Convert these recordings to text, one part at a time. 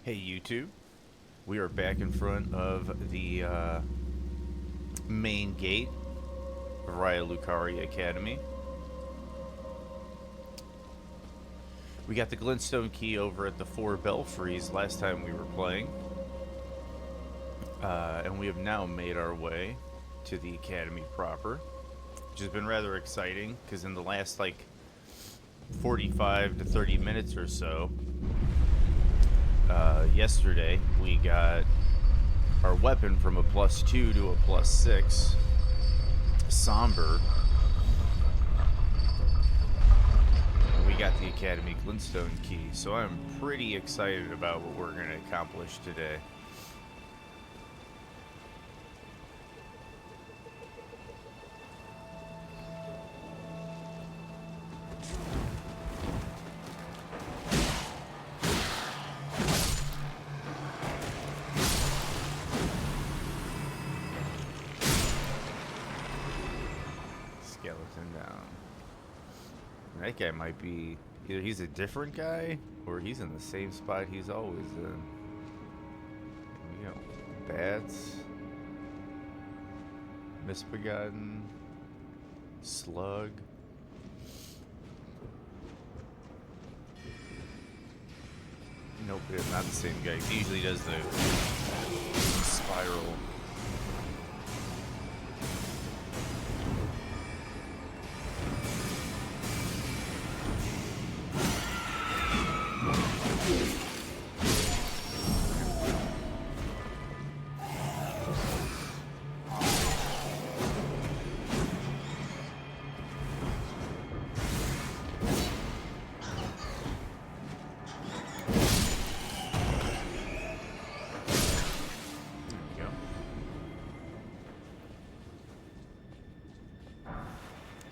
Hey YouTube, we are back in front of the main gate of Raya Lucaria Academy. We got the glintstone key over at the 4 belfries last time we were playing. And we have now made our way to the academy proper, which has been rather exciting because in the last 45 to 30 minutes or so, yesterday we got our weapon from a +2 to a +6 somber. We got the academy glintstone key, so I'm pretty excited about what we're going to accomplish today. Skeleton down. That guy might be either he's a different guy or he's in the same spot he's always in. You know, bats, misbegotten, slug. Nope, it's not the same guy. He usually does the spiral.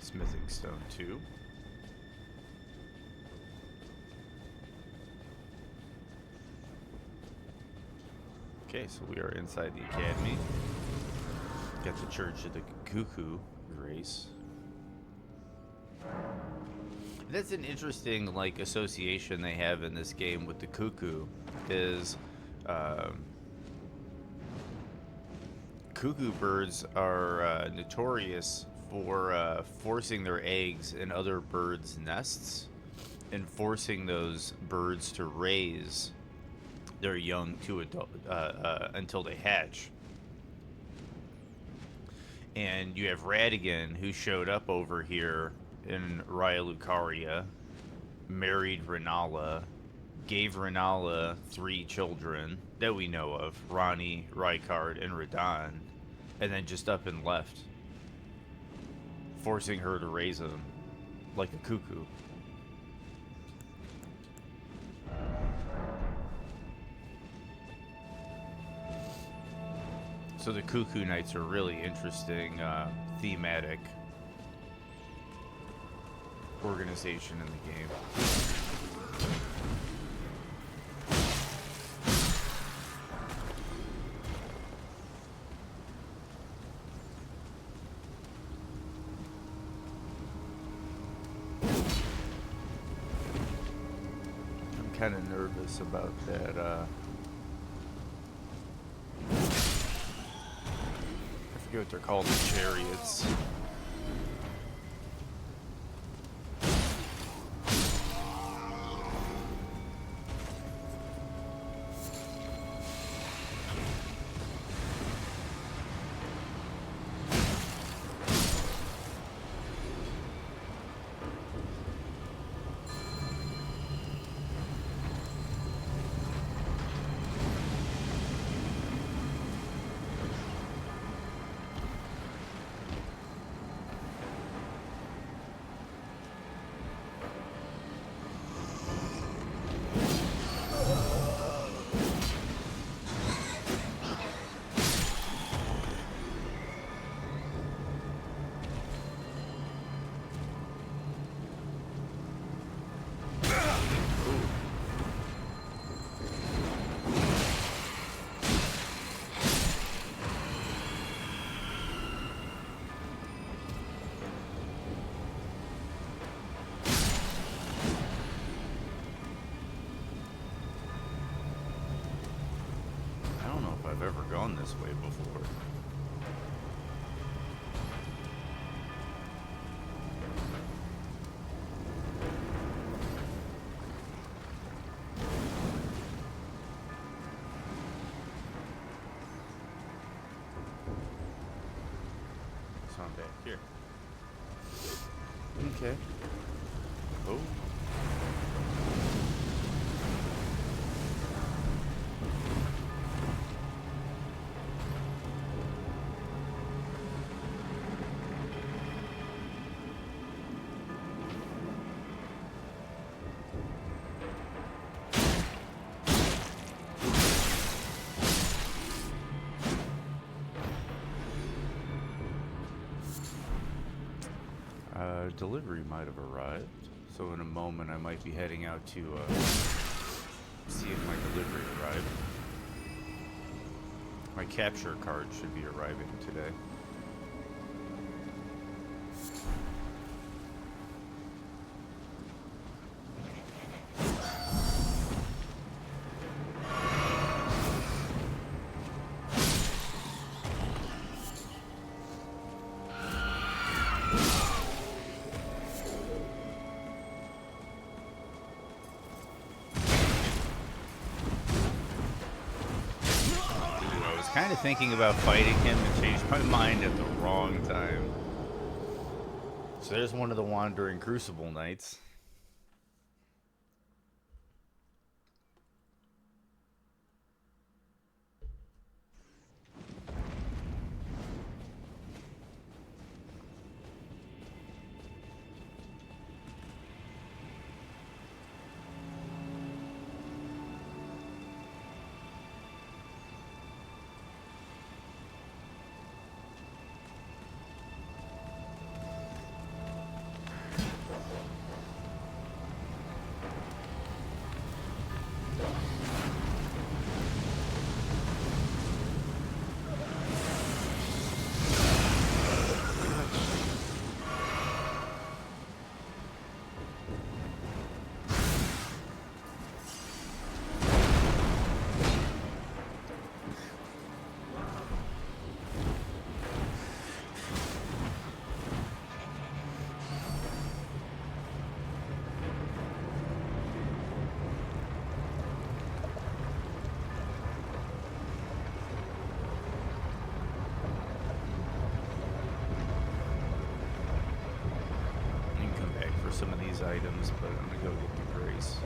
Smithing stone 2. Okay, so we are inside the academy. Got the Church of the Cuckoo Grace. That's an interesting association they have in this game with the cuckoo. Is cuckoo birds are notorious for forcing their eggs in other birds' nests and forcing those birds to raise their young to adult until they hatch. And you have Radigan, who showed up over here in Raya Lucaria, married Renala, gave Renala 3 children that we know of, Ronnie, Rykard, and Radon, and then just up and left, forcing her to raise them like a cuckoo. So the Cuckoo Knights are really interesting thematic organization in the game. I'm kind of nervous about that. I forget what they're called, the chariots. I've ever gone this way before. So I'm back here. Okay. Oh. Delivery might have arrived, so in a moment I might be heading out to see if my delivery arrived. My capture card should be arriving today. Kind of thinking about fighting him and changed my mind at the wrong time. So there's one of the Wandering Crucible Knights. Some of these items, but I'm gonna go get the Grace.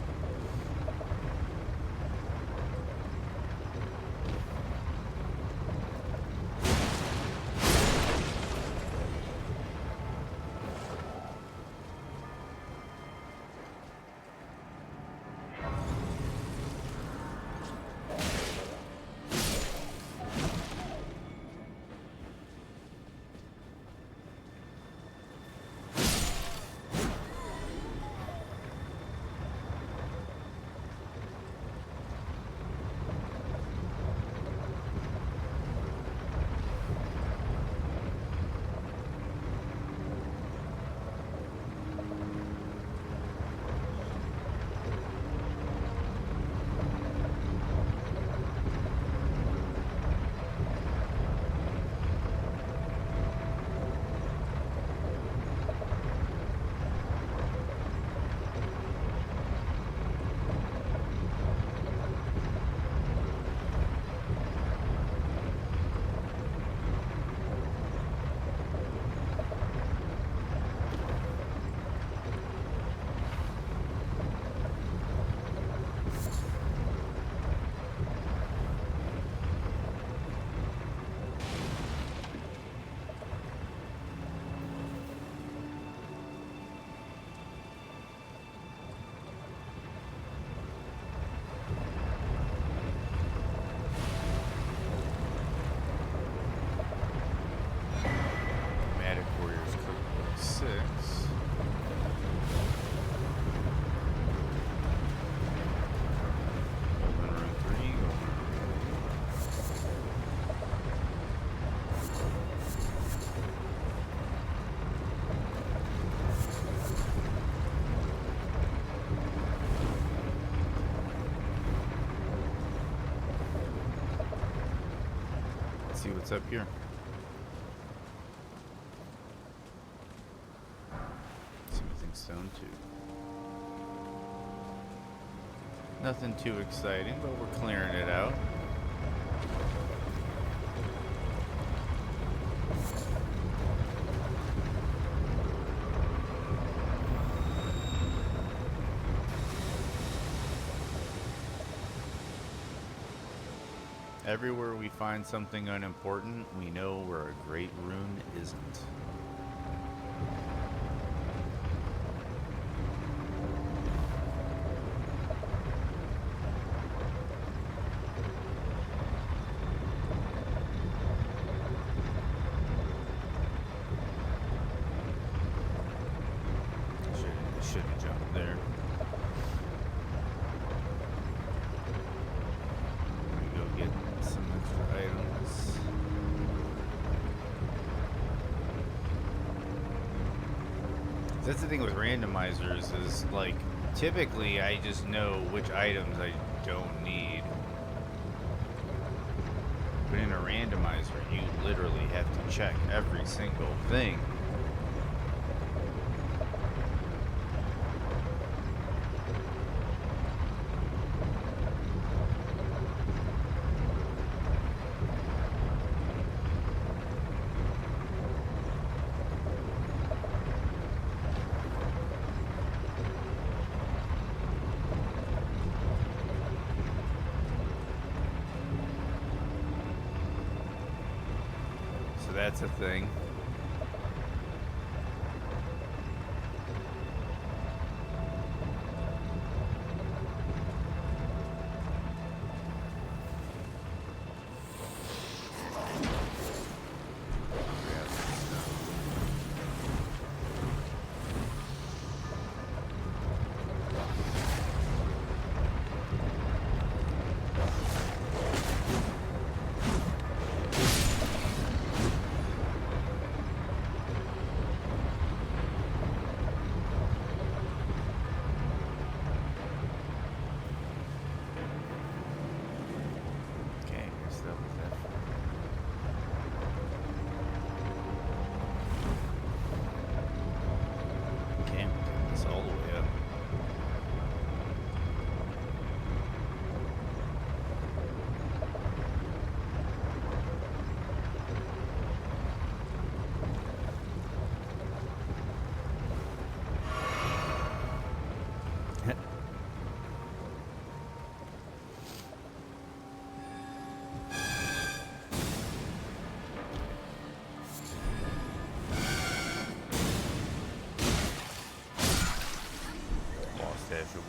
see what's up here. Smithing stone too. Nothing too exciting, but we're clearing it out. Everywhere we find something unimportant, we know where a great rune isn't. Shouldn't jump there. Go get some extra items. That's the thing with randomizers is, like, typically I just know which items I don't need. But in a randomizer, you literally have to check every single thing. That's a thing.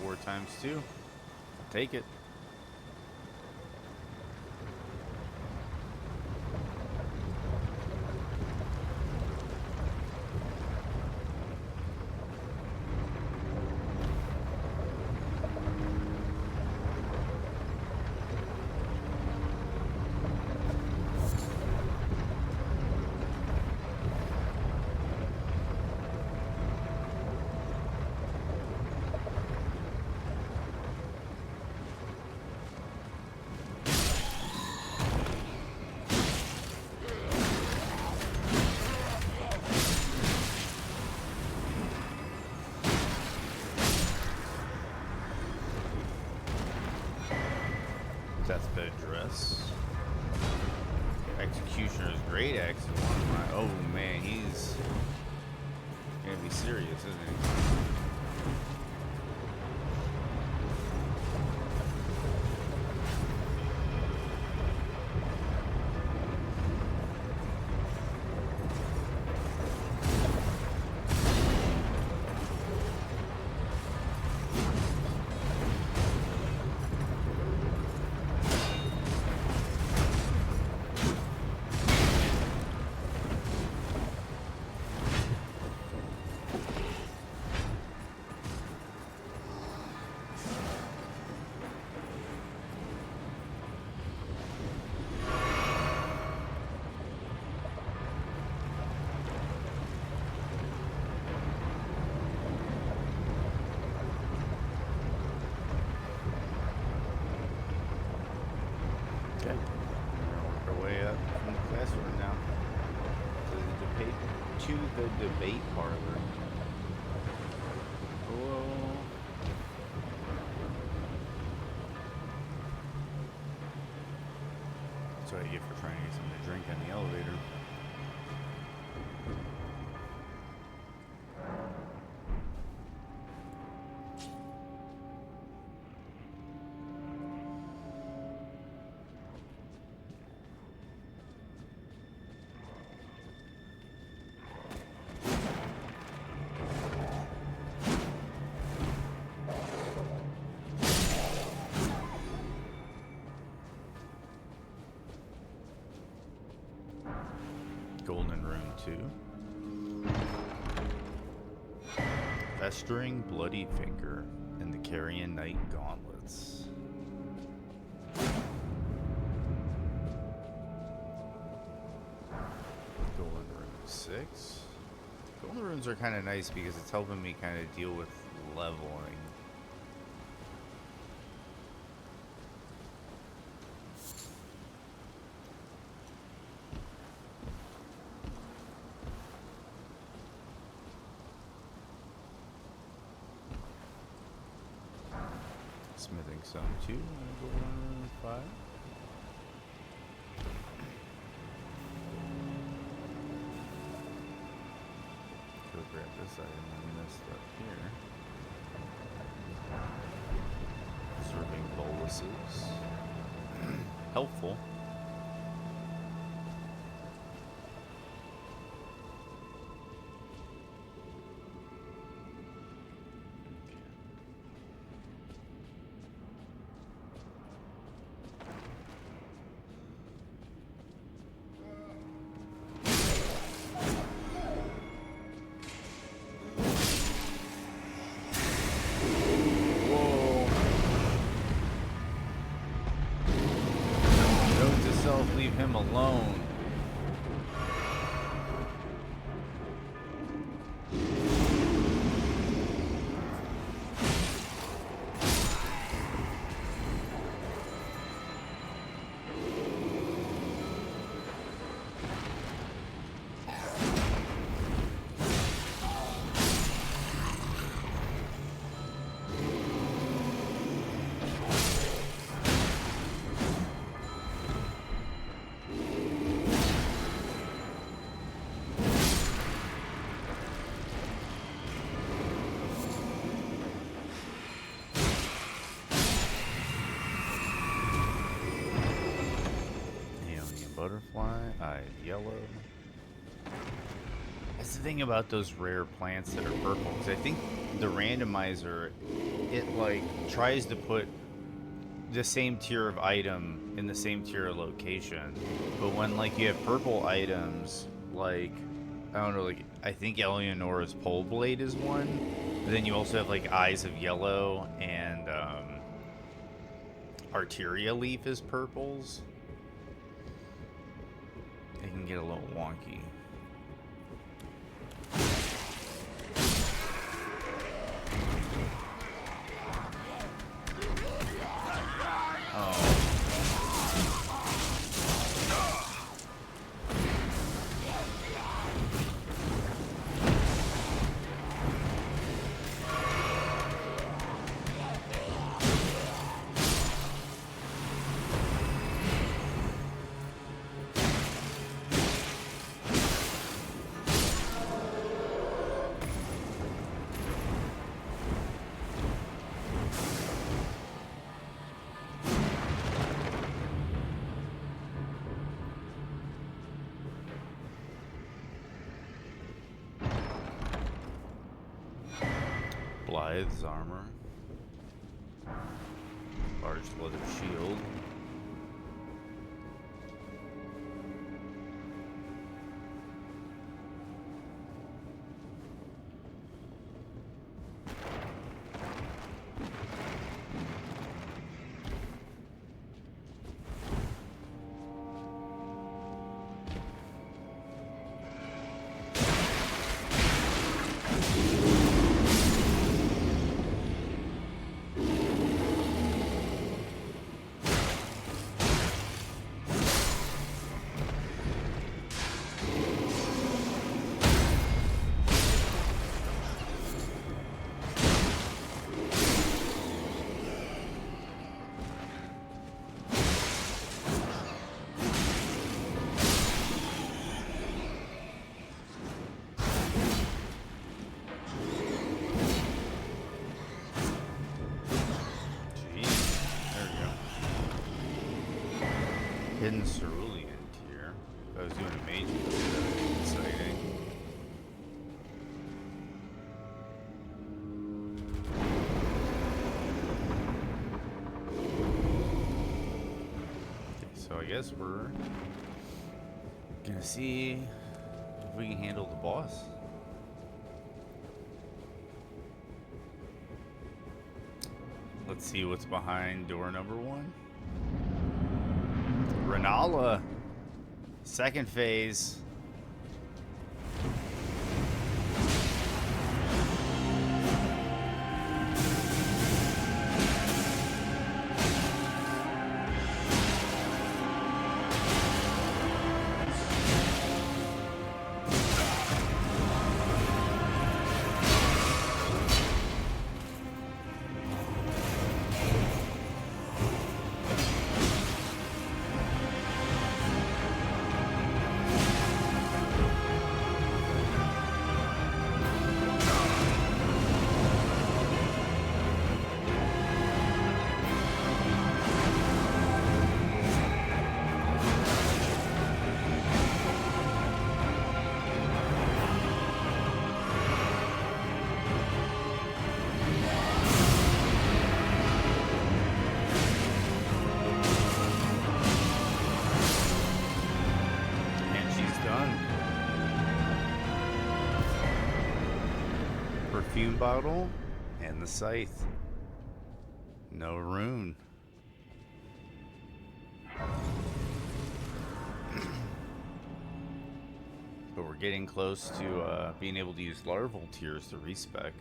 War times 2. Take it. Deathbed dress. Executioner's great axe. Oh man, he's gonna be serious, isn't he? Okay. Work our way up from the we're now to the debate parlor. Hello. That's what I get for trying to get something to drink on the elevator. Golden Room 2. Festering Bloody Finger and the Carrion Knight Gauntlets. Golden Room 6. Golden Rooms are kind of nice because it's helping me kind of deal with leveling. Smithing some 2, Golden 5. Go grab this item I missed up here. Serving boluses. Helpful. Leave him alone. Butterfly-eyed yellow. That's the thing about those rare plants that are purple, because I think the randomizer, it like tries to put the same tier of item in the same tier of location, but when like you have purple items, like I don't know, like I think Eleonora's pole blade is one, but then you also have like eyes of yellow and Arteria leaf is purples. It can get a little wonky. Blythe's armor. Large leather shield. Hidden cerulean tier. If I was doing a mage, that would be exciting. Okay, so I guess we're gonna see if we can handle the boss. Let's see what's behind door number 1. Renala, second phase. Perfume bottle and the scythe. No rune. But we're getting close to being able to use larval tiers to respec.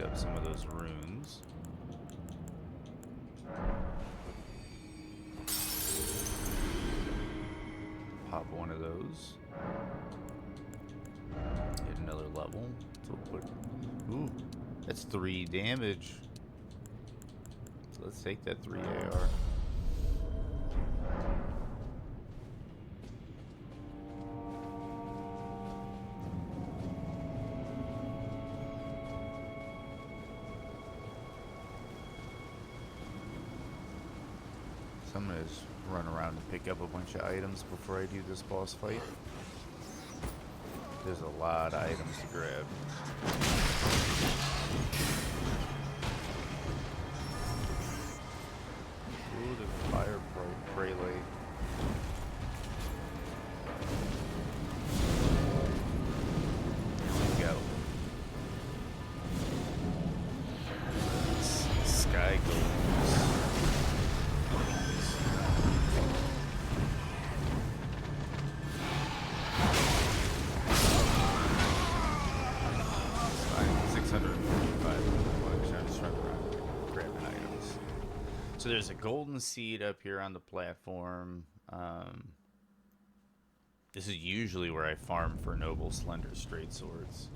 Up some of those runes. Pop one of those. Get another level. So we'll put, ooh, that's 3 damage. So let's take that 3 AR. I'm gonna just run around and pick up a bunch of items before I do this boss fight. There's a lot of items to grab. Ooh, the fire prelate. Here we go. Sky gold. So there's a golden seed up here on the platform. This is usually where I farm for noble slender straight swords.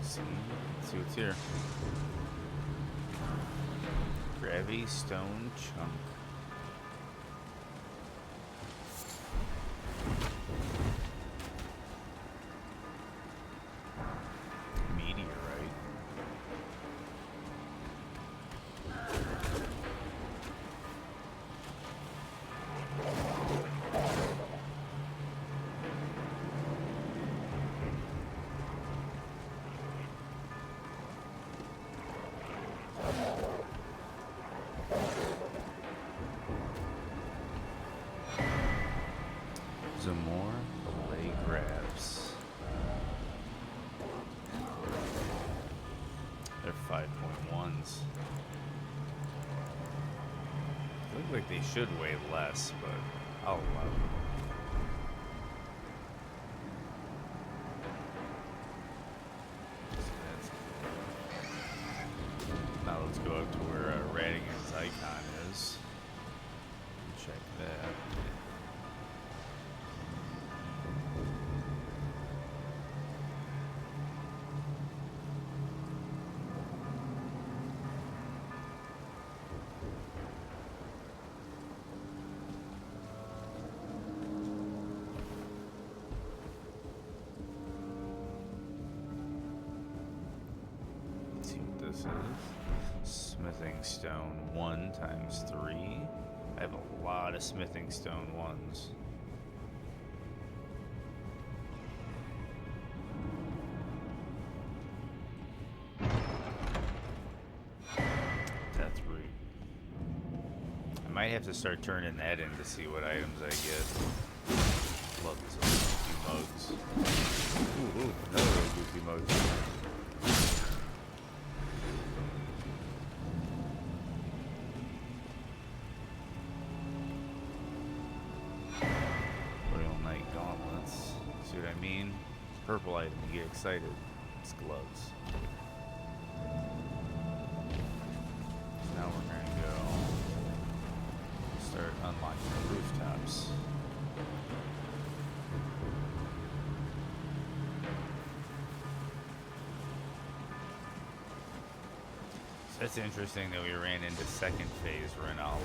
Let's see what's here. Gravity stone chunk. Meteorite. Some more belay grabs. They're 5.1s. Look like they should weigh less, but I'll allow them. this is. Smithing stone 1 times 3. I have a lot of smithing stone 1s. Death root. I might have to start turning that in to see what items I get. Love these goofy mugs. Ooh, another goofy mug. Royal Knight gauntlets. See what I mean? Purple item, you get excited. It's gloves. So now we're gonna go start unlocking the rooftops. That's interesting that we ran into second phase Renala.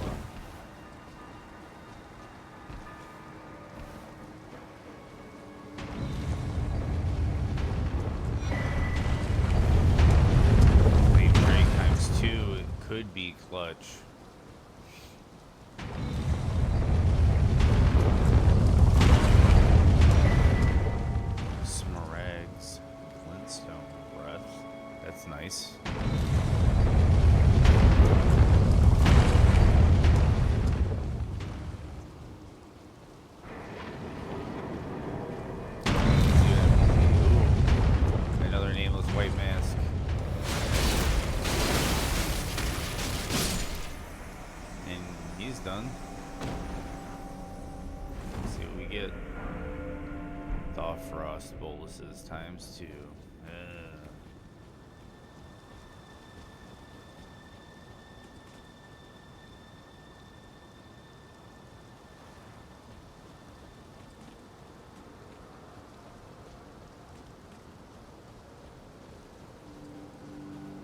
Lead break times 2, it could be clutch. Smaragds, glintstone breath. That's nice. Done. Let's see what we get. Thaw frost boluses times 2.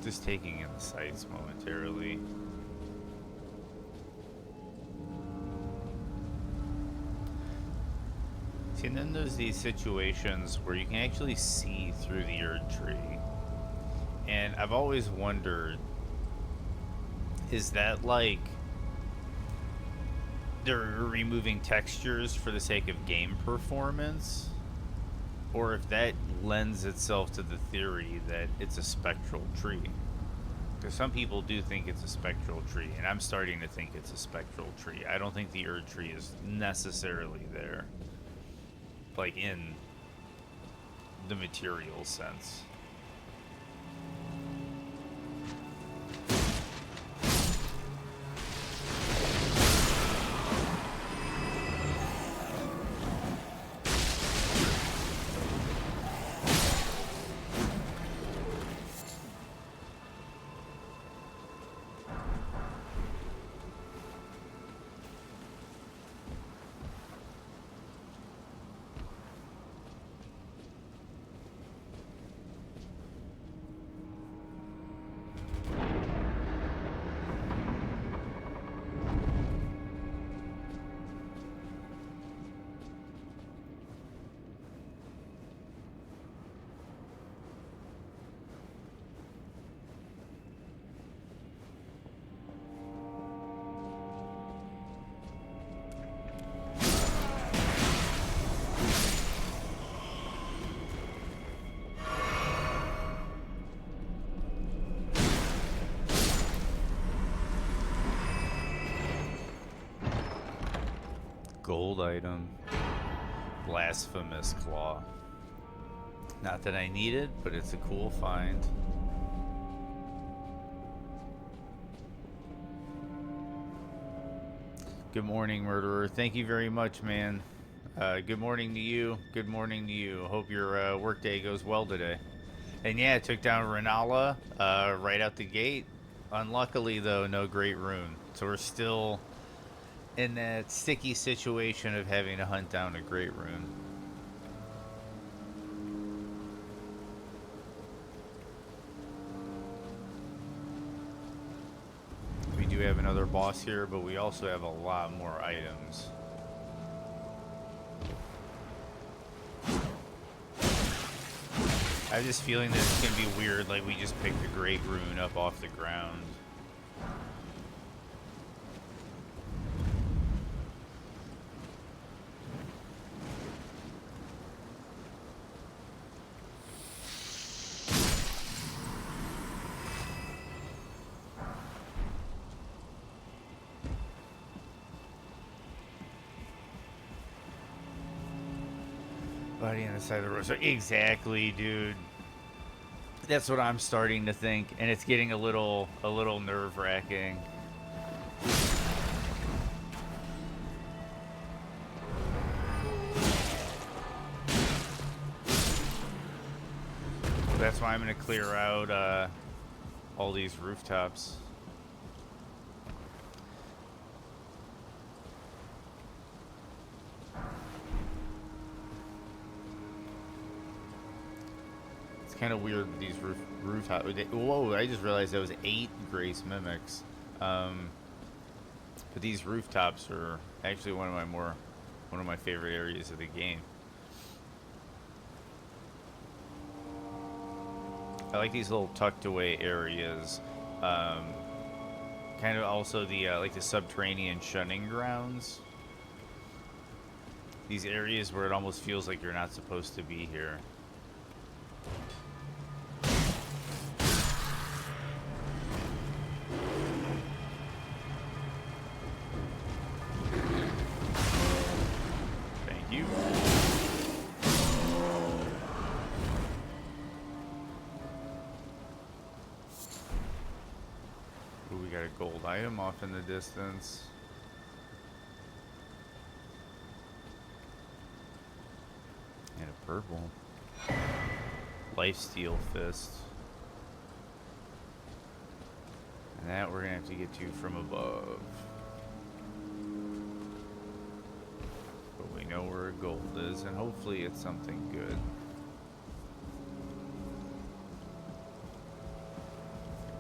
Just taking in the sights momentarily. And then there's these situations where you can actually see through the Erd tree. And I've always wondered, is that like they're removing textures for the sake of game performance? Or if that lends itself to the theory that it's a spectral tree. Because some people do think it's a spectral tree, and I'm starting to think it's a spectral tree. I don't think the Erd tree is necessarily there. Like in the material sense. Gold item. Blasphemous claw. Not that I need it, but it's a cool find. Good morning, murderer. Thank you very much, man. Good morning to you. Good morning to you. Hope your workday goes well today. And yeah, I took down Renala right out the gate. Unluckily, though, no great rune. So we're still in that sticky situation of having to hunt down a great rune. We do have another boss here, but we also have a lot more items. I have this feeling that it's gonna be weird, like we just picked a great rune up off the ground. Body on the side of the road. So exactly, dude. That's what I'm starting to think, and it's getting a little nerve-wracking. That's why I'm gonna clear out all these rooftops. Kind of weird, these rooftop. Whoa! I just realized that was 8 Grace Mimics. But these rooftops are actually one of my favorite areas of the game. I like these little tucked away areas. Kind of also the like the subterranean shunning grounds. These areas where it almost feels like you're not supposed to be here. Gold item off in the distance. And a purple. Lifesteal Fist. And that we're gonna have to get to from above. But we know where gold is, and hopefully it's something good.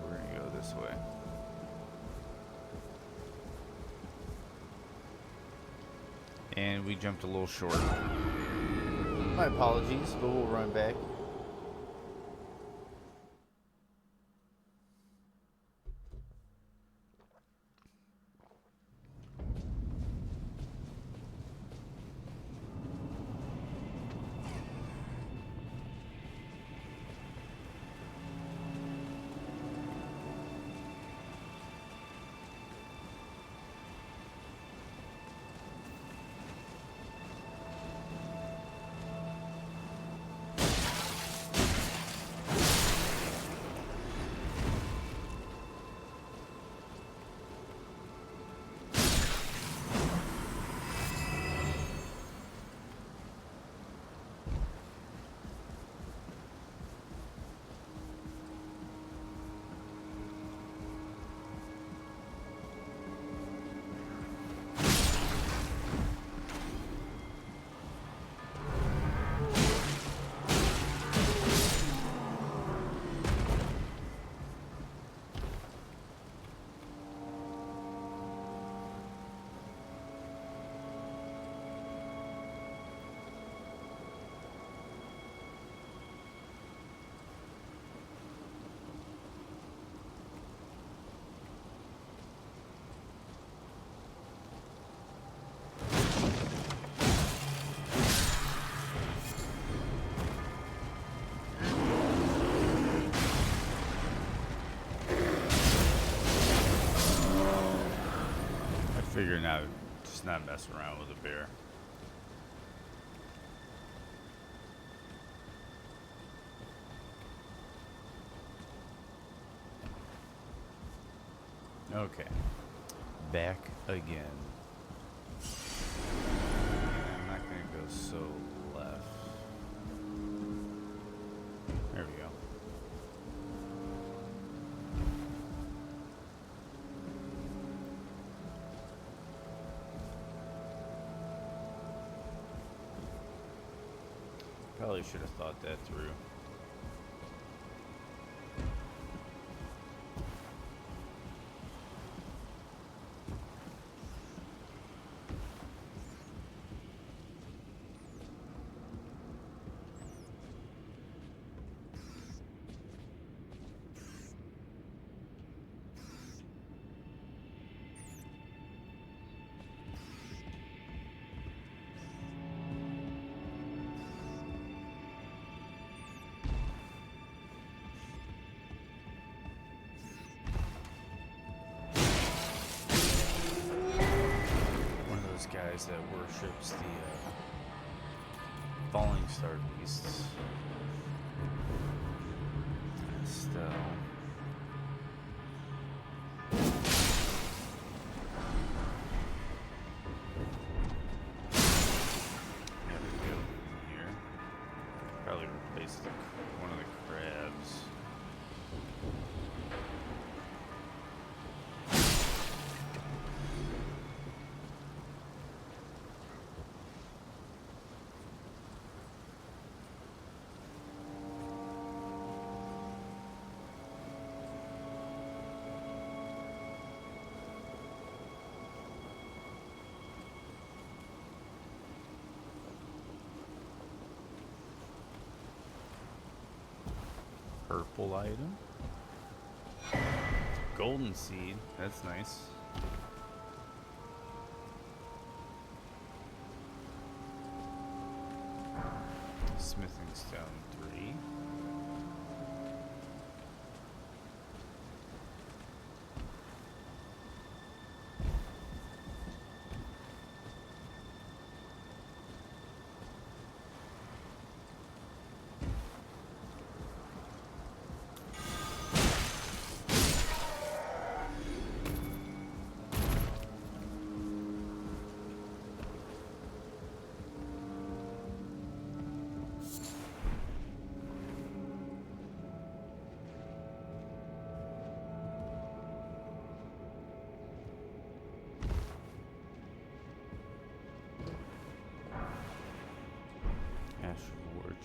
We're gonna go this way. And we jumped a little short. My apologies, but we'll run back. Figuring out, just not mess around with a bear. Okay, back again. I'm not gonna go so left. There we go. Probably should have thought that through. guys that worships the falling star beasts. Still. One of the crabs. Purple item. Golden seed. That's nice. Smithing stone 3.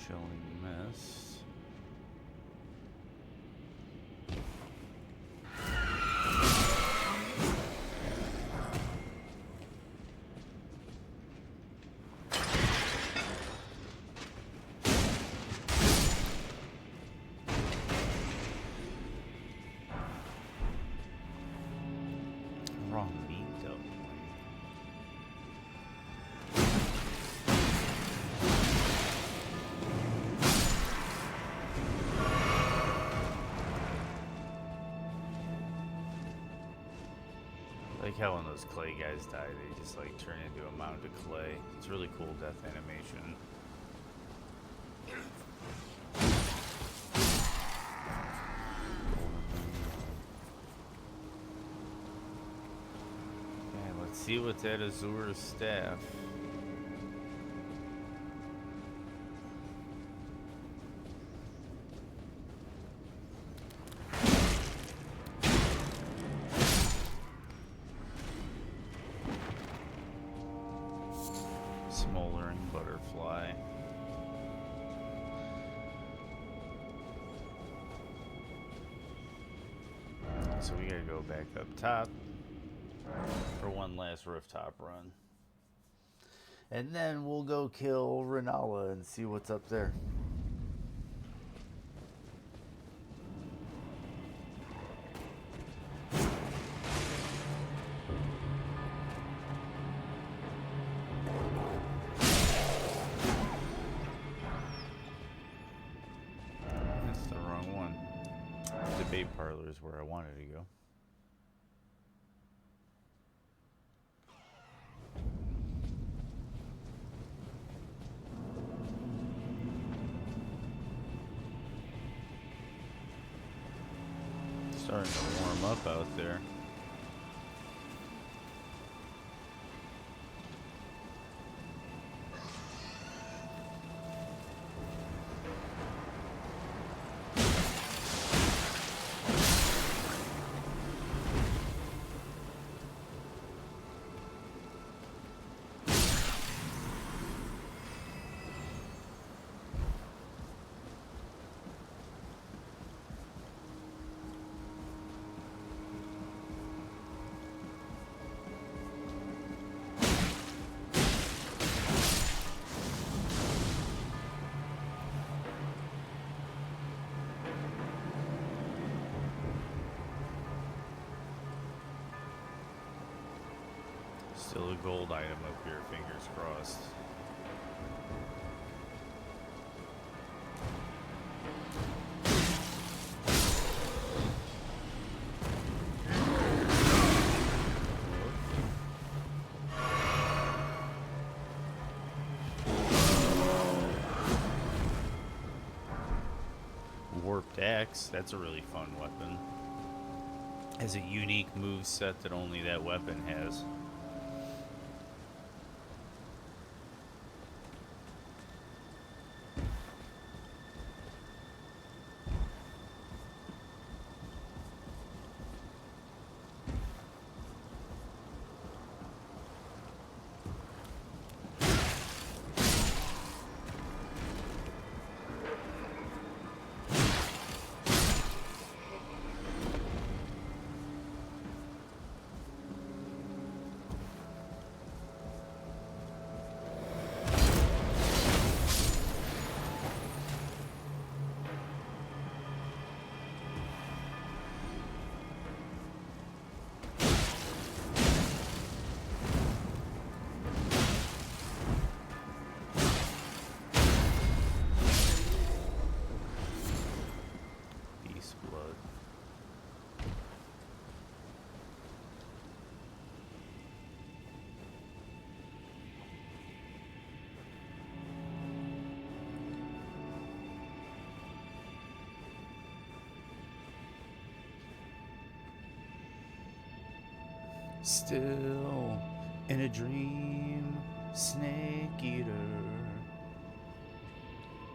Chilling mess. Wrong meat though. Like how when those clay guys die, they just like turn into a mound of clay. It's really cool death animation. Okay, let's see what's at Azur's staff. Smoldering butterfly. So we gotta go back up top for one last rooftop run. And then we'll go kill Renala and see what's up there. Debate parlor is where I wanted to go. Starting to warm up out there. Still a gold item up here, fingers crossed. Axe, that's a really fun weapon. Has a unique move set that only that weapon has. Still in a dream, snake eater.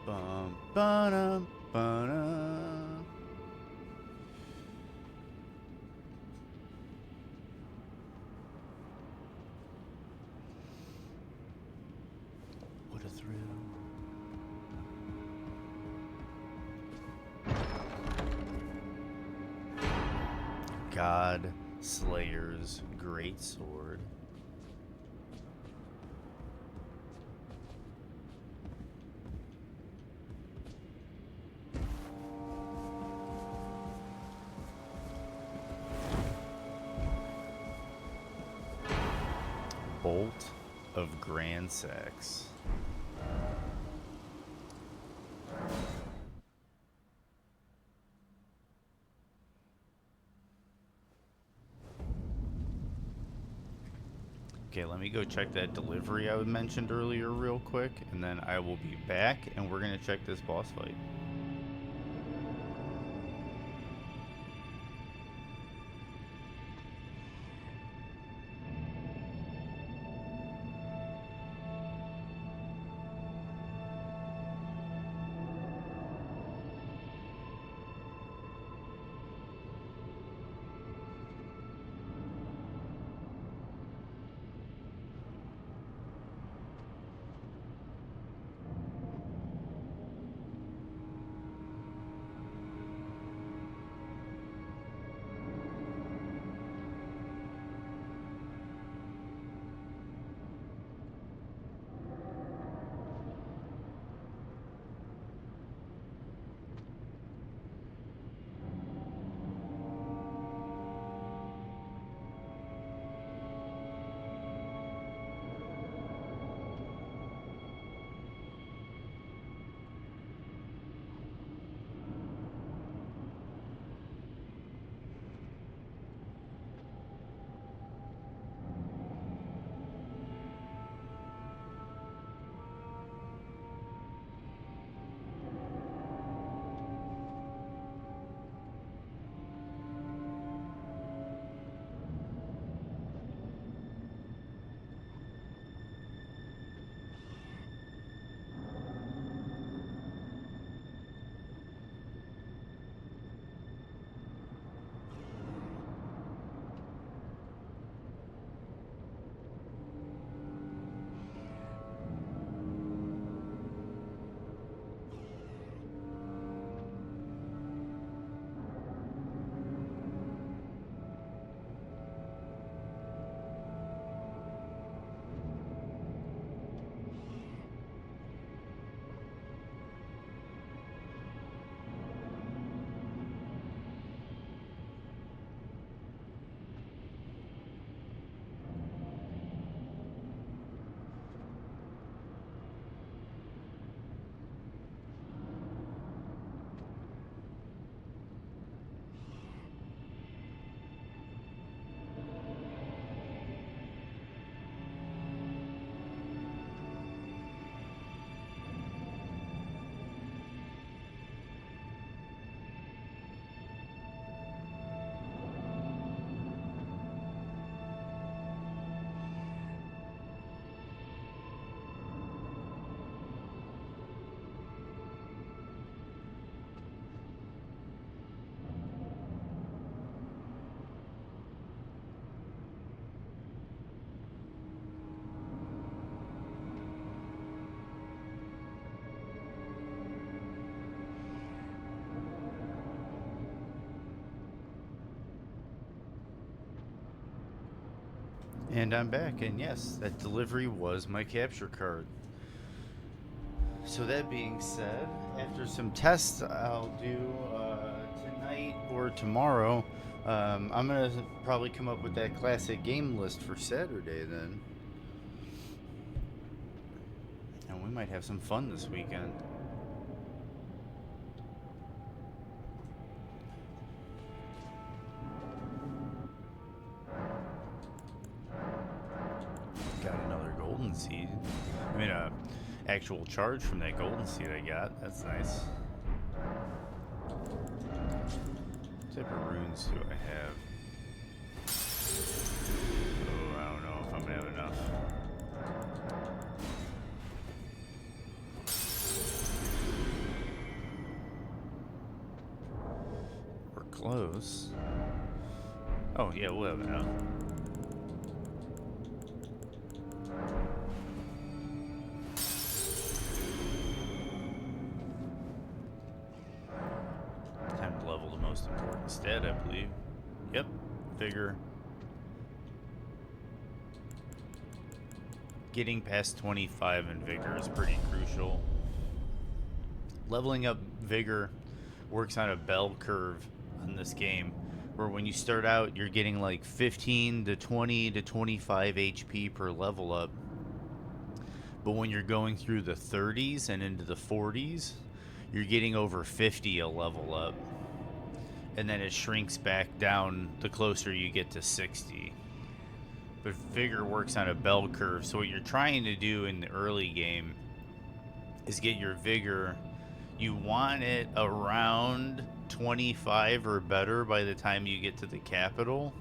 Bum ba-dum, ba-dum. What a thrill. God Slayer's greatsword. Bolt of Grand Sex. Okay, let me go check that delivery I mentioned earlier real quick, and then I will be back, and we're going to check this boss fight. And I'm back, and yes, that delivery was my capture card. So that being said, after some tests I'll do tonight or tomorrow, I'm going to probably come up with that classic game list for Saturday then. And we might have some fun this weekend. Got another golden seed. I mean, actual charge from that golden seed I got. That's nice. What type of runes do I have? Oh, I don't know if I'm gonna have enough. We're close. Oh, yeah, we'll have enough. Time to level the most important stat, I believe. Yep, vigor. Getting past 25 in vigor is pretty crucial. Leveling up vigor works on a bell curve on this game, where when you start out, you're getting like 15 to 20 to 25 HP per level up. But when you're going through the 30s and into the 40s, you're getting over 50 a level up. And then it shrinks back down the closer you get to 60. But vigor works on a bell curve, so what you're trying to do in the early game is get your vigor. You want it around 25 or better by the time you get to the capital.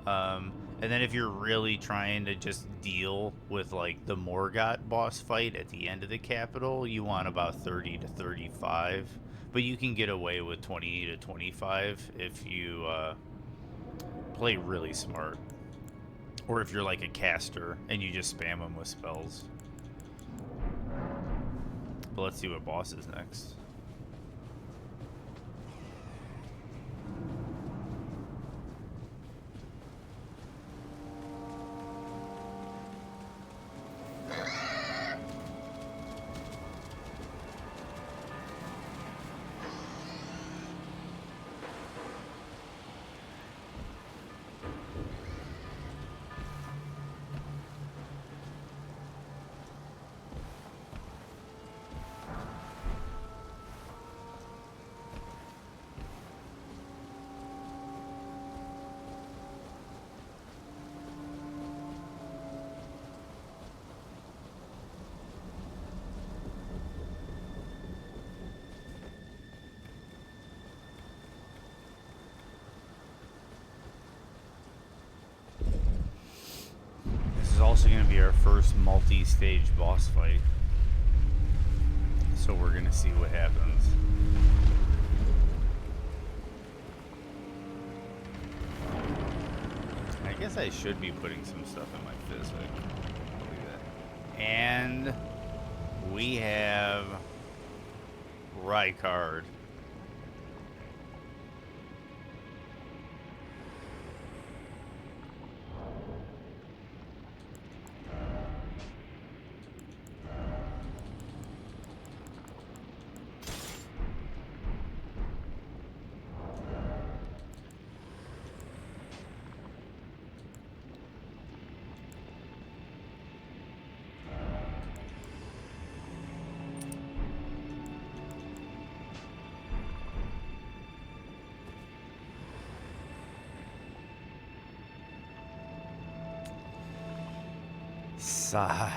And then if you're really trying to just deal with like the Morgott boss fight at the end of the capital, you want about 30 to 35. But you can get away with 20 to 25 if you play really smart. Or if you're like a caster and you just spam them with spells. But let's see what boss is next. This is also going to be our first multi-stage boss fight. So we're going to see what happens. I guess I should be putting some stuff in my physic. I'll do that. And we have Rykard. Sigh.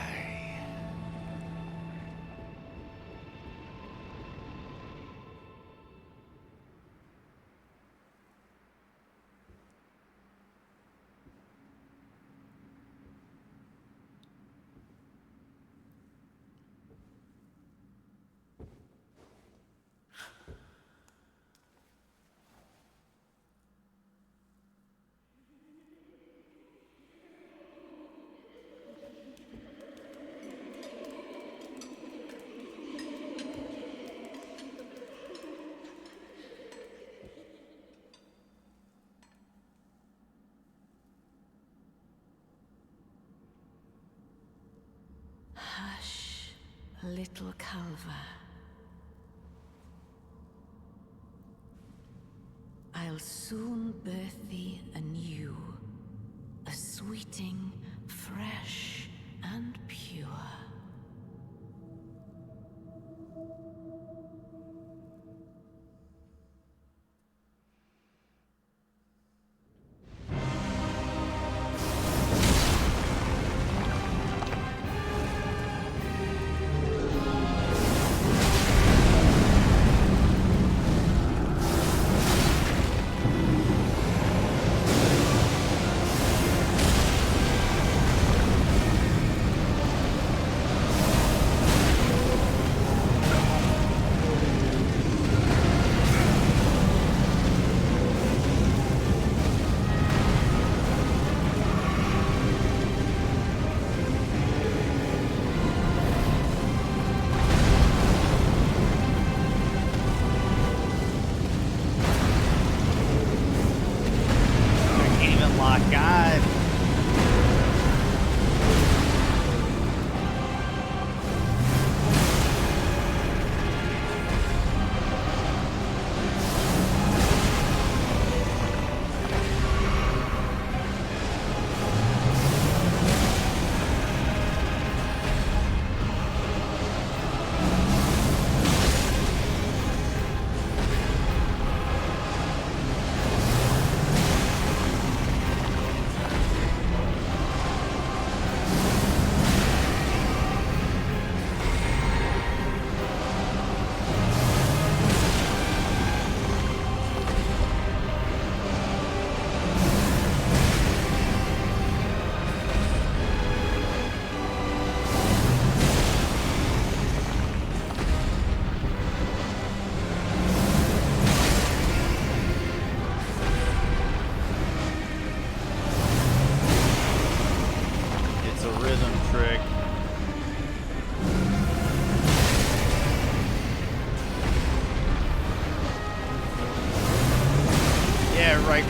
little Calva. I'll soon birth thee anew, a sweeting, fresh and pure.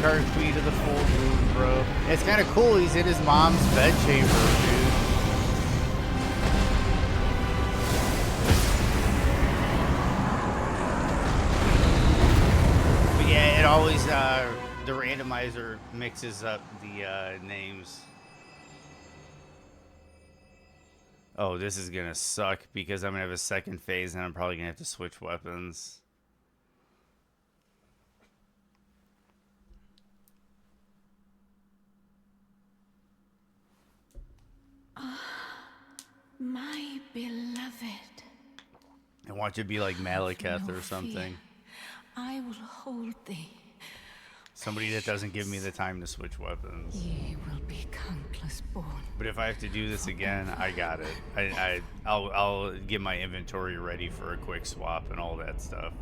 Card Queen to the full moon, bro. It's kind of cool. He's in his mom's bedchamber, dude. But yeah, it always the randomizer mixes up the names. Oh, this is gonna suck because I'm gonna have a second phase and I'm probably gonna have to switch weapons. My beloved. I want you to be like Malekith or something. I will hold thee. Somebody that doesn't give me the time to switch weapons. Ye will be countless born. But if I have to do this again, I got it. I'll get my inventory ready for a quick swap and all that stuff.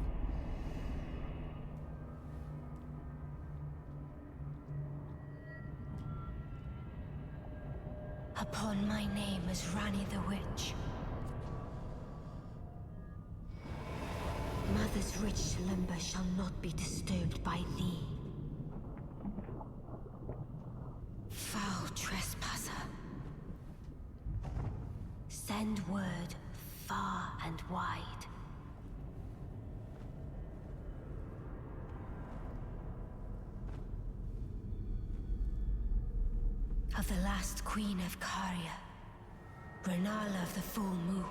Upon my name as Rani the Witch. Mother's rich limber shall not be disturbed by thee. Foul trespasser. Send word far and wide. Of the last queen of Caria, Renala of the full moon.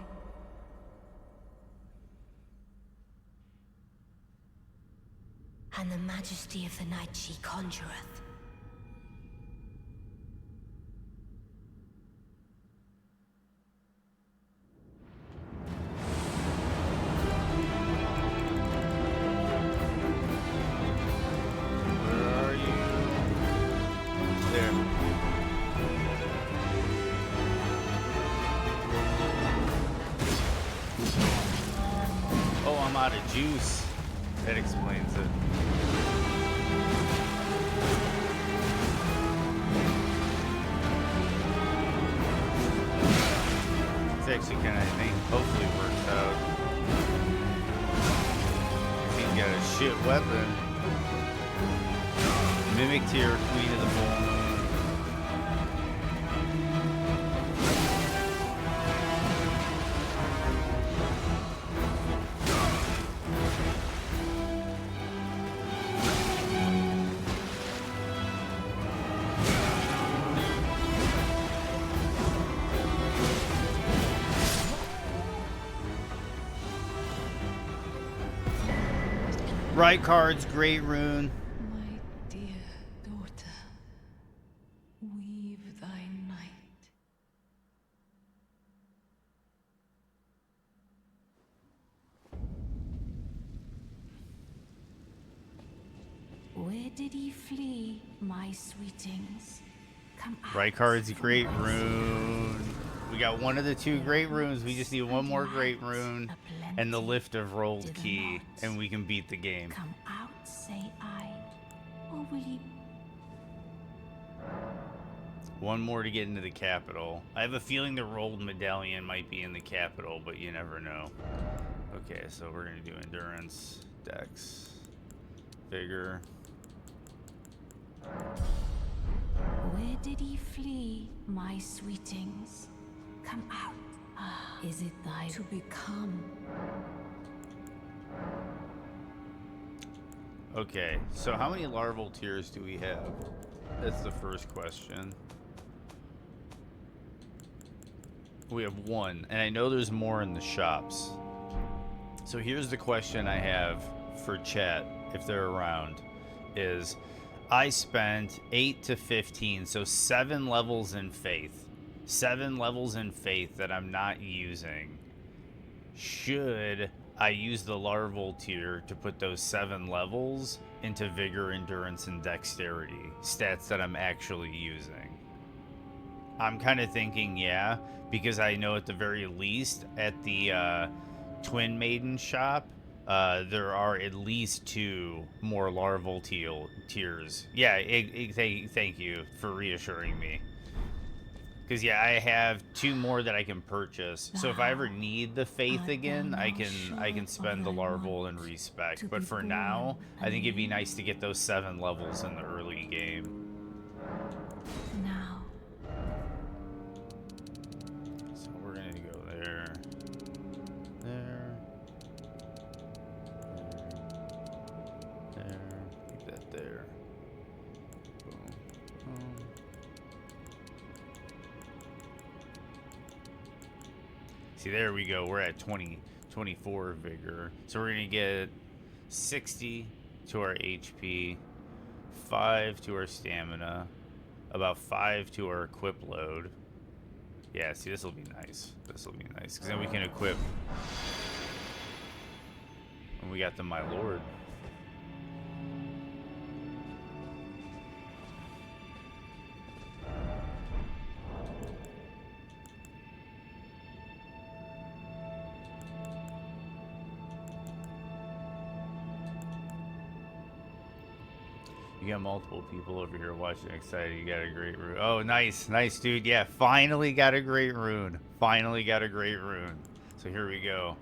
And the majesty of the night she conjureth. Juice. That explains it. It's actually kind of, I think, hopefully works out. He's got a shit weapon. Mimic tier, Queen of the Full Moon. Rykard's great rune. My dear daughter, weave thy night. Where did ye flee, my sweetings? Come out. Rykard's great rune. We got one of the two great runes. We just need one more great rune and the Lift of Rold key, and we can beat the game. Come out, say I, or will ye? One more to get into the capital. I have a feeling the Rold medallion might be in the capital, but you never know. Okay, so we're gonna do endurance, dex, vigor. Where did ye flee, my sweetings? Come out. Ah, is it thy to become? Okay, so how many larval tiers do we have? That's the first question. We have one, and I know there's more in the shops. So here's the question I have for chat, if they're around, is I spent 8 to 15, so 7 levels in Faith. 7 levels in Faith that I'm not using. Should I use the larval tier to put those 7 levels into Vigor, Endurance, and Dexterity, stats that I'm actually using? I'm kind of thinking yeah, because I know at the very least at the Twin Maiden shop, there are at least 2 more larval tiers. Yeah, thank you for reassuring me. Because yeah, I have 2 more that I can purchase. So if I ever need the Faith again, I can spend the larval and respec. But for now, I think it'd be nice to get those 7 levels in the early game. Now. So we're gonna go there, there, there, keep that there. Boom, boom. See, there we go. We're at 24 vigor. So we're gonna get 60 to our HP, 5 to our stamina, about 5 to our equip load. Yeah, see, this will be nice. This will be nice, because then we can equip. And we got the My Lord. You got multiple people over here watching, excited. You got a great rune. Oh, nice, nice, dude. Yeah, finally got a great rune. Finally got a great rune. So here we go.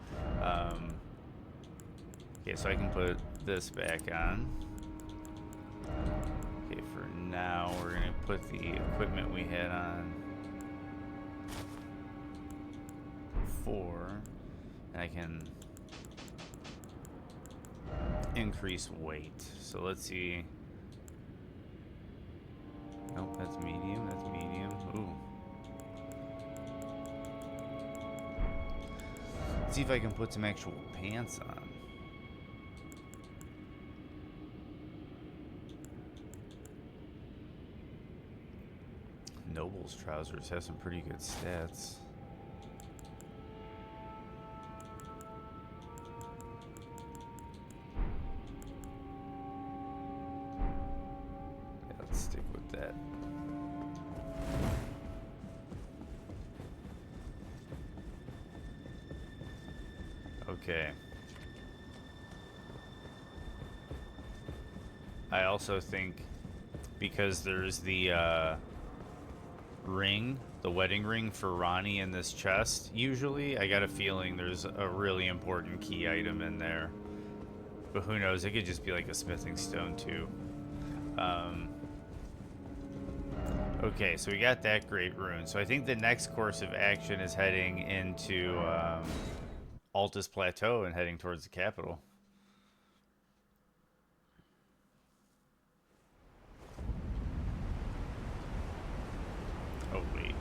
Okay, so I can put this back on. Okay, for now, we're gonna put the equipment we had on 4, and I can increase weight. So let's see. Nope, that's medium, that's medium. Ooh. Let's see if I can put some actual pants on. Noble's trousers have some pretty good stats. Let's stick with that. Okay. I also think because there's the ring, the wedding ring for Ronnie in this chest, usually, I got a feeling there's a really important key item in there. But who knows, it could just be like a smithing stone too. Okay, so we got that great rune. So I think the next course of action is heading into Altus Plateau and heading towards the capital. Oh, wait.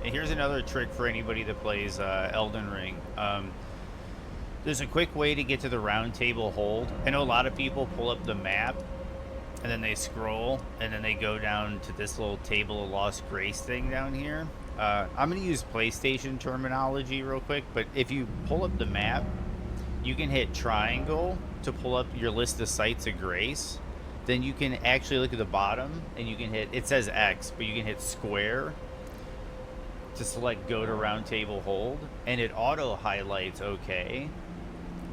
And here's another trick for anybody that plays Elden Ring. There's a quick way to get to the round table hold. I know a lot of people pull up the map and then they scroll and then they go down to this little table of lost grace thing down here. I'm going to use PlayStation terminology real quick, but if you pull up the map, you can hit triangle to pull up your list of sites of grace. Then you can actually look at the bottom and you can hit, it says X, but you can hit square to select go to round table hold, and it auto highlights OK,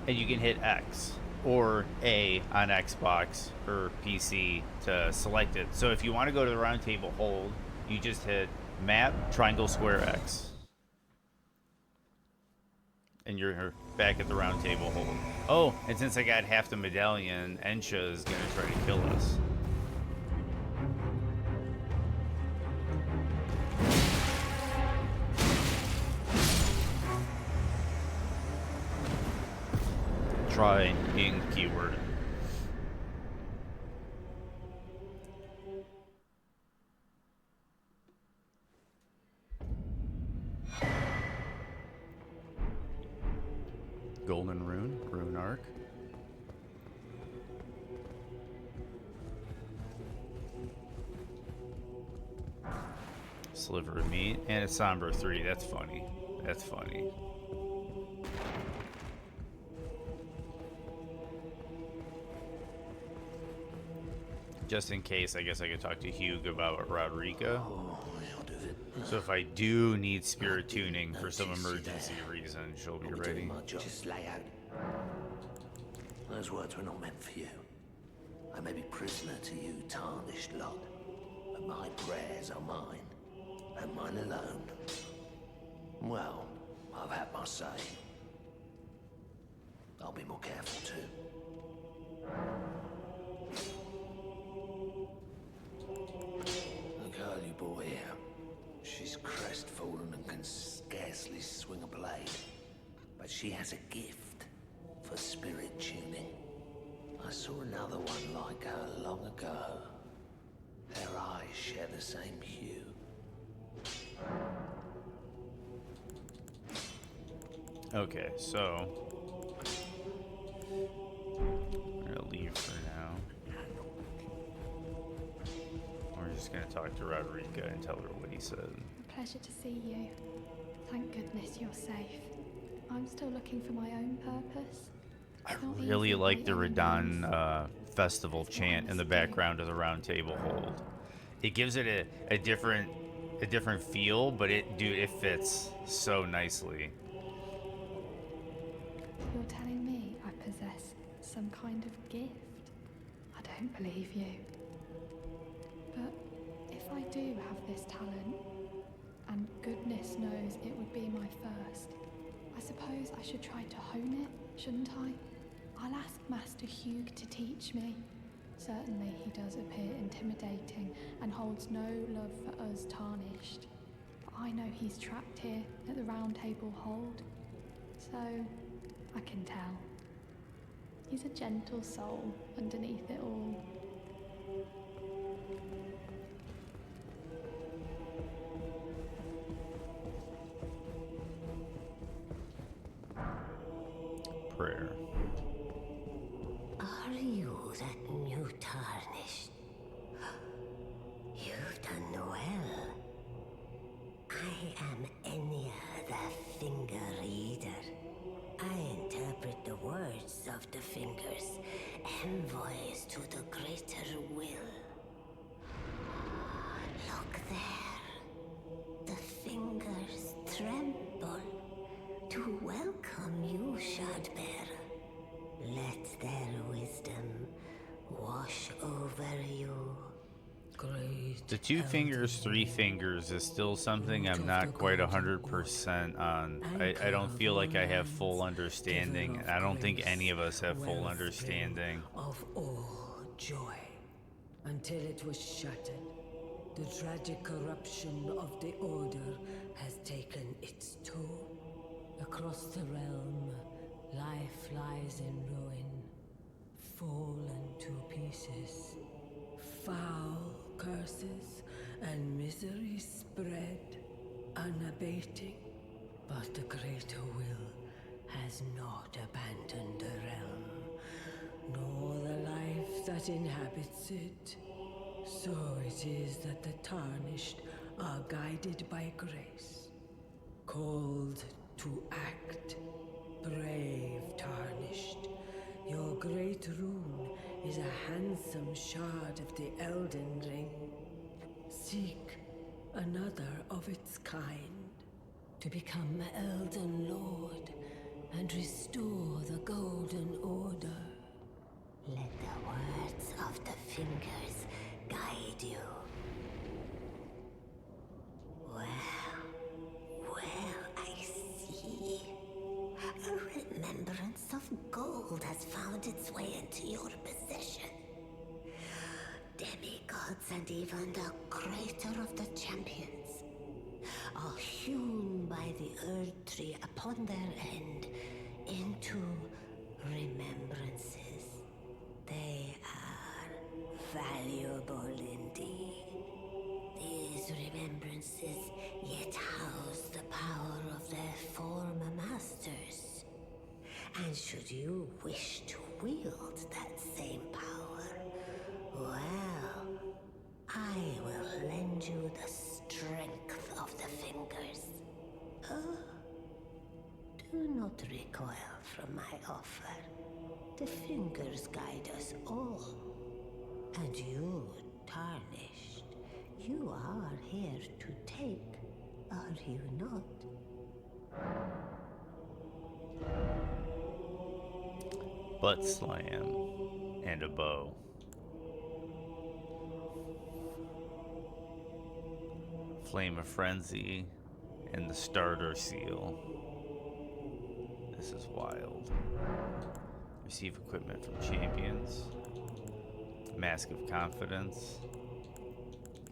and you can hit X or A on Xbox or PC to select it. So if you want to go to the round table hold, you just hit map triangle square X, and you're back at the round table hold. Oh, and since I got half the medallion, Ensha is gonna try to kill us. Try being the keyword. Golden rune, rune arc. Sliver of meat and a somber 3. That's funny. That's funny. Just in case, I guess I could talk to Hugh about Rodrika. So if I do need spirit tuning for some emergency reason, she'll be ready. Just lay out. Those words were not meant for you. I may be prisoner to you, tarnished lot, but my prayers are mine, and mine alone. Well, I've had my say. I'll be more careful too. The girl you brought here, she's crestfallen and can scarcely swing a blade. But she has a gift for spirit tuning. I saw another one like her long ago. Their eyes share the same hue. Okay, so we're gonna leave for now. We're just gonna talk to Rodrika and tell her what he said. A pleasure to see you. Thank goodness you're safe. I'm still looking for my own purpose. I really like the Radon festival chant in the background of the round table hold. It gives it a different feel, but it fits so nicely. You're telling me I possess some kind of gift? I don't believe you. But if I do have this talent, and goodness knows it would be my first, I suppose I should try to hone it, shouldn't I? I'll ask Master Hugh to teach me. Certainly he does appear intimidating and holds no love for us tarnished. But I know he's trapped here at the round table hold. So I can tell. He's a gentle soul underneath it all. Prayer. Are you that new tarnished? You've done well. I am Enya the Finger Reader. I interpret the words of the fingers, envoys to the greater will. Look there. The fingers tremble to welcome you, Shardbearer. Let their wisdom wash over you. Great The 2 fingers, 3 fingers is still something I'm not quite 100% on. I don't feel like I have full understanding, and I don't think any of us have full understanding. Of all joy, until it was shattered. The tragic corruption of the Order has taken its toll. Across the realm, life lies in ruin, fallen to pieces. Foul curses and misery spread, unabating. But the greater will has not abandoned the realm, nor the life that inhabits it. So it is that the Tarnished are guided by grace, called to act. Brave Tarnished, your great rune is a handsome shard of the Elden ring. Seek another of its kind, to become Elden Lord and restore the Golden Order. Let the words of the fingers guide you. Well, I see. A remembrance of gold has found its way into your possession. Demigods and even the Crater of the Champions are hewn by the Earth Tree upon their end into remembrances. They are valuable indeed. These remembrances yet house the power of their former masters. And should you wish to wield that same power, well, I will lend you the strength of the fingers. Oh, do not recoil from my offer. The fingers guide us all. And you, Tarnished, you are here to take, are you not? Butt slam and a bow. Flame of Frenzy and the starter seal. This is wild. Receive equipment from champions. Mask of Confidence.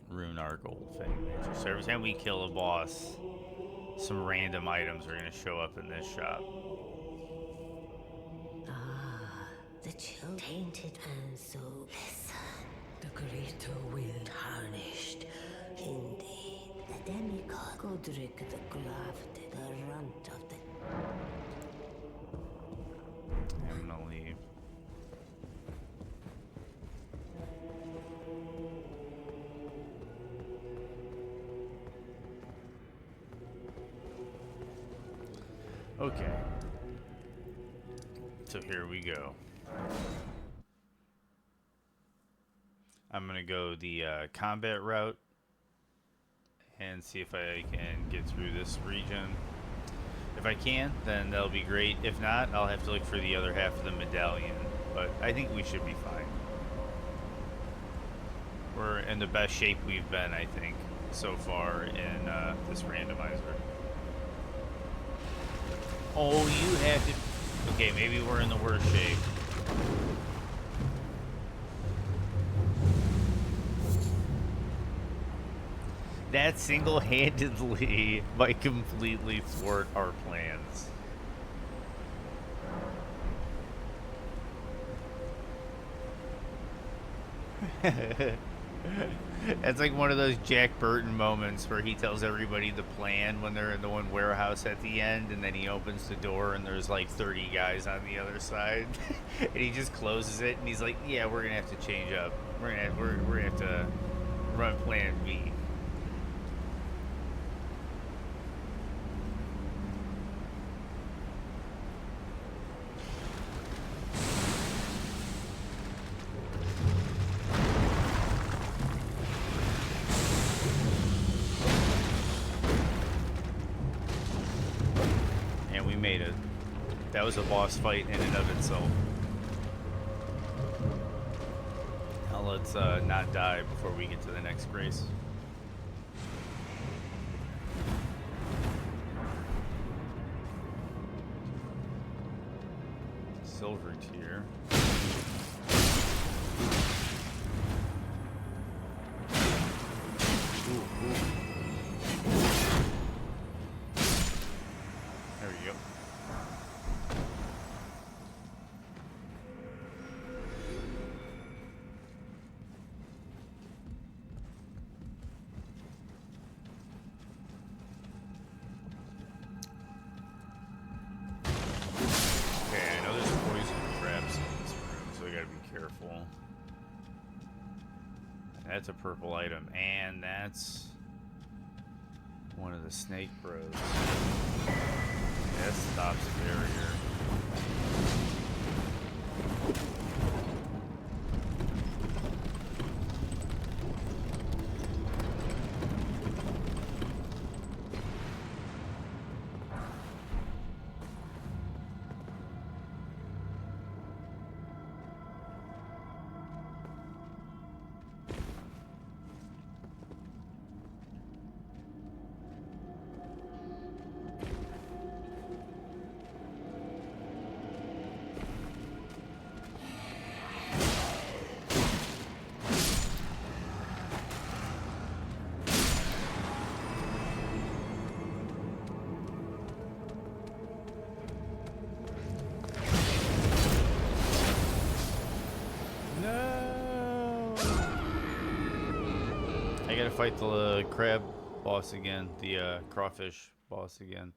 Rune Arc Gold Fang Nature. So every time we kill a boss, some random items are going to show up in this shop. The chill tainted and so listen. The greater will Tarnished. Indeed, the demigod Godric the Gloved, the runt of the... I'm gonna leave. Okay. So here we go. I'm gonna go the combat route and see if I can get through this region. If I can, then that'll be great. If not, I'll have to look for the other half of the medallion. But I think we should be fine. We're in the best shape we've been, I think, so far in this randomizer. Oh, you have to... Okay, maybe we're in the worst shape. That single-handedly might completely thwart our plans. That's like one of those Jack Burton moments where he tells everybody the plan when they're in the one warehouse at the end, and then he opens the door and there's like 30 guys on the other side, and he just closes it and he's like, "Yeah, we're gonna have to change up. We're gonna have to run Plan B." Made it. That was a boss fight in and of itself. Now let's not die before we get to the next grace. Silver tier. There we go. That's a purple item, and that's one of the snake bros. That stops barrier. Fight the crab boss again, the crawfish boss again.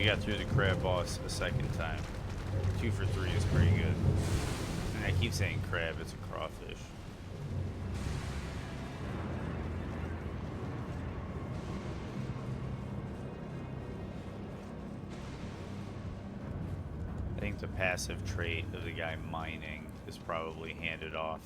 Got through the crab boss a second time. 2 for 3 is pretty good. And I keep saying crab, it's a crawfish. I think the passive trait of the guy mining is probably handed off.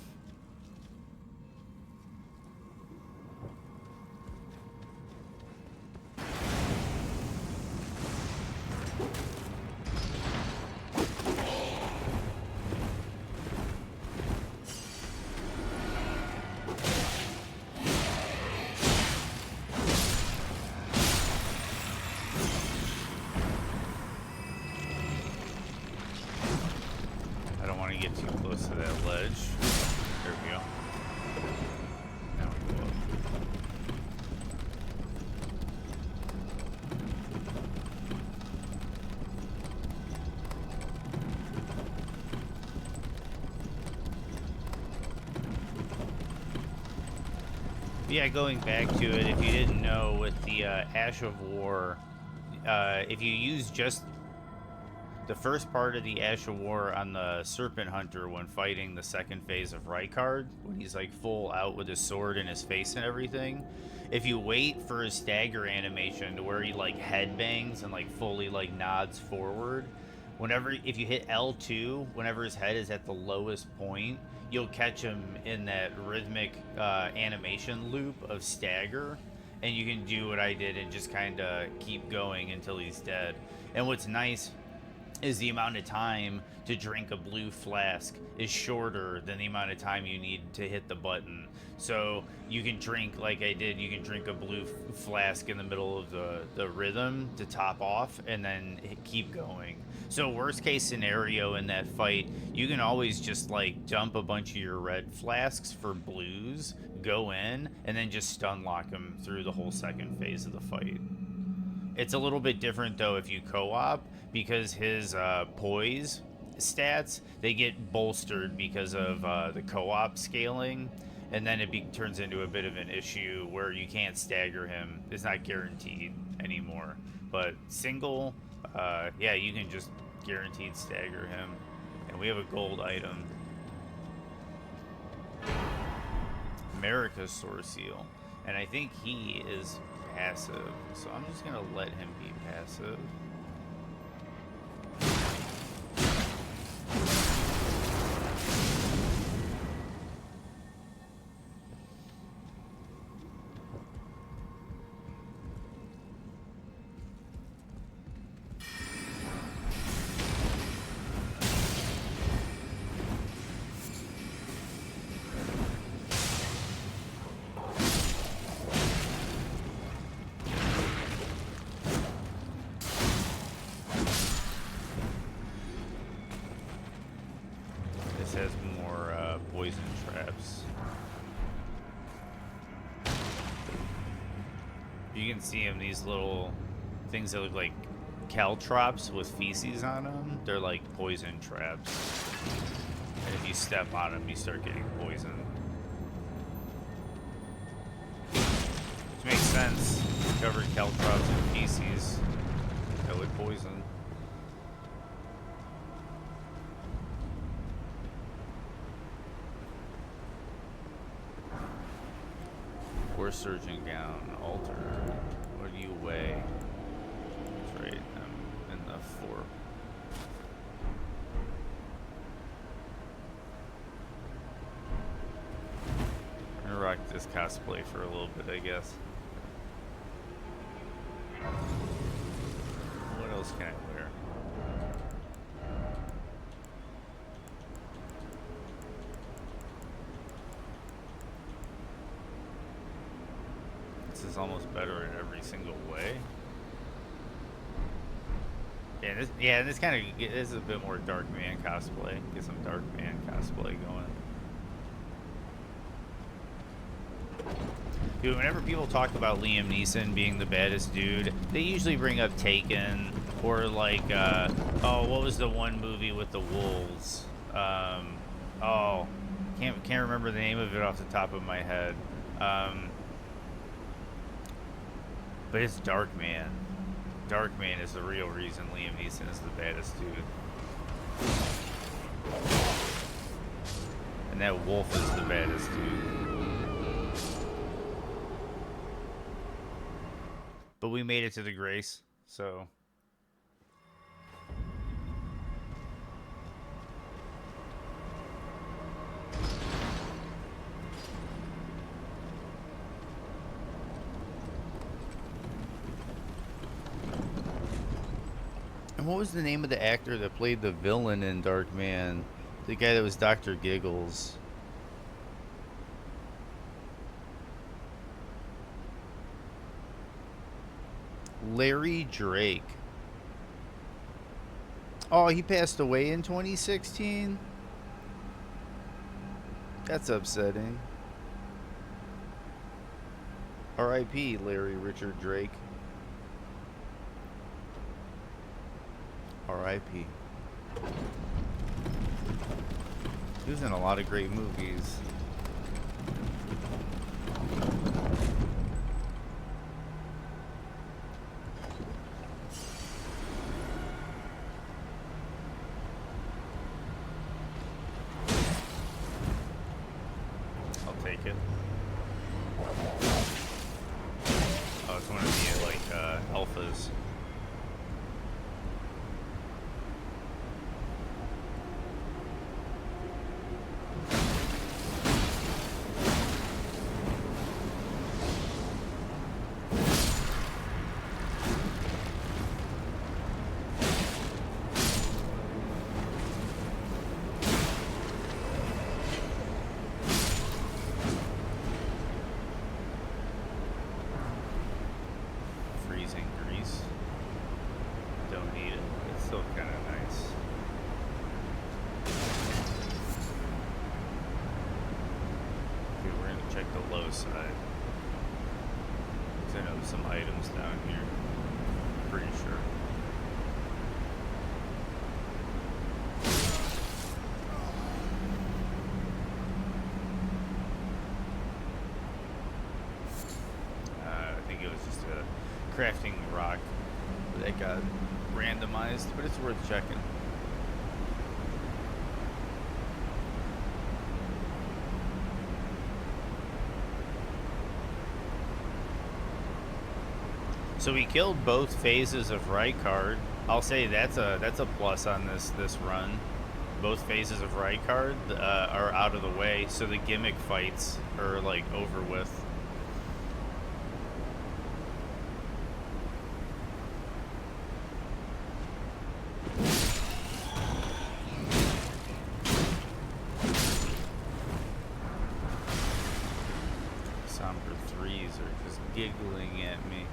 Yeah, going back to it, if you didn't know, with the Ash of War, if you use just the first part of the Ash of War on the Serpent Hunter when fighting the second phase of Rykard, when he's like full out with his sword in his face and everything, if you wait for his stagger animation to where he like headbangs and like fully like nods forward, if you hit L2, whenever his head is at the lowest point, you'll catch him in that rhythmic animation loop of stagger, and you can do what I did and just kind of keep going until he's dead. And what's nice is the amount of time to drink a blue flask is shorter than the amount of time you need to hit the button. So you can drink, like I did, you can drink a blue flask in the middle of the rhythm to top off and then keep going. So worst case scenario in that fight, you can always just like dump a bunch of your red flasks for blues, go in, and then just stun lock them through the whole second phase of the fight. It's a little bit different though if you co-op, because his poise stats, they get bolstered because of the co-op scaling, and then it turns into a bit of an issue where you can't stagger him. It's not guaranteed anymore. But single, yeah, you can just guaranteed stagger him. And we have a gold item. America's Sword Seal. And I think he is passive, so I'm just gonna let him be passive. traps. You can see them, these little things that look like caltrops with feces on them. They're like poison traps. And if you step on them, you start getting poisoned. Which makes sense. Covered caltrops in feces. That would poison. We're surging down. Altar. What do you weigh? That's right. I'm in the 4. I'm gonna rock this cosplay for a little bit, I guess. What else can I wear? This is almost better in every single way. Yeah, this kind of is a bit more Dark Man cosplay. Get some Dark Man cosplay going. Dude, whenever people talk about Liam Neeson being the baddest dude, they usually bring up Taken or like, oh, what was the one movie with the wolves? Oh, can't remember the name of it off the top of my head. But it's Dark Man. Dark Man is the real reason Liam Neeson is the baddest dude. And that wolf is the baddest dude. But we made it to the Grace, so... And what was the name of the actor that played the villain in Dark Man? The guy that was Dr. Giggles. Larry Drake. Oh, he passed away in 2016? That's upsetting. R.I.P. Larry Richard Drake. R.I.P. He was in a lot of great movies. I'll take it. Oh, it's one of the, like, alphas. Side. I know there's some items down here. Pretty sure. I think it was just a crafting rock that got randomized, but it's worth checking. So we killed both phases of Rykard. I'll say that's a plus on this run. Both phases of Rykard are out of the way, so the gimmick fights are like over with. Somber 3s are just giggling at me.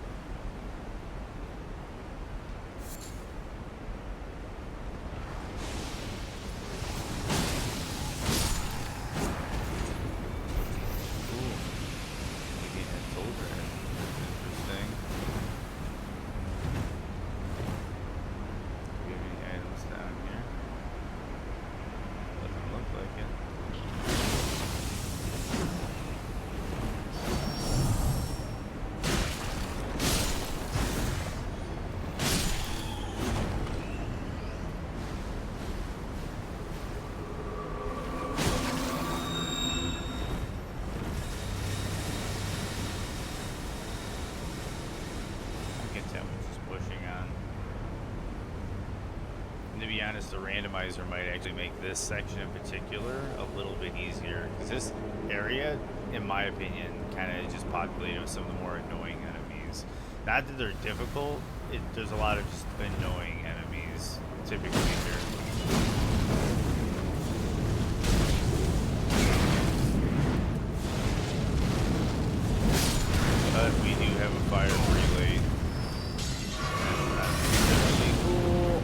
honest, the randomizer might actually make this section in particular a little bit easier. Because this area, in my opinion, kind of just populated with some of the more annoying enemies. Not that they're difficult, there's a lot of just annoying enemies typically here. But we do have a fire relay. That's really cool.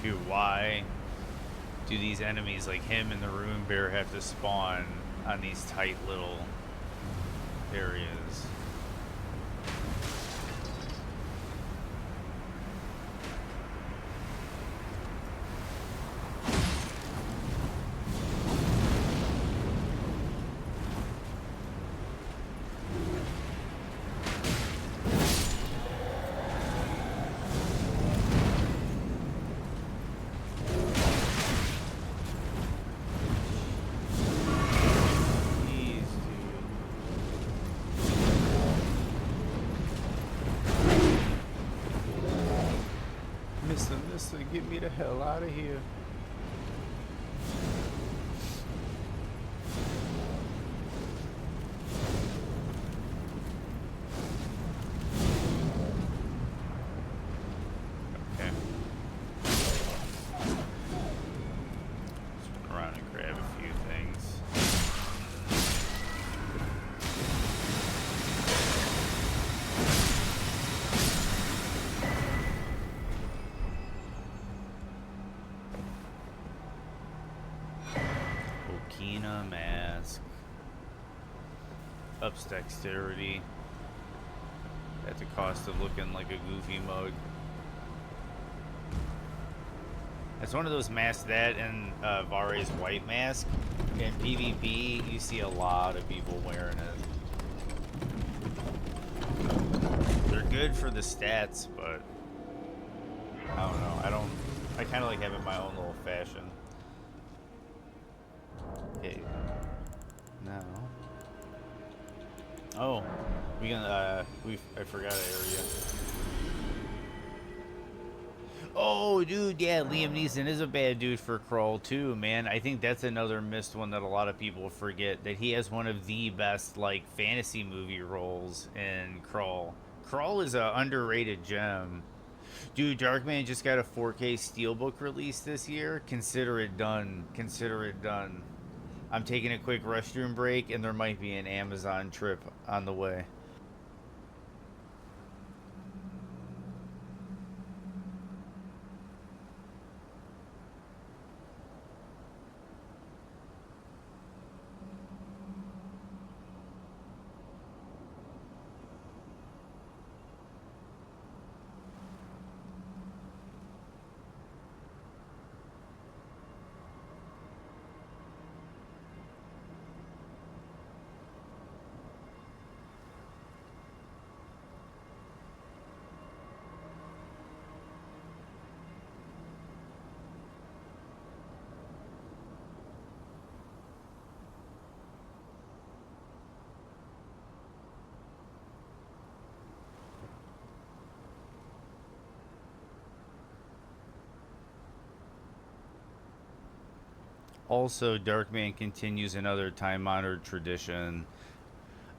Shoot, why do these enemies like him and the Ruin Bear have to spawn on these tight little areas? Get me the hell out of here. Okay. Just run around and grab a few things. Mask. Ups dexterity at the cost of looking like a goofy mug. It's one of those masks, that and Vare's white mask. In PvP, you see a lot of people wearing it. They're good for the stats, but I don't know. I kind of like having my own little fashion. Okay. Now. Oh, I forgot an area. Oh, dude, yeah, Liam Neeson is a bad dude for Krull too, man. I think that's another missed one that a lot of people forget, that he has one of the best like fantasy movie roles in Krull. Krull is a underrated gem. Dude, Darkman just got a 4K Steelbook release this year. Consider it done. Consider it done. I'm taking a quick restroom break, and there might be an Amazon trip on the way. Also, Darkman continues another time-honored tradition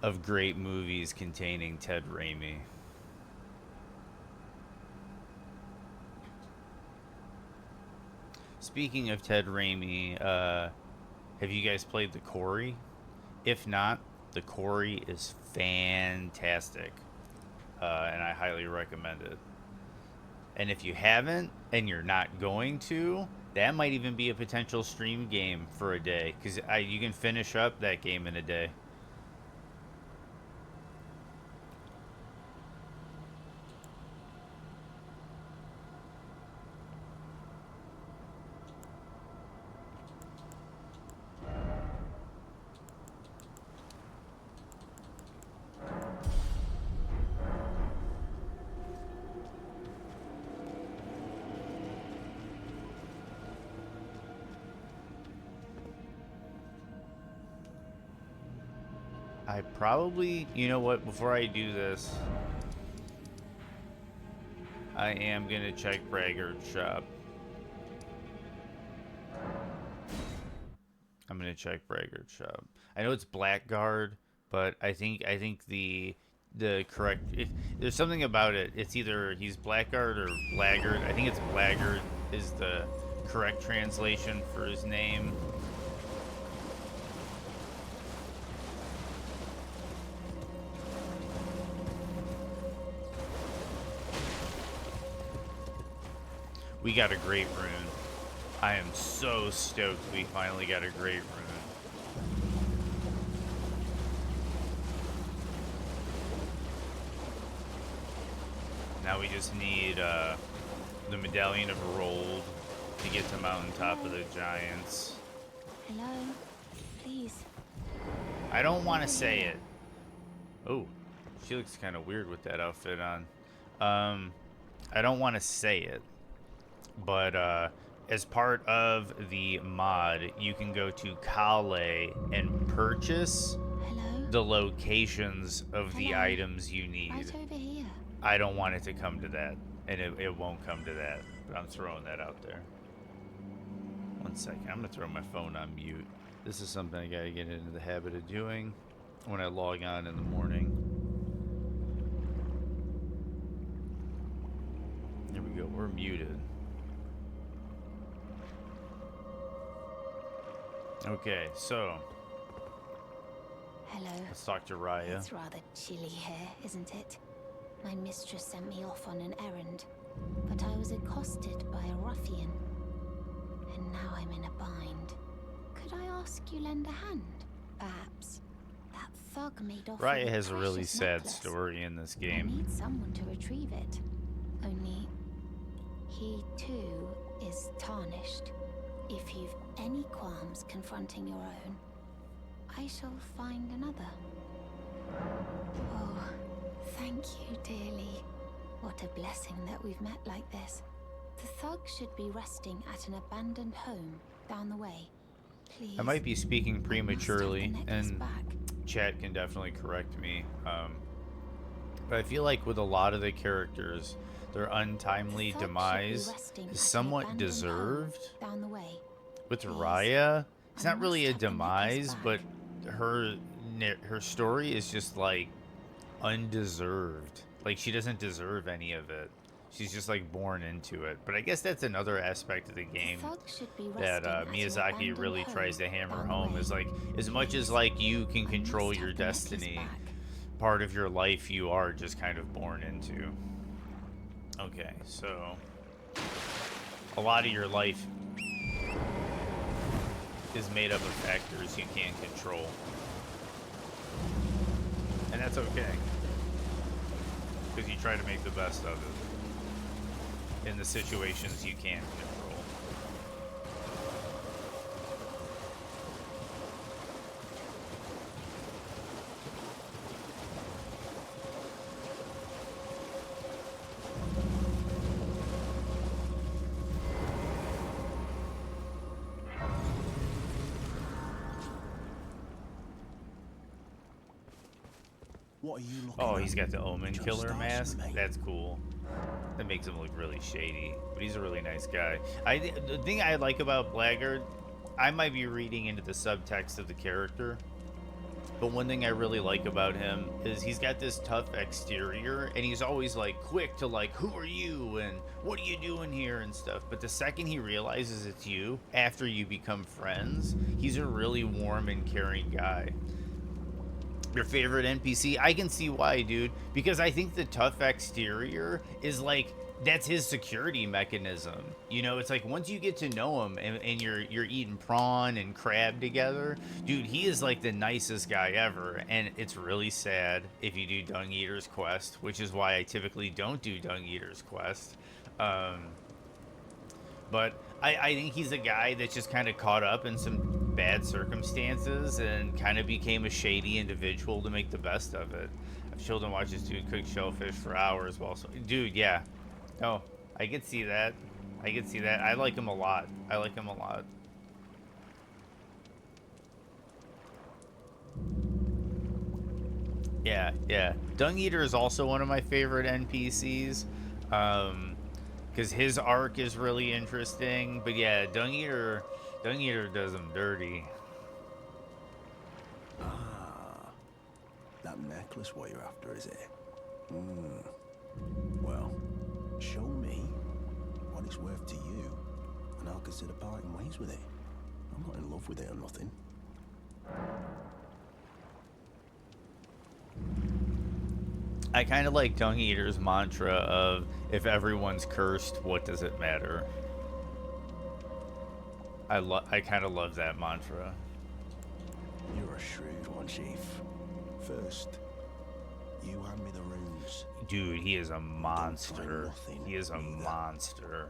of great movies containing Ted Raimi. Speaking of Ted Raimi, have you guys played The Quarry? If not, The Quarry is fantastic, and I highly recommend it. And if you haven't, and you're not going to, that might even be a potential stream game for a day, because you can finish up that game in a day. I probably, you know what, before I do this, I am going to check Braggart's shop. I'm going to check Braggart's shop. I know it's Blackguard, but I think the correct, there's something about it. It's either he's Blackguard or Blaggard. I think it's Blaggard is the correct translation for his name. We got a great rune. I am so stoked we finally got a great rune. Now we just need the Medallion of Rold to get to Mountaintop of the Giants. Hello? Please. I don't want to say it. Oh, she looks kind of weird with that outfit on. I don't want to say it. But as part of the mod, you can go to Kale and purchase the locations of the items you need. Right over here. I don't want it to come to that, and it won't come to that, but I'm throwing that out there. One second, I'm going to throw my phone on mute. This is something I got to get into the habit of doing when I log on in the morning. There we go, we're muted. Okay, so Hello. let's talk to Raya. It's rather chilly here, isn't it? My mistress sent me off on an errand, but I was accosted by a ruffian. And now I'm in a bind. Could I ask you lend a hand? Perhaps. That thug made off Raya with has a really precious sad necklace. story in this I game. need someone to retrieve it. Only, he too is tarnished. If you've any qualms confronting your own, I shall find another. Oh, thank you dearly. What a blessing that we've met like this. The thug should be resting at an abandoned home down the way. Please. I might be speaking I must have the prematurely, necklace and back. chat can definitely correct me. But I feel like with a lot of the characters, their untimely The thug should be demise resting is at an somewhat abandoned home deserved. down the way. With Please. Raya, it's I not really a must have the necklace demise, but back. her story is just like undeserved. Like she doesn't deserve any of it. She's just like born into it. But I guess that's another aspect of the game The thug should be that resting at an Miyazaki abandoned really home tries to hammer down the home way. is like as much as Please. like you can I control must your have the necklace destiny, back. part of your life you are just kind of born into. Okay, so a lot of your life is made up of factors you can't control. And that's okay. Because you try to make the best of it in the situations you can't control. What are you looking Oh, at? he's got the Omen Just Killer stars mask? for me. That's cool. That makes him look really shady, but he's a really nice guy. The thing I like about Blackguard, I might be reading into the subtext of the character, but one thing I really like about him is he's got this tough exterior, and he's always like quick to like, who are you and what are you doing here and stuff. But the second he realizes it's you, after you become friends, he's a really warm and caring guy. Your favorite NPC? I can see why, dude. Because I think the tough exterior is like, that's his security mechanism. You know, it's like once you get to know him and you're eating prawn and crab together, dude, he is like the nicest guy ever. And it's really sad if you do Dung Eater's Quest, which is why I typically don't do Dung Eater's Quest. But I think he's a guy that's just kind of caught up in some bad circumstances and kind of became a shady individual to make the best of it. I've chilled and watched this dude cook shellfish for hours while dude, yeah. No, I could see that. I could see that. I like him a lot. I like him a lot. Yeah, yeah. Dung Eater is also one of my favorite NPCs. Because his arc is really interesting. But yeah, Dung Eater does him dirty. Ah, that necklace what you're after, is it? Well, show me what it's worth to you, and I'll consider parting ways with it. I'm not in love with it or nothing. I kind of like Dung Eater's mantra of, if everyone's cursed, what does it matter? I kind of love that mantra. You're a shrewd one, Chief. First, you hand me the runes. Dude, he is a monster. nothing He is a either. monster.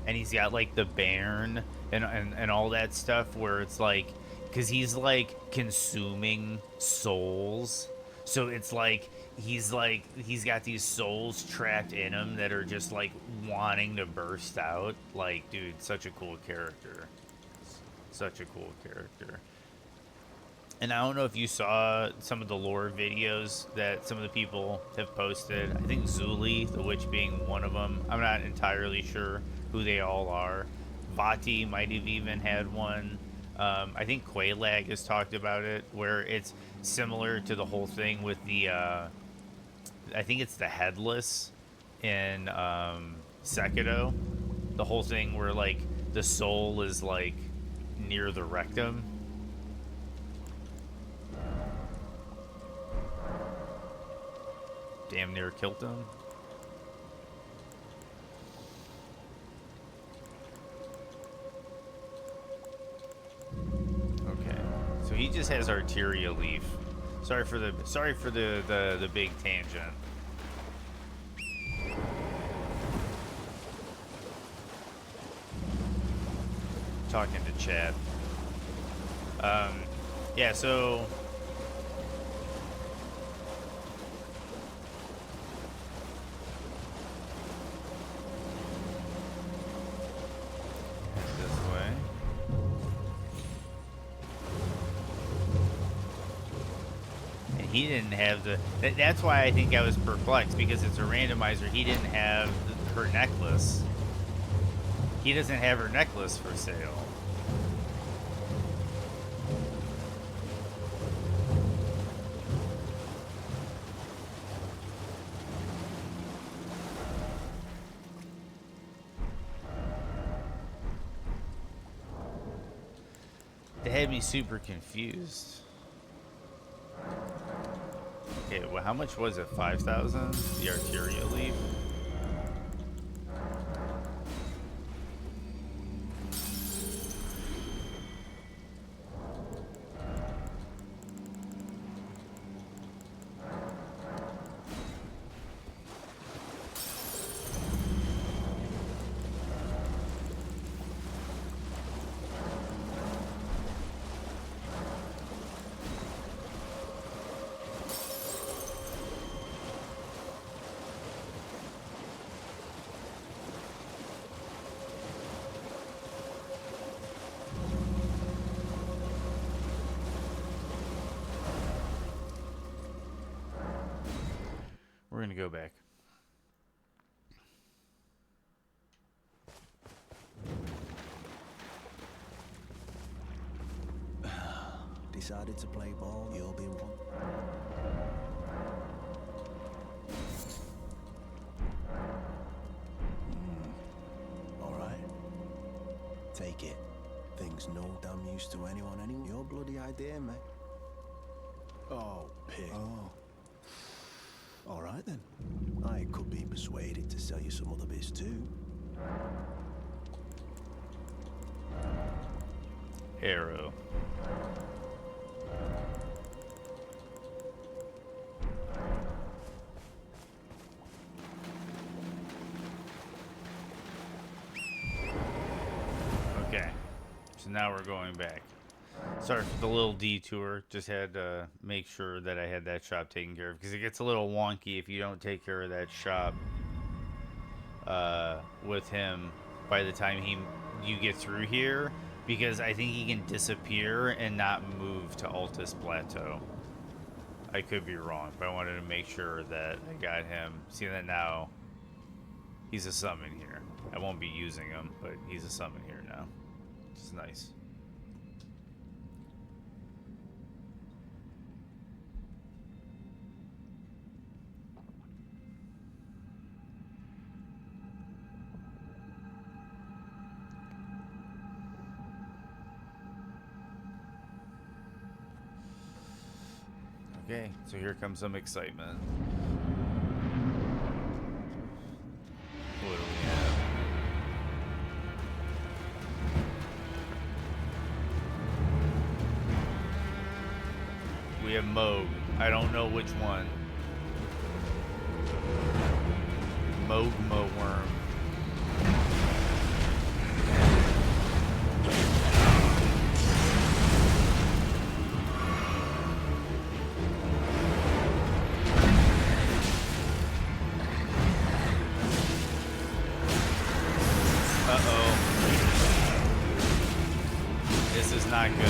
And he's got like the bairn and all that stuff where it's like, because he's like consuming souls, so it's like he's got these souls trapped in him that are just like wanting to burst out. Like, dude, such a cool character. Such a cool character. And I don't know if you saw some of the lore videos that some of the people have posted. I think Zuli, the witch, being one of them. I'm not entirely sure who they all are. Vati might have even had one. I think Quaylag has talked about it, where it's similar to the whole thing with the, I think it's the headless in Sekiro. The whole thing where like the soul is like near the rectum. Damn near killed him. Okay, so he just has Arteria Leaf. Sorry for the big tangent. Talking to Chad. Yeah, so this way. And he didn't have the. That's why I think I was perplexed, because it's a randomizer. He didn't have her necklace. He doesn't have her necklace for sale. They had me super confused. Okay, well, how much was it? 5,000? The Arteria Leaf? We're gonna go back. Decided to play ball, you'll be one. All right. Take it. Thing's no damn use to anyone anyway. Your bloody idea, mate. Oh, pig. Oh. All right, then. I could be persuaded to sell you some other bits, too. Arrow. Okay, so now we're going back. Sorry for the little detour. Just had to make sure that I had that shop taken care of, because it gets a little wonky if you don't take care of that shop with him by the time he you get through here, because I think he can disappear and not move to Altus Plateau. I could be wrong, but I wanted to make sure that I got him. See that now, he's a summon here. I won't be using him, but he's a summon here now. Which is nice. Okay, so here comes some excitement. What do we have? We have Moog. I don't know which one. Mogma worm. This is not good.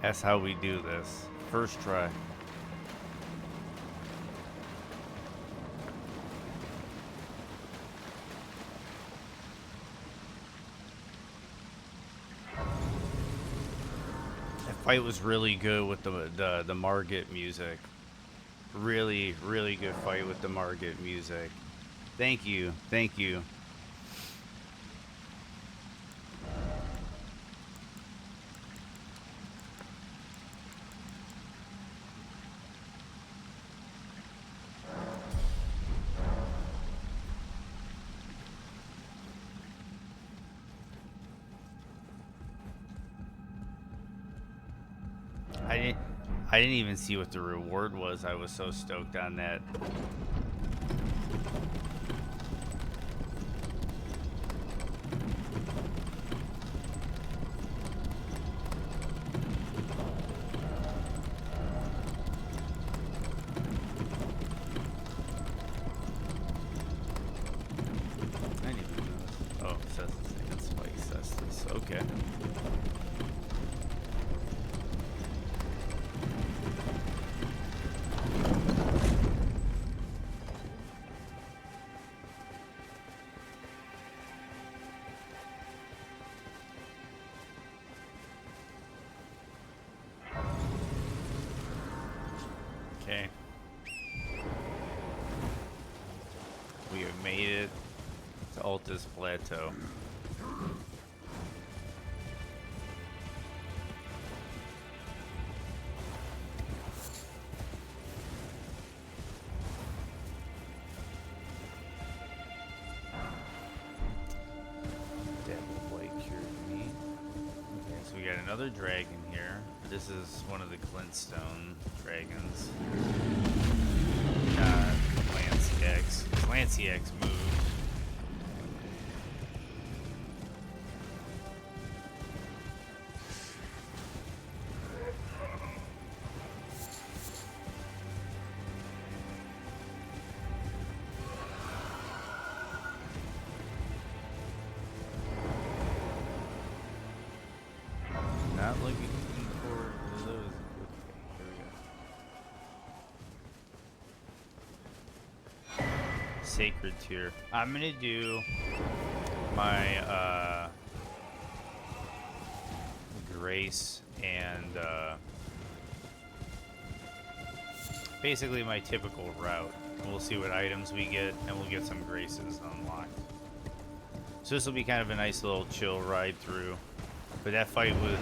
That's how we do this. First try. That fight was really good with the Margit music. Really, really good fight with the Margit music. Thank you. Thank you. I didn't even see what the reward was. I was so stoked on that. I didn't even notice. Oh, it says the second spike says this. Okay. Okay. We have made it to Altus Plateau. Another dragon here. This is one of the glintstone dragons. Lanciex. Lanciex moved. Not looking forward to those. Okay, here we go. Sacred Tier. I'm gonna do my grace and basically my typical route. We'll see what items we get, and we'll get some graces unlocked. So this will be kind of a nice little chill ride through. But that fight was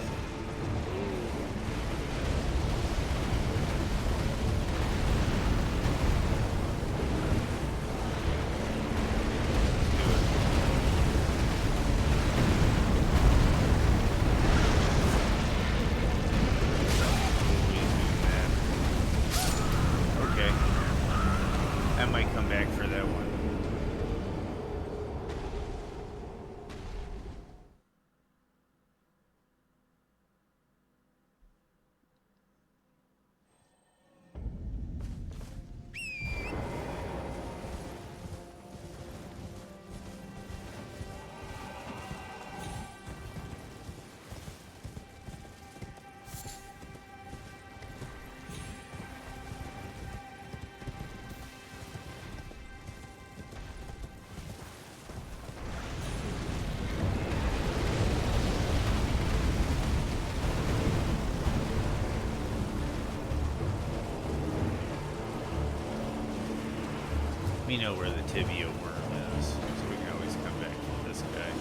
we know where the tibia worm is, so we can always come back to this guy.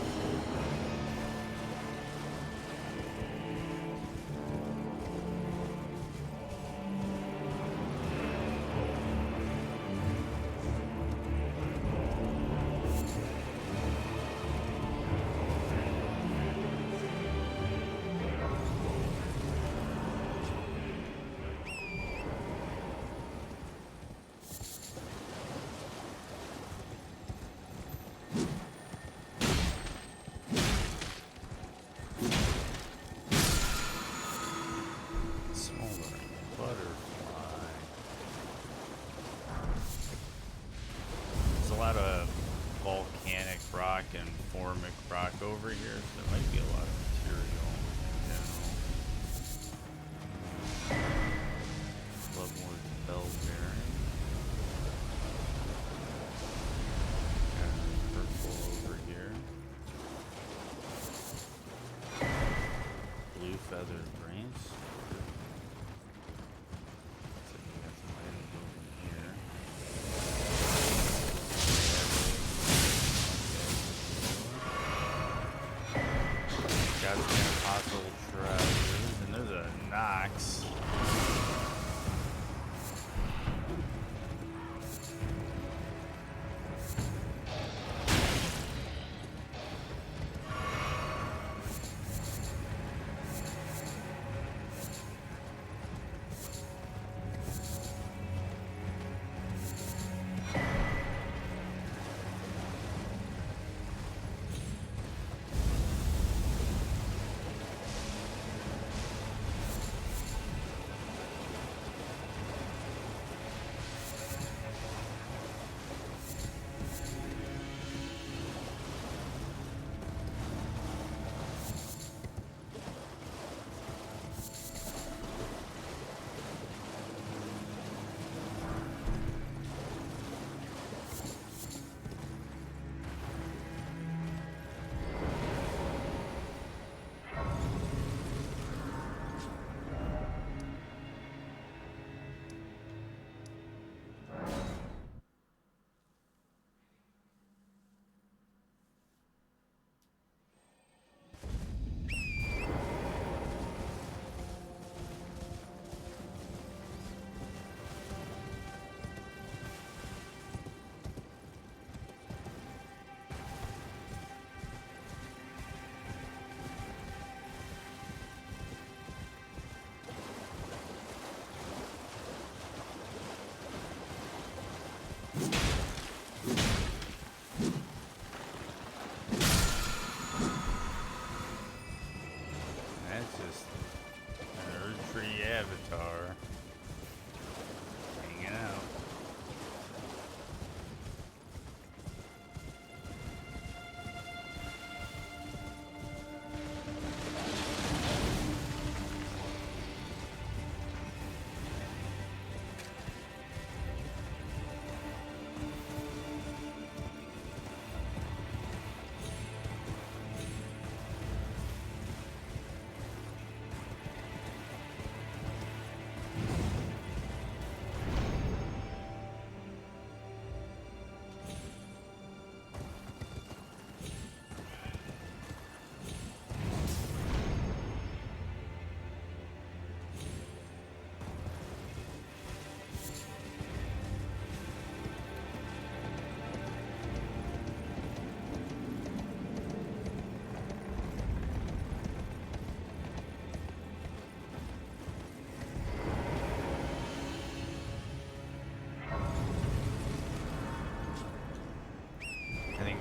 And formic rock over here, so there might be a lot of material in general. Bloodmore bell bearing. And purple over here. Blue feather branch. So we got some items over here.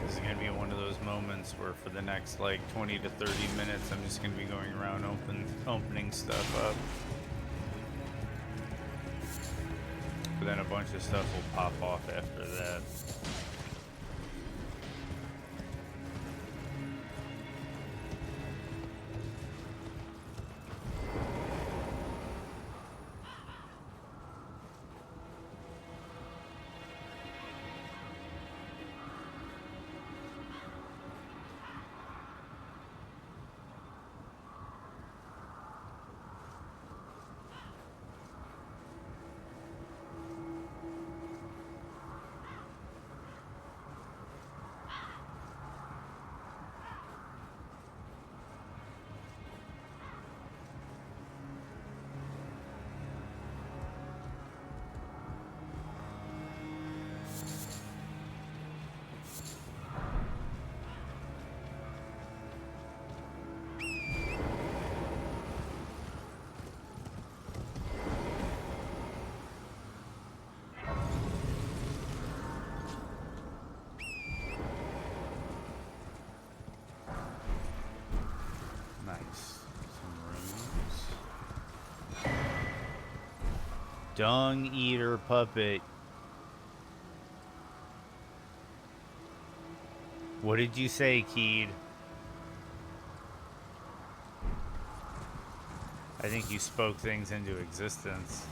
This is gonna be one of those moments where for the next like 20 to 30 minutes I'm just gonna be going around opening stuff up. But then a bunch of stuff will pop off after that. Dung Eater Puppet. What did you say, Keed? I think you spoke things into existence.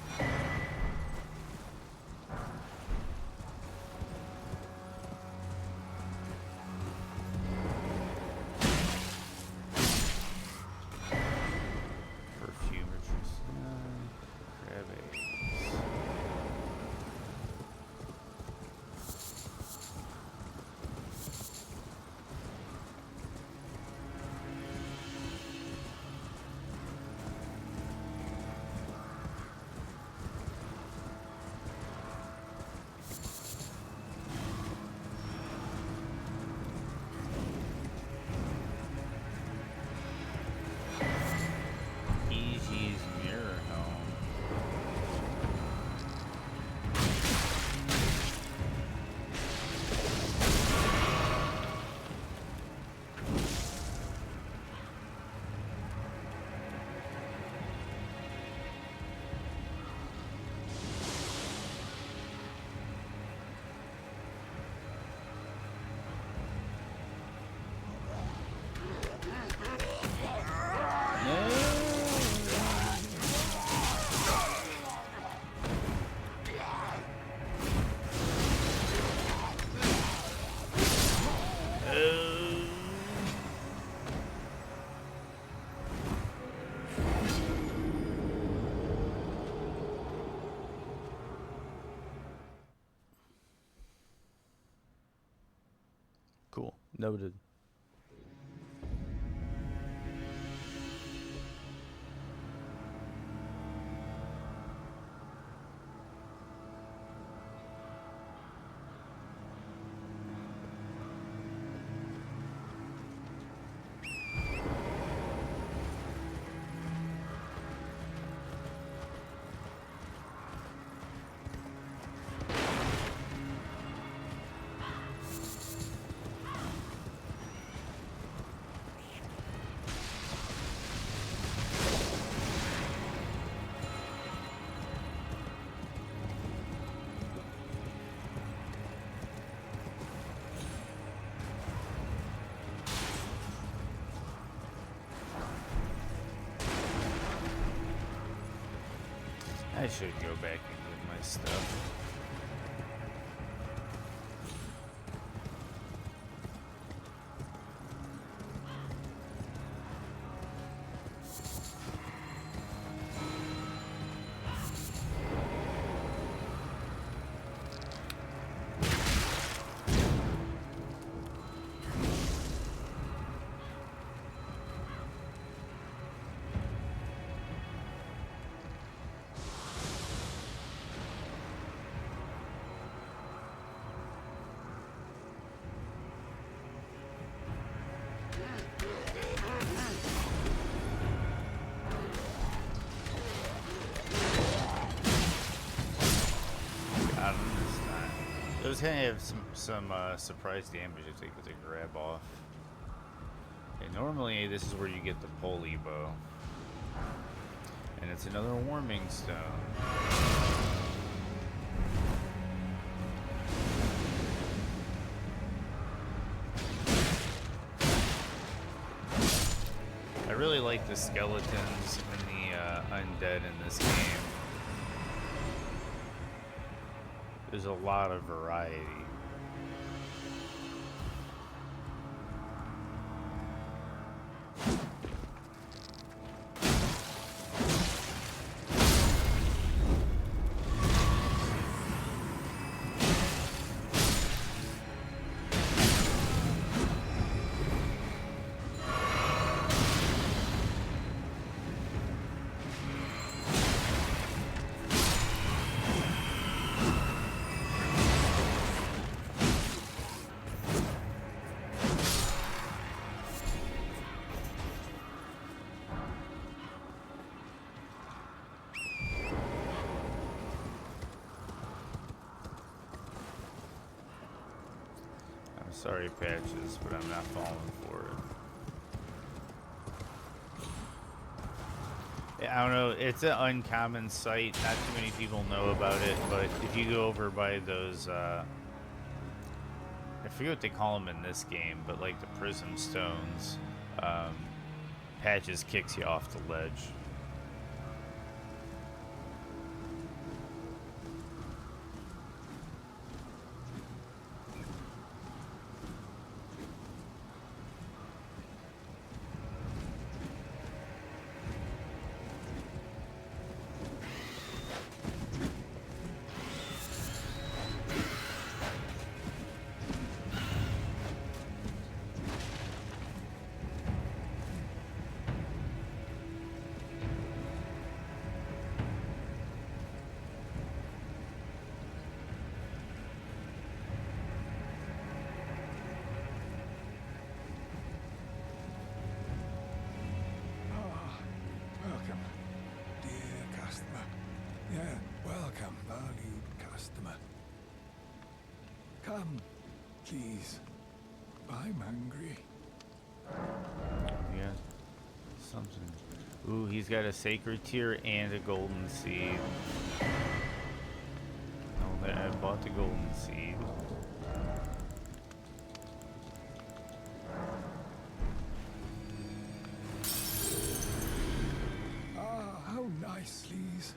Cool. Noted. I should go back and get my stuff. Those kind of have some some surprise damage if they get the grab off. And normally this is where you get the pulley bow. And it's another warming stone. I really like the skeletons and the undead in this game. There's a lot of variety. Sorry, Patches, but I'm not falling for it. I don't know, it's an uncommon sight. Not too many people know about it, but if you go over by those, I forget what they call them in this game, but like the prism stones, Patches kicks you off the ledge. Come, please. I'm hungry. Yeah, something. Ooh, he's got a sacred tear and a golden seed. Oh, I bought the golden seed. Ah, how nice, please.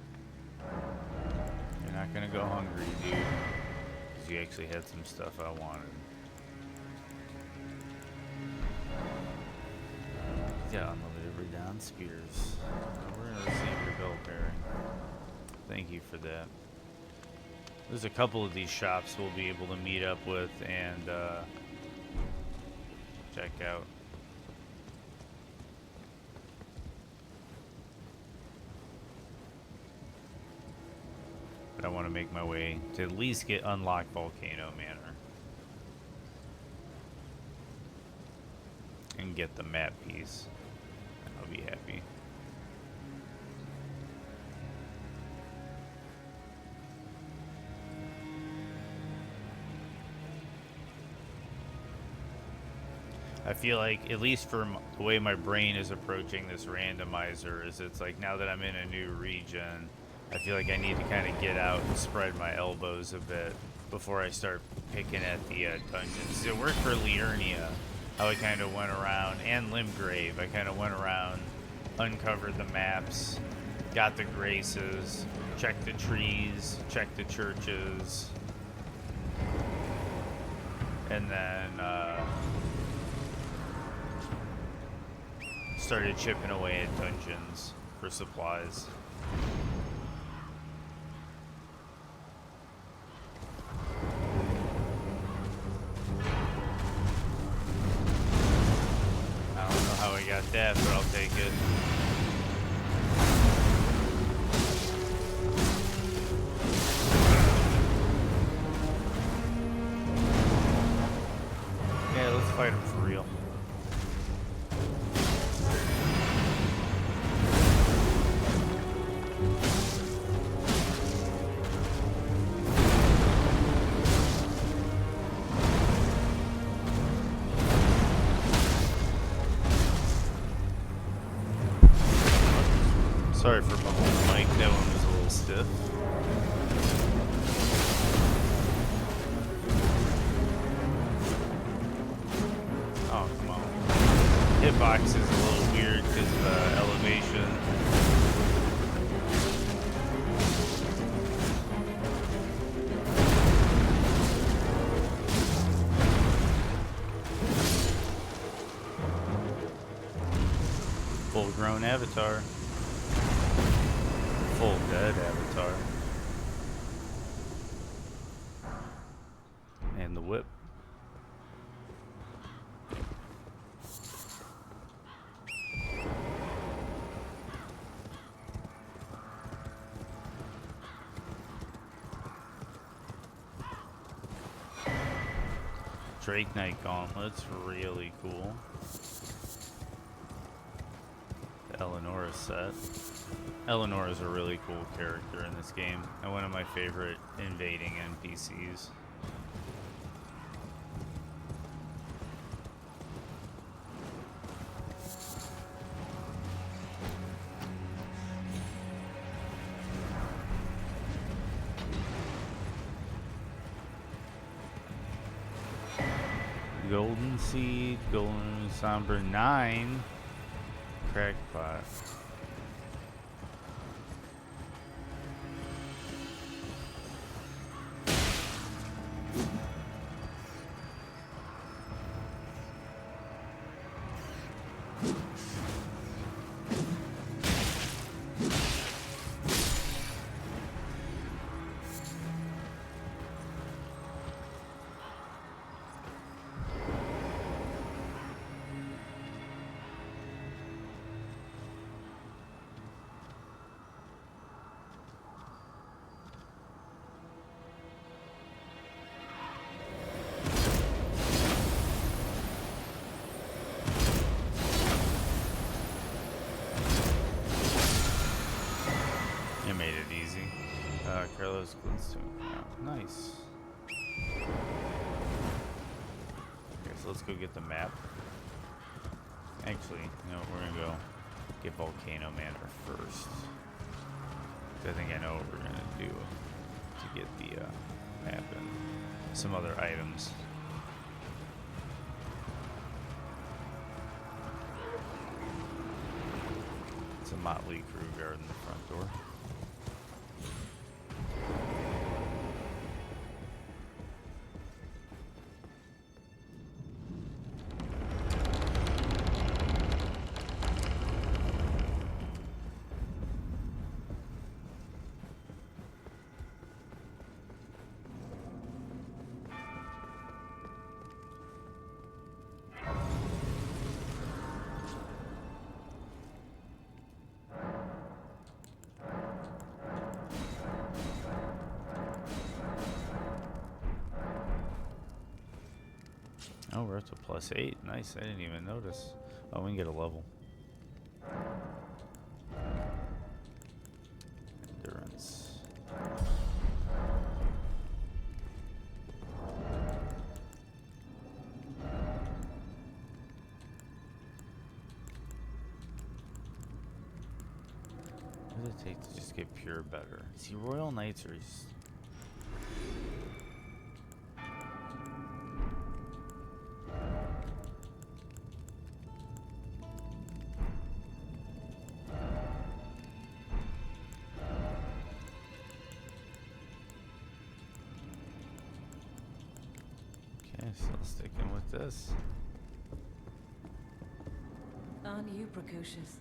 You're not gonna go hungry, dude. Because you actually had some stuff I wanted. Yeah, unlimited redound spears. We're gonna receive your bell bearing. Thank you for that. There's a couple of these shops we'll be able to meet up with and check out. But I want to make my way to at least get unlock Volcano Manor. And get the map piece. I'll be happy. I feel like, at least for the way my brain is approaching this randomizer, is it's like now that I'm in a new region, I feel like I need to kind of get out and spread my elbows a bit before I start picking at the dungeons. It worked for Liurnia, how I kind of went around, and Limgrave. I kind of went around, uncovered the maps, got the graces, checked the trees, checked the churches, and then started chipping away at dungeons for supplies. I don't know how I got that, but I'll take it. Yeah, let's fight him for real. Sorry for bumping the mic, that one was a little stiff. Oh, come on. Hitbox is a little weird because of the elevation. Full-grown avatar. Full dead avatar. And the whip. Drake Knight gauntlets, really cool. The Eleanor set. Eleanor is a really cool character in this game, and one of my favorite invading NPCs. Golden Seed, Golden Somber 9, Crackpot. Made it easy. Carlos Glintstone. Wow, nice. Okay, so let's go get the map. Actually, you know, we're gonna go get Volcano Manor first. I think I know what we're gonna do to get the map and some other items. It's a motley crew guarding the front door. Oh, we're up to +8. Nice. I didn't even notice. Oh, we can get a level. Endurance. What does it take to just get pure better? See, Royal Knights are just... Still sticking with this. Aren't you precocious?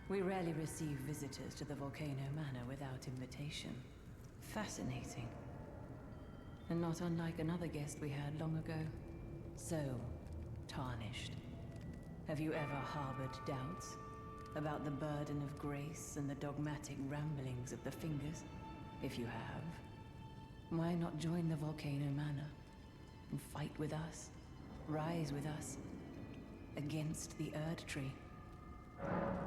We rarely receive visitors to the Volcano Manor without invitation. Fascinating. And not unlike another guest we had long ago. So, tarnished. Have you ever harbored doubts about the burden of grace and the dogmatic ramblings of the Fingers? If you have, why not join the Volcano Manor? And fight with us, rise with us, against the Erd Tree.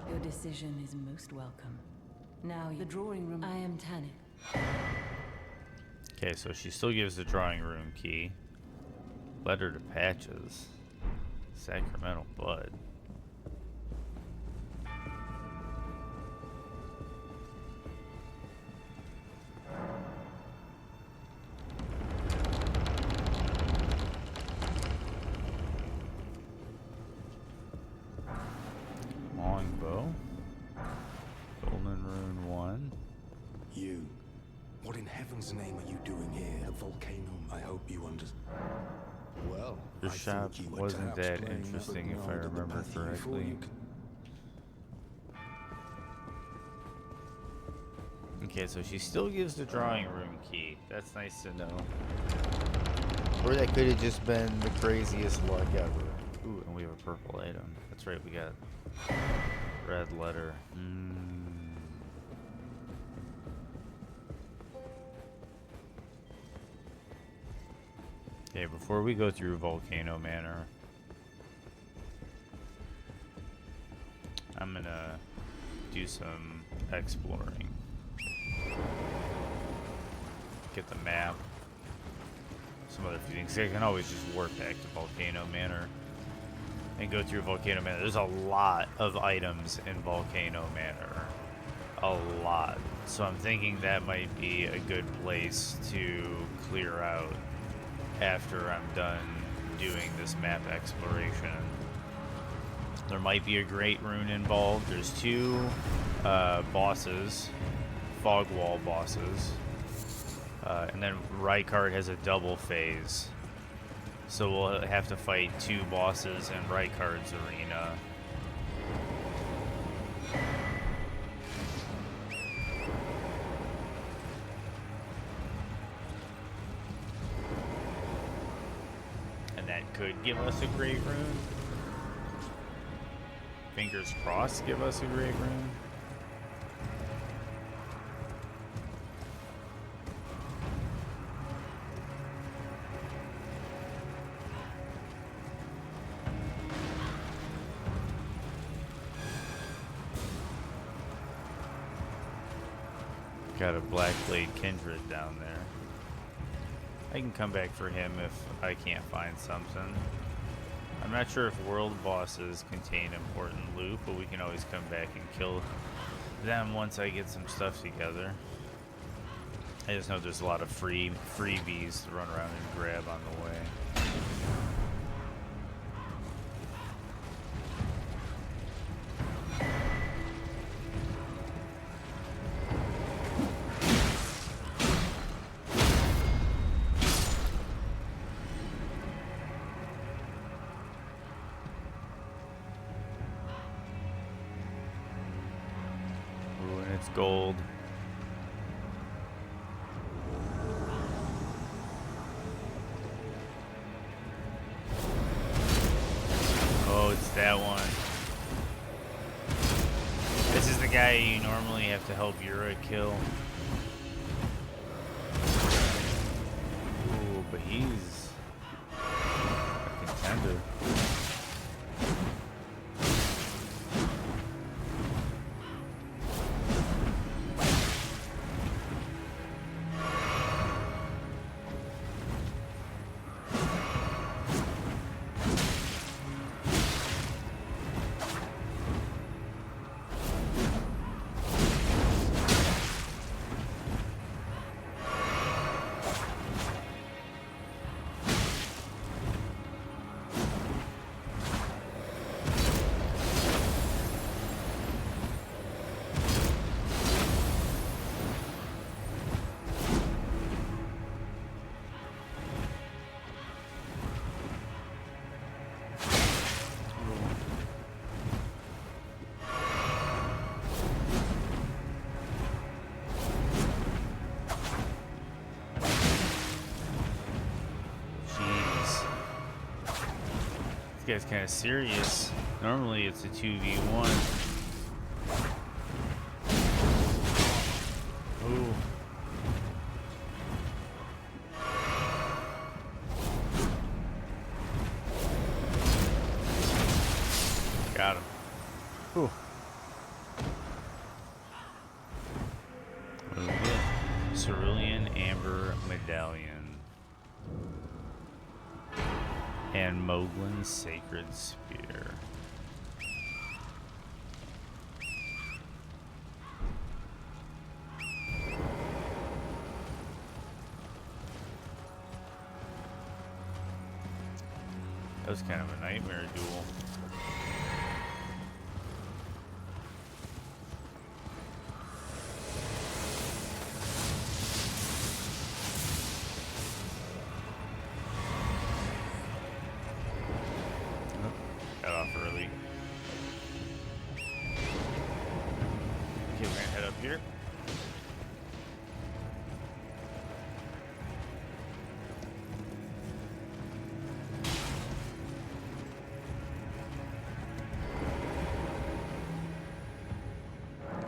Your decision is most welcome. Now, the drawing room. I am Tanit. Okay, so she still gives the drawing room key. Letter to Patches. Sacramental Bud. king's name are you doing here at Volcano? I hope you understand. Well, Your I shop thought you were wasn't perhaps that playing interesting, if I footnote at the remember path you before correctly. you Okay, so she still gives the drawing room key. That's nice to know. Or that could have just been the craziest luck ever. Ooh, and we have a purple item. That's right, we got red letter. Okay, before we go through Volcano Manor, I'm gonna do some exploring. Get the map. Some other few things. I can always just warp back to Volcano Manor and go through Volcano Manor. There's a lot of items in Volcano Manor. A lot. So I'm thinking that might be a good place to clear out after I'm done doing this map exploration. There might be a great rune involved. There's two bosses, fog wall bosses. And then Rykard has a double phase. So we'll have to fight two bosses in Rykard's arena. And that could give us a great rune. Fingers crossed give us a great rune. Got a Blackblade Kindred down there. I can come back for him if I can't find something. I'm not sure if world bosses contain important loot, but we can always come back and kill them once I get some stuff together. I just know there's a lot of freebies to run around and grab on the way. Gold. Oh, it's that one. This is the guy you normally have to help Yura kill. Ooh, but he's a contender. This guy's kind of serious. Normally it's a 2v1. Ooh. Got him. Ooh. What do we get? Cerulean Amber Medallion. And Moglin's Sacred Spear. That was kind of a nightmare duel. here.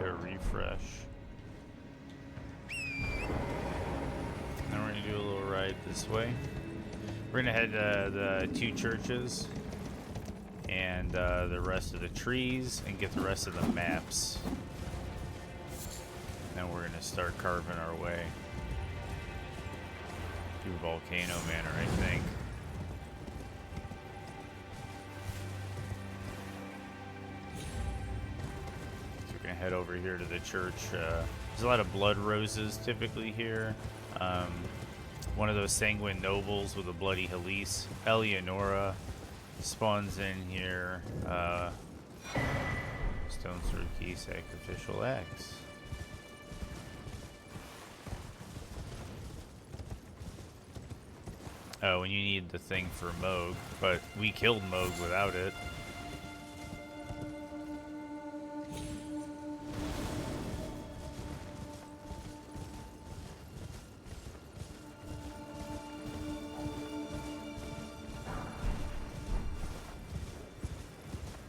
Go refresh. Now we're gonna do a little ride this way. We're gonna head to the 2 churches and the rest of the trees and get the rest of the maps. Then we're gonna start carving our way through Volcano Manor, I think. So we're gonna head over here to the church. There's a lot of blood roses typically here. One of those sanguine nobles with a bloody Helise, Eleonora, spawns in here. Stone sword key, sacrificial axe. Oh, and you need the thing for Moog, but we killed Moog without it.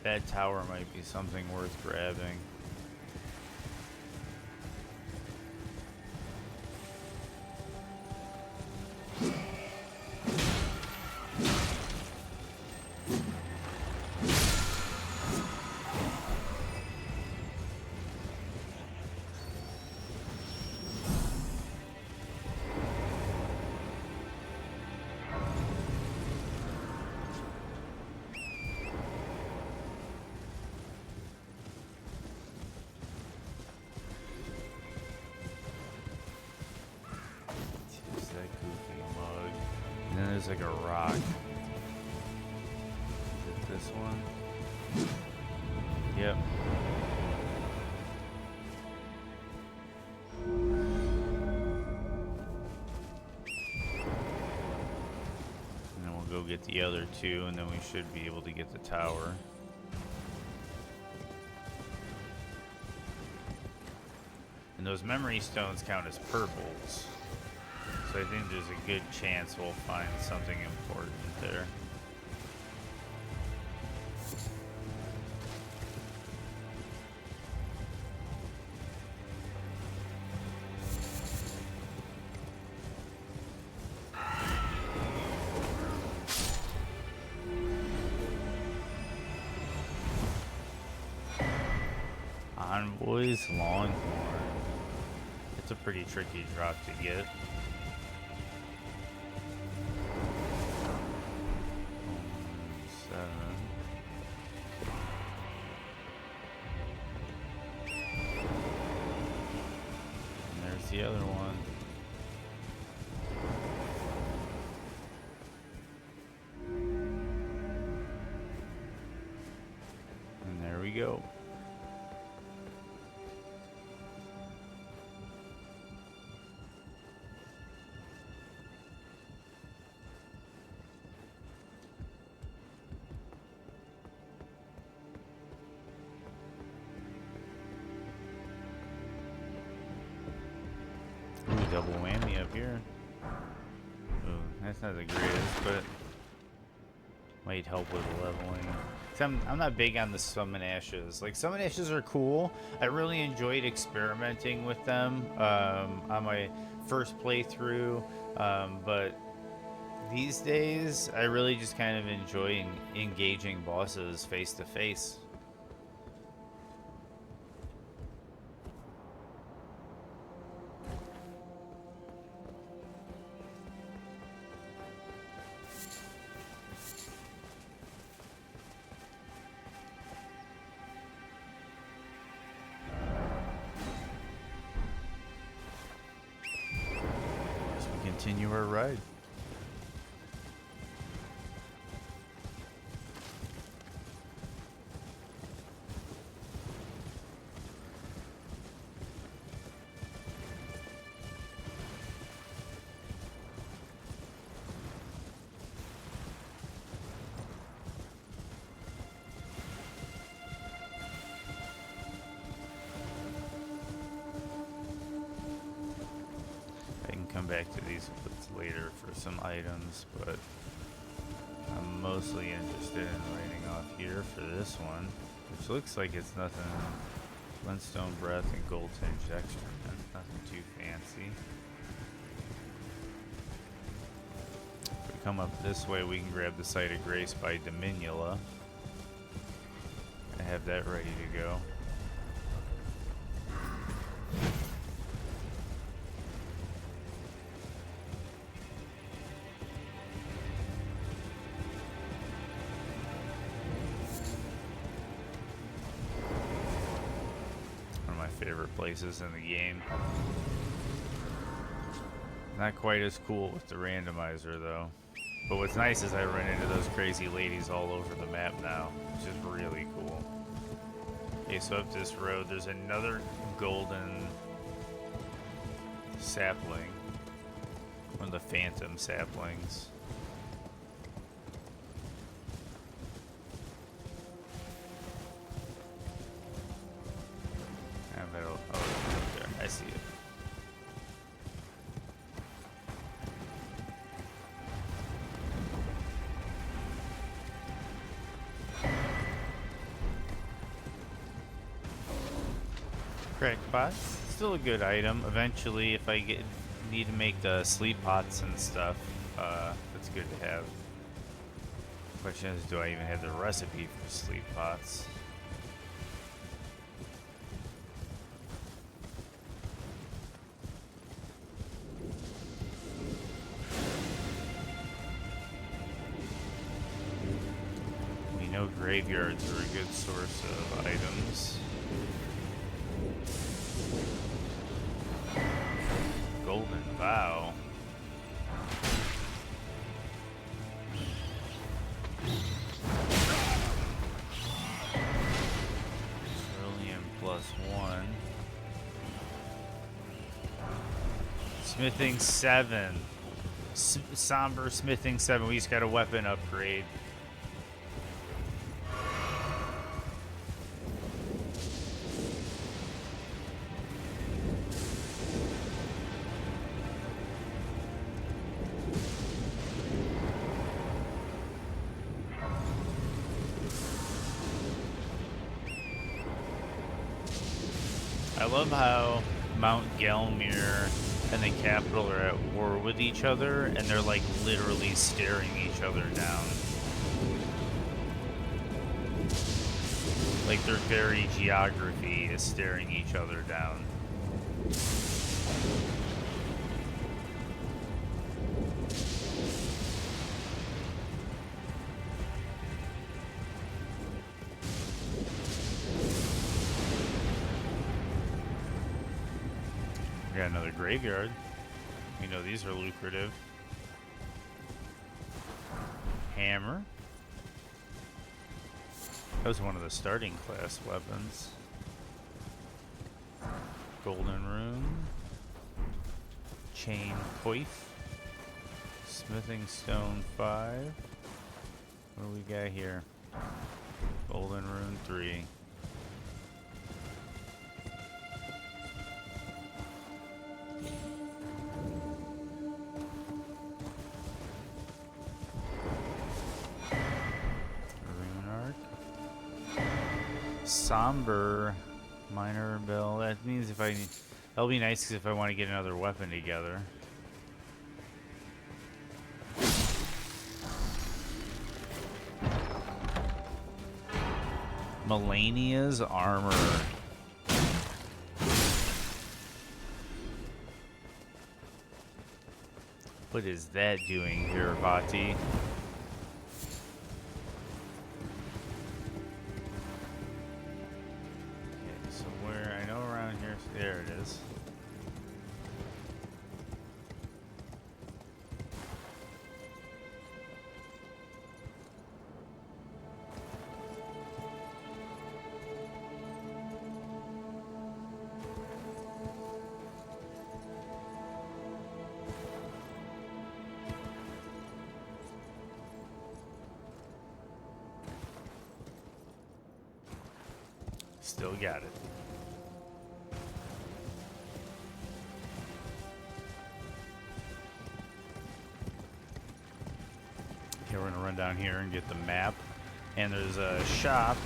That tower might be something worth grabbing. Like a rock. Is it this one? Yep. And then we'll go get the other 2, and then we should be able to get the tower. And those memory stones count as purples. So I think there's a good chance we'll find something important there. Envoy's Longhorn. It's a pretty tricky drop to get. The other one. And there we go. Double whammy up here. Ooh, that's not the greatest, but might help with leveling. I'm not big on the summon ashes. Like, summon ashes are cool. I really enjoyed experimenting with them on my first playthrough, but these days I really just kind of enjoy engaging bosses face to face. Continue our ride. back to these bits later for some items, but I'm mostly interested in writing off here for this one, which looks like it's nothing. Glintstone Breath and Gold Tinged Excrement, nothing too fancy. If we come up this way, we can grab the Site of Grace by Dominula. I have that ready to go. Favorite places in the game. Not quite as cool with the randomizer though. But what's nice is I run into those crazy ladies all over the map now, which is really cool. Okay, so up this road there's another golden sapling. One of the phantom saplings. I see it. Crackpot, still a good item. Eventually, if I need to make the sleep pots and stuff, that's good to have. Question is, do I even have the recipe for sleep pots? Graveyards are a good source of items. Golden Vow. Trillium +1. Smithing 7. Somber Smithing 7. We just got a weapon upgrade. I love how Mount Gelmir and the capital are at war with each other, and they're like literally staring each other down. Like their very geography is staring each other down. We got another graveyard. We know these are lucrative. Hammer. That was one of the starting class weapons. Golden Rune. Chain Coif. Smithing Stone 5. What do we got here? Golden Rune 3. Somber minor bill. That means if I need, that'll be nice because if I want to get another weapon together. Melania's armor. What is that doing here, Vati? There it is. Still got it. down here and get the map. And there's a shop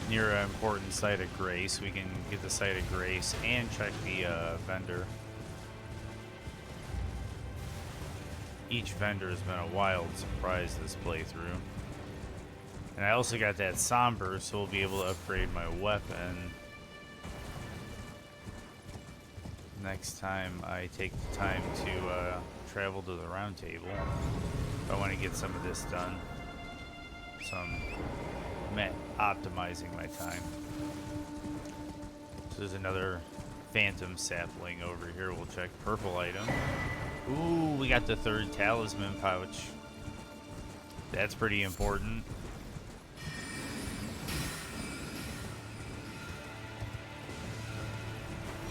near an important site of grace. We can get the site of grace and check the vendor. Each vendor has been a wild surprise this playthrough. And I also got that somber, so we'll be able to upgrade my weapon next time I take the time to travel to the round table. I want to get some of this done. So I'm optimizing my time. So there's another phantom sapling over here. We'll check purple item. Ooh, we got the third talisman pouch. That's pretty important.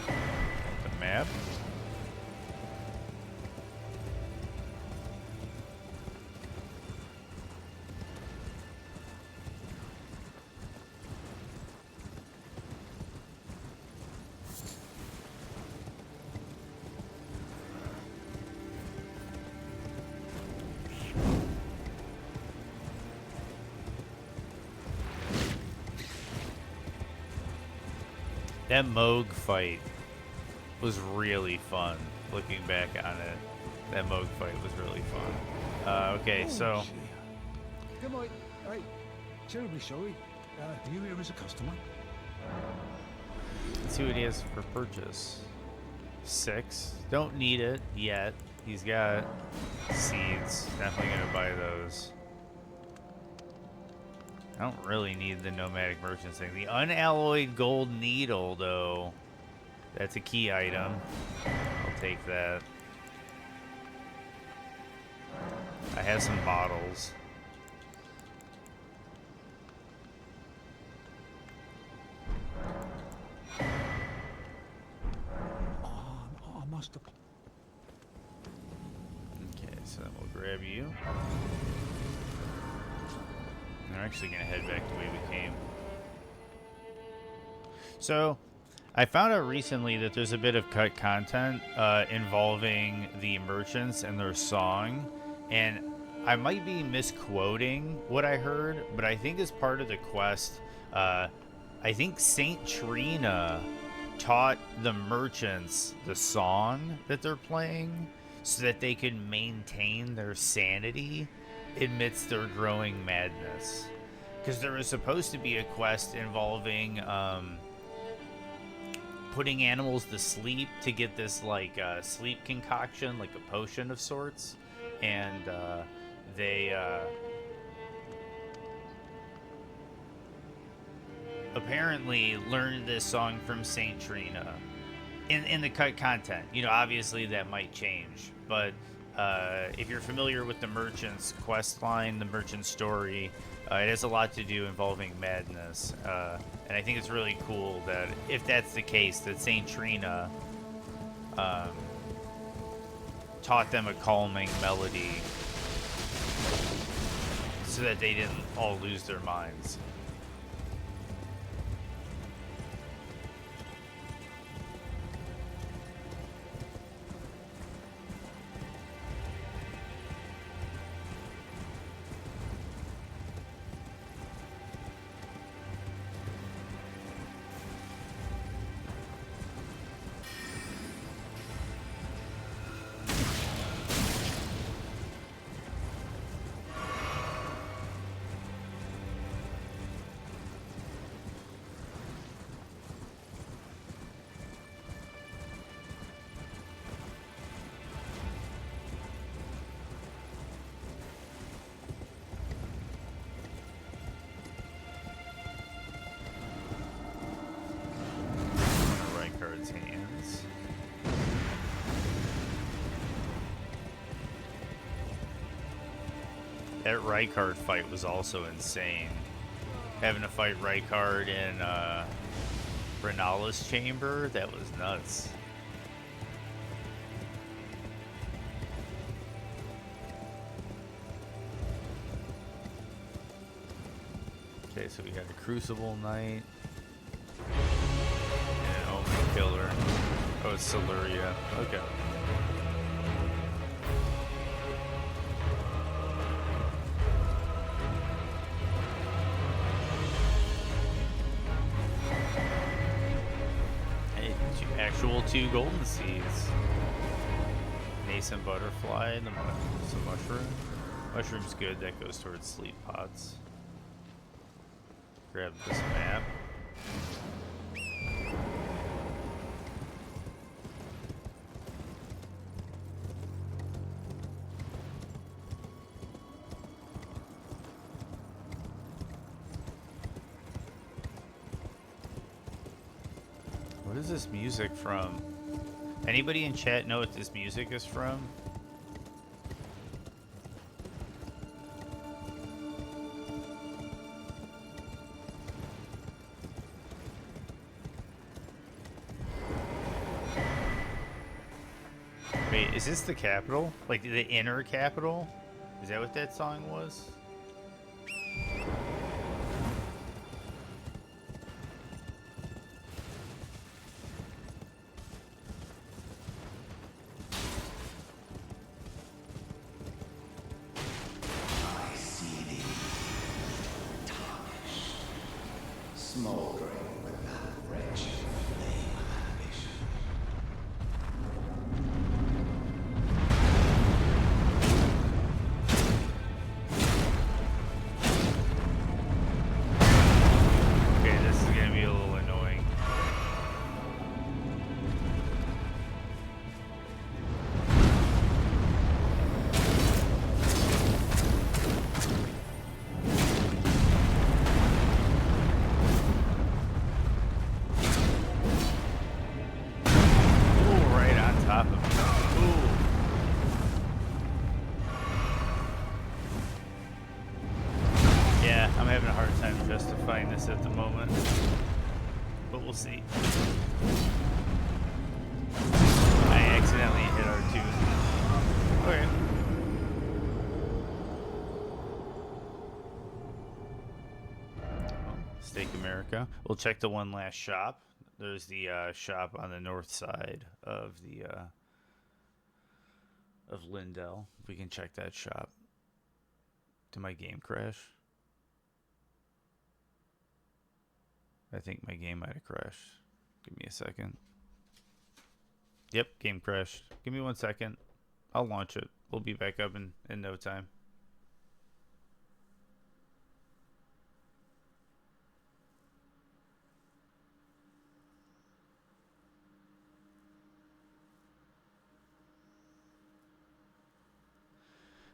The map. That Moog fight was really fun. Looking back on it, that Moog fight was really fun. Okay, so. Come on, hey, terribly sorry. Do you here as a customer? Let's see what he has for purchase. 6. Don't need it yet. He's got seeds. Definitely gonna buy those. I don't really need the nomadic merchant thing. The unalloyed gold needle, though, that's a key item. I'll take that. I have some bottles. I must have. Okay, so then we'll grab you. And we're actually going to head back the way we came. So, I found out recently that there's a bit of cut content involving the merchants and their song. And I might be misquoting what I heard, but I think as part of the quest, I think Saint Trina taught the merchants the song that they're playing so that they can maintain their sanity amidst their growing madness. Because there was supposed to be a quest involving putting animals to sleep to get this like sleep concoction, like a potion of sorts, and they apparently learned this song from Saint Trina in the cut content. You know, obviously that might change, but if you're familiar with the merchant's quest line, the merchant's story, it has a lot to do involving madness, and I think it's really cool that if that's the case, that Saint Trina taught them a calming melody so that they didn't all lose their minds. Hands. That Rykard fight was also insane. Having to fight Rykard in Renala's chamber, that was nuts. Okay, so we got a Crucible Knight. Killer. Oh, it's Siluria. Okay. level 2 golden seeds. Nascent butterfly, the mushroom. Mushroom's good, that goes towards sleep pods. Grab this map. What is this music from? Anybody in chat know what this music is from? Wait, is this the capital? Like the inner capital? Is that what that song was? At the moment, but we'll see. I accidentally hit R2. Okay. Well, Steak America. We'll check the one last shop. There's the shop on the north side of the of Lindell. We can check that shop. Did my game crash? I think my game might have crashed. Give me a second. Yep, game crashed. Give me 1 second. I'll launch it. We'll be back up in no time.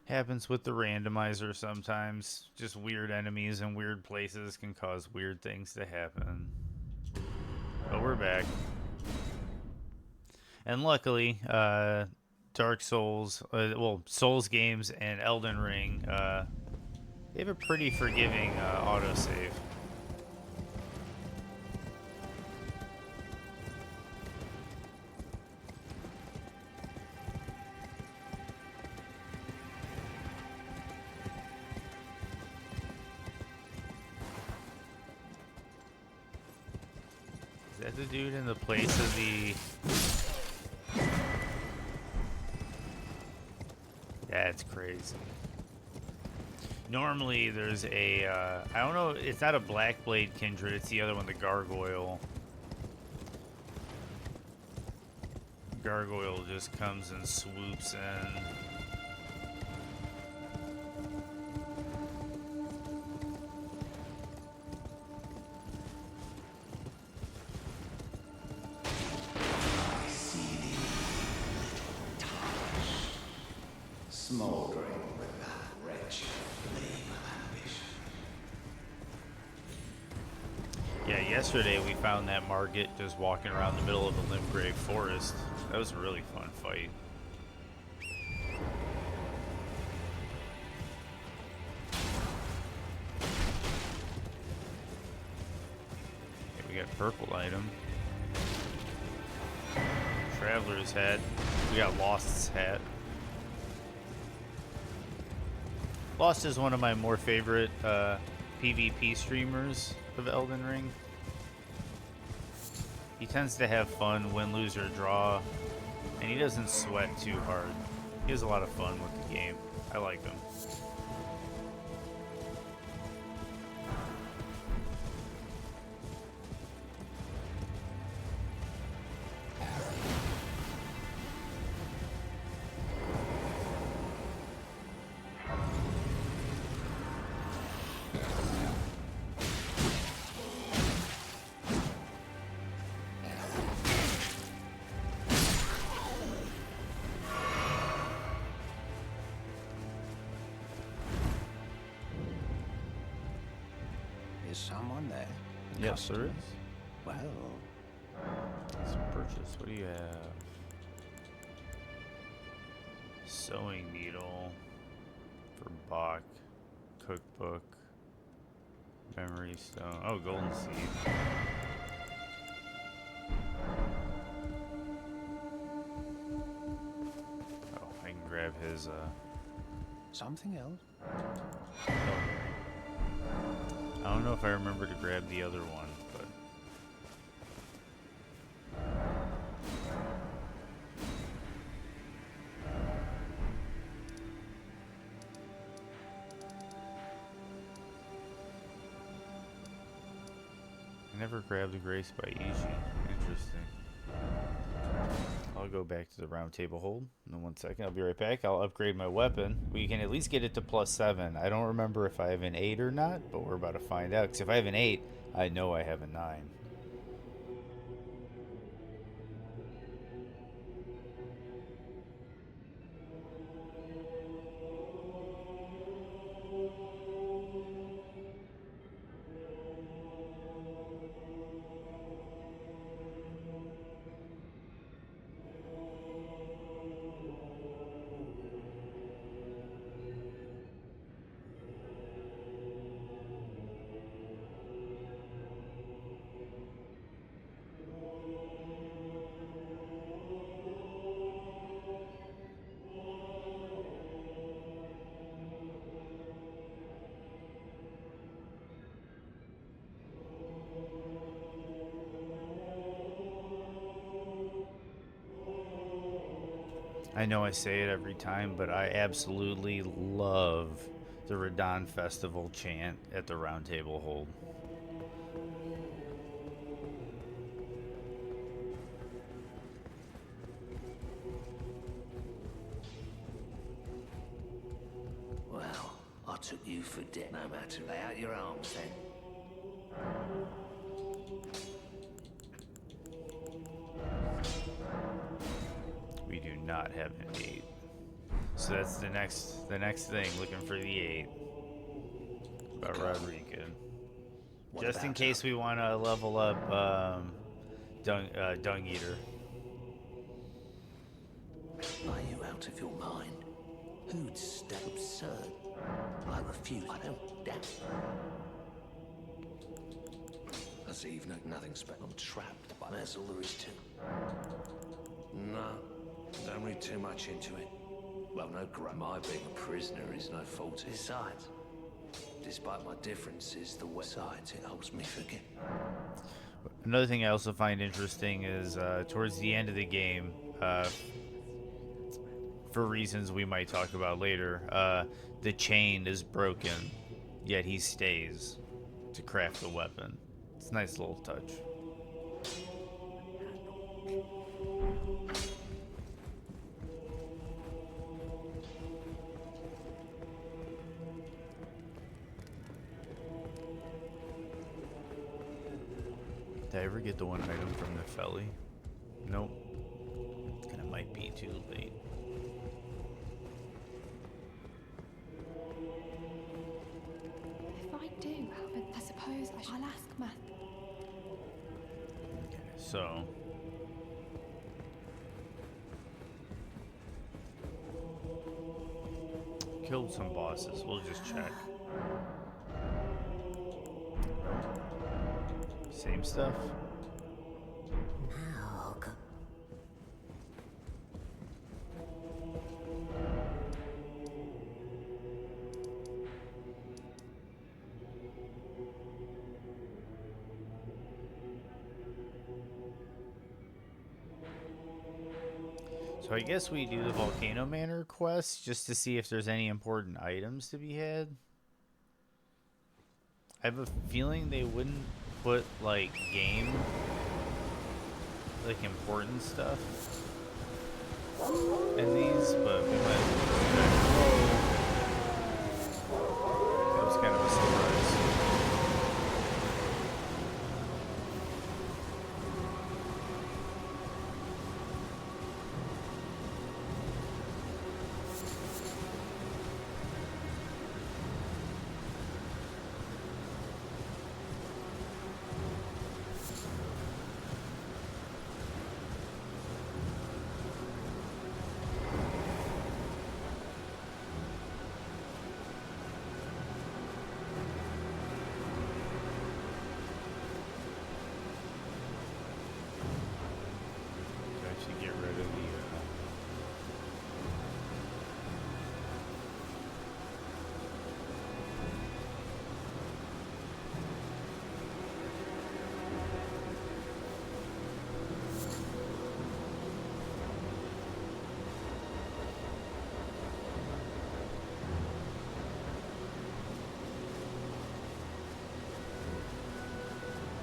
Happens with the randomizer sometimes. Just weird enemies in weird places can cause weird things to happen. But we're back. And luckily, Dark Souls, well, Souls games and Elden Ring, they have a pretty forgiving autosave. Is that the dude in the place of the... That's crazy. Normally there's a, I don't know, it's not a Black Blade Kindred, it's the other one, the Gargoyle. Gargoyle just comes and swoops in. Yesterday we found that Margit just walking around the middle of the Limgrave Forest. That was a really fun fight. Okay, we got purple item. Traveler's hat. We got Lost's hat. Lost is one of my more favorite PvP streamers of Elden Ring. He tends to have fun, win, lose, or draw, and he doesn't sweat too hard. He has a lot of fun with the game. I like him. Is someone there? Yes, there is. Well, Let's purchase. What do you have? Sewing needle for Bach. Cookbook. Memory stone. Oh, golden seed. Oh, I can grab his, something else? I don't know if I remember to grab the other one, but... I never grabbed the Grace by Iji. Interesting. I'll go back to the round table hold in 1 second. I'll be right back. I'll upgrade my weapon. We can at least get it to +7. I don't remember if I have an 8 or not, but we're about to find out. Because if I have an 8, I know I have a 9. I know I say it every time, but I absolutely love the Radon Festival chant at the round table hold. Well, I took you for dead. No matter. Lay out your arms then. We do not have an 8. So that's the next thing, looking for the 8. About Rodrigo. Just in case we want to level up Dung Eater. Are you out of your mind? Who'd step absurd? I refuse. I don't doubt. I see you've nothing special. I'm trapped by that's all there is to. No, don't read too much into it. Well, no, my being a prisoner is no fault. Besides, despite my differences, the website it helps me forget. Another thing I also find interesting is towards the end of the game, for reasons we might talk about later, the chain is broken, yet he stays to craft the weapon. It's a nice little touch. Did I ever get the one item from the Felly? Nope. And it might be too late. If I do have it, I suppose I'll ask Matt. Okay, so... killed some bosses. We'll just check. Same stuff. Maug. So I guess we do the Volcano Manor quest just to see if there's any important items to be had. I have a feeling they wouldn't put like game, like important stuff in these, but we might. That was kind of a surprise.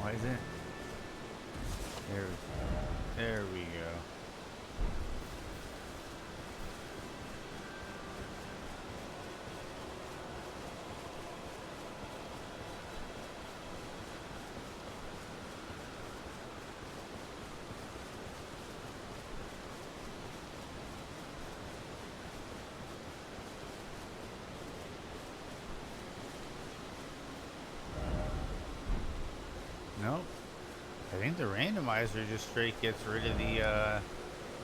Why is it? There we go. Nope. I think the randomizer just straight gets rid of the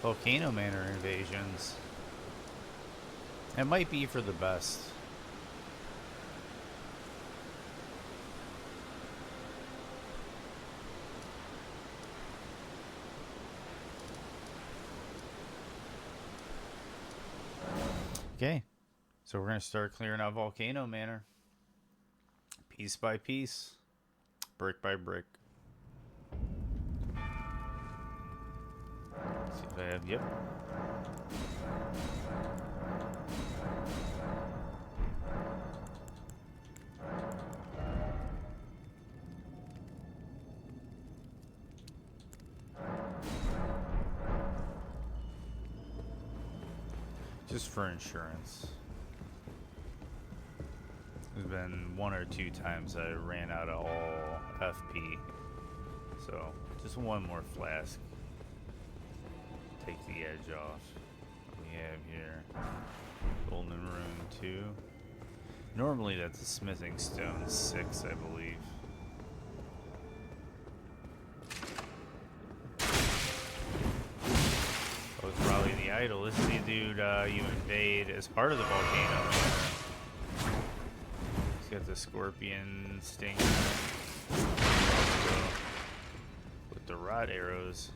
Volcano Manor invasions. It might be for the best. Okay, so we're gonna start clearing out Volcano Manor, piece by piece, brick by brick. See if I have, yep. Just for insurance. There's been 1 or 2 times I ran out of all FP. So, just one more flask. Take the edge off. What we have here. Golden Rune 2. Normally that's a smithing stone 6, I believe. Oh, it's probably the idol. This is the dude you invade as part of the volcano. He's got the scorpion sting with the rod arrows.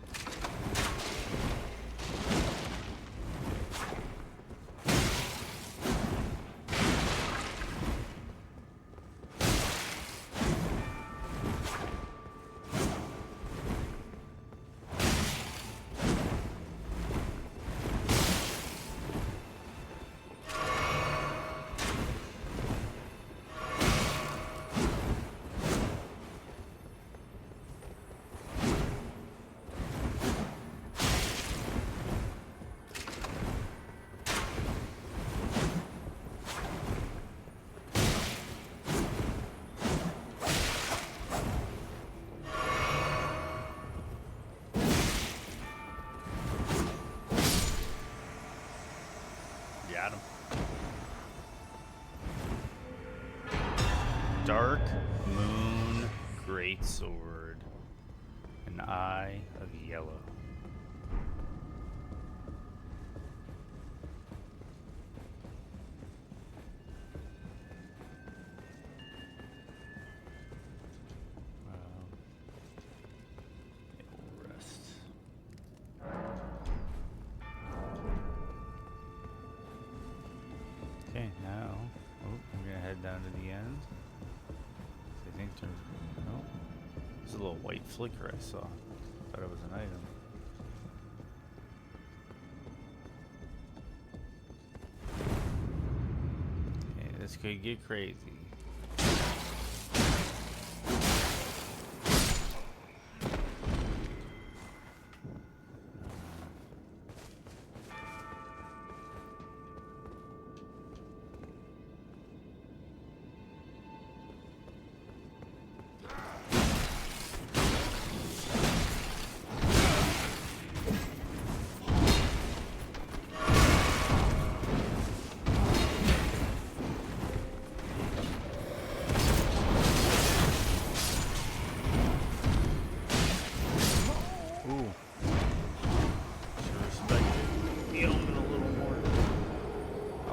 Got him. Dark Moon Greatsword. An Eye of Yellow. Okay, now, we're gonna head down to the end. I think there's, no, there's a little white flicker I saw. Thought it was an item. Okay, this could get crazy.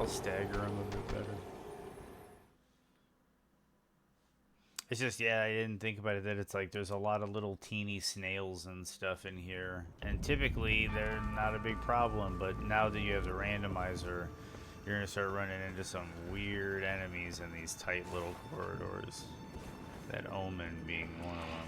Stagger him a bit better. It's just, yeah, I didn't think about it, that it's like there's a lot of little teeny snails and stuff in here, and typically they're not a big problem, but now that you have the randomizer, you're gonna start running into some weird enemies in these tight little corridors. That Omen being one of them.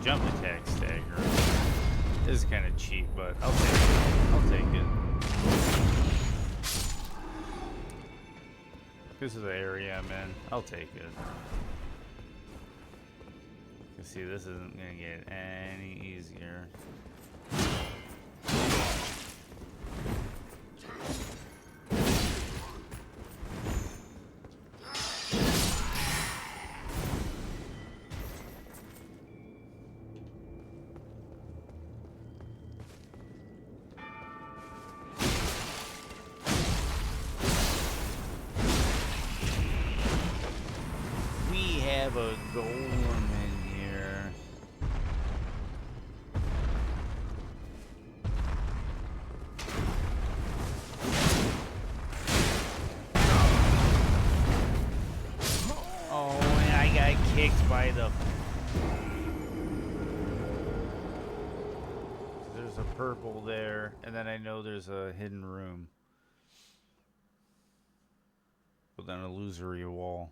jump attack stagger. This is kind of cheap, but I'll take it. I'll take it. This is the area I'm in. I'll take it. You see, this isn't gonna get any easier. Have a golem in here. Oh, and I got kicked by the... There's a purple there, and then I know there's a hidden room. With an illusory wall.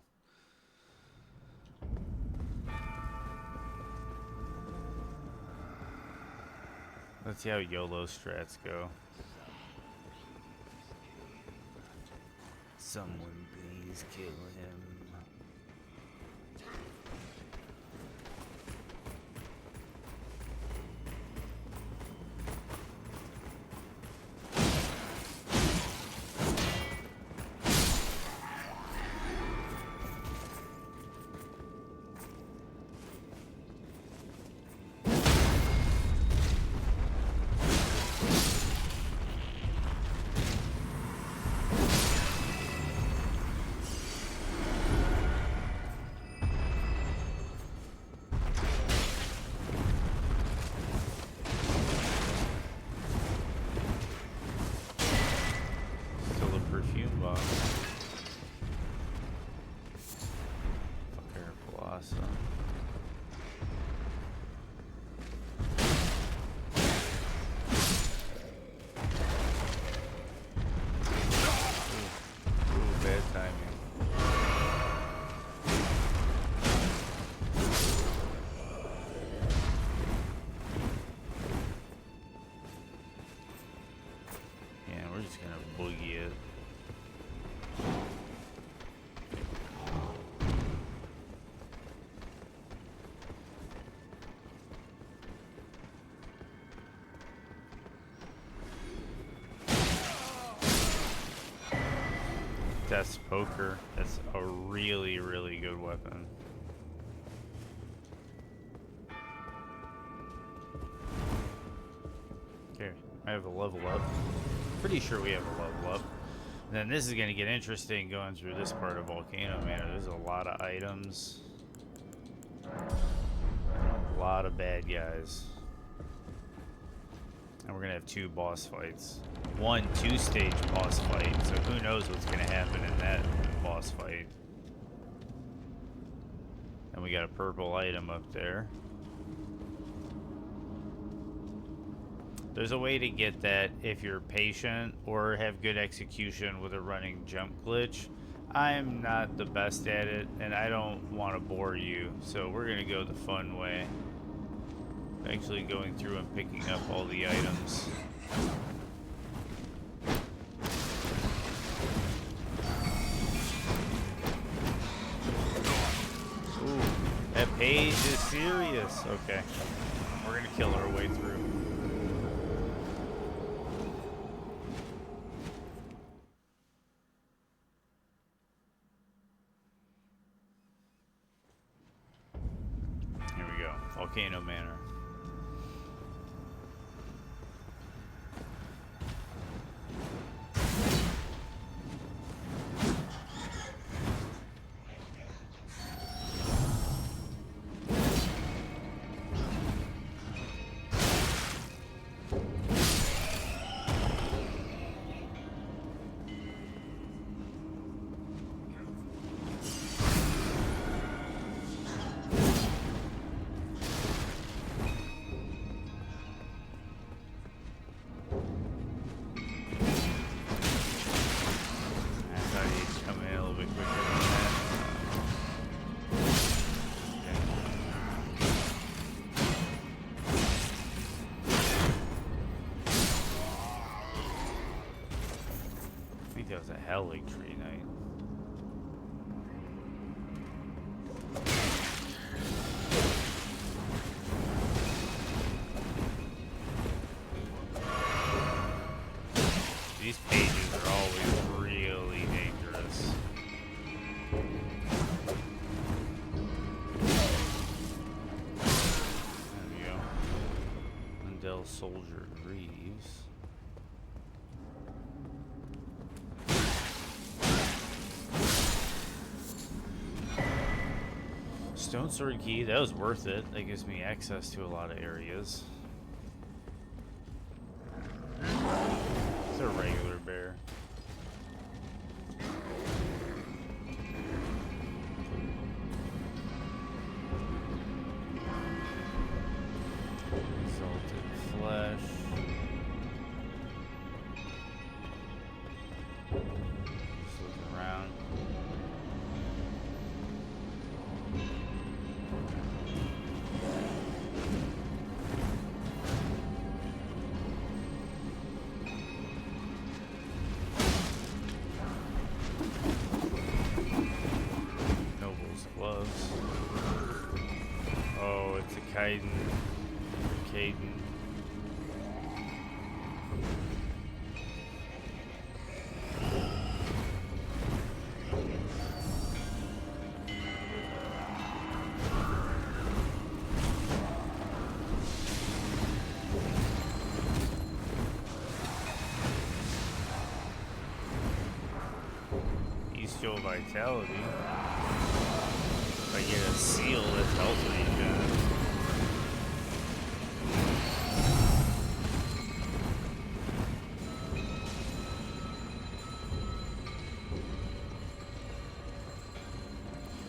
Let's see how YOLO strats go. Someone please kill him. Death's Poker. That's a really, really good weapon. Okay, I have a level up. Pretty sure we have a level up. And then this is going to get interesting going through this part of Volcano Manor. There's a lot of items. A lot of bad guys. And we're going to have 2 boss fights. 1 2-stage boss fight, so who knows what's going to happen in that boss fight. And we got a purple item up there. There's a way to get that if you're patient or have good execution with a running jump glitch. I'm not the best at it, and I don't want to bore you, so we're going to go the fun way. Actually going through and picking up all the items. Ooh, that page is serious. Okay, we're gonna kill our way through. Here we go, Volcano Manor. that was a Hellig Tree Knight. These pages are always really dangerous. There we go. Lindell Soldier Greaves. Stone Sword Key, that was worth it. That gives me access to a lot of areas. It's a regular bear. Exalted Flesh. Just looking around. Oh, it's a Caden. Caden. Bestial Vitality. If I get a seal, that's health regen.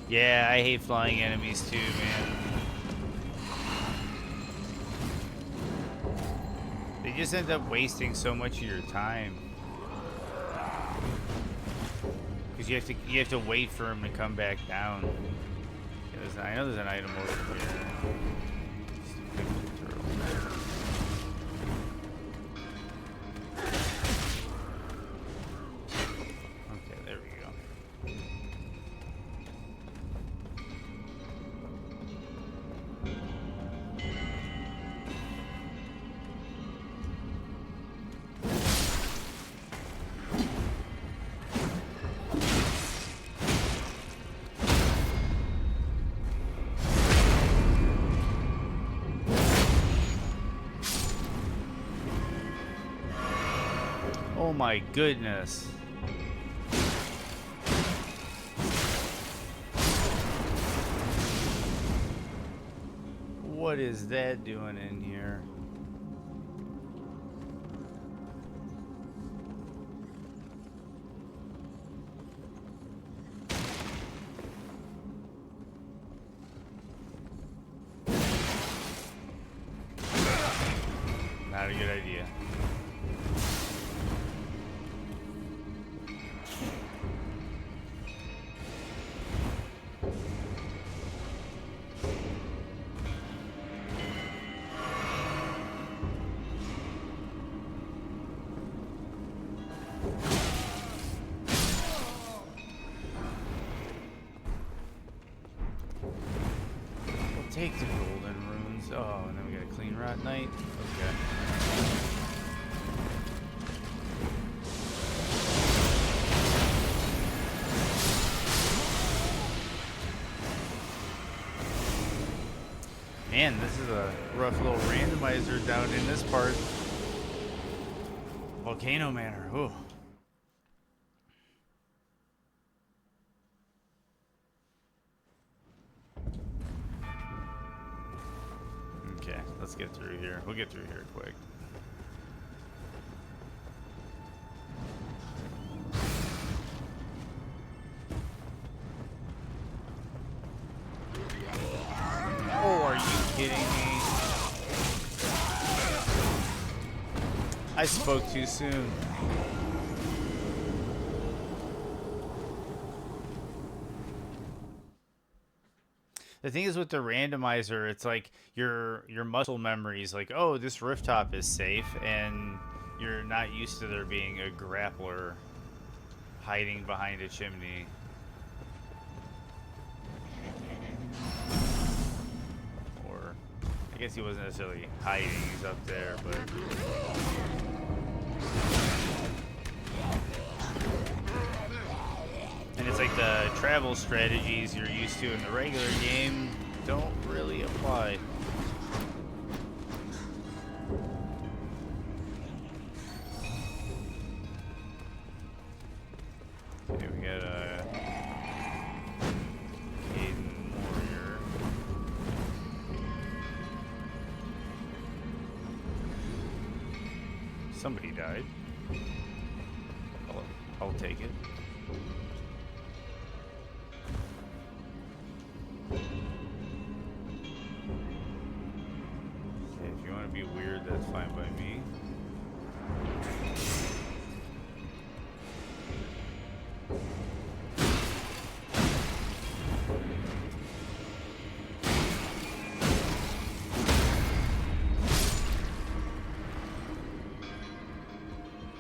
Yeah, I hate flying enemies too, man. They just end up wasting so much of your time. Because you have to wait for him to come back down. Yeah, I know there's an item over here. Okay, there we go. Oh my goodness. What is that doing in here? Not a good idea. Take the golden runes. Oh, and then we got a clean rat knight. Okay. Man, this is a rough little randomizer down in this part. Volcano Manor. Ooh. Okay, let's get through here. We'll get through here quick. Oh, are you kidding me? I spoke too soon. The thing is with the randomizer, it's like your muscle memory is like, oh, this rooftop is safe, and you're not used to there being a grappler hiding behind a chimney. Or, I guess he wasn't necessarily hiding, he's up there, but... And it's like the travel strategies you're used to in the regular game don't really apply. Okay, we got a Caden warrior. Somebody died. I'll take it. If you want to be weird, that's fine by me.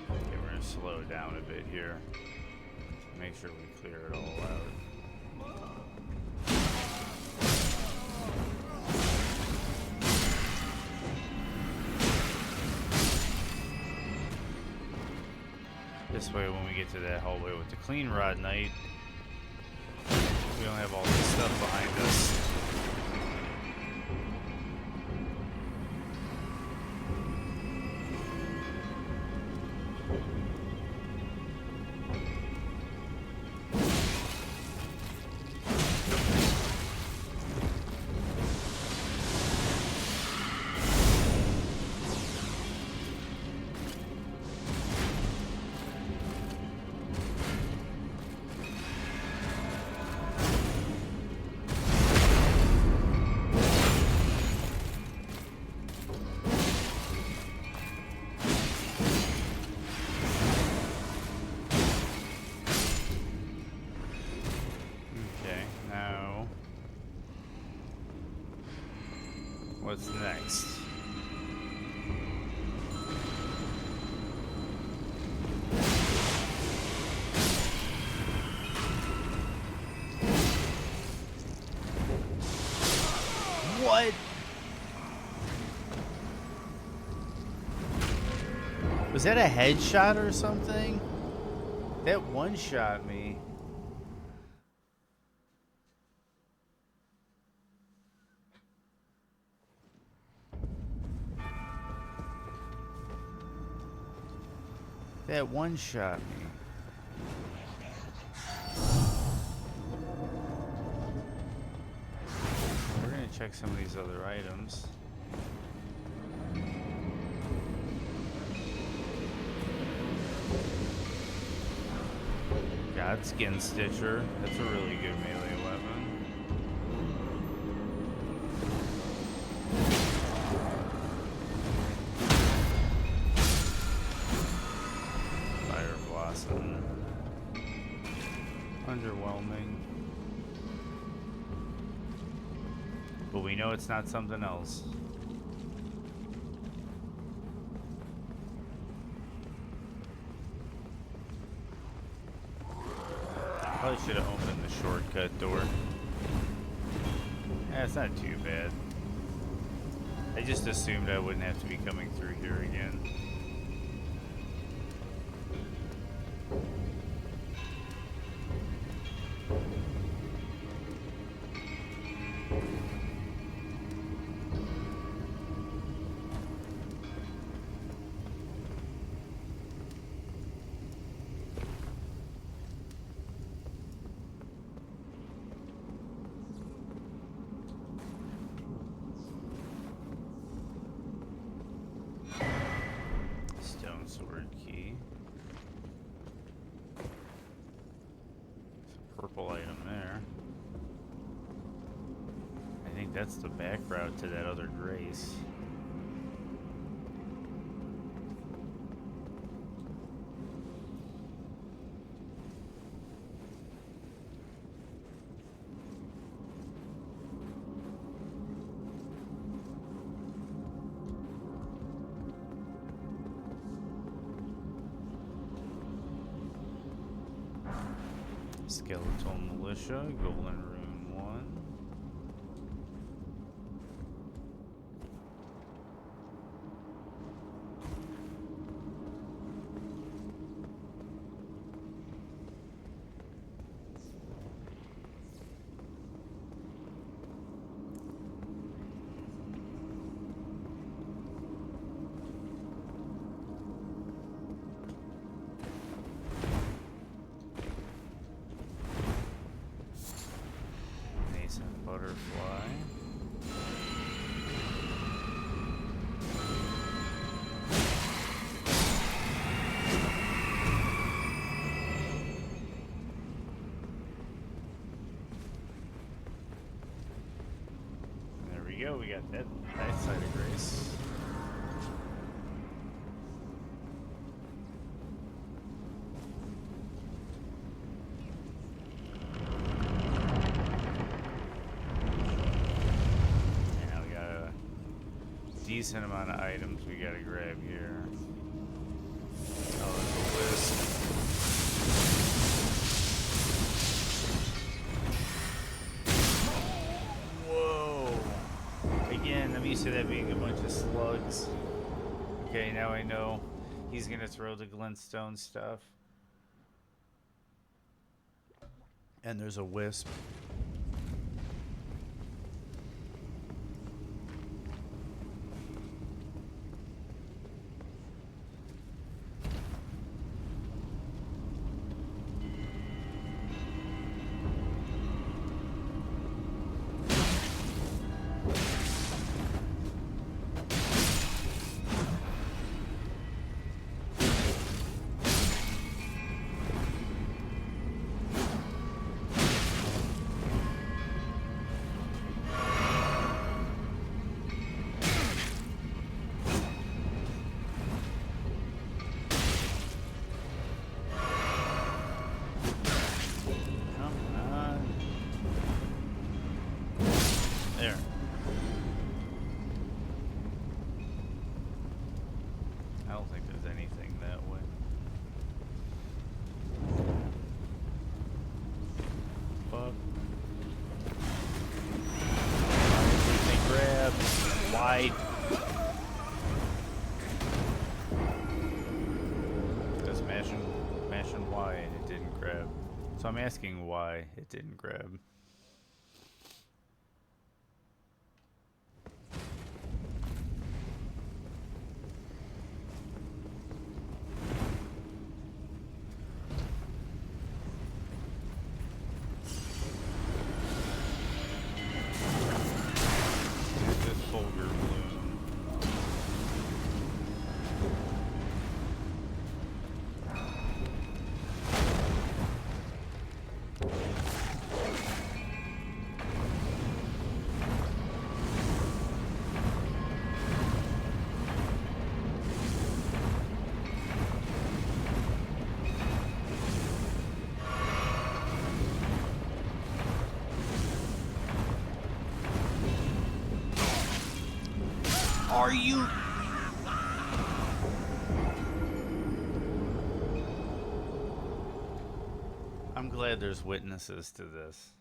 Okay, we're going to slow down a bit here. Make sure we clear it all out. This way, when we get to that hallway with the Clean Rod Knight, we don't have all this stuff behind us. What's next? What? Was that a headshot or something? That one-shot me. That one-shot me. We're gonna check some of these other items. Godskin Stitcher. That's a really good melee weapon. Fire Blossom. Underwhelming. But we know it's not something else. Probably should have opened the shortcut door. Yeah, it's not too bad. I just assumed I wouldn't have to be coming through here again. Stone sword key. It's a purple item there. I think that's the back route to that other Grace. Skeletal Militia, Golden Rune 1. Butterfly. There we go, we got that side of grace. Decent amount of items we gotta grab here. Oh, there's a wisp. Whoa! Again, I'm used to that being a bunch of slugs. Okay, now I know he's gonna throw the glintstone stuff. And there's a wisp. Just mashing Y and it didn't grab. So I'm asking why it didn't grab. Are you? I'm glad there's witnesses to this.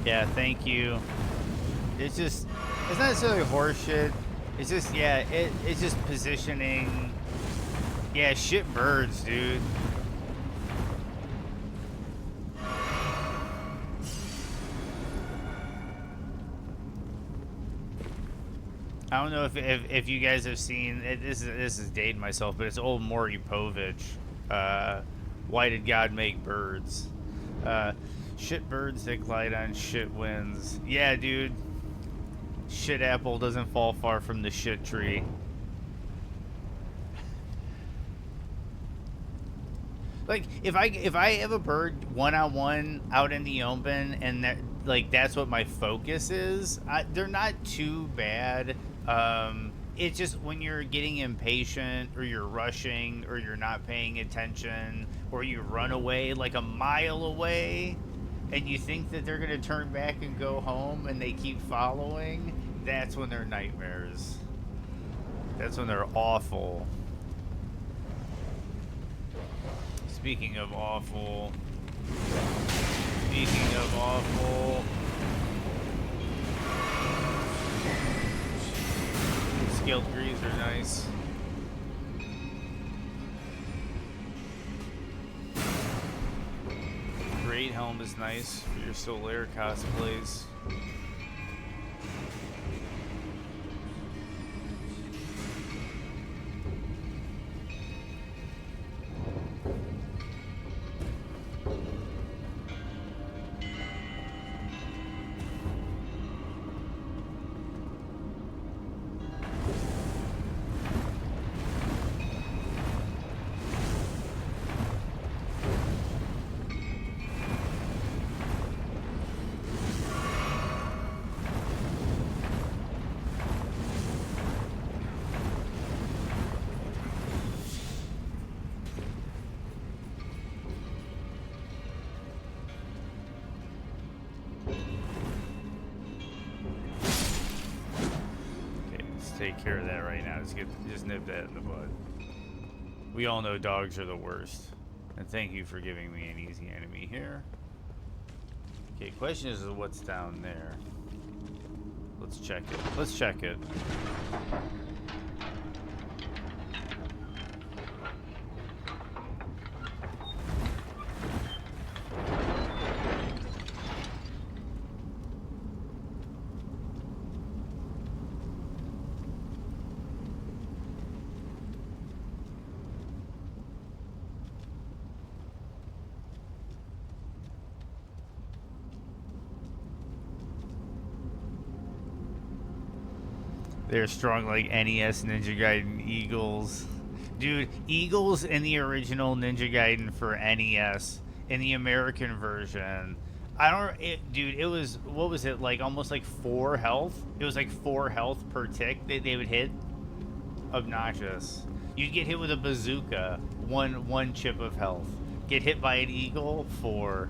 Yeah, thank you. It's just, it's not necessarily horseshit. It's just, yeah, it's just positioning. Yeah, shit birds, dude. I don't know if you guys have seen it, this is dating myself, but it's old Maury Povich. Why did God make birds? Shit birds that glide on shit winds. Yeah, dude. Shit apple doesn't fall far from the shit tree. Like if I have a bird one-on-one out in the open and that like that's what my focus is, they're not too bad. It's just when you're getting impatient or you're rushing or you're not paying attention or you run away like a mile away and you think that they're gonna turn back and go home and they keep following, that's when they're nightmares. That's when they're awful. Speaking of awful. Speaking of awful. Scaled greaves are nice. Great helm is nice for your Solaire cosplays. Take care of that right now. Just nip that in the bud. We all know dogs are the worst. And thank you for giving me an easy enemy here. Okay, question is what's down there. Let's check it. Let's check it. They're strong like NES Ninja Gaiden Eagles. Dude, Eagles in the original Ninja Gaiden for NES, in the American version, dude, it was, what was it, like almost like 4 health? It was like 4 health per tick that they would hit. Obnoxious. You'd get hit with a bazooka, one chip of health. Get hit by an eagle, 4.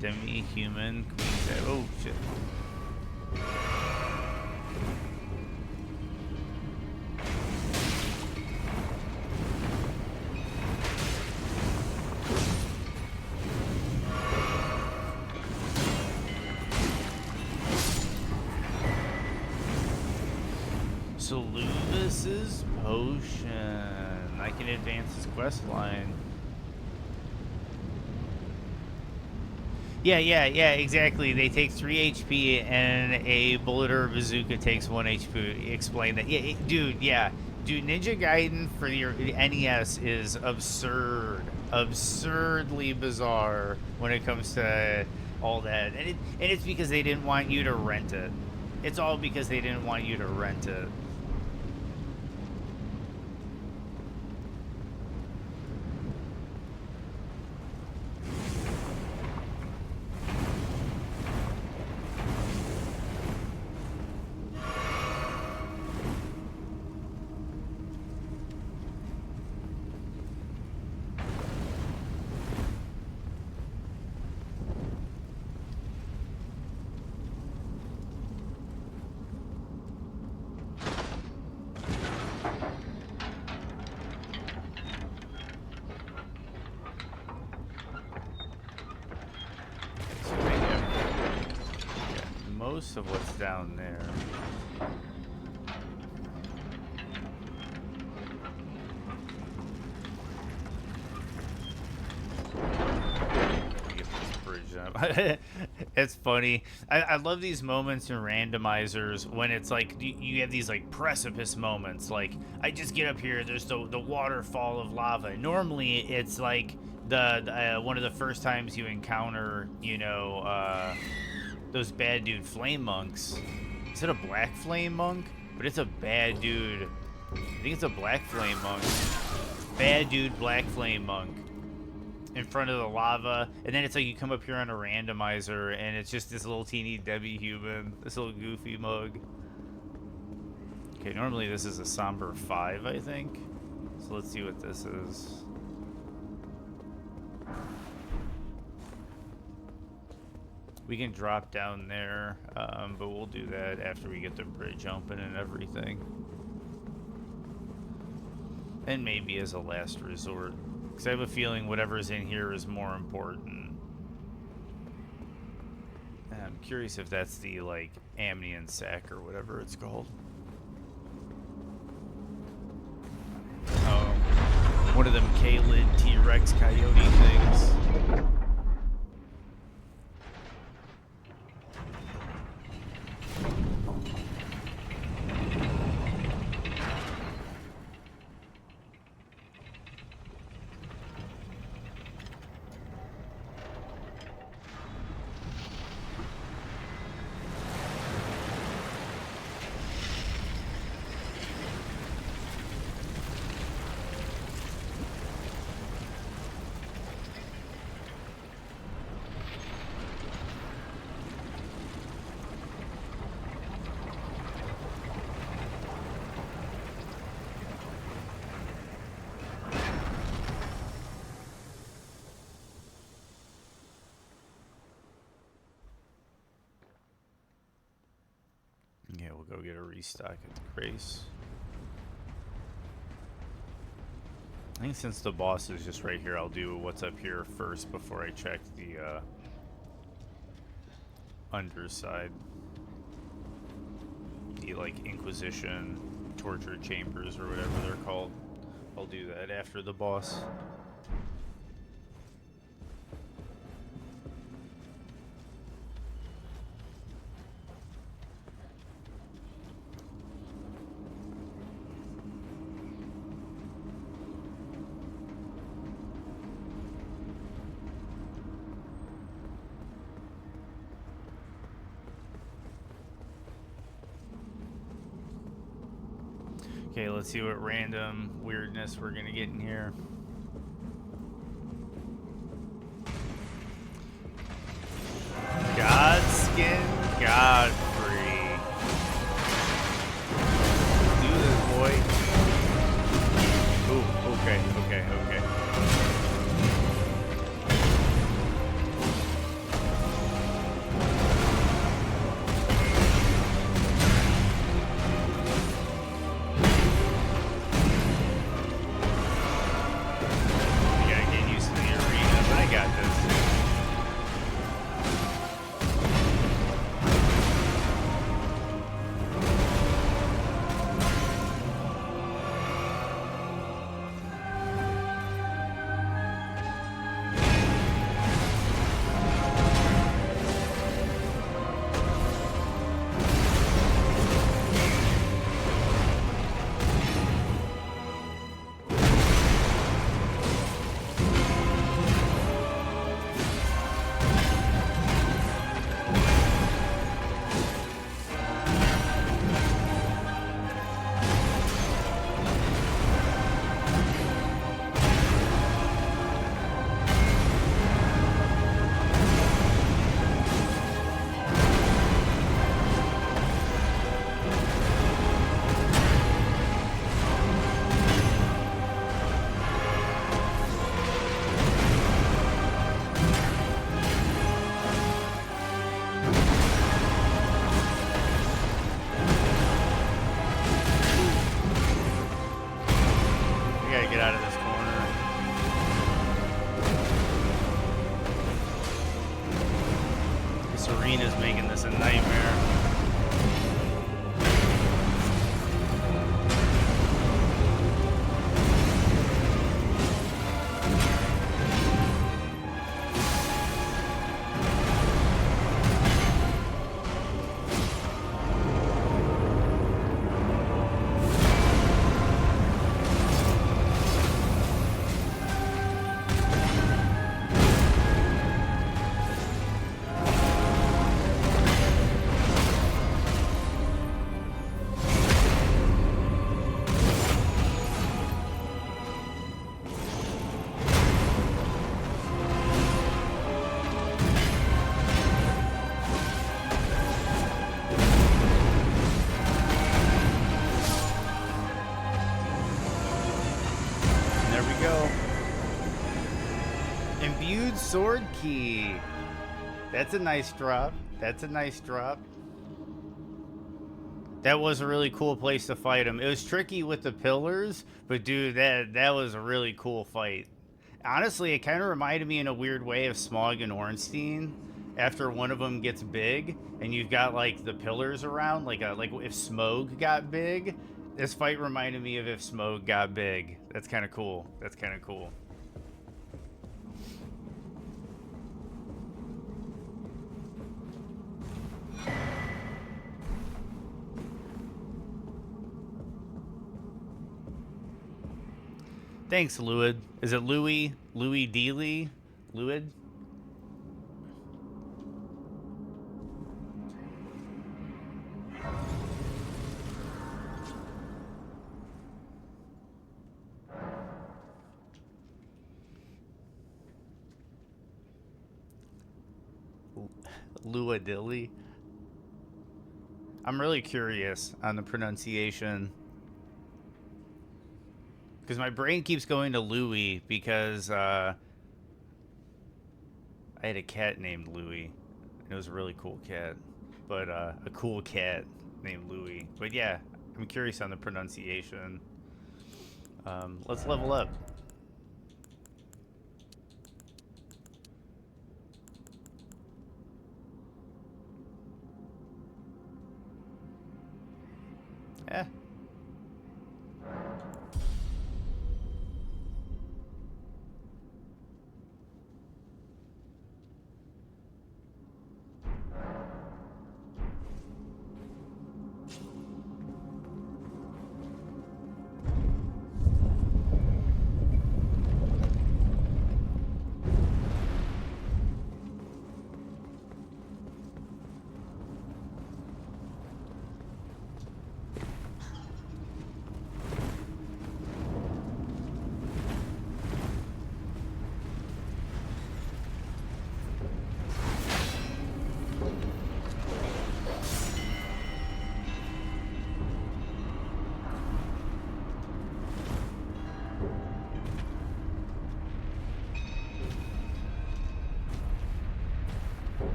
Demi-human queen. Oh shit. Saluvis's potion. I can advance his quest line. Yeah, exactly. They take 3 HP and a bullet or a bazooka takes 1 HP. Explain that. Yeah, dude, yeah. Dude, Ninja Gaiden for the NES is absurd. Absurdly bizarre when it comes to all that. And it's because they didn't want you to rent it. It's all because they didn't want you to rent it. Most of what's down there. Get this bridge up. It's funny. I love these moments in randomizers when it's like you have these like precipice moments. Like I just get up here, there's the waterfall of lava. Normally it's like the one of the first times you encounter, you know, those bad dude flame monks. Is it a black flame monk? But it's a bad dude I think it's a Black Flame Monk. Bad dude, Black Flame Monk. In front of the lava. And then it's like you come up here on a randomizer and it's just this little teeny Debbie human. This little goofy mug. Okay, normally this is a somber 5, I think. So let's see what this is. We can drop down there, but we'll do that after we get the bridge open and everything. And maybe as a last resort. Because I have a feeling whatever's in here is more important. And I'm curious if that's the, like, Amnion sack or whatever it's called. Oh, one of them K-lid T-Rex coyote things. Yeah, we'll go get a restock at the Grace. I think since the boss is just right here, I'll do what's up here first before I check the underside. The, like, Inquisition torture chambers or whatever they're called. I'll do that after the boss. Okay, let's see what random weirdness we're gonna get in here. Godskin Godfrey. Let's do this, boy. Ooh, okay. Get out of this corner. This arena's making this a nightmare. go. Imbued sword key. That's a nice drop. That's a nice drop. That was a really cool place to fight him. It was tricky with the pillars, but dude, that was a really cool fight. Honestly, it kind of reminded me in a weird way of Smaug and Ornstein. After one of them gets big, and you've got like the pillars around, like if Smaug got big. This fight reminded me of if Smaug got big. That's kind of cool. That's kind of cool. Thanks, Luid. Is it Louis? Louis Dealey? Luid? Luadilly? I'm really curious on the pronunciation. Because my brain keeps going to Louis because I had a cat named Louis. It was a really cool cat. But a cool cat named Louis. But yeah, I'm curious on the pronunciation. Let's level up. Yeah.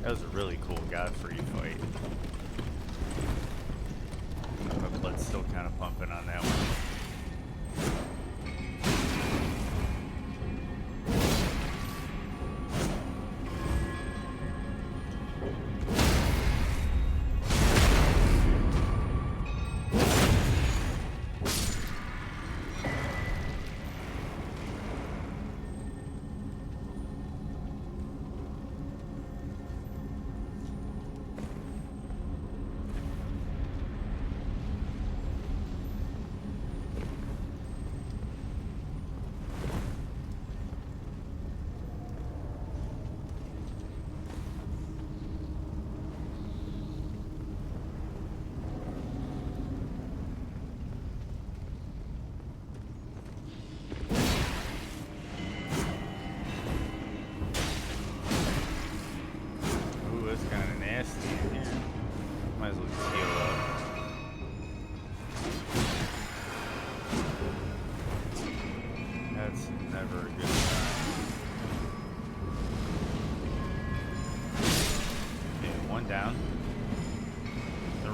That was a really cool Godfrey fight. My blood's still kind of pumping on that one.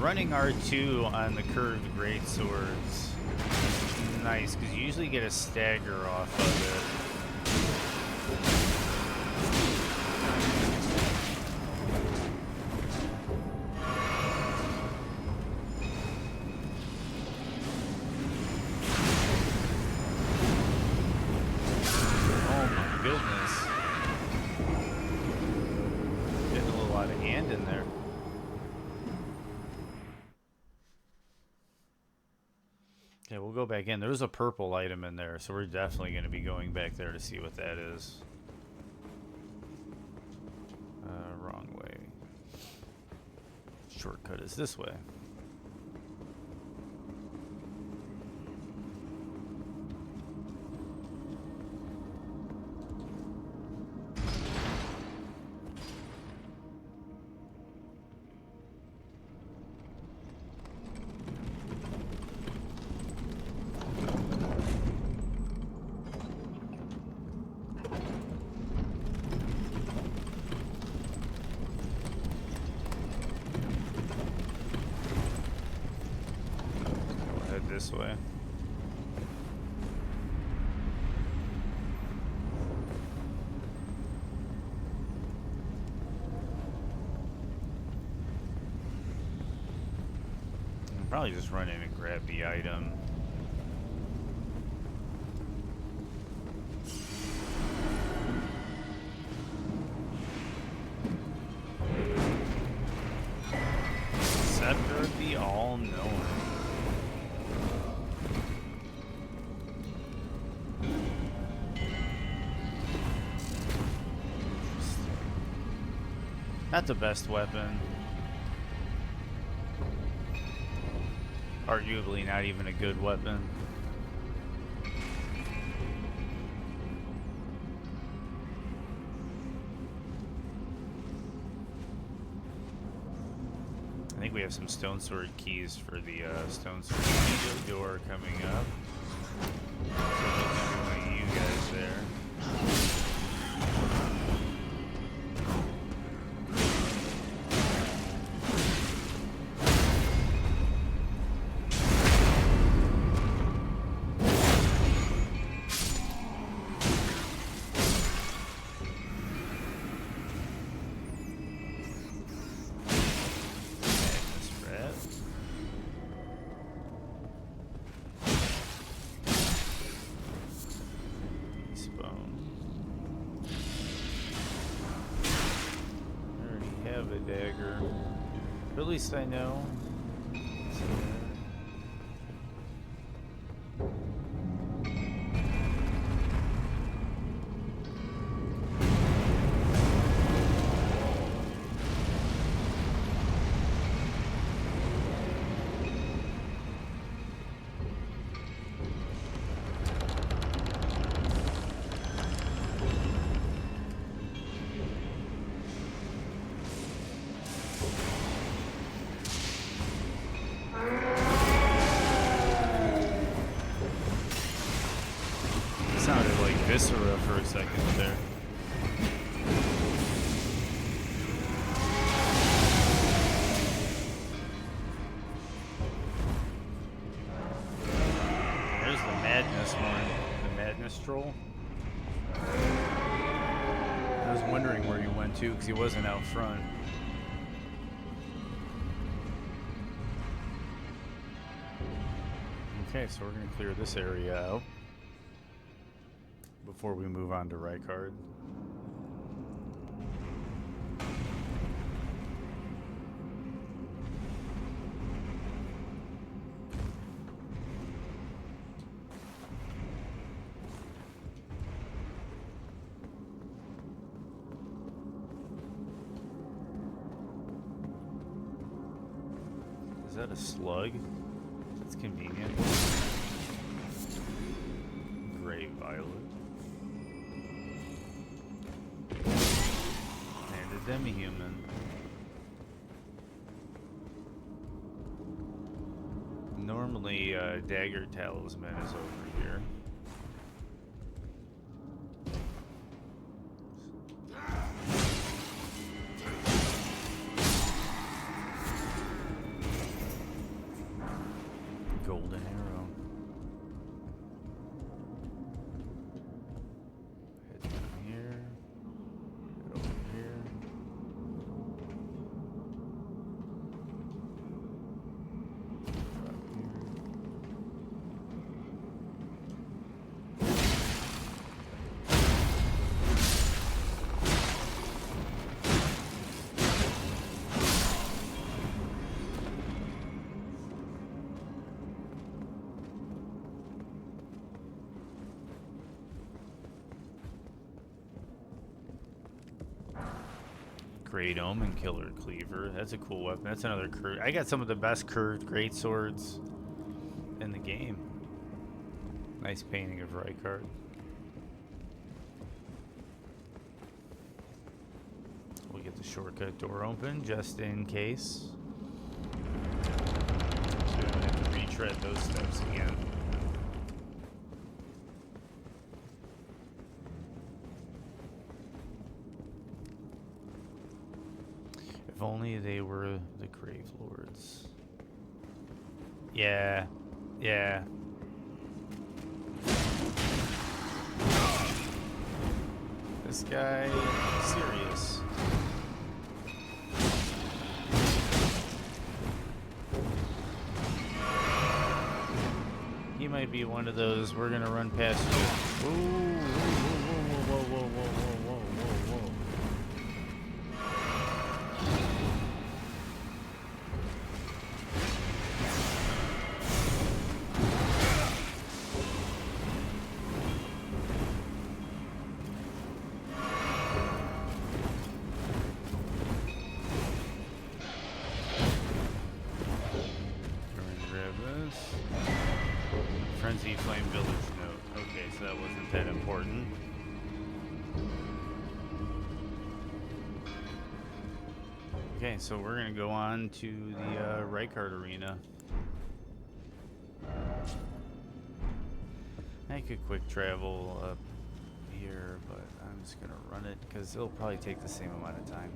Running R2 on the curved greatswords is nice because you usually get a stagger off of it. goodness. Getting a little out of hand in there. Okay, we'll go back in. There's a purple item in there, so we're definitely going to be going back there to see what that is. Wrong way. Shortcut is this way. This way. I'll probably just run in and grab the item. Scepter of the All-Knowing. Not the best weapon. Arguably not even a good weapon. I think we have some stone sword keys for the stone sword door coming up. So you guys there. Dagger. But at least I know. Sounded like Viscera for a second there. There's the Madness one. The Madness Troll. I was wondering where he went to because he wasn't out front. Okay, so we're going to clear this area out before we move on to Rykard. Is that a slug? That's convenient. Gray Violet. And a demi-human. Normally, Dagger Talisman is over here. Golden arrow. Head down here. Head over here. Drop here. Great Omen Killer Cleaver. That's a cool weapon. That's another curved. I got some of the best curved great swords in the game. Nice painting of Rykard. We'll get the shortcut door open just in case. So we don't have to retread those steps again. If only they were the Grave Lords. Yeah. Yeah. This guy is serious. He might be one of those, we're gonna run past you. Whoa, whoa, whoa, whoa, whoa, whoa, whoa, whoa, whoa. Frenzy Flame Village note. Okay, so that wasn't that important. Okay, so we're gonna go on to the Rykard Arena. I could quick travel up here, but I'm just gonna run it because it'll probably take the same amount of time.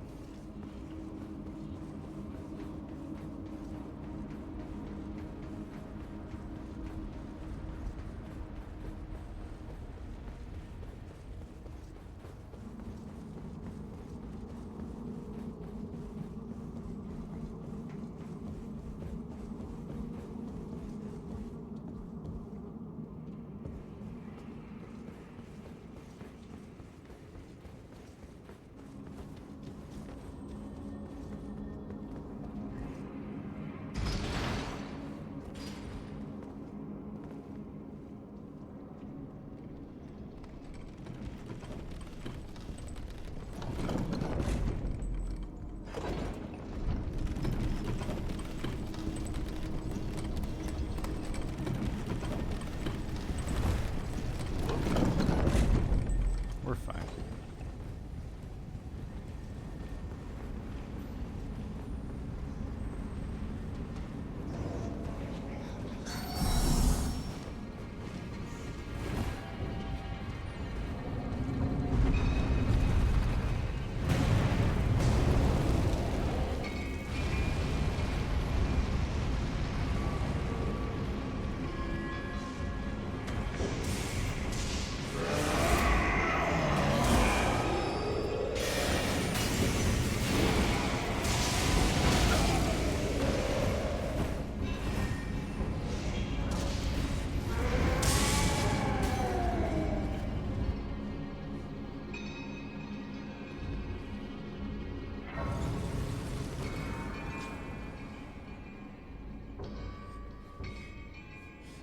We're fine.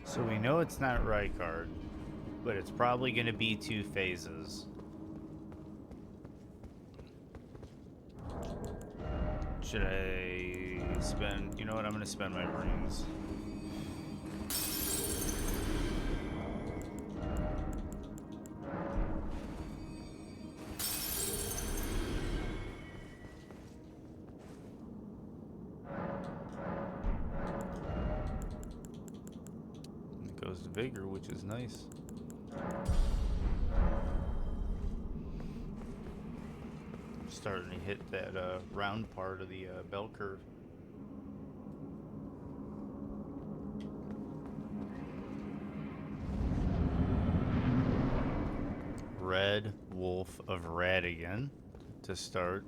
So we know it's not Rykard, but it's probably going to be 2 phases. Should I spend... You know what? I'm going to spend my rings. Goes to Vigor, which is nice. Starting to hit that round part of the bell curve. Red Wolf of Radigan to start.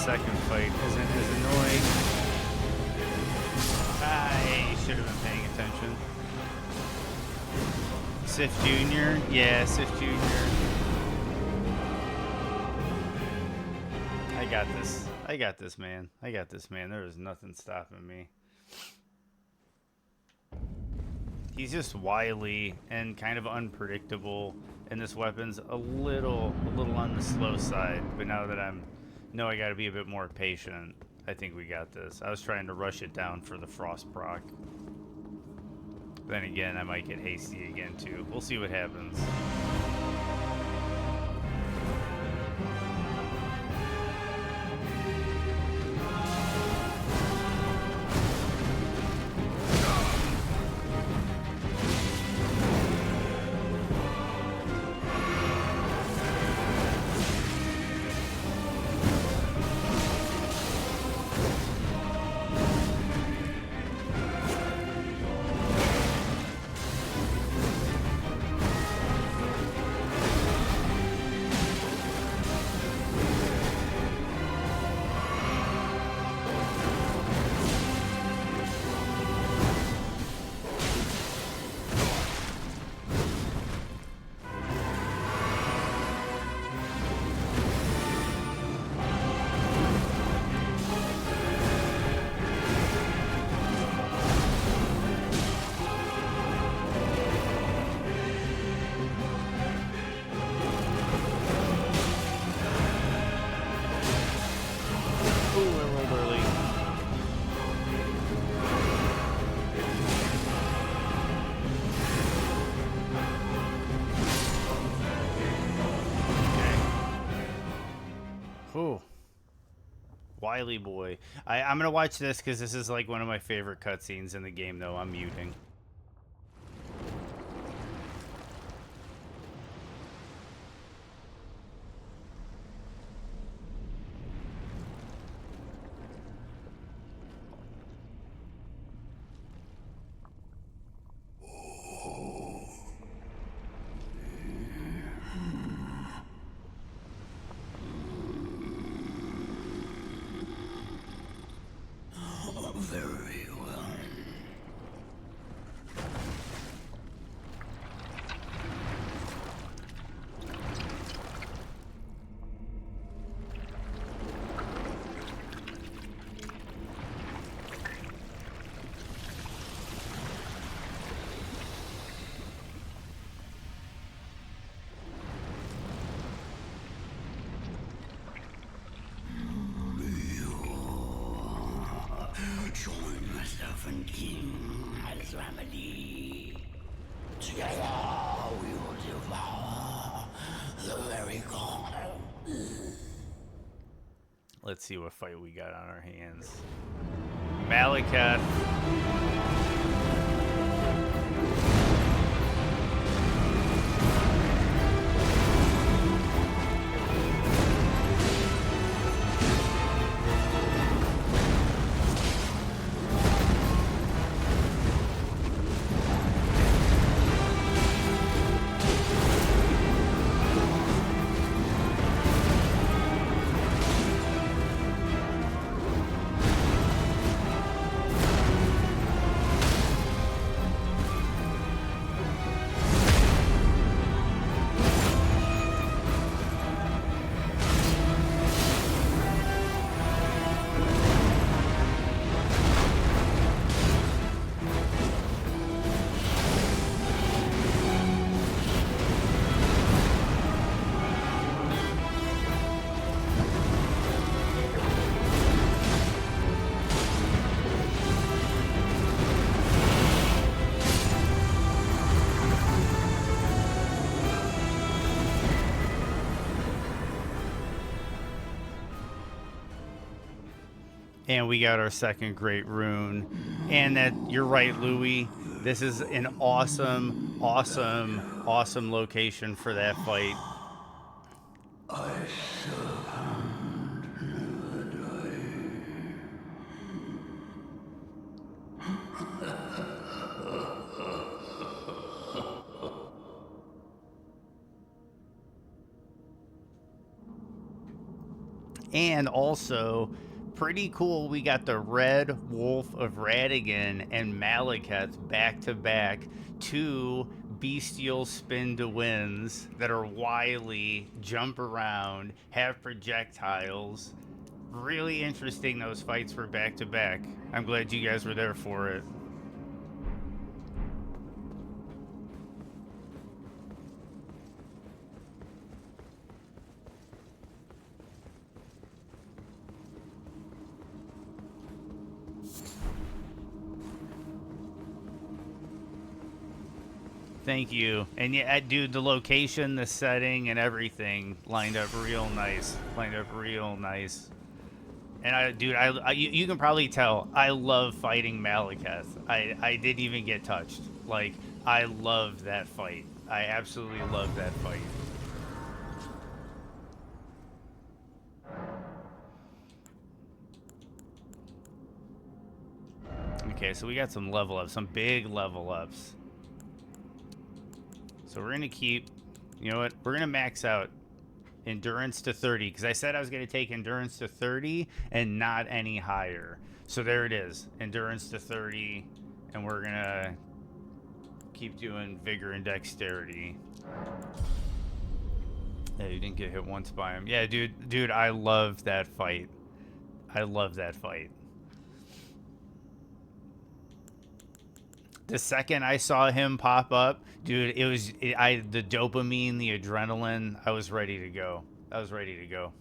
second fight isn't as annoying. I should have been paying attention. Sif Jr.? Yeah, Sif Jr. I got this. I got this, man. I got this, man. There is nothing stopping me. He's just wily and kind of unpredictable, and this weapon's a little on the slow side. But now that I gotta be a bit more patient, I think we got this. I was trying to rush it down for the frost proc. Then again, I might get hasty again too. We'll see what happens. Wily boy. I'm gonna watch this because this is like one of my favorite cutscenes in the game, though. I'm muting. Very well. Join myself and King as remedy. Together we will devour the very god. Let's see what fight we got on our hands. Malekith. And we got our second great rune. And that, you're right, Louis. This is an awesome location for that fight. I And also, pretty cool, we got the Red Wolf of Radigan and Malekith back to back, two bestial spin to wins that are wily, jump around, have projectiles. Really interesting, those fights were back to back. I'm glad you guys were there for it. Thank you. And yeah, dude, the location, the setting, and everything lined up real nice. Lined up real nice. And dude, you can probably tell I love fighting Malekith. I didn't even get touched. Like, I love that fight. I absolutely love that fight. Okay, so we got some level ups, some big level ups. So we're gonna keep, you know what? We're gonna max out endurance to 30 because I said I was gonna take endurance to 30 and not any higher. So there it is, endurance to 30, and we're gonna keep doing vigor and dexterity. Yeah, you didn't get hit once by him. Yeah, dude, I love that fight. I love that fight. The second I saw him pop up, dude, it was the dopamine, the adrenaline. I was ready to go. I was ready to go.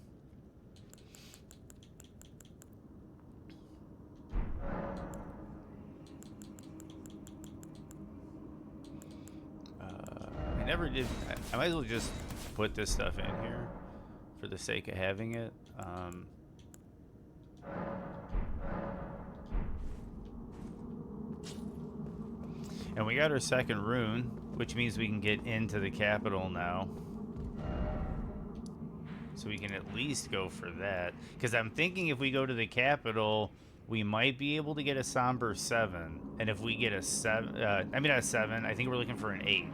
I never did. I might as well just put this stuff in here for the sake of having it. And we got our second rune, which means we can get into the capital now. So we can at least go for that. Because I'm thinking if we go to the capital, we might be able to get a somber 7. And if we get a 7, I mean not a 7, I think we're looking for an 8.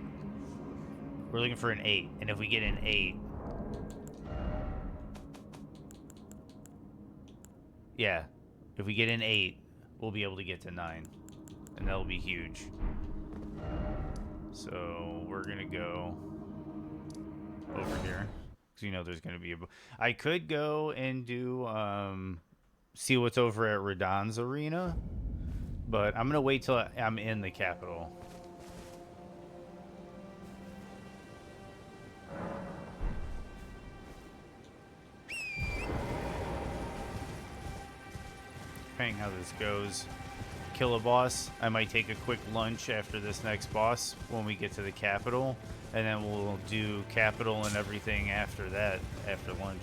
We're looking for an 8. And if we get an 8... Yeah. If we get an 8, we'll be able to get to 9. And that'll be huge. So we're gonna go over here because you know there's gonna be a. I could go and do see what's over at Radahn's arena, but I'm gonna wait till I'm in the capital. Depending how this goes. Kill a boss. I might take a quick lunch after this next boss when we get to the capital, and then we'll do capital and everything after that, after lunch.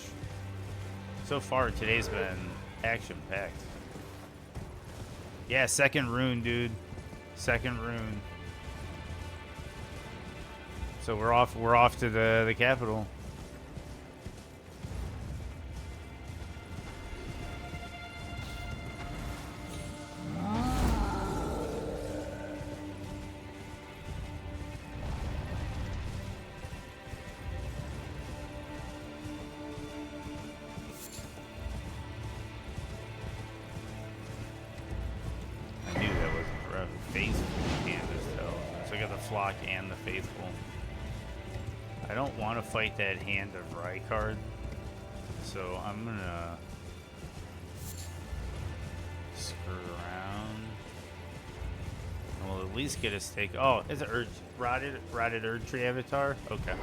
So far, today's been action-packed. Yeah, second rune, dude. Second rune. So we're off to the capital. And the faithful. I don't want to fight that Hand of Rykard, so I'm gonna screw around. And we'll at least get a stake. Oh, is it rotted Erd Tree Avatar? Okay.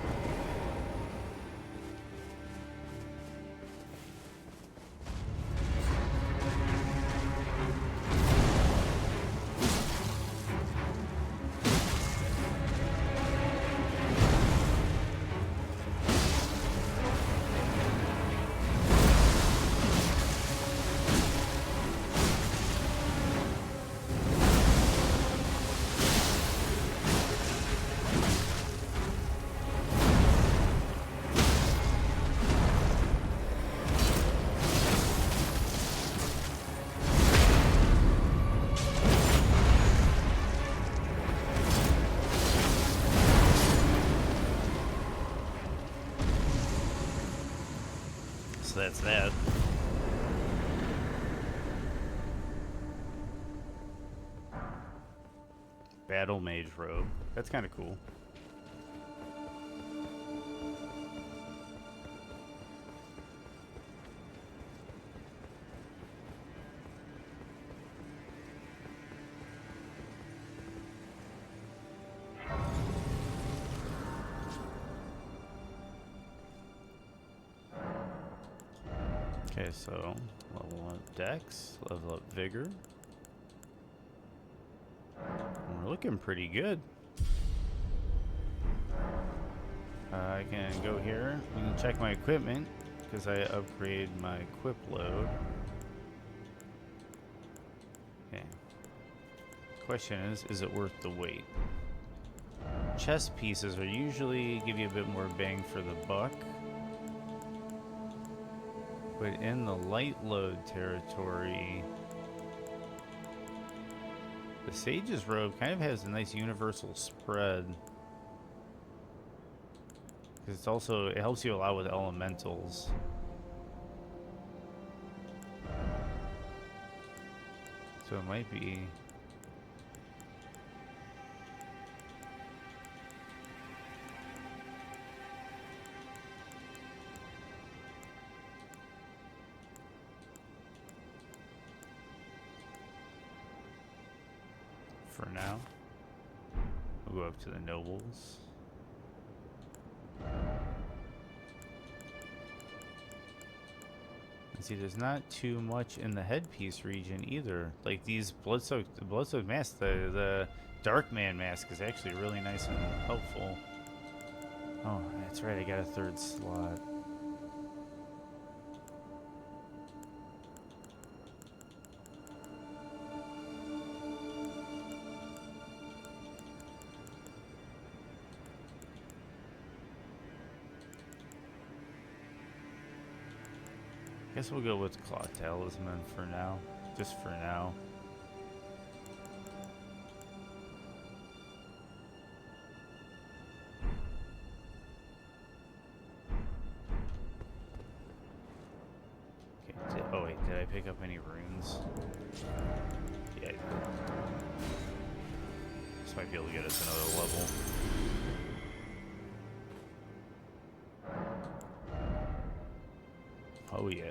so that's that. Battle Mage robe. That's kind of cool. Okay, so level up Dex, level up Vigor. We're looking pretty good. I can go here. We can check my equipment because I upgrade my equip load. Okay. Question is it worth the wait? Chest pieces are usually give you a bit more bang for the buck. But in the light load territory, the Sage's robe kind of has a nice universal spread. It's also, it helps you a lot with elementals. So it might be... For now, we'll go up to the nobles. And see, there's not too much in the headpiece region either. Like these blood-soaked masks, the Dark Man mask is actually really nice and helpful. Oh, that's right, I got a third slot. Guess we'll go with Claw Talisman for now. Just for now. Okay, oh wait, did I pick up any runes? Yeah, I did. This might be able to get us another level. Oh yeah.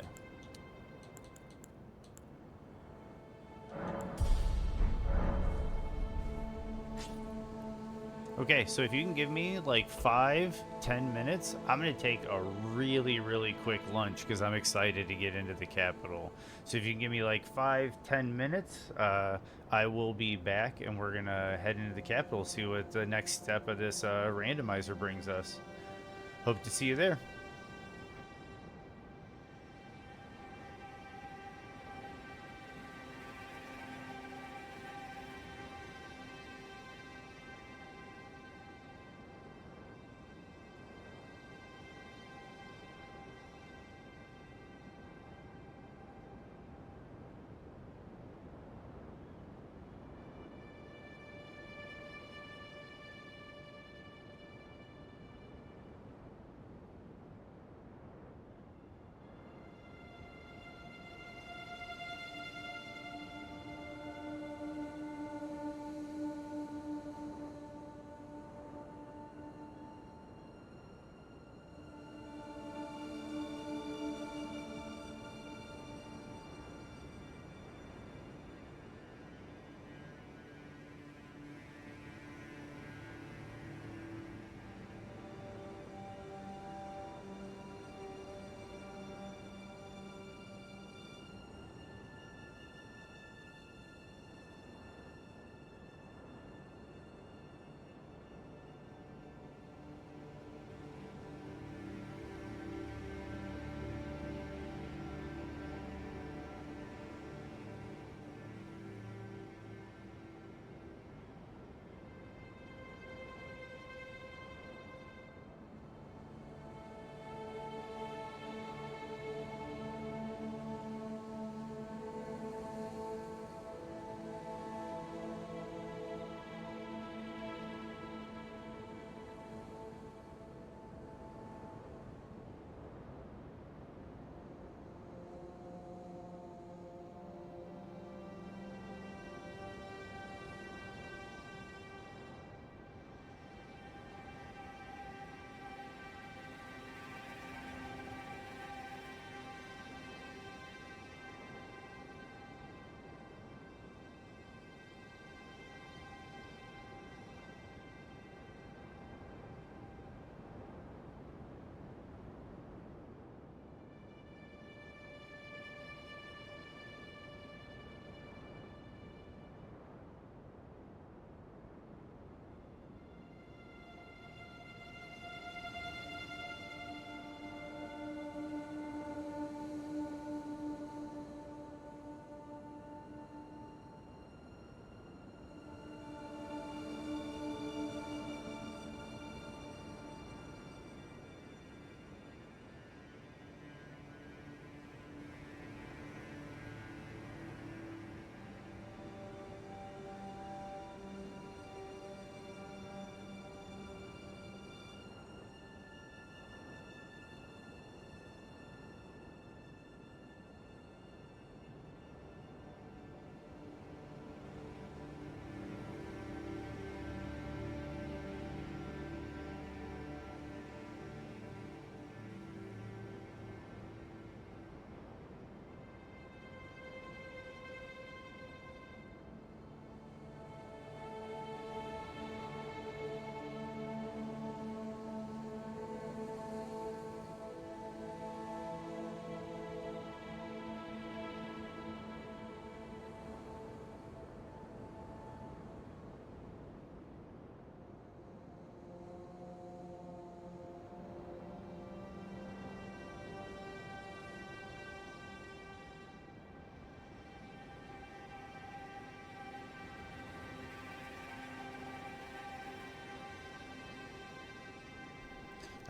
Okay, so if you can give me like 5-10 minutes, I'm gonna take a really quick lunch because I'm excited to get into the capital. So if you can give me like 5-10 minutes, I will be back and we're gonna head into the capital, see what the next step of this randomizer brings us. Hope to see you there.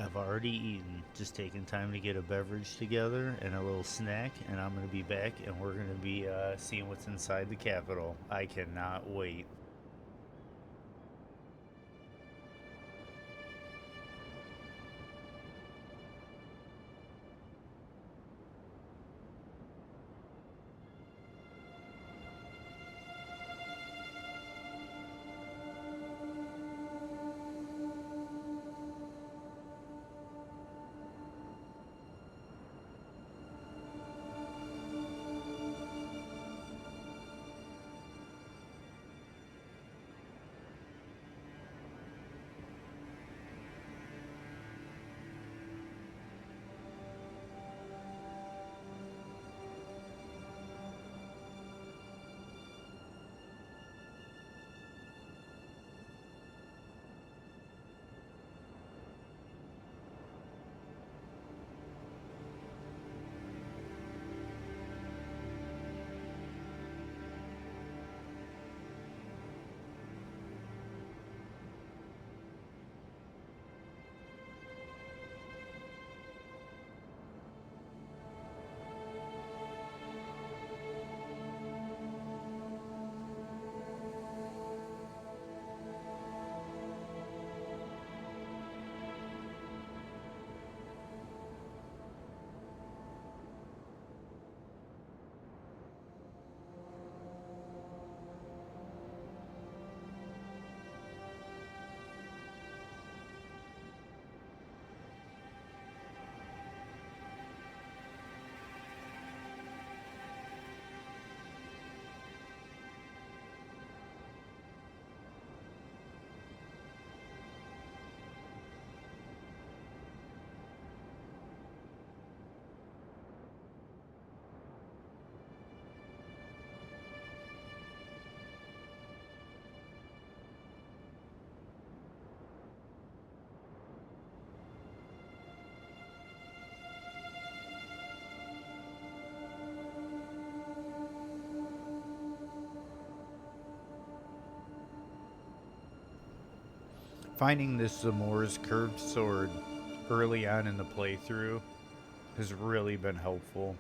I've already eaten, just taking time to get a beverage together and a little snack, and I'm going to be back and we're going to be seeing what's inside the Capitol. I cannot wait. Finding this Zamor's curved sword early on in the playthrough has really been helpful.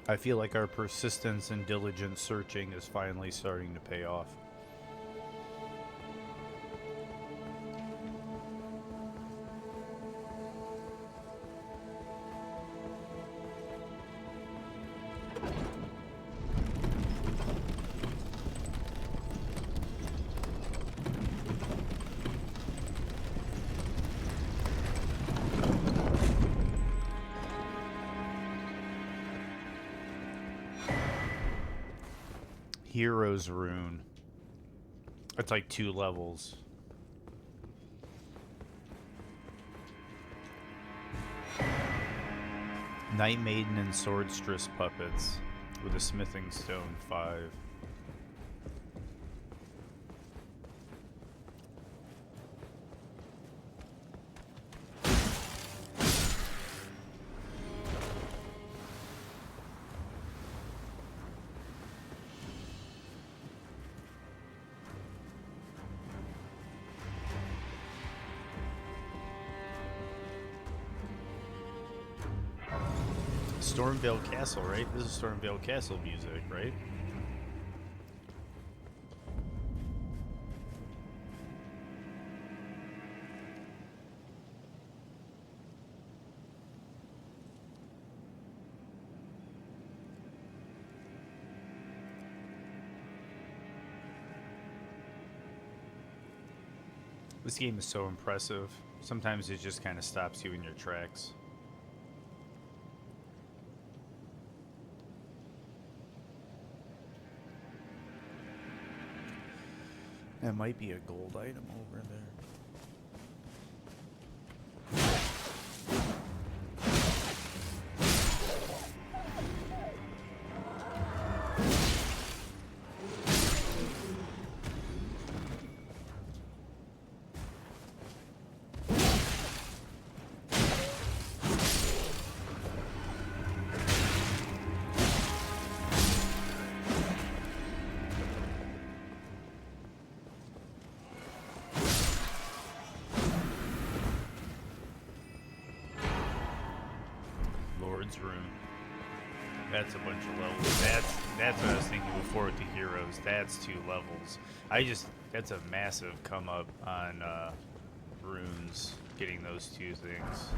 I feel like our persistence and diligent searching is finally starting to pay off. Hero's Rune. It's like 2 levels. Night Maiden and Swordstress puppets with a smithing stone 5. Stormvale Castle, right? This is Stormvale Castle music, right? This game is so impressive. Sometimes it just kind of stops you in your tracks. That might be a gold item over there. Room. That's a bunch of levels. That's what I was thinking before with the heroes. That's 2 levels. That's a massive come up on runes, getting those 2 things.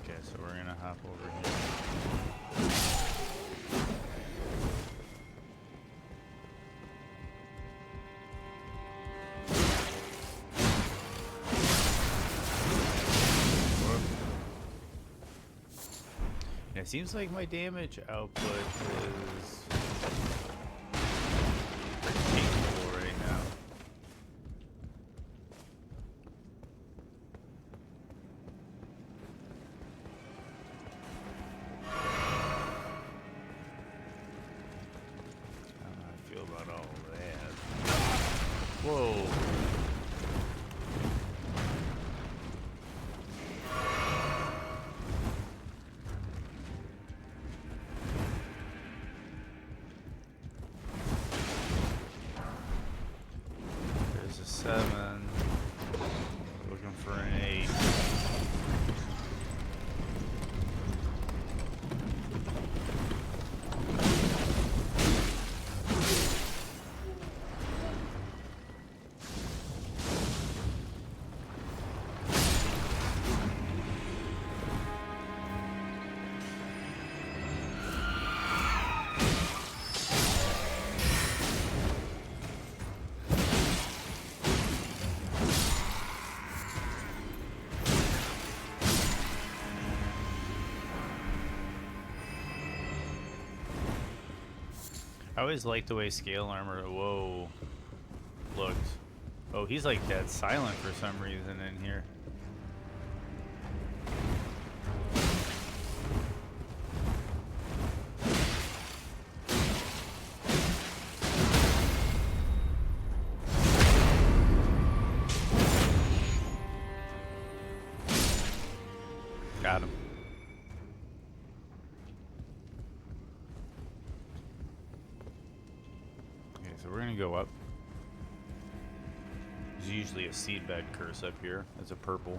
Okay, so we're gonna hop over here. It seems like my damage output is pretty capable right now. I don't know how I feel about all that. Whoa. There's a 7. Looking for an 8. I always liked the way scale armor, looked. Oh, he's like dead silent for some reason in here. Got him. So we're gonna go up. There's usually a seedbed curse up here. That's a purple.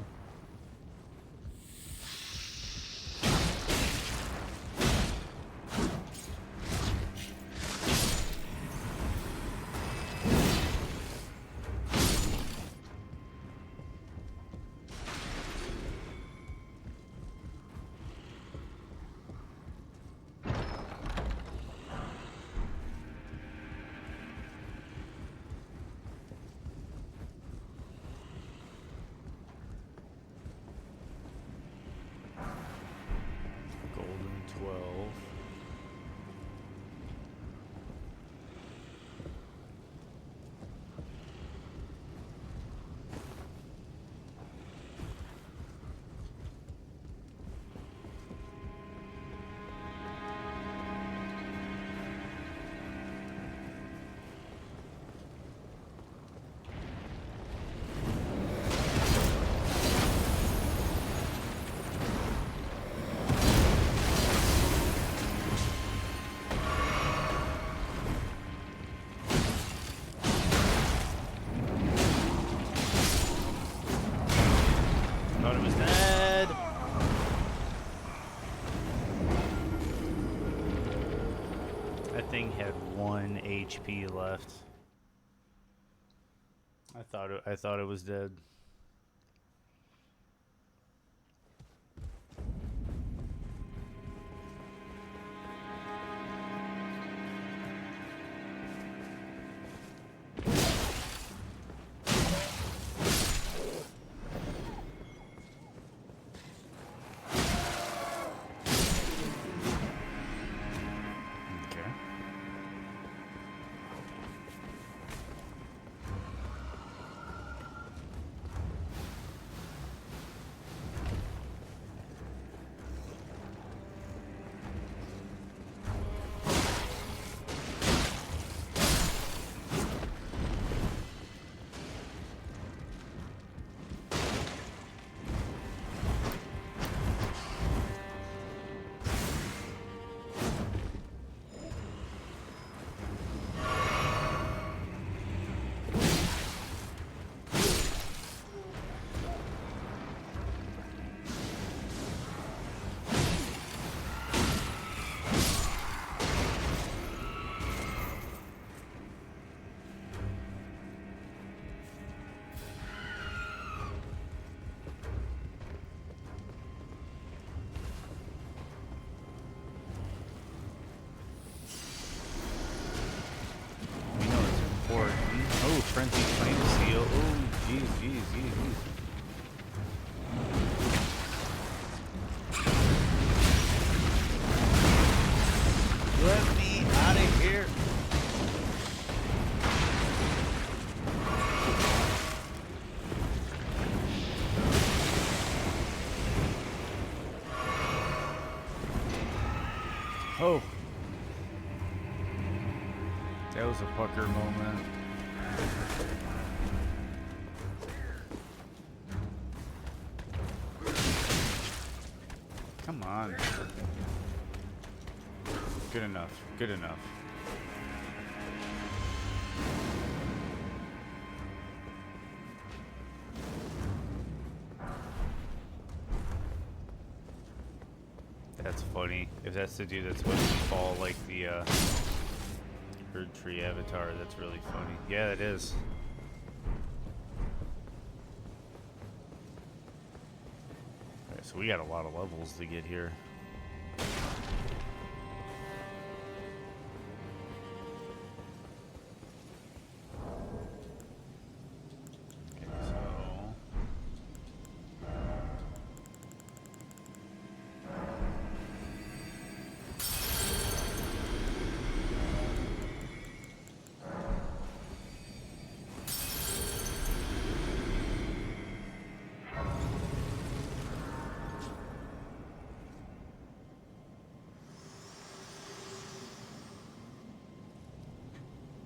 Golden 12. Thought it was dead. That thing had 1 HP left. I thought it was dead. Frenzy Flame Seal. Oh, jeez, jeez, jeez, jeez. Let me out of here. Oh. That was a pucker moment. Come on. Good enough. Good enough. That's funny. If that's the dude that's supposed to fall like the Herd Tree Avatar, that's really funny. Yeah, it is. Alright, so we got a lot of levels to get here.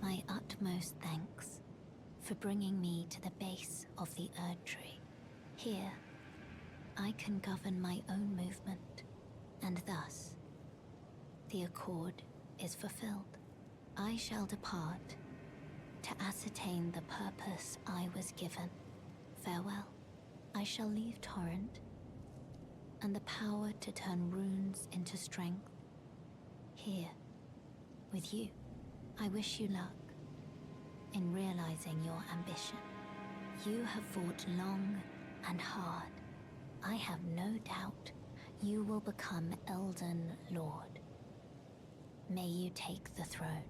My utmost thanks for bringing me to the base of the Erd Tree. Here, I can govern my own movement, and thus, the accord is fulfilled. I shall depart to ascertain the purpose I was given. Farewell. I shall leave Torrent, and the power to turn runes into strength. Here, with you. I wish you luck in realizing your ambition. You have fought long and hard. I have no doubt you will become Elden Lord. May you take the throne.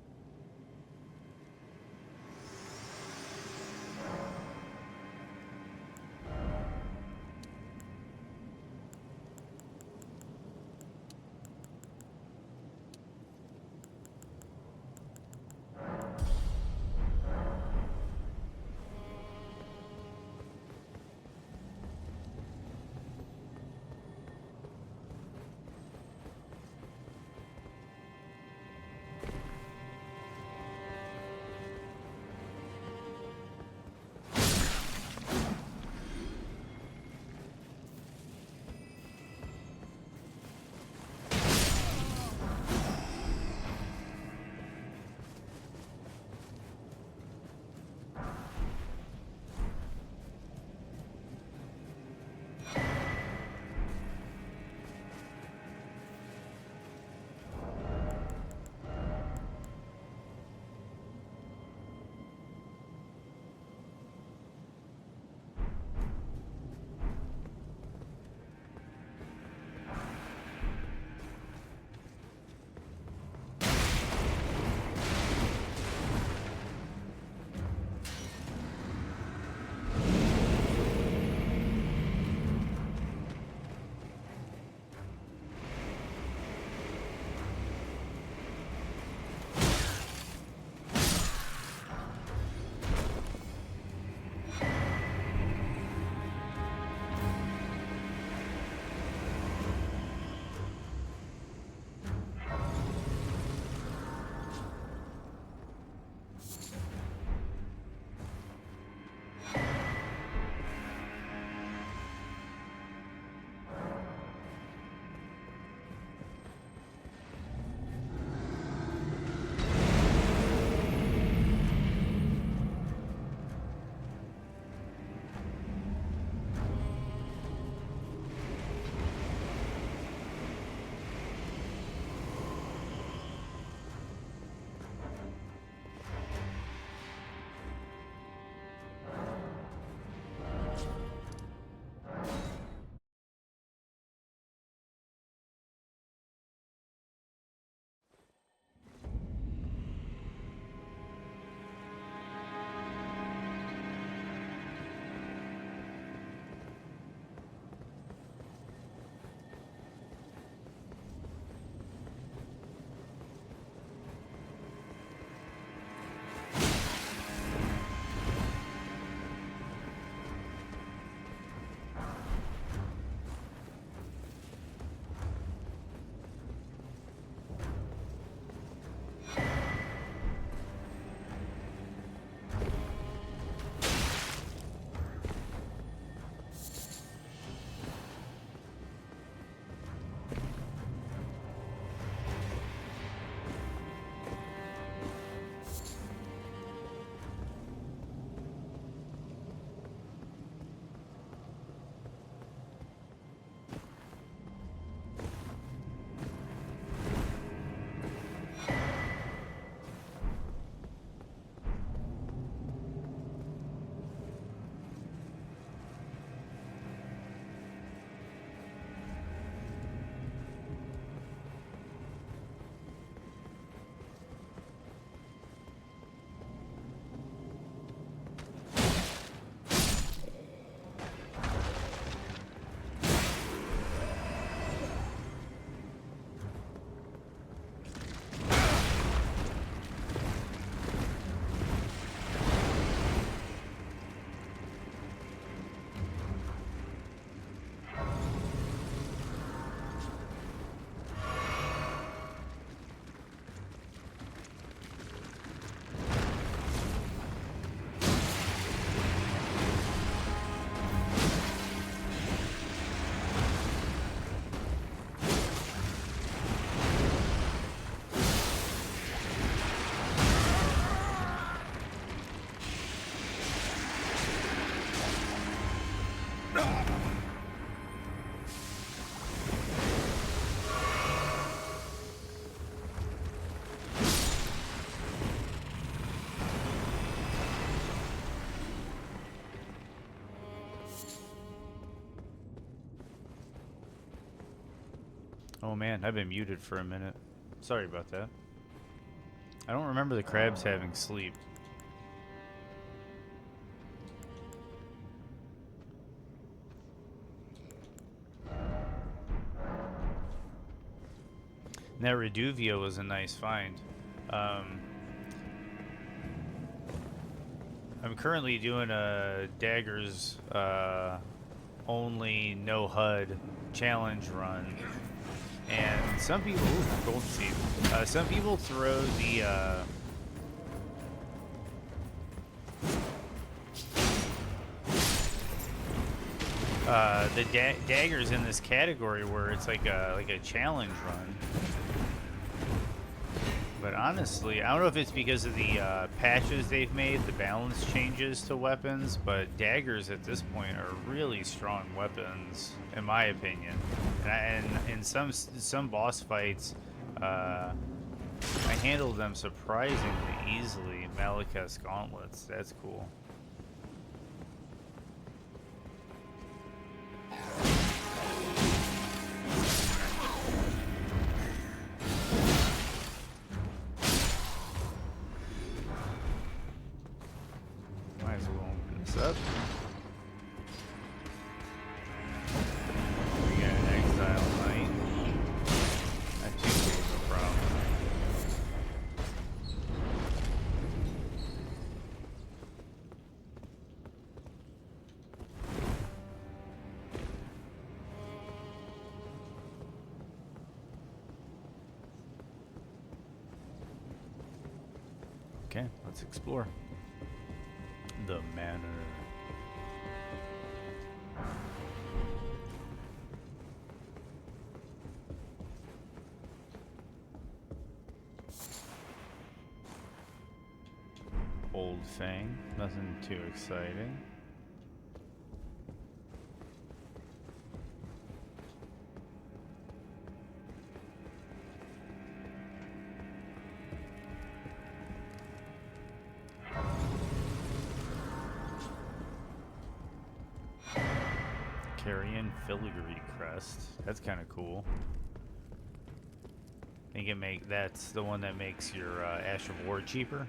Oh man, I've been muted for a minute. Sorry about that. I don't remember the crabs having sleep. And that Reduvio was a nice find. I'm currently doing a Daggers only no HUD challenge run, and some people golden seed. Some people throw the daggers in this category where it's like a challenge run. But honestly, I don't know if it's because of the patches they've made, the balance changes to weapons, but daggers at this point are really strong weapons, in my opinion. And in some boss fights, I handled them surprisingly easily. Malekith's gauntlets, that's cool. Might as well open this up. We got an exile knight. Not too big of a problem. Okay, let's explore the manor. Old Fang, nothing too exciting. Carrion Filigree Crest. That's kind of cool. Think that's the one that makes your Ash of War cheaper.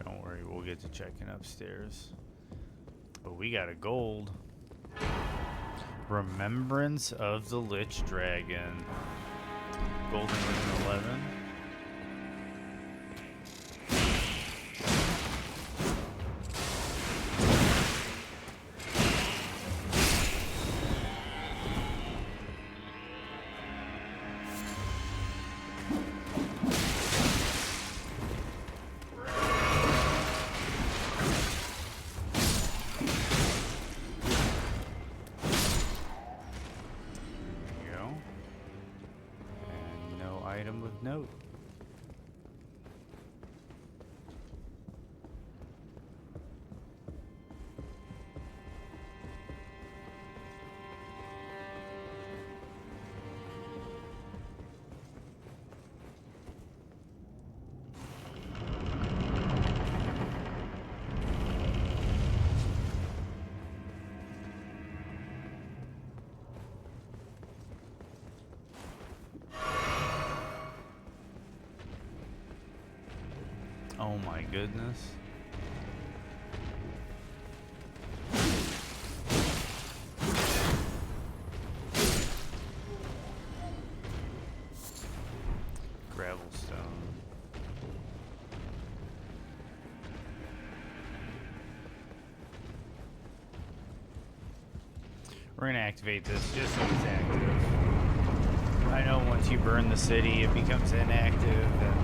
Don't worry, we'll get to checking upstairs. But we got a gold. Remembrance of the Lich Dragon. Golden Rune 11. Item of note. Oh my goodness. Gravelstone. We're gonna activate this just so it's active. I know once you burn the city, it becomes inactive and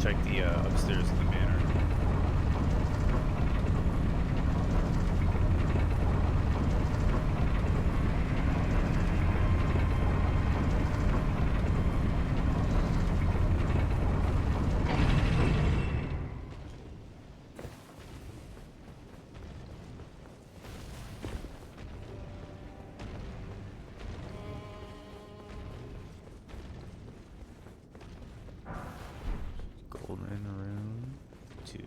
check the upstairs of the manor. Golden Rune 2.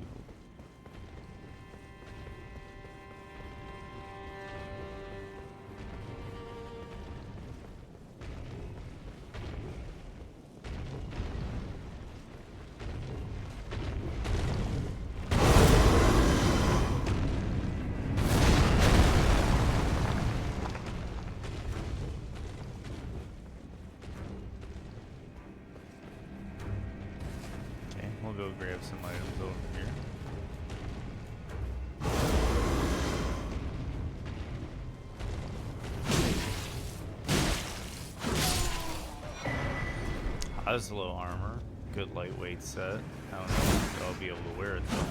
We'll go grab some items over here. Oslo armor, good lightweight set. I don't know if I'll be able to wear it though.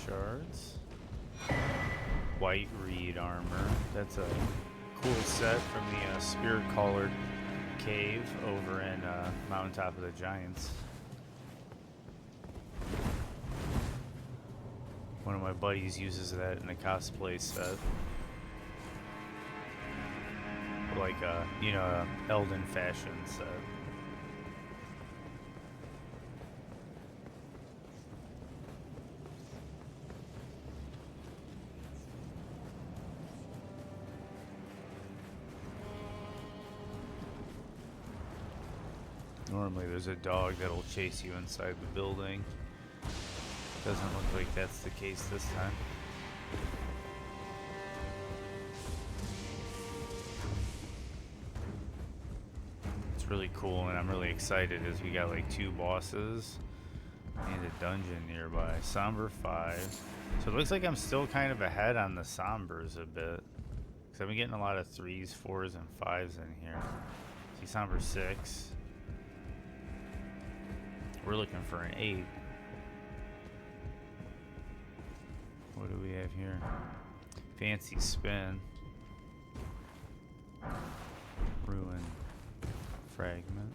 Shards. White reed armor. That's a cool set from the Spirit Collared cave over in Mountaintop of the Giants. One of my buddies uses that in a cosplay set. Like a, you know, a Elden fashion set. Normally there's a dog that'll chase you inside the building. Doesn't look like that's the case this time. It's really cool and I'm really excited as we got like 2 bosses and a dungeon nearby. Somber 5. So it looks like I'm still kind of ahead on the Sombers a bit. Because I've been getting a lot of 3s, 4s, and 5s in here. See Somber 6. We're looking for an 8. What do we have here? Fancy spin. Ruin. Fragment.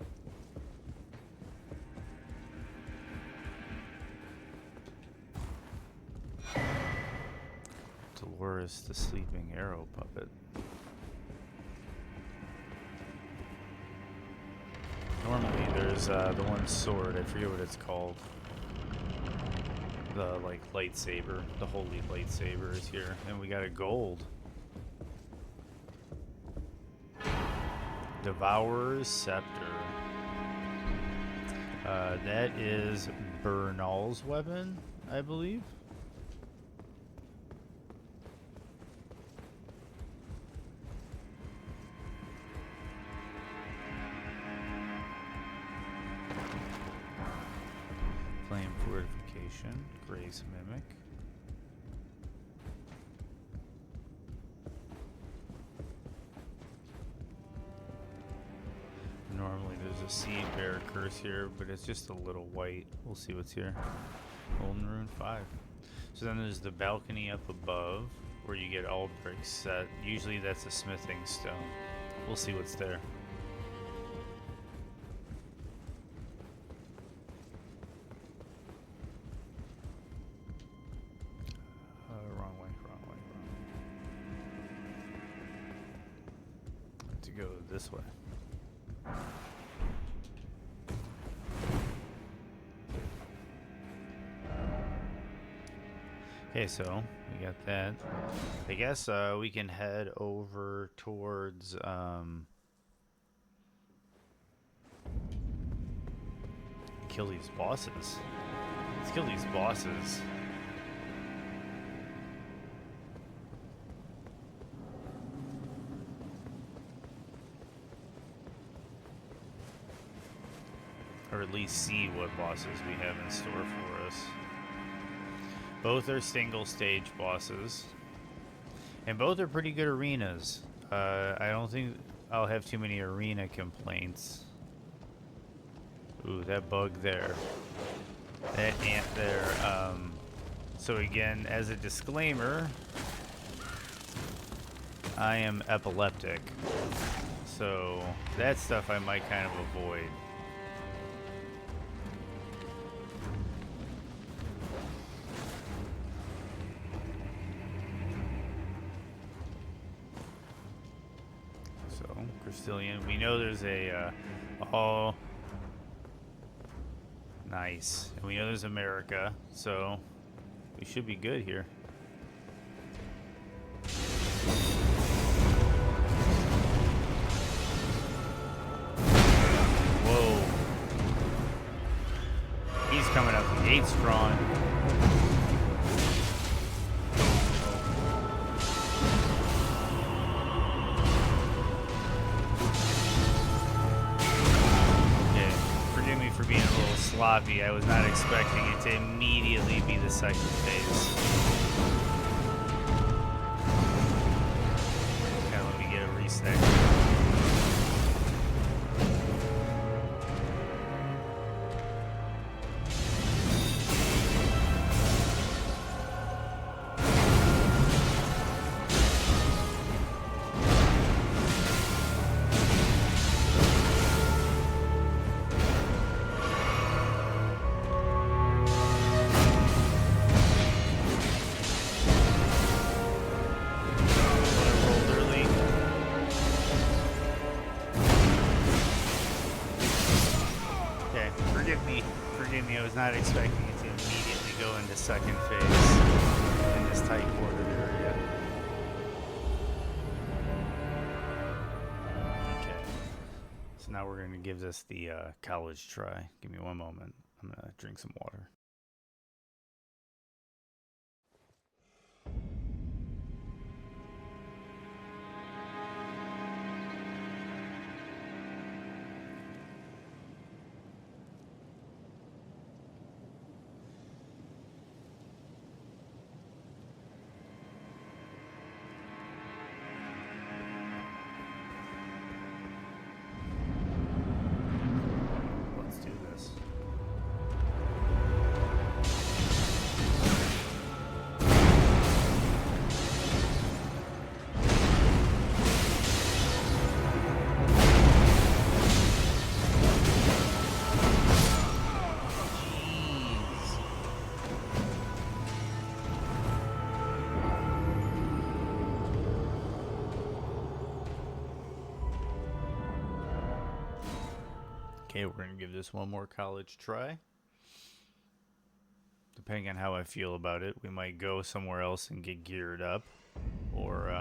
Dolores the Sleeping Arrow Puppet. Normally there's the one sword, I forget what it's called. The like lightsaber, the holy lightsaber is here. And we got a gold. Devourer's Scepter. That is Bernal's weapon, I believe. Flame Fortification, Grace Mimic. Normally there's a Seed Bear curse here, but it's just a little white. We'll see what's here. Golden Rune 5. So then there's the balcony up above where you get all bricks set. Usually that's a smithing stone. We'll see what's there. Wrong way. To go this way. Okay, so we got that. I guess we can head over towards kill these bosses. Let's kill these bosses. Or at least see what bosses we have in store for us. Both are single stage bosses. And both are pretty good arenas. I don't think I'll have too many arena complaints. Ooh, that bug there. That ant there. So again, as a disclaimer, I am epileptic. So that stuff I might kind of avoid. So Crystallian, we know there's a oh, nice, and we know there's America, so we should be good here. Whoa. He's coming up the gate strong. Okay, forgive me for being a little sloppy. I was not expecting it to immediately be the second phase. Okay, let me get a reset. Forgive me, I was not expecting it to immediately go into second phase in this tight quartered area. Okay, so now we're going to give this the college try. Give me one moment. I'm going to drink some water. Okay, we're going to give this one more college try. Depending on how I feel about it, we might go somewhere else and get geared up, or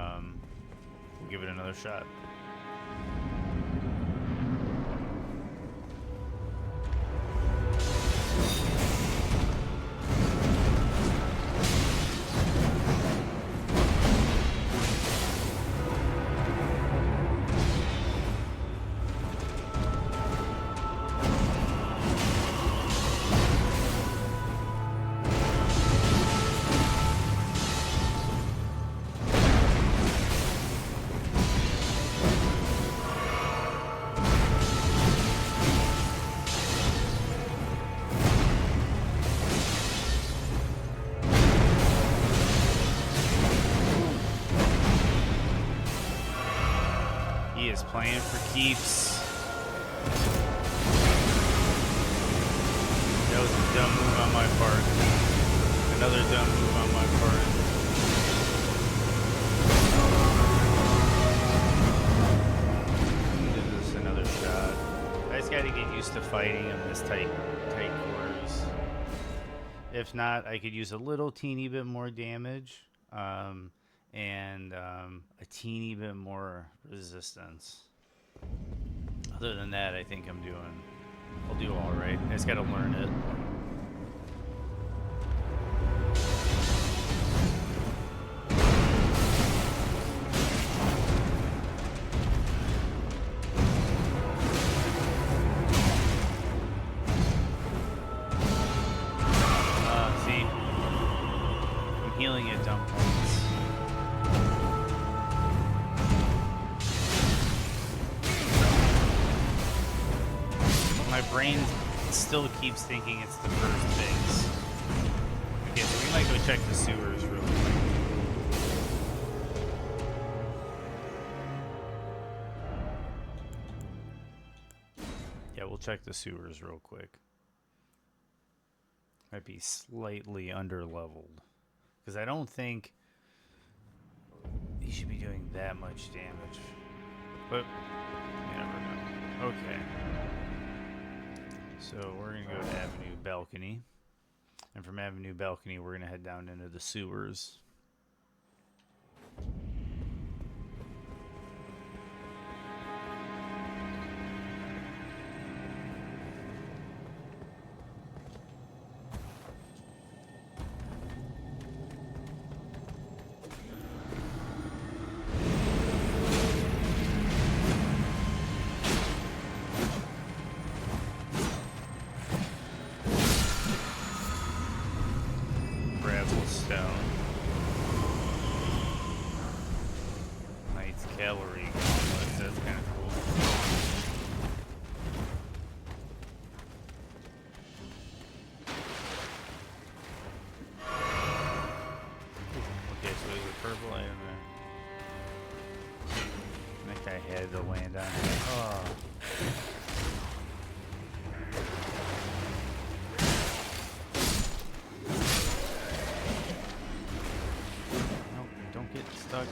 we'll give it another shot. Playing for keeps. That was a dumb move on my part. Another dumb move on my part. Give this another shot. I just gotta get used to fighting in this tight quarters. If not, I could use a little teeny bit more damage. And a teeny bit more resistance. Other than that, I think I'll do all right. I just gotta learn it. See, I'm healing at dump points. My brain still keeps thinking it's the first phase. Okay, so we might go check the sewers real quick. Yeah, we'll check the sewers real quick. Might be slightly under-leveled. Because I don't think he should be doing that much damage. But you never know. Okay. So we're going to go to Avenue Balcony. And from Avenue Balcony, we're going to head down into the sewers. Stone. Knight's Cavalry Gauntlets, that's kind of cool. Okay, so there's a purple item there. That guy had to land on it. Oh. Stuck.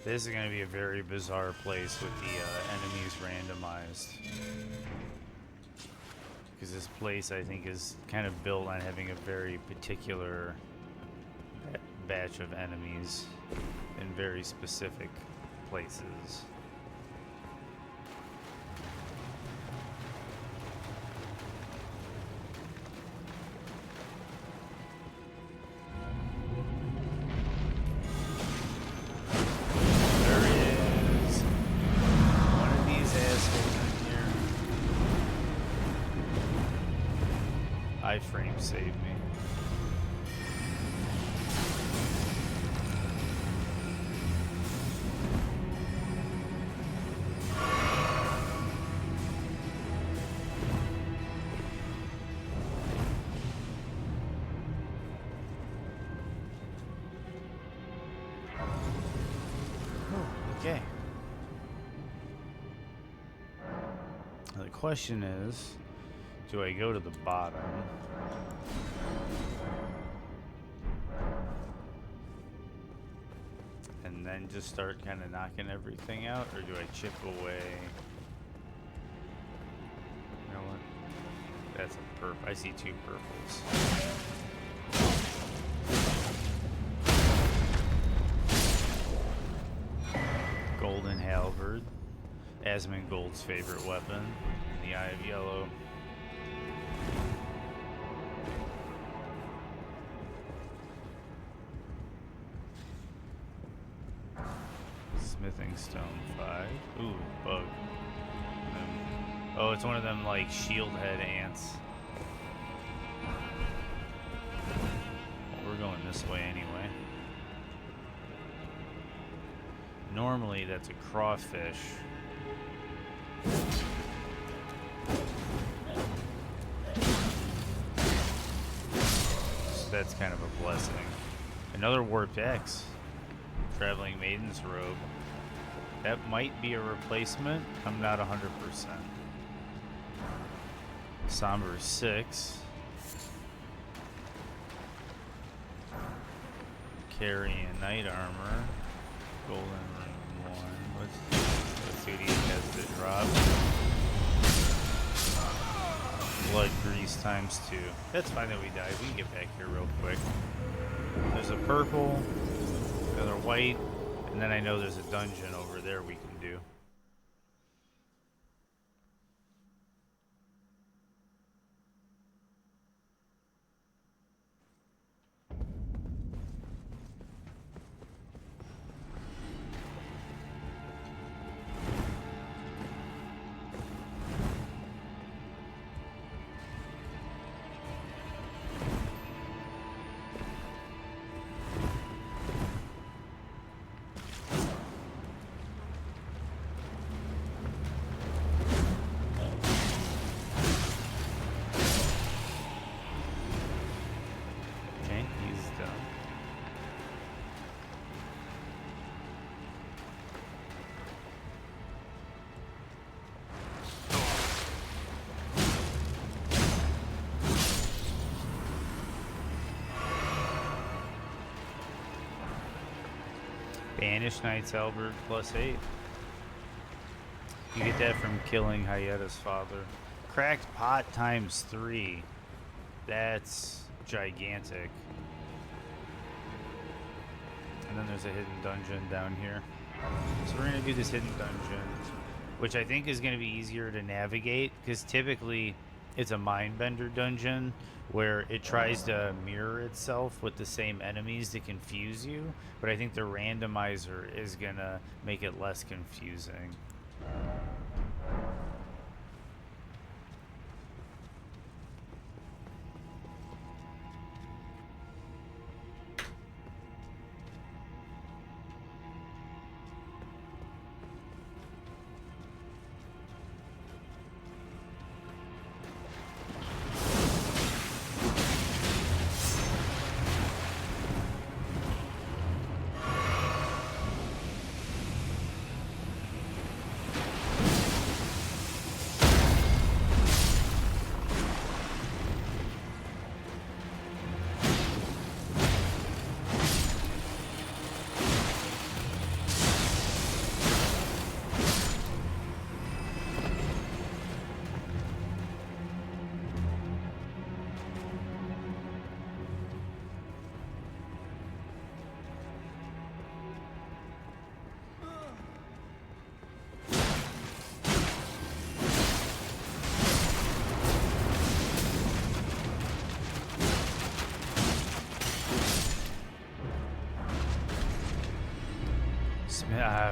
This is going to be a very bizarre place with the enemies randomized. Because this place, I think, is kind of built on having a very particular batch of enemies in very specific places. Iframe saved me. Okay. Now the question is, do I go to the bottom? And then just start kind of knocking everything out? Or do I chip away? You know what? That's a purple. I see two purples. Golden halberd. Asmongold's favorite weapon. In the Eye of Yellow. Smithing stone 5. Ooh, bug. Oh, it's one of them like shield head ants. We're going this way anyway. Normally that's a crawfish. So that's kind of a blessing. Another warped axe. Traveling Maiden's Robe. That might be a replacement. I'm not 100%. Somber 6. Carrying knight armor. Golden ring 1. Let's see what he has to drop. Blood grease times 2. That's fine that we died. We can get back here real quick. There's a purple, another white, and then I know there's a dungeon over there we can do. Banish Knight's Albert +8. You get that from killing Hayeda's father. Cracked pot ×3. That's gigantic. And then there's a hidden dungeon down here. So we're going to do this hidden dungeon, which I think is going to be easier to navigate, because typically it's a mindbender dungeon where it tries to mirror itself with the same enemies to confuse you, but I think the randomizer is going to make it less confusing.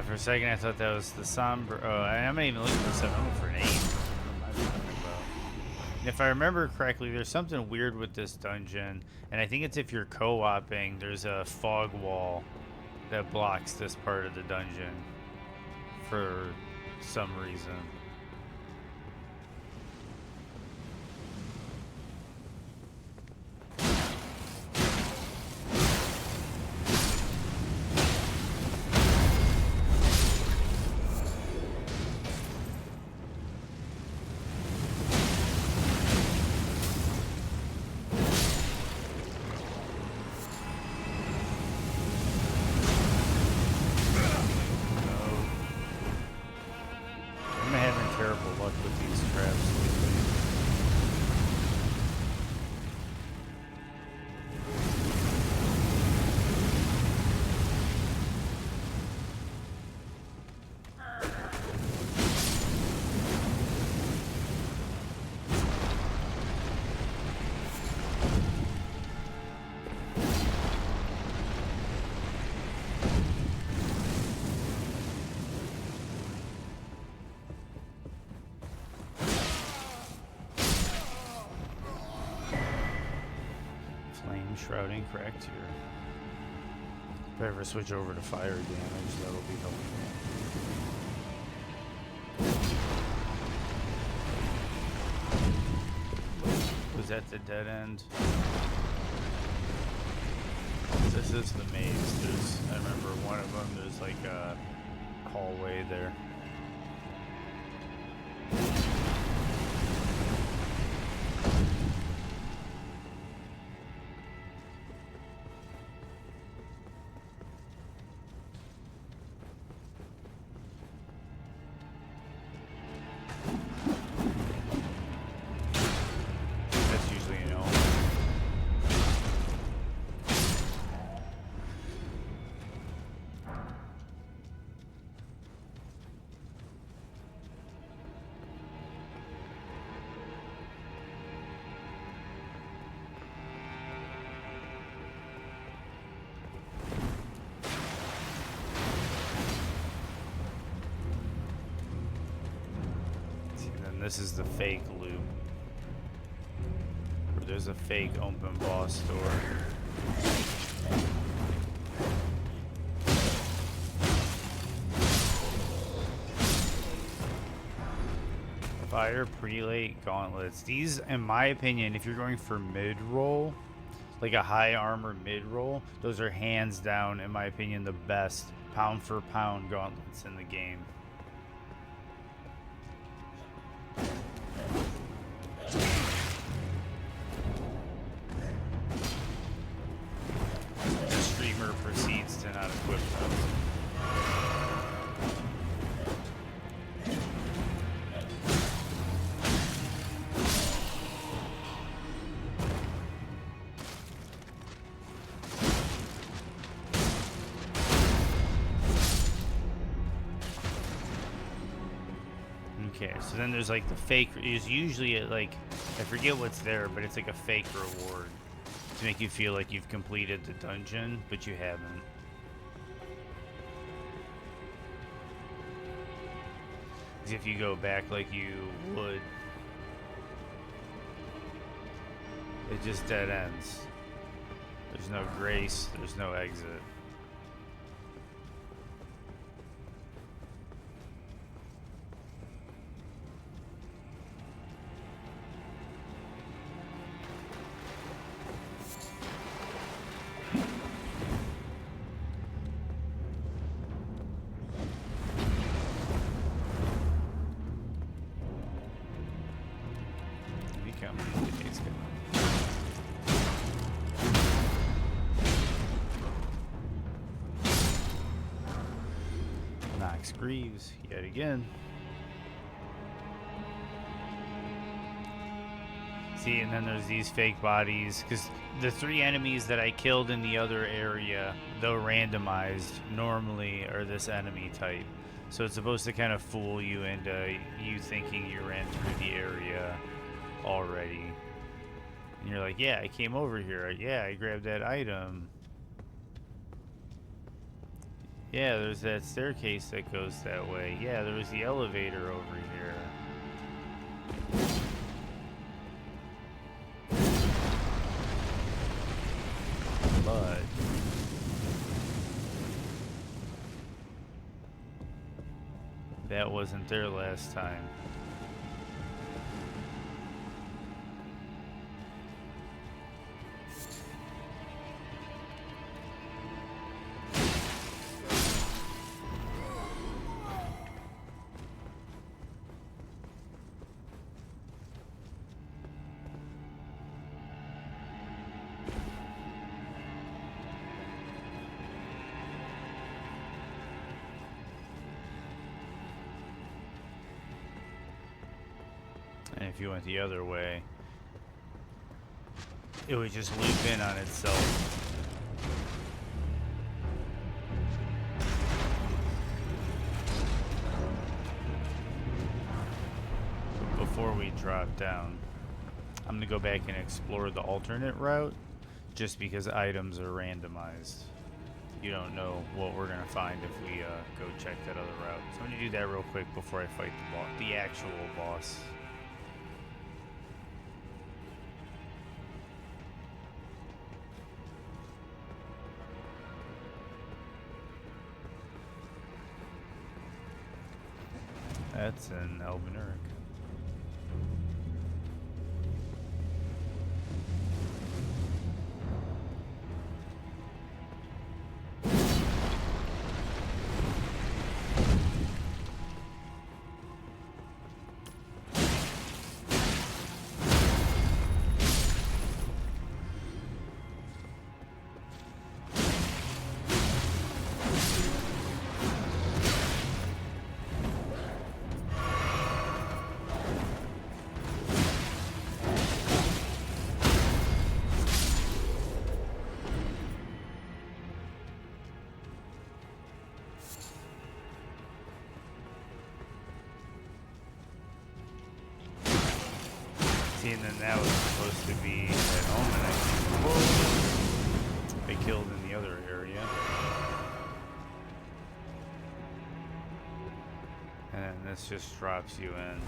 For a second, I thought that was the somber. Oh, I'm not even looking for 7. I'm looking for an 8. What am I talking about? If I remember correctly, there's something weird with this dungeon, and I think it's if you're co-oping, there's a fog wall that blocks this part of the dungeon for some reason. Shrouding, correct here. If I ever switch over to fire damage, that'll be helpful. Was that the dead end? This is the maze. I remember one of them, there's like a hallway there. This is the fake loop. Where there's a fake open boss door. Fire prelate gauntlets. These, in my opinion, if you're going for mid-roll, like a high armor mid-roll, those are hands down, in my opinion, the best pound for pound gauntlets in the game. The streamer proceeds to not equip them. Okay, so then there's like the fake. Is usually like, I forget what's there, but it's like a fake reward to make you feel like you've completed the dungeon, but you haven't. Because if you go back like you would, it just dead ends. There's no grace, there's no exit. Greaves yet again. See, and then there's these fake bodies, because the 3 enemies that I killed in the other area, though randomized, normally are this enemy type. So it's supposed to kind of fool you into you thinking you ran through the area already. And you're like, yeah, I came over here. Yeah, I grabbed that item. Yeah, there's that staircase that goes that way. Yeah, there was the elevator over here. But that wasn't there last time. And if you went the other way, it would just loop in on itself. Before we drop down, I'm gonna go back and explore the alternate route, just because items are randomized. You don't know what we're gonna find if we go check that other route. So I'm gonna do that real quick before I fight the boss, the actual boss. That's an Elden. And then that was supposed to be that omen I killed in the other area. And then this just drops you in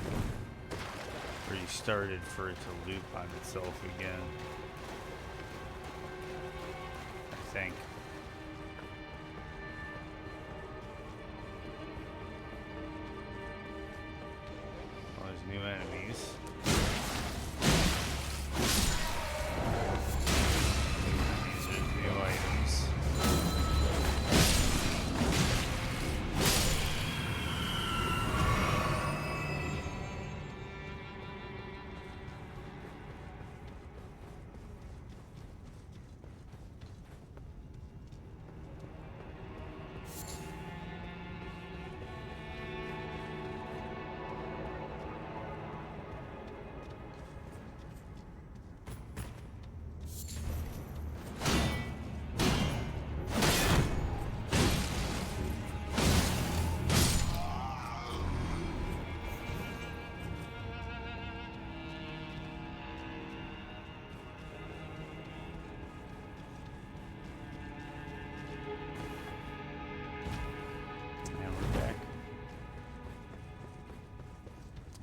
where you started for it to loop on itself again. I think. Well, there's new enemies.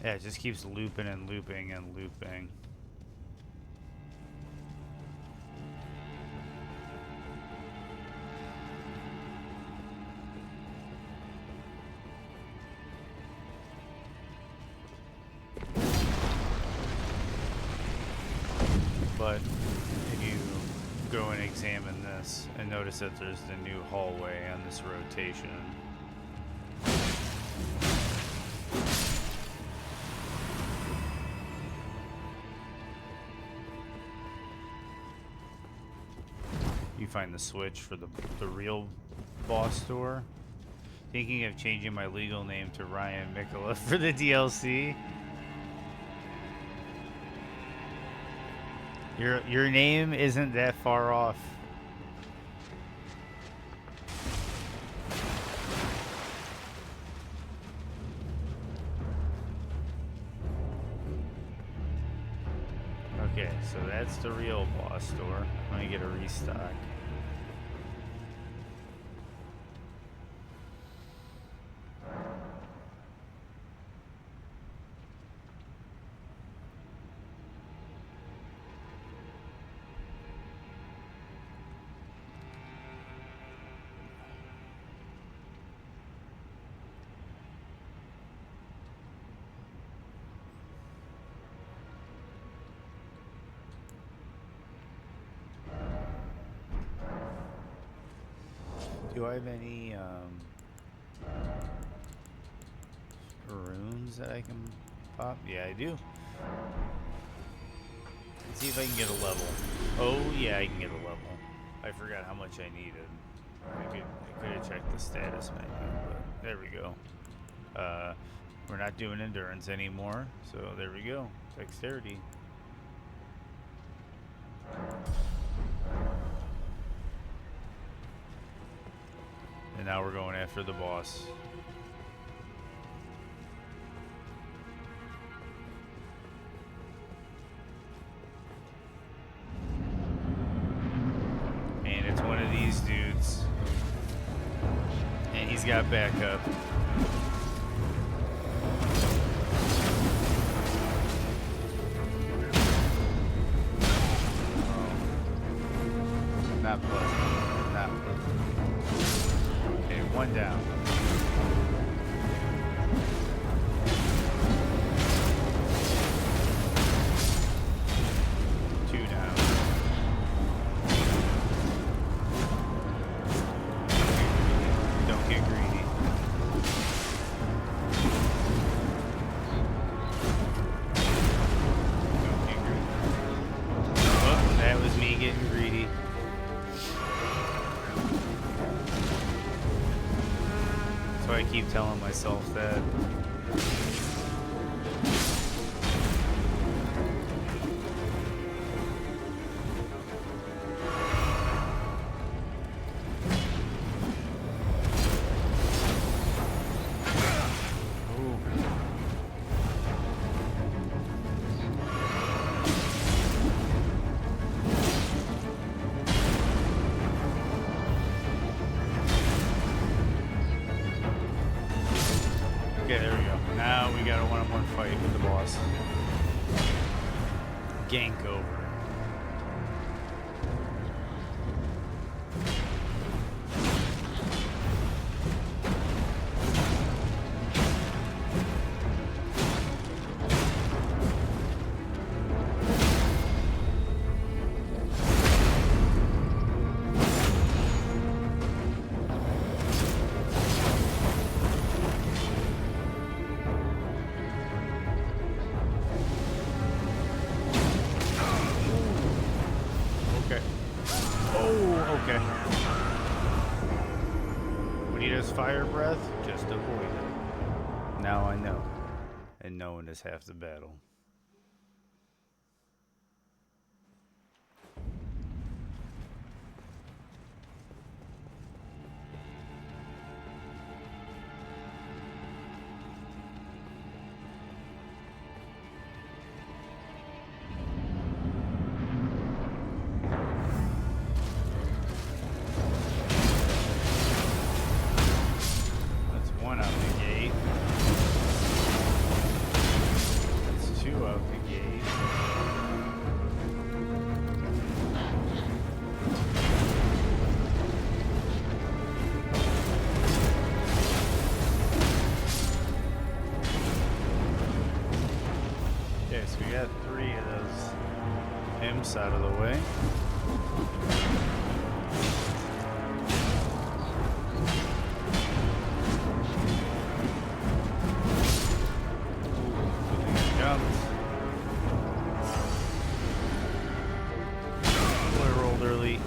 Yeah, it just keeps looping and looping and looping. But if you go and examine this and notice that there's the new hallway on this rotation. You find the switch for the real boss door. Thinking of changing my legal name to Ryan Mikola for the DLC. Your name isn't that far off. Okay, so that's the real boss door. Let me get a restock. Do I have any runes that I can pop? Yeah, I do. Let's see if I can get a level. Oh yeah, I can get a level. I forgot how much I needed. I could have checked the status menu, but there we go. We're not doing endurance anymore, so there we go. Dexterity. And now we're going after the boss. And it's one of these dudes. And he's got backup. Not pleasant. Not pleasant. Okay, one down. Two down. Don't get greedy. Don't get greedy. Oh, that was me getting greedy. So I keep telling myself that. Okay, there we go. Now we got a one-on-one fight with the boss. Gank over. Okay. When he does fire breath, just avoid it. Now I know. And knowing is half the battle. One out the gate. this out of the way. Jumped. Boy, rolled early.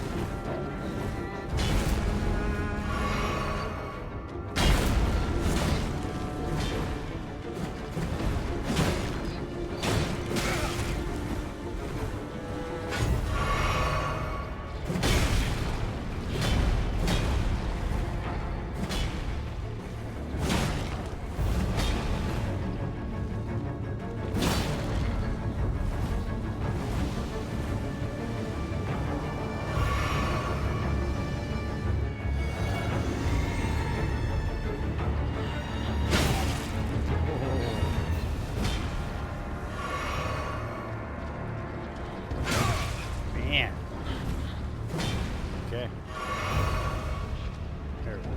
Man. Okay. There we go.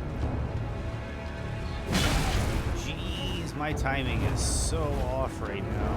Jeez, my timing is so off right now.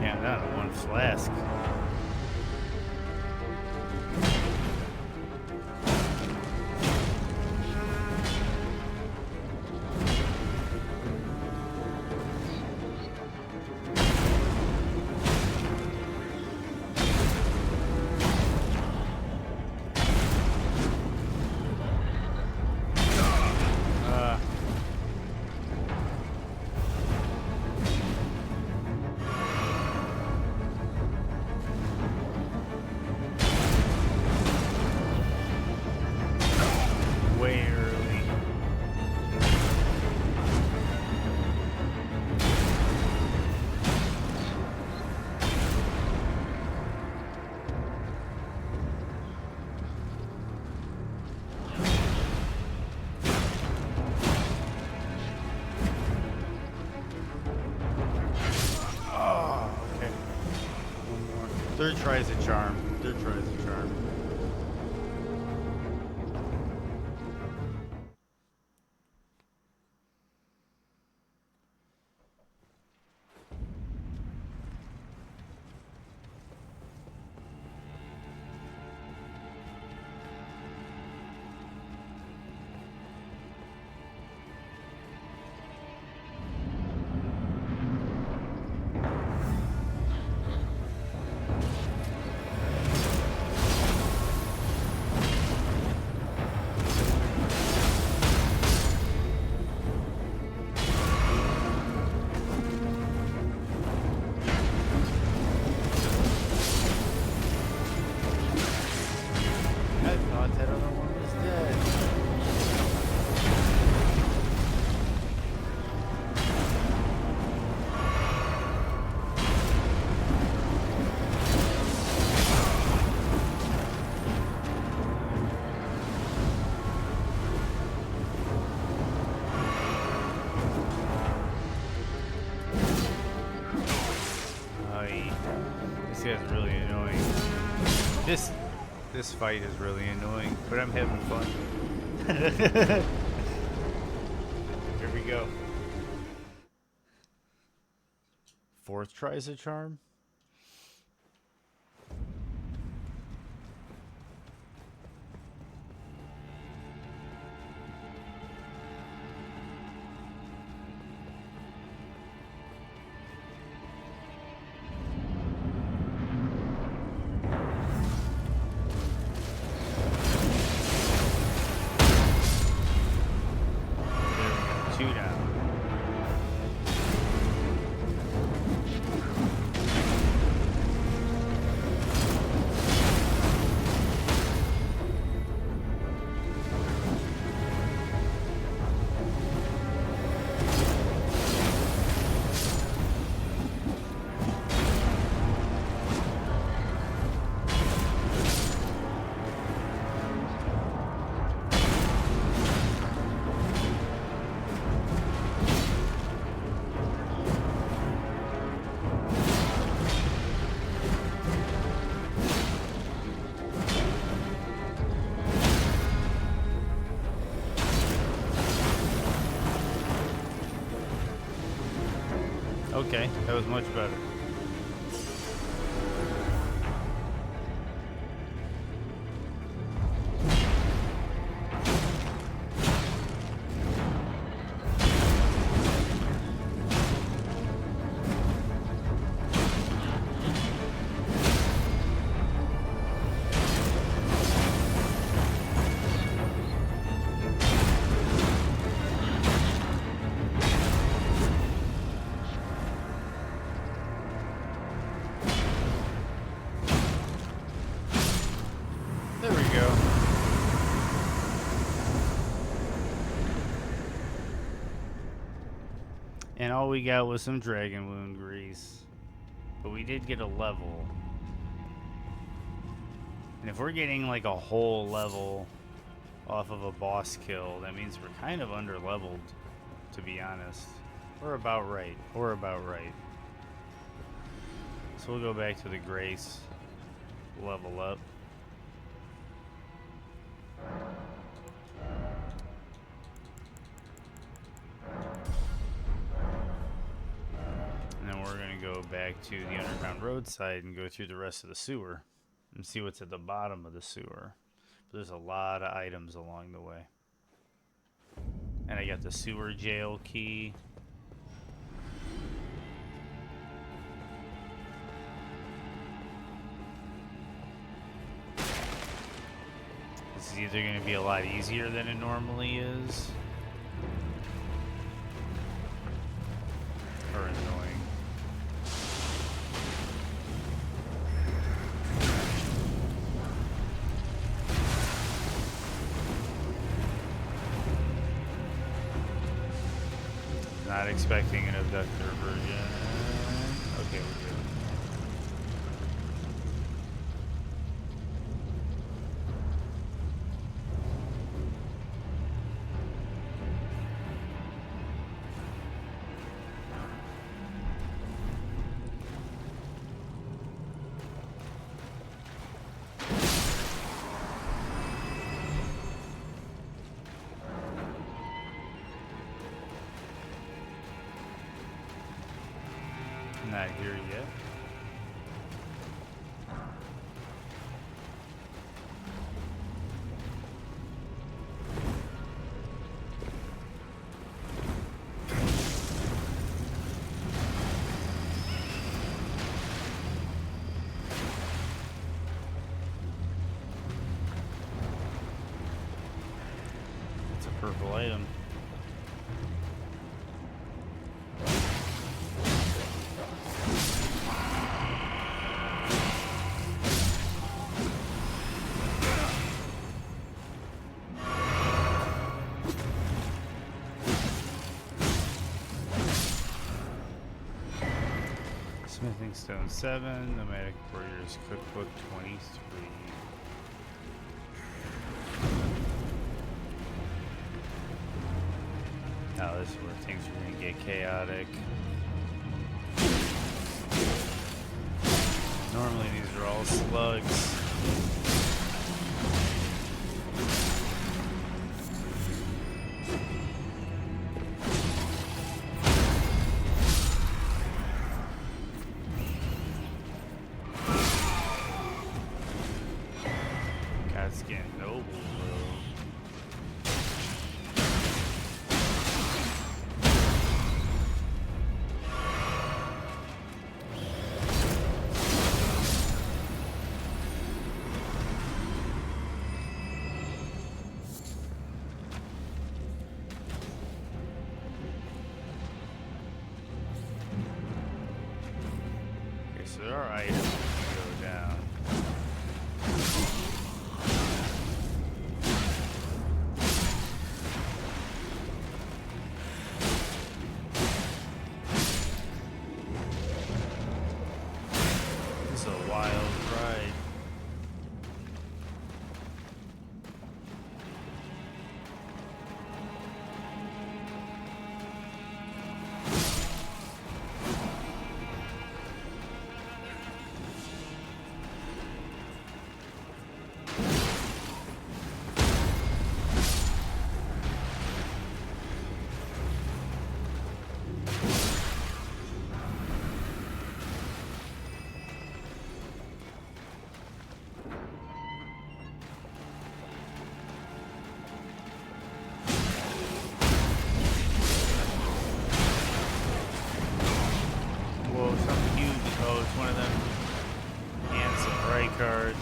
Can't down to one flask. Way early. Oh, okay. One more. Third tries a charm. Third tries a charm. I thought that other one was dead. This guy's really annoying. This fight is really annoying, but I'm having fun. Here we go. Fourth tries a charm. Two down. Okay, that was much better. There we go. And all we got was some dragon wound grease. But we did get a level. And if we're getting like a whole level off of a boss kill, that means we're kind of under leveled, to be honest. We're about right. We're about right. So we'll go back to the grace, level up. And then we're going to go back to the underground roadside and go through the rest of the sewer and see what's at the bottom of the sewer. But there's a lot of items along the way. And I got the sewer jail key. This is either going to be a lot easier than it normally is, or annoying. Not expecting an abductor version. Okay, we're good. Not here yet. It's a purple item. Smithing Stone 7, Nomadic Warriors Cookbook 23. Now this is where things are going to get chaotic. Normally these are all slugs. God's getting noble, bro. Okay, so there are items that can go down. This is a wild ride. graveyard.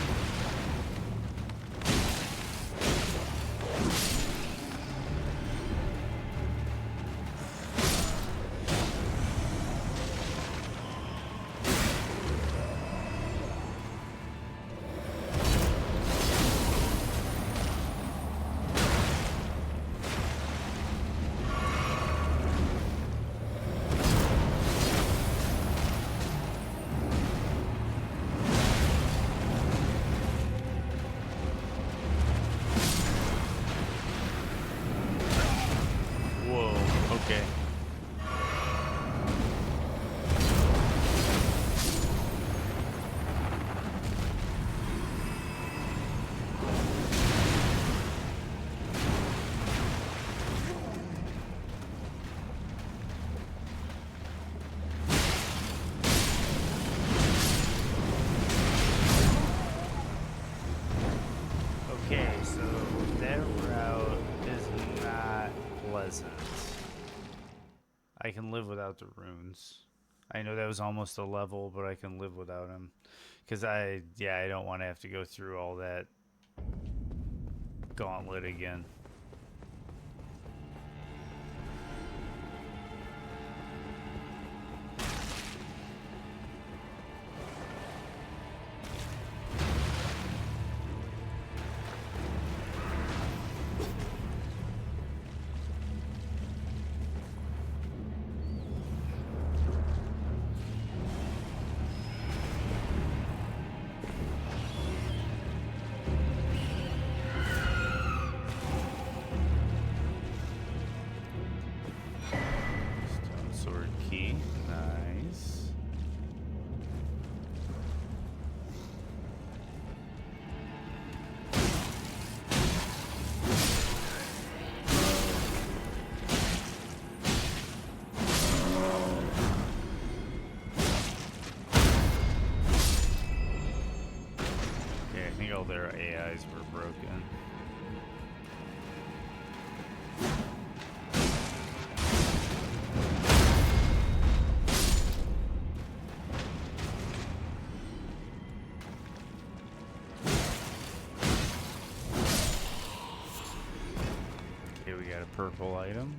Okay. Okay, so that route is not pleasant. I can live without the runes. I know that was almost a level, but I can live without them. Because I don't want to have to go through all that gauntlet again. Sword key, nice. Okay, I think all their AIs were broken. Purple item.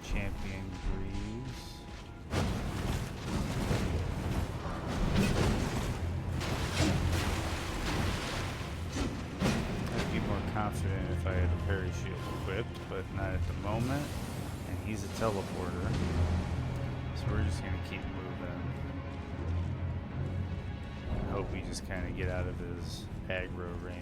Champion Greaves. I'd be more confident if I had a parry shield equipped, but not at the moment. And he's a teleporter. So we're just gonna keep moving. Hope we just kind of get out of his aggro range.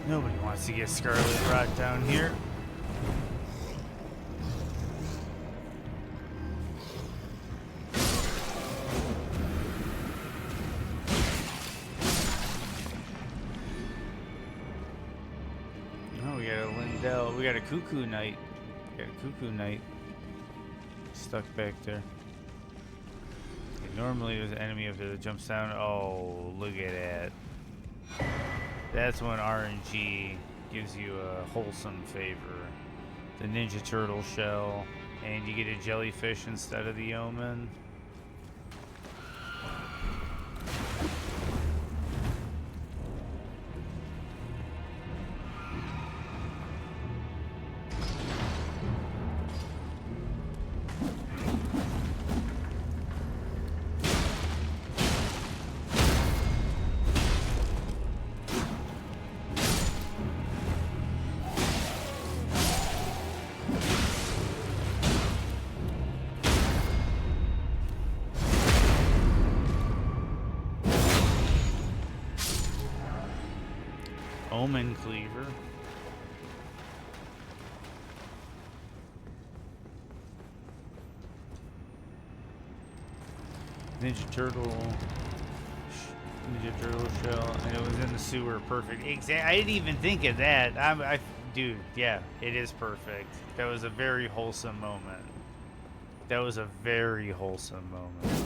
Nobody wants to get Scarlet Rot down here. Oh, we got a Lindell. We got a Cuckoo Knight. We got a Cuckoo Knight stuck back there. Okay, normally there's an enemy up there that jumps down. Oh, look at that. That's when RNG gives you a wholesome favor. The Ninja Turtle shell, and you get a jellyfish instead of the omen. Omen Cleaver. Ninja Turtle. Ninja Turtle shell, and it was in the sewer. Perfect. I didn't even think of that. Dude, yeah, it is perfect. That was a very wholesome moment. That was a very wholesome moment.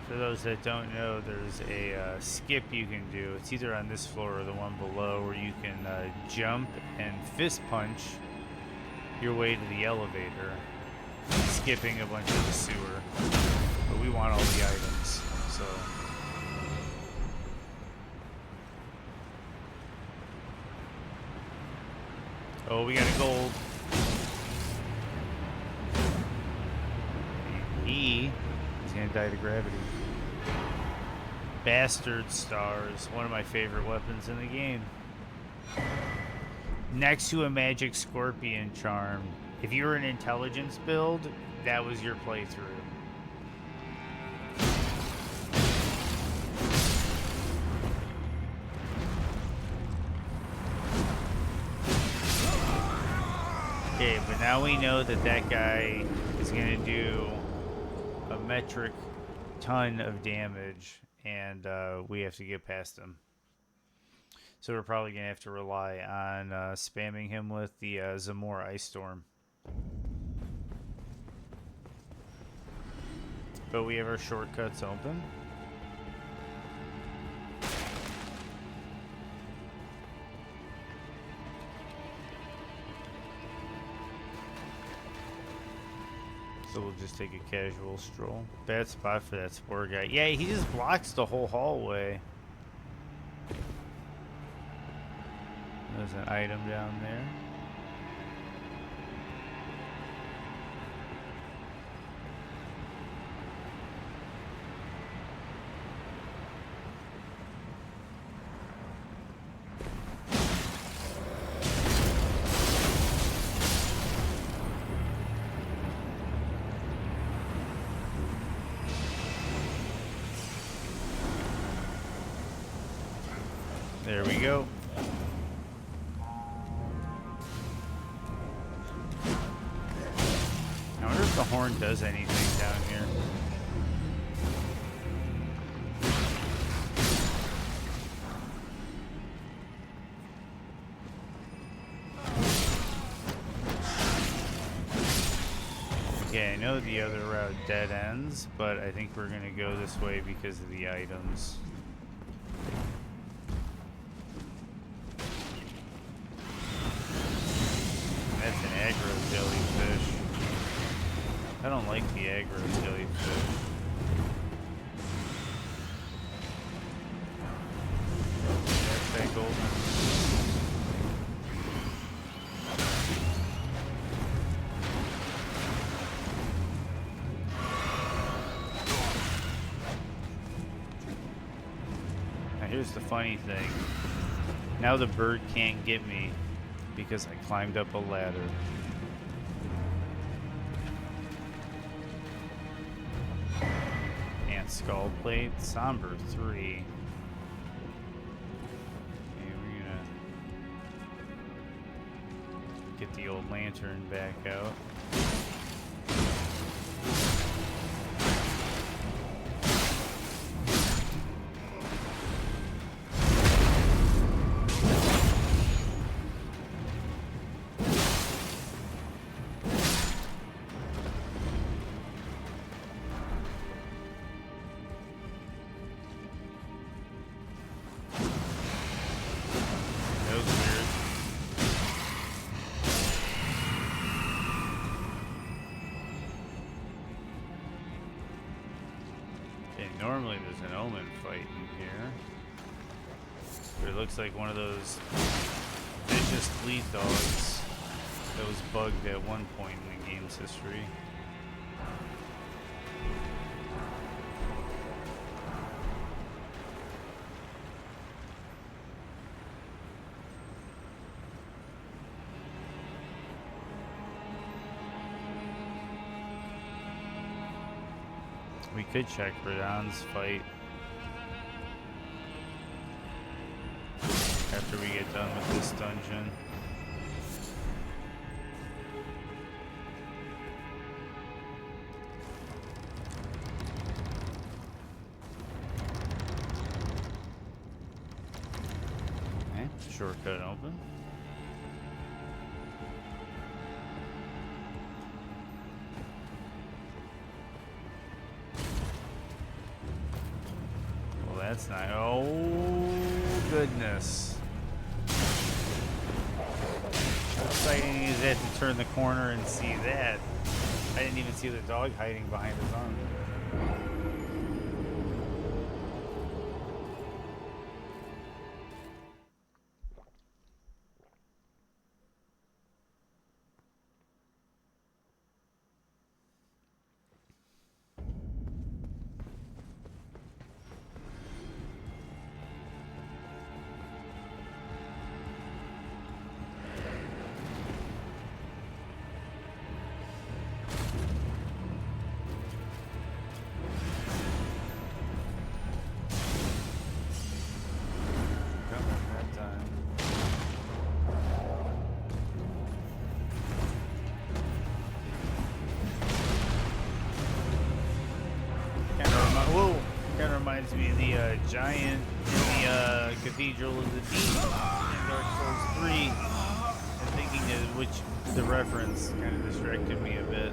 For those that don't know, there's a skip you can do. It's either on this floor or the one below, where you can jump and fist punch your way to the elevator, skipping a bunch of the sewer. But we want all the items, so. Oh, we got a gold. He is gonna die to gravity. Bastard stars, one of my favorite weapons in the game. Next to a magic scorpion charm. If you were an intelligence build, that was your playthrough. Okay, but now we know that that guy is gonna do a metric ton of damage, and we have to get past him. So we're probably going to have to rely on spamming him with the Zamora Ice Storm. But we have our shortcuts open. So we'll just take a casual stroll. Bad spot for that spore guy. Yeah, he just blocks the whole hallway. There's an item down there. There we go. I wonder if the horn does anything down here. Okay, I know the other route dead ends, but I think we're gonna go this way because of the items. That's an aggro jellyfish. I don't like the aggro jellyfish. That's that golden. Now here's the funny thing. Now the bird can't get me because I climbed up a ladder. And skull plate, somber 3. Okay, we're gonna get the old lantern back out. Normally there's an omen fight in here. But it looks like one of those vicious fleet dogs that was bugged at one point in the game's history. We could check Radon's fight after we get done with this dungeon. Okay, shortcut open. That's not. Oh, goodness. How exciting is that to turn the corner and see that? I didn't even see the dog hiding behind his arm. Reminds me of the giant in the Cathedral of the Deep in Dark Souls 3. And thinking of which the reference kind of distracted me a bit.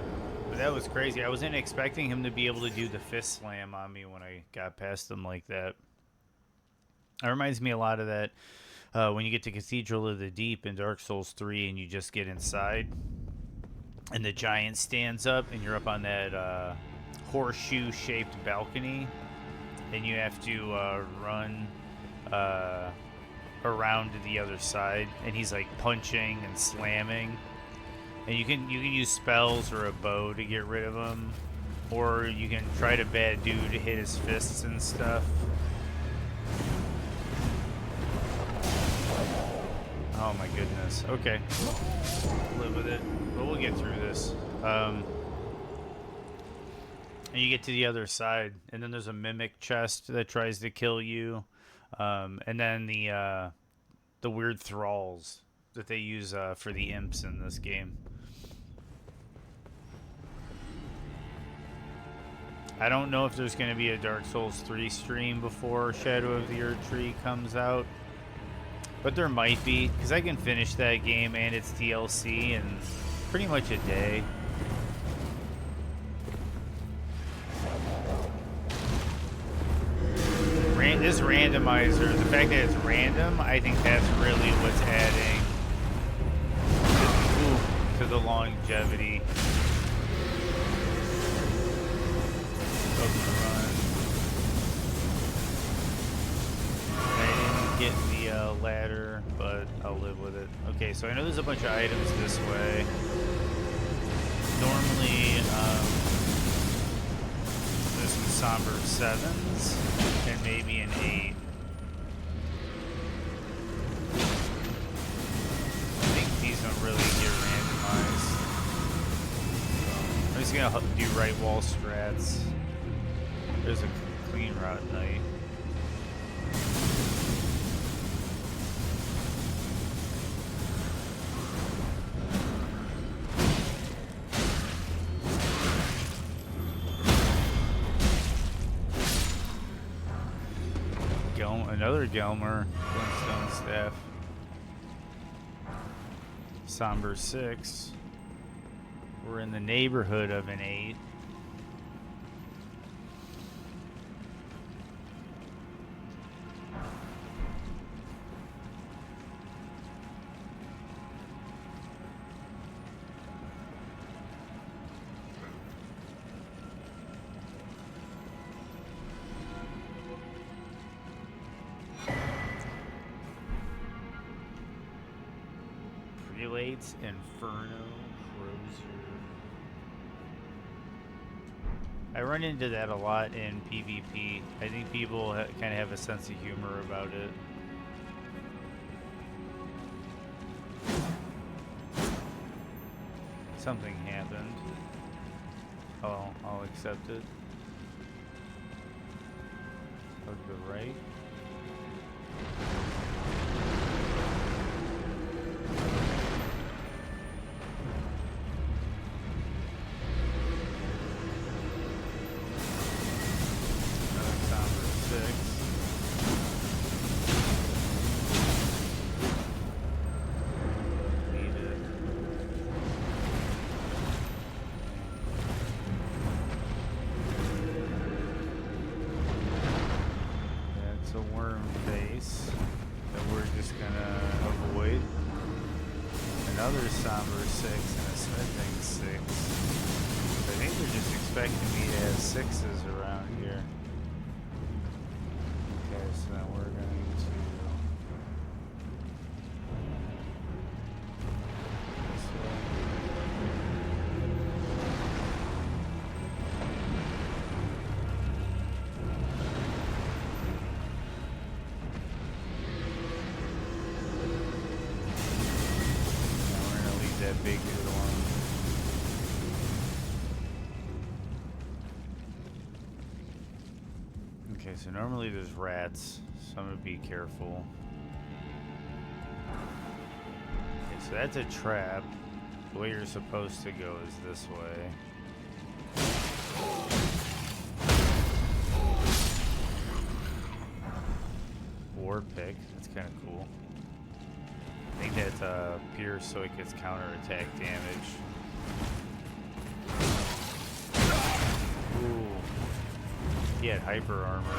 But that was crazy. I wasn't expecting him to be able to do the fist slam on me when I got past him like that. It reminds me a lot of that when you get to Cathedral of the Deep in Dark Souls 3 and you just get inside. And the giant stands up and you're up on that horseshoe-shaped balcony. And you have to run around to the other side, and he's like punching and slamming. And you can use spells or a bow to get rid of him, or you can try to bad dude to hit his fists and stuff. Oh my goodness. Okay, live with it, but we'll get through this. And you get to the other side, and then there's a mimic chest that tries to kill you, and then the weird thralls that they use for the imps in this game. I don't know if there's going to be a Dark Souls 3 stream before Shadow of the Erdtree comes out, but there might be, because I can finish that game and its DLC in pretty much a day. This randomizer, the fact that it's random, I think that's really what's adding to the longevity of the run. I didn't get the ladder, but I'll live with it. Okay, so I know there's a bunch of items this way. Normally, there's some somber 7s and maybe an 8. I think these don't really get randomized. I'm just gonna do right wall strats. There's a clean rot knight. Another Gelmer, Glintstone Staff. Somber 6. We're in the neighborhood of an 8. Inferno Crozier. I run into that a lot in PvP. I think people kind of have a sense of humor about it. Something happened. Oh, I'll accept it. right. Another Somber 6. That's a worm face that we're just gonna avoid. Another Somber 6 and a Smithing 6. I think they're just expecting me to have 6s around here. Okay, so now we're going to... that big dude alone. Okay, so normally there's rats, so I'm gonna be careful. Okay, so that's a trap. The way you're supposed to go is this way. War pick, that's kind of cool. I think that's pierce so it gets counterattack damage. Ooh. He had hyper armor.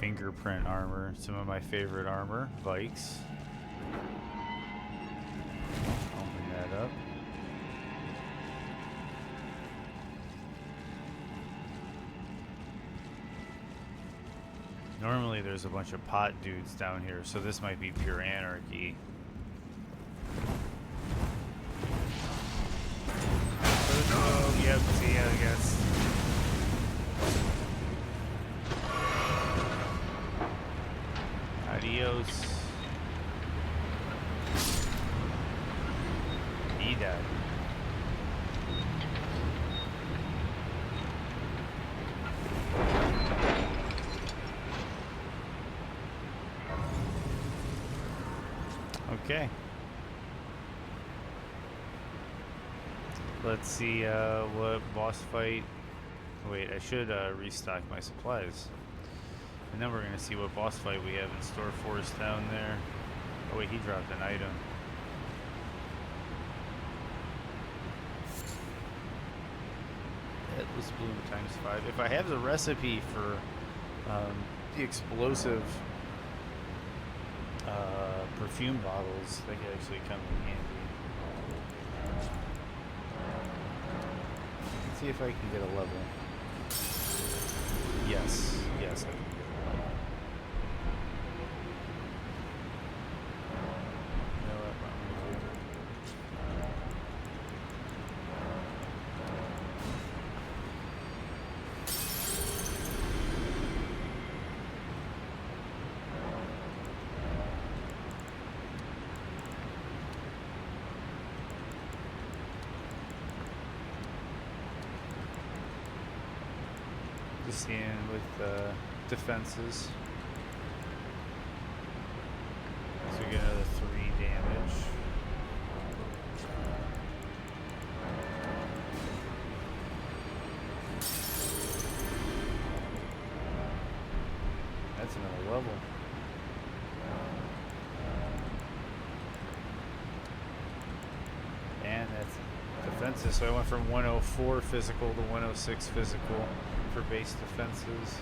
Fingerprint armor, some of my favorite armor. Vikes. Open that up. Normally there's a bunch of pot dudes down here, so this might be pure anarchy. Oh, yep, see, I guess. Adios. He died. Okay. Let's see what boss fight. Wait, I should restock my supplies. And then we're going to see what boss fight we have in store for us down there. Oh wait, he dropped an item. Headless Bloom ×5. If I have the recipe for the explosive perfume bottles, they could actually come in handy. Let's see if I can get a level. Yes, yes, I can get a level. You know what, I'm gonna do? Just seeing with defenses. So we get another 3 damage. That's another level. And that's defenses. So I went from 104 physical to 106 physical for base defenses.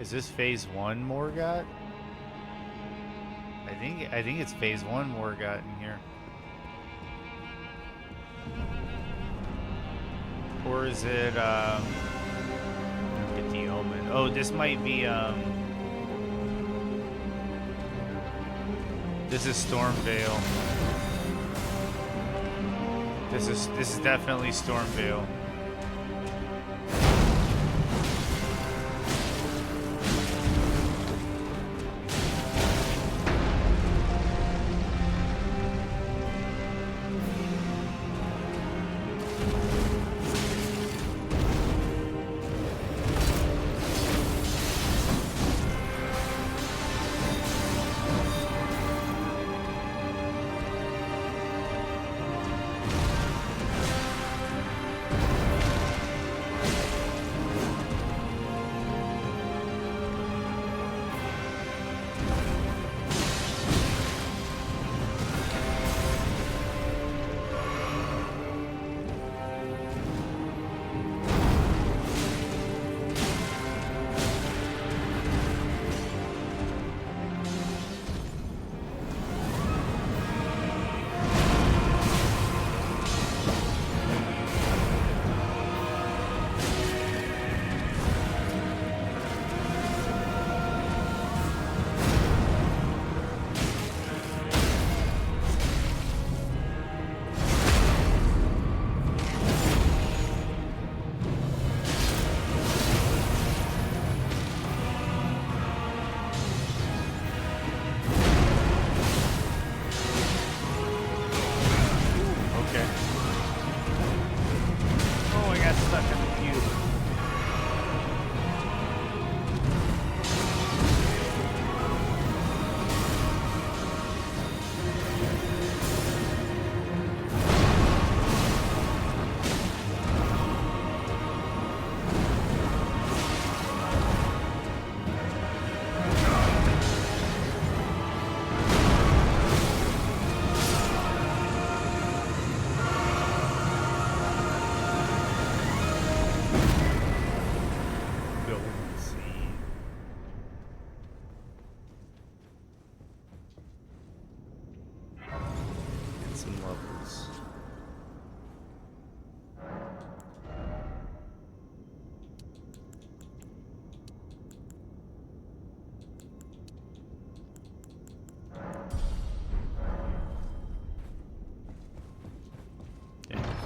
Is this phase 1 Morgott? I think it's phase 1 Morgott in here. Or is it get the omen? Oh, this might be This is Stormvale. This is definitely Stormvale.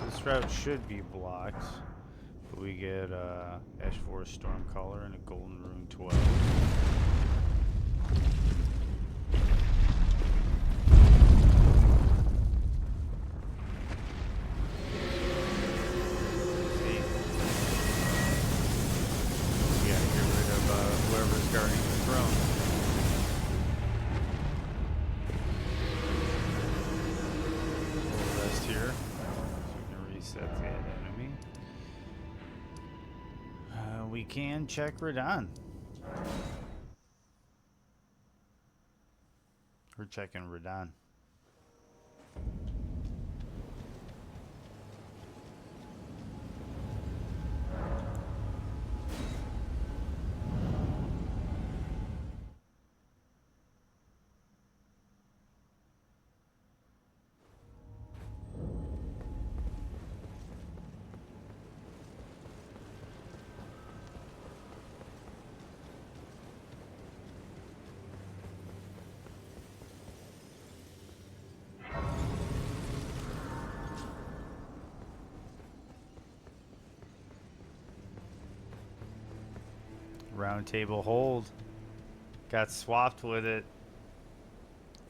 This route should be blocked, but we get Ash Forest Stormcaller and a Golden Rune 12. We gotta get rid of whoever's guarding the throne. We'll rest here. Reset that enemy. We can check Radon. We're checking Radon. Round table hold. Got swapped with it.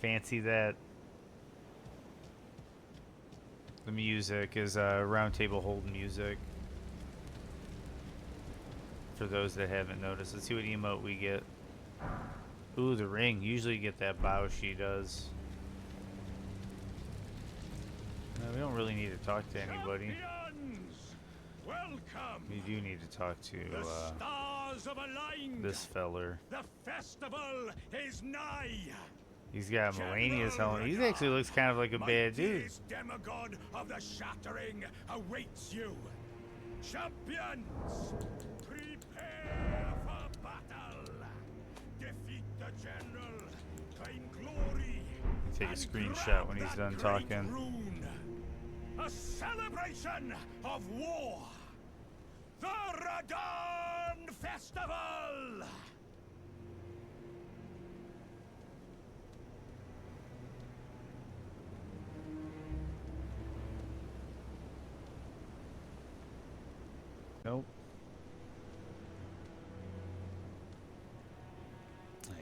Fancy that. The music is round table hold music. For those that haven't noticed. Let's see what emote we get. Ooh, the ring. Usually you get that bow she does. No, we don't really need to talk to anybody. Welcome. We do need to talk to the stars of aligned. This feller. The festival is nigh. He's got Melania's helmet. He actually looks kind of like a bad dude. This demigod of the shattering awaits you. Champions, prepare for battle. Defeat the general. Claim glory. Take a screenshot when he's done talking. Rune. A celebration of war. The Radon Festival!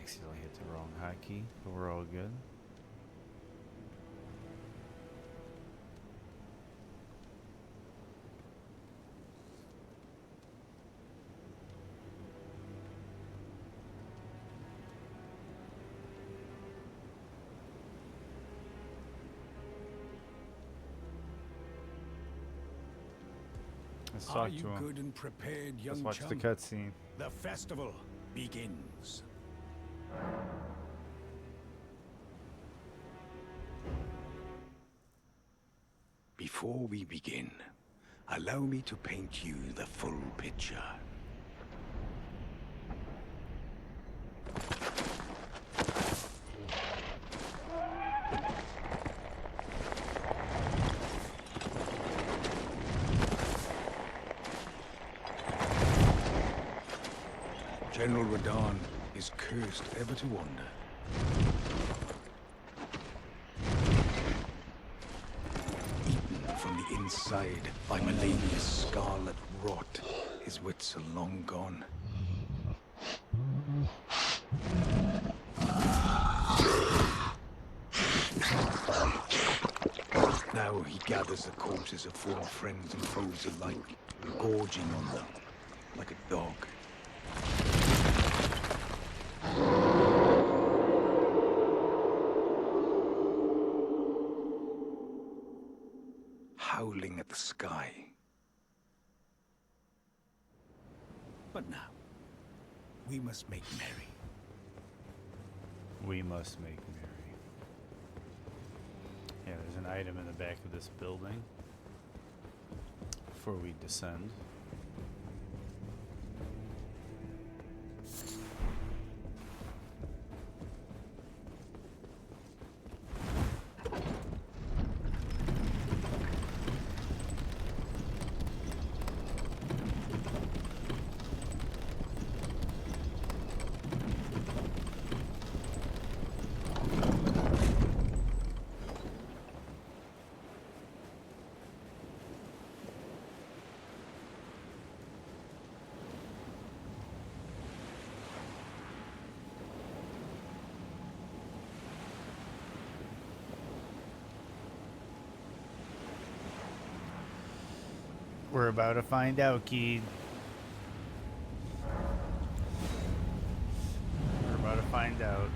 Accidentally hit the wrong hotkey, but we're all good. Let's Are talk you to him. good and prepared, young Let's watch chum? the cutscene. The festival begins. Before we begin, allow me to paint you the full picture. General Radahn is cursed ever to wander. Eaten from the inside by Melania's scarlet rot, his wits are long gone. Now he gathers the corpses of former friends and foes alike, gorging on them like a dog. Howling at the sky. But now, we must make merry. We must make merry. Yeah, there's an item in the back of this building before we descend. We're about to find out, Keed. We're about to find out.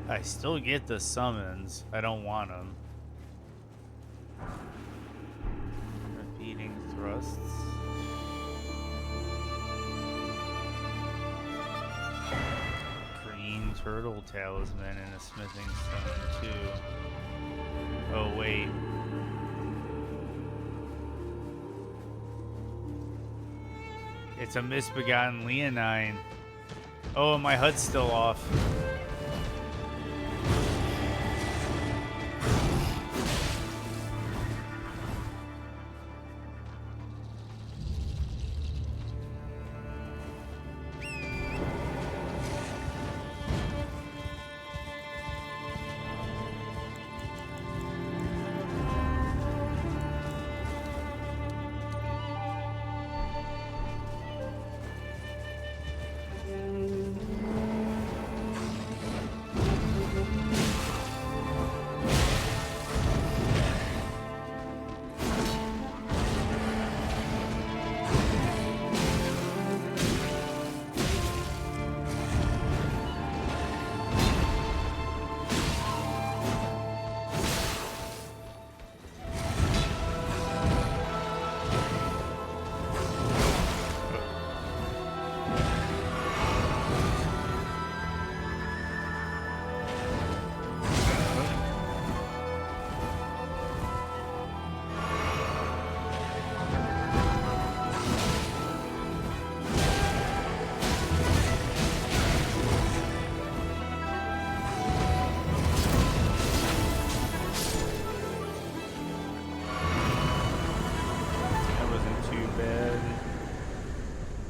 I still get the summons. I don't want them. Repeating thrusts. Turtle talisman and a smithing stone too. Oh wait. It's a misbegotten Leonine. Oh, my HUD's still off.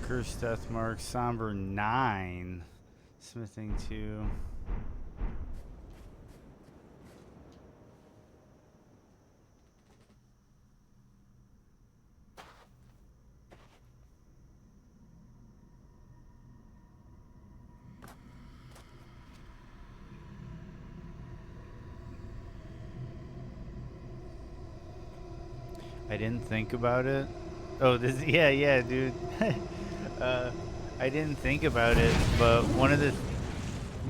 Cursed Death Mark, Somber 9, Smithing 2. I didn't think about it. Oh, this, yeah, dude. I didn't think about it, but one of the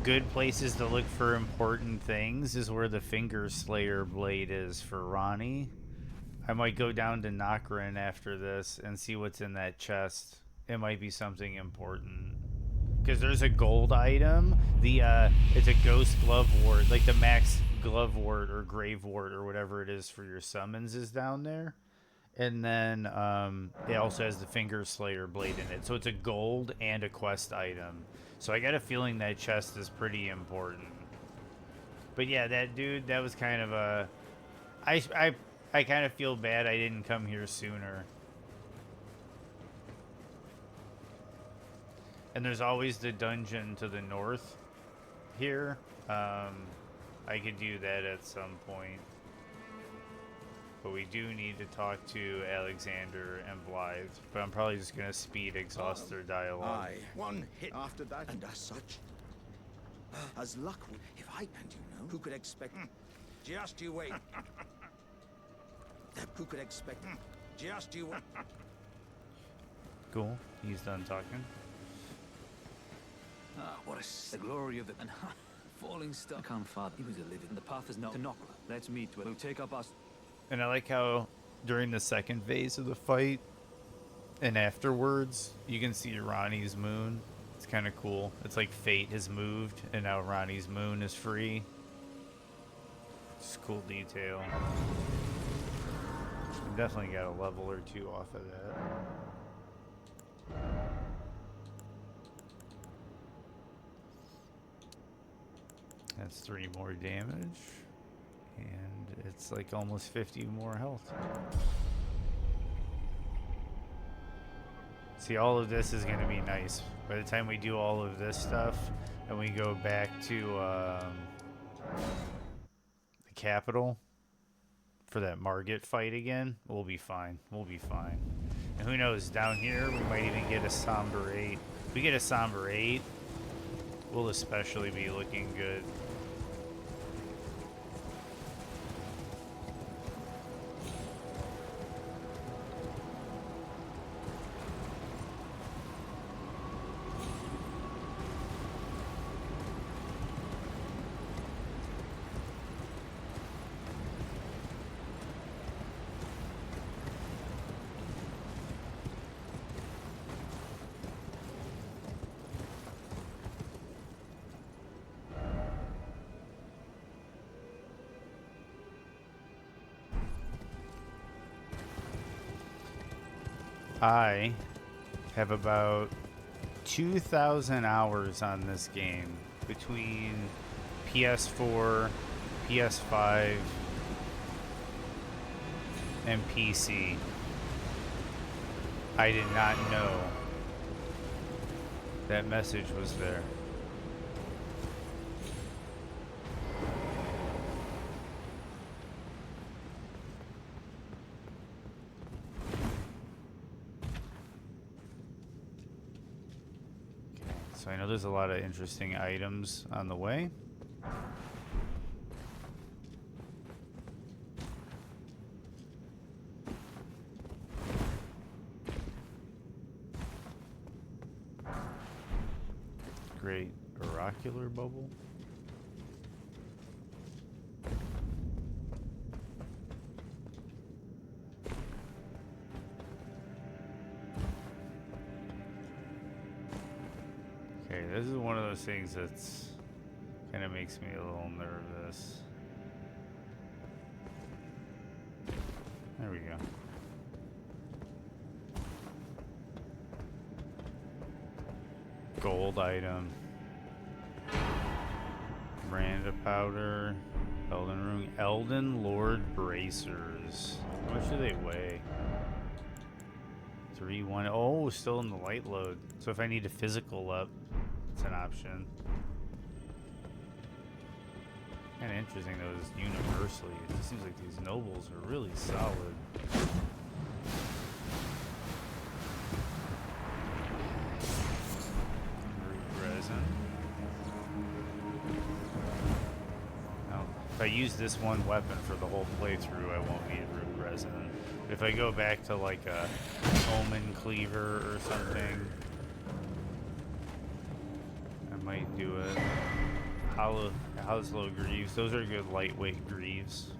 good places to look for important things is where the Finger Slayer blade is for Ronnie. I might go down to Nokrin after this and see what's in that chest. It might be something important. Because there's a gold item. It's a ghost glove ward, like the max glove ward or grave ward or whatever it is for your summons is down there. And then it also has the Finger Slayer blade in it. So it's a gold and a quest item. So I got a feeling that chest is pretty important. But yeah, that dude, that was kind of a... I kind of feel bad I didn't come here sooner. And there's always the dungeon to the north here. I could do that at some point. But we do need to talk to Alexander and Blythe. But I'm probably just going to speed exhaust their dialogue. Aye, one hit after that, and as such, as luck would, if I, and you know, who could expect? Just you wait. Who could expect? Just you wait. Cool. He's done talking. Ah, what the glory of the and falling star. Can't father. He was a living. The path is not to Nokla. Let's meet. We'll take up us. And I like how during the second phase of the fight and afterwards, you can see Ronnie's moon. It's kind of cool. It's like fate has moved and now Ronnie's moon is free. It's a cool detail. We definitely got a level or two off of that. That's 3 more damage. And it's like almost 50 more health. See, all of this is going to be nice. By the time we do all of this stuff and we go back to the capital for that Margit fight again, we'll be fine. We'll be fine. And who knows, down here we might even get a Somber 8. If we get a Somber 8, we'll especially be looking good. I have about 2,000 hours on this game between PS4, PS5, and PC. I did not know that message was there. So I know there's a lot of interesting items on the way. Great oracular bubble. Okay, this is one of those things that's kind of makes me a little nervous. There we go. Gold item. Brand of powder. Elden Ring. Elden Lord bracers. How much do they weigh? 3, 1. Oh, still in the light load. So if I need a physical up, it's an option. Kind of interesting though, is universally. It just seems like these nobles are really solid. Resin. Now, if I use this one weapon for the whole playthrough, I won't need root resin. If I go back to like a Omen Cleaver or something, I might do it. Hounslow Greaves. Those are good lightweight greaves.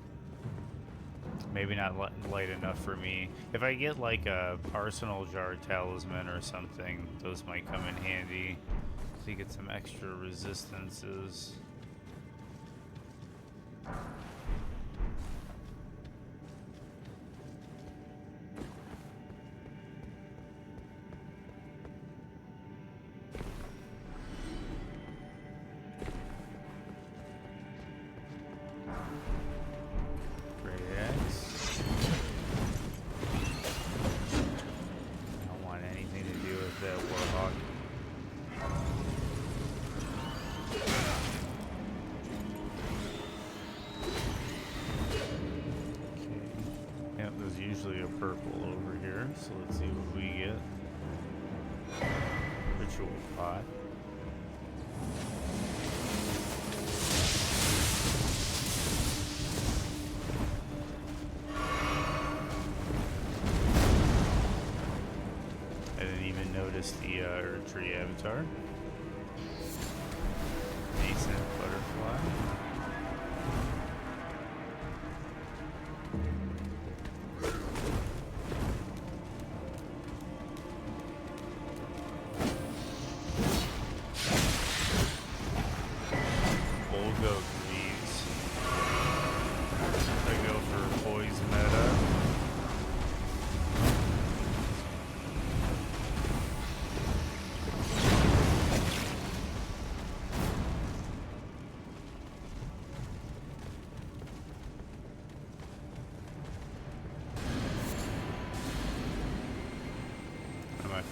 Maybe not light enough for me. If I get like a Arsenal Jar Talisman or something, those might come in handy to get some extra resistances. Usually a purple over here, so let's see what we get. Ritual pot. I didn't even notice the Earth Tree avatar. Decent butterfly.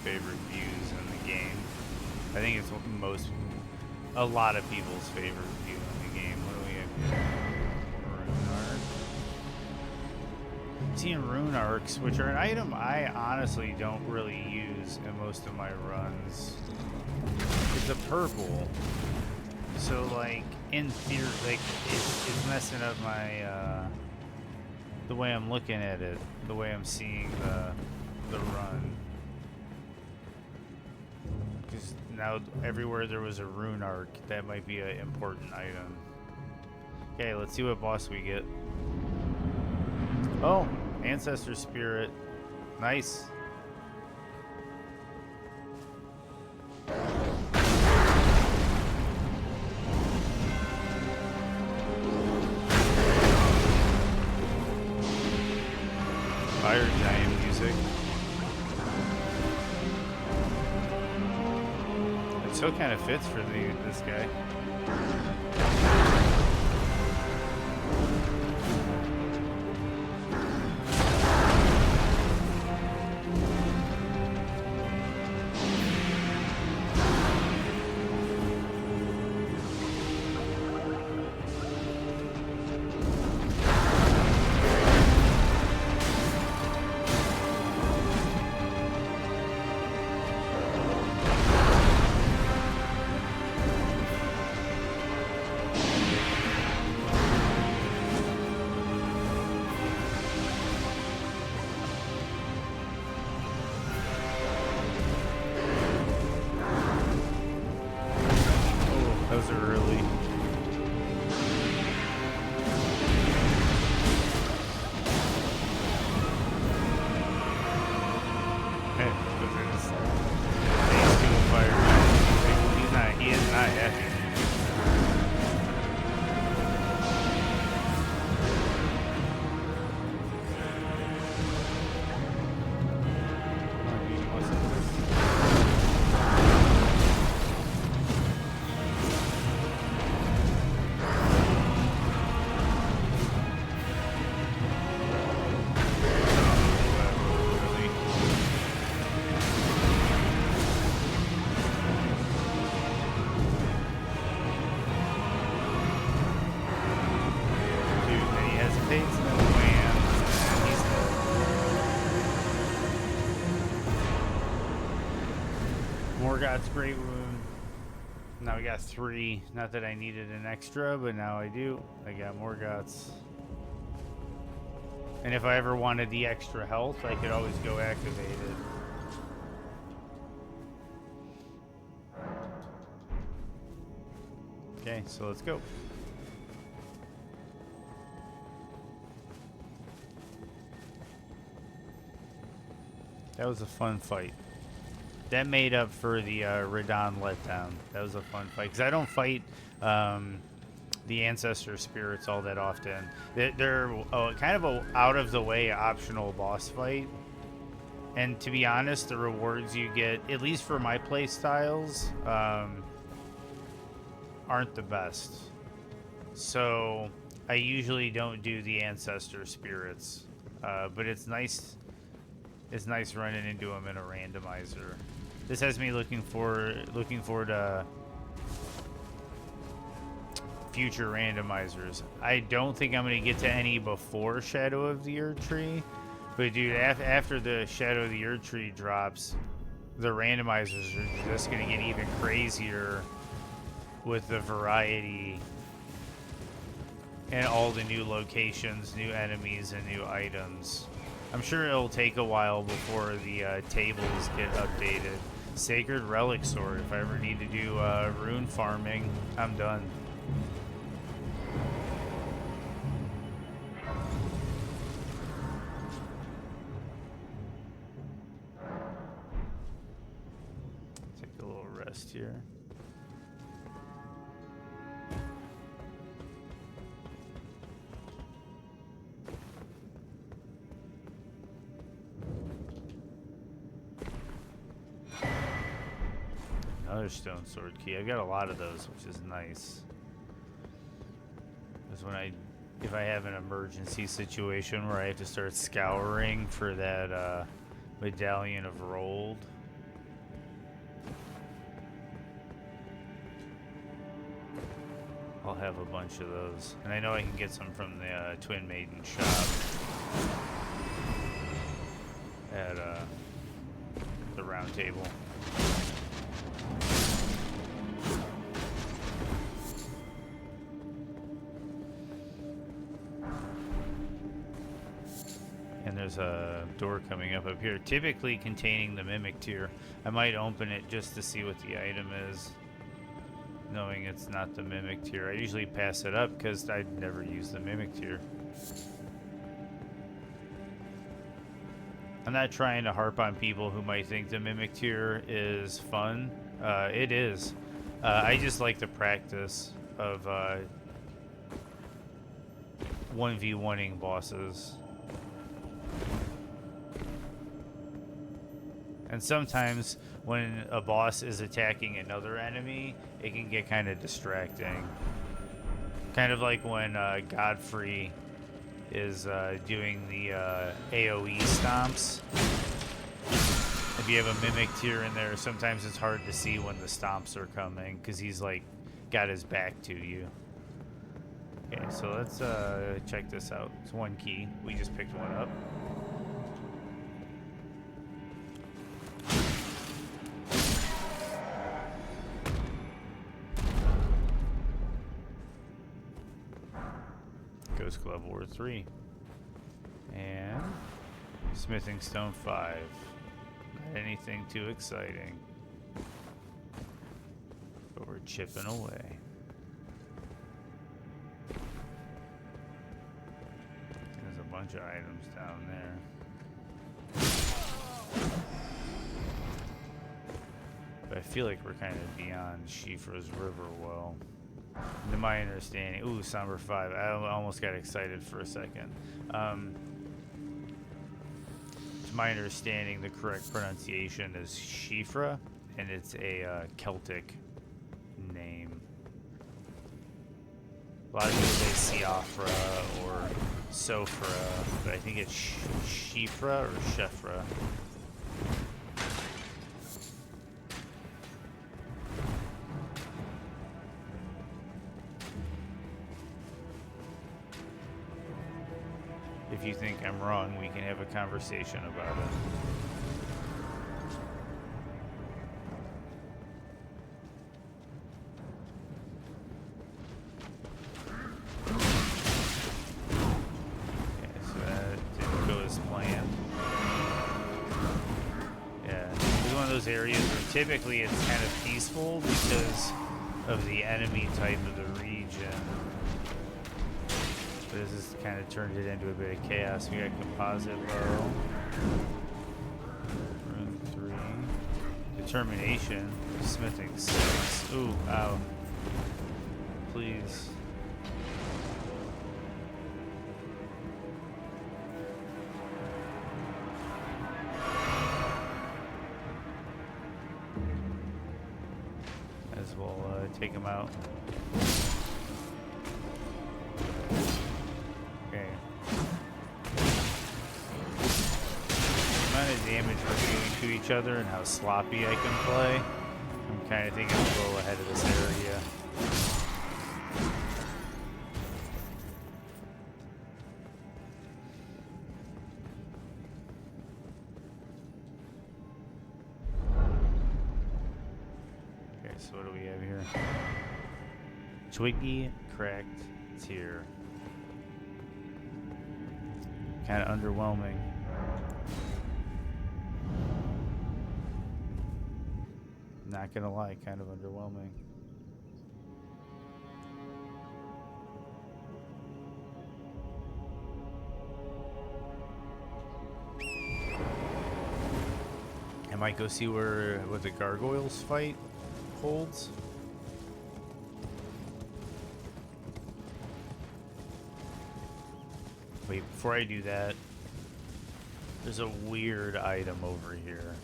Favorite views in the game. I think it's a lot of people's favorite view in the game. What do we have here? Rune Arc. Seeing Rune Arcs, which are an item I honestly don't really use in most of my runs. It's a purple. So like in theory, like it's messing up my the way I'm looking at it, the way I'm seeing the run. Now, everywhere there was a Rune Arc, that might be an important item. Okay, let's see what boss we get. Oh, Ancestor Spirit. Nice. Fire Giant music. Still kind of fits for this guy. Morgoth's Great Wound. Now we got 3. Not that I needed an extra, but now I do. I got Morgoth's. And if I ever wanted the extra health, I could always go activate it. Okay, so let's go. That was a fun fight. That made up for the Radon letdown. That was a fun fight. Because I don't fight the Ancestor Spirits all that often. They're kind of a out-of-the-way optional boss fight. And to be honest, the rewards you get, at least for my play styles, aren't the best. So I usually don't do the Ancestor Spirits. But it's nice. It's nice running into them in a randomizer. This has me looking forward to future randomizers. I don't think I'm gonna get to any before Shadow of the Erdtree, but dude, after the Shadow of the Erdtree drops, the randomizers are just gonna get even crazier with the variety and all the new locations, new enemies, and new items. I'm sure it'll take a while before the tables get updated. Sacred Relic Sword. If I ever need to do rune farming, I'm done. Take a little rest here. Another stone sword key. I've got a lot of those, which is nice. Because if I have an emergency situation where I have to start scouring for that Medallion of Rold, I'll have a bunch of those. And I know I can get some from the Twin Maiden shop at the Round Table. And there's a door coming up here, typically containing the Mimic Tear. I might open it just to see what the item is, knowing it's not the Mimic Tear. I usually pass it up because I'd never use the Mimic Tear. I'm not trying to harp on people who might think the Mimic Tear is fun. It is. I just like the practice of 1v1ing bosses. And sometimes when a boss is attacking another enemy, it can get kind of distracting. Kind of like when Godfrey is doing the AoE stomps. If you have a Mimic Tear in there, sometimes it's hard to see when the stomps are coming because he's like got his back to you. Okay, so let's check this out. It's one key. We just picked one up. Ghost Glove War 3. And Smithing Stone 5. Not anything too exciting. But we're chipping away. There's a bunch of items down there. But I feel like we're kind of beyond Shifra's River well. To my understanding, ooh, Somber 5. I almost got excited for a second. To my understanding, the correct pronunciation is Shifra, and it's a Celtic name. A lot of people say Siofra or Sofra, but I think it's Shifra or Shefra. If you think I'm wrong, we can have a conversation about it. Okay, so that those areas where typically it's kind of peaceful because of the enemy type of the region. But this has kind of turned it into a bit of chaos. We got composite low. Room 3. Determination. Smithing 6. Ooh, ow. Please. As well take him out. Okay. The amount of damage we're doing to each other and how sloppy I can play, I'm kind of thinking I'll go ahead of this area. Okay, so what do we have here? Twiggy cracked tear. Kind of underwhelming. Not gonna lie, kind of underwhelming. I might go see what the gargoyles fight holds. Wait, before I do that, there's a weird item over here.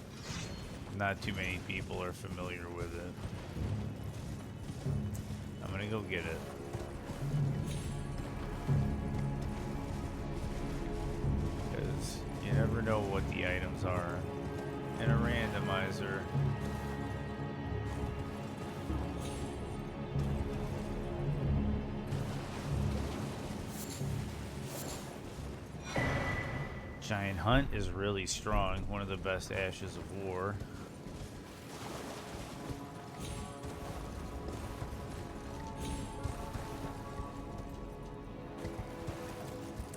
Not too many people are familiar with it. I'm gonna go get it. Because you never know what the items are in a randomizer. Giant Hunt is really strong, one of the best Ashes of War.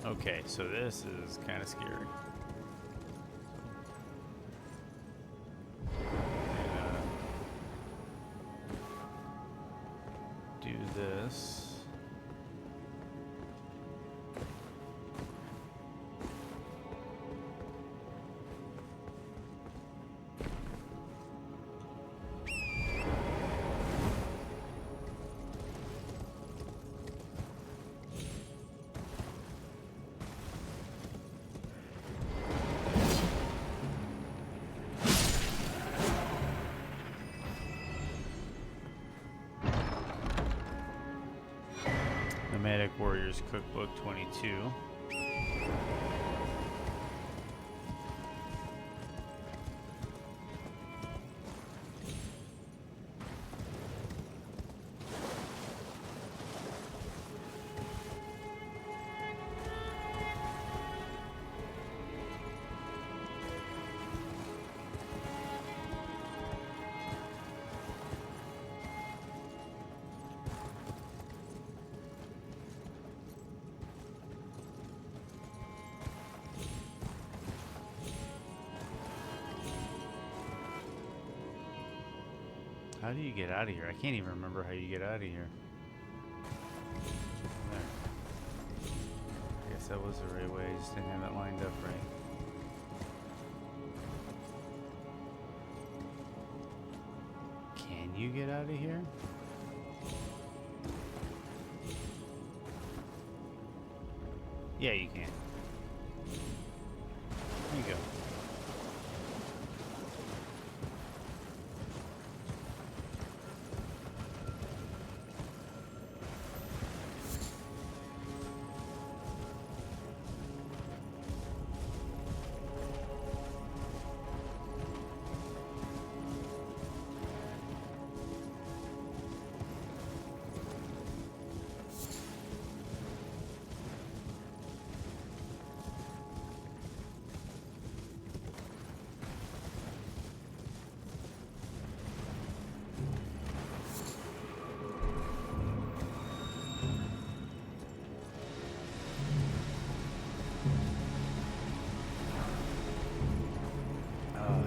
Okay, so this is kind of scary. Do this. Nomadic Warriors Cookbook 22. How do you get out of here? I can't even remember how you get out of here. There. I guess that was the right way. I just didn't have it lined up right. Can you get out of here? Yeah, you can. There you go.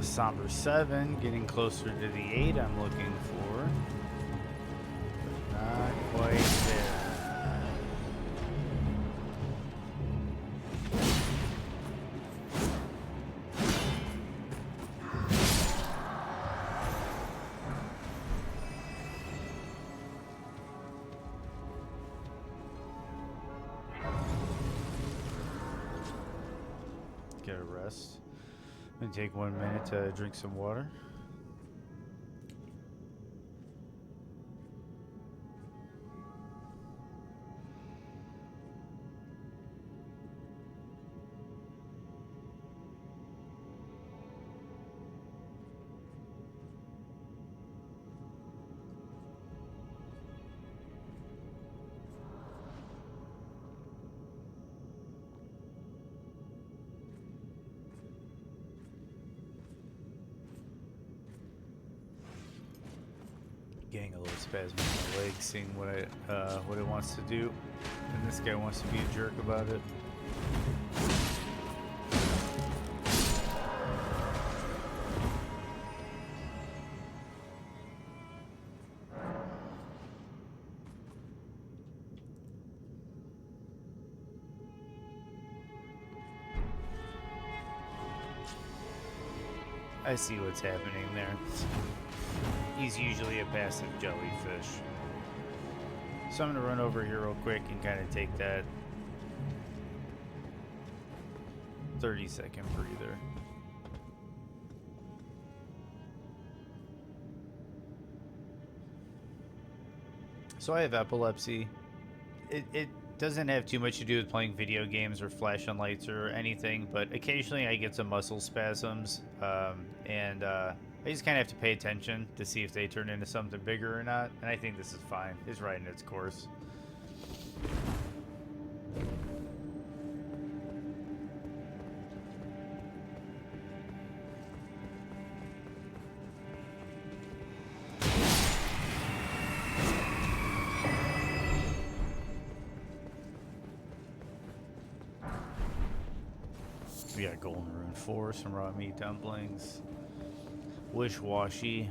Somber 7, getting closer to the 8 I'm looking for. But not quite there. Get a rest. I'm gonna take 1 minute to drink some water. Getting a little spasm in my leg, seeing what it wants to do, and this guy wants to be a jerk about it. I see what's happening there. He's usually a passive jellyfish. So I'm going to run over here real quick and kind of take that 30-second breather. So I have epilepsy. It doesn't have too much to do with playing video games or flashing lights or anything, but occasionally I get some muscle spasms, and I just kind of have to pay attention to see if they turn into something bigger or not, and I think this is fine. It's right in its course. We got Golden Rune 4, some raw meat dumplings, wish-washy.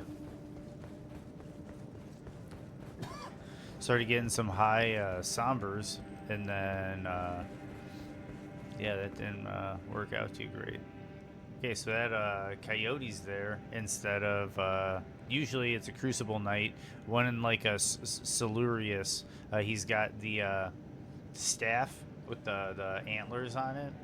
Started getting some high sombers, and then yeah, that didn't work out too great. Okay, so that coyote's there instead of usually it's a Crucible Knight, one in like a Silurius. He's got the staff with the antlers on it.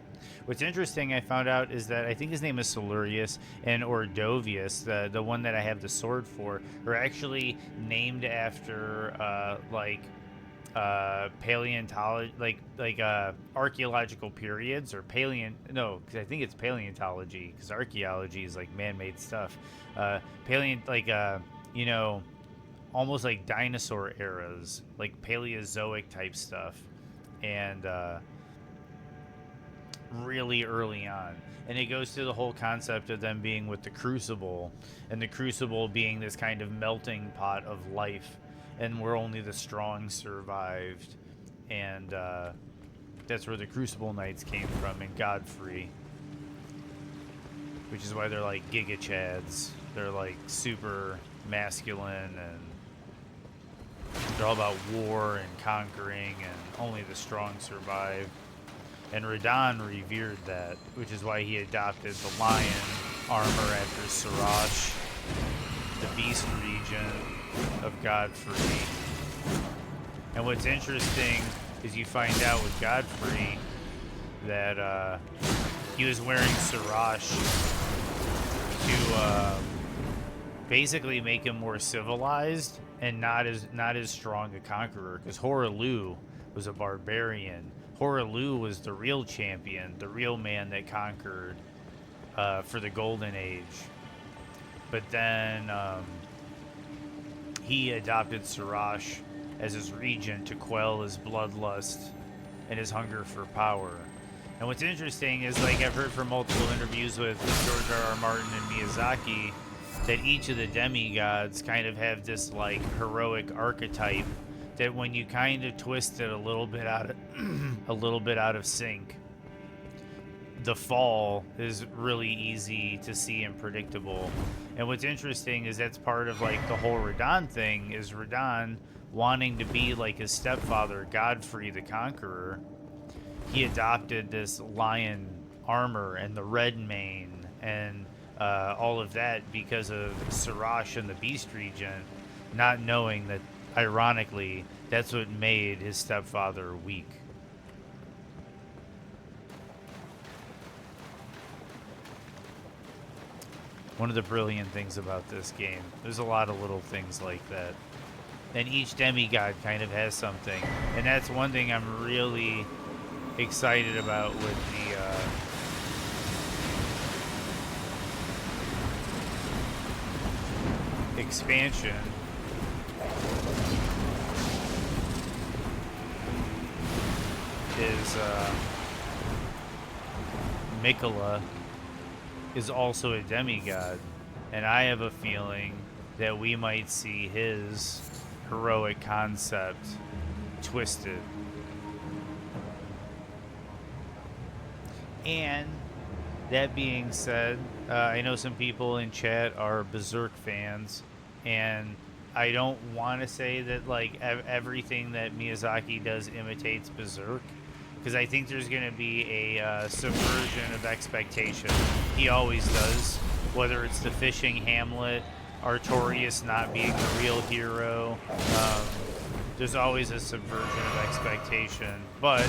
What's interesting, I found out, is that I think his name is Silurius and Ordovius, the one that I have the sword for, are actually named after paleontology, like archaeological periods, or no, because I think it's paleontology, because archaeology is like man-made stuff. You know, almost like dinosaur eras, like Paleozoic type stuff, and really early on. And it goes to the whole concept of them being with the Crucible, and the Crucible being this kind of melting pot of life, and where only the strong survived. And that's where the Crucible Knights came from, and Godfrey, which is why they're like Giga Chads. They're like super masculine, and they're all about war and conquering, and only the strong survive. And Radon revered that, which is why he adopted the lion armor after Sirach, the beast region of Godfrey. And what's interesting is you find out with Godfrey that he was wearing Sirach to basically make him more civilized and not as strong a conqueror, because Horalu was a barbarian. Horalu was the real champion, the real man that conquered for the Golden Age. But then he adopted Sirach as his regent to quell his bloodlust and his hunger for power. And what's interesting is, like, I've heard from multiple interviews with George R.R. Martin and Miyazaki, that each of the demigods kind of have this like heroic archetype that when you kind of twist it a little bit out of sync, the fall is really easy to see and predictable. And what's interesting is that's part of like the whole Radahn thing, is Radahn wanting to be like his stepfather, Godfrey the Conqueror. He adopted this lion armor and the red mane and all of that because of Sirash and the Beast region, not knowing that, ironically, that's what made his stepfather weak. One of the brilliant things about this game, there's a lot of little things like that. And each demigod kind of has something. And that's one thing I'm really excited about with the expansion. Is Mikola is also a demigod, and I have a feeling that we might see his heroic concept twisted. And that being said, I know some people in chat are Berserk fans, and I don't want to say that like everything that Miyazaki does imitates Berserk, because I think there's going to be a subversion of expectation. He always does, whether it's the fishing Hamlet, Artorias not being the real hero. There's always a subversion of expectation. But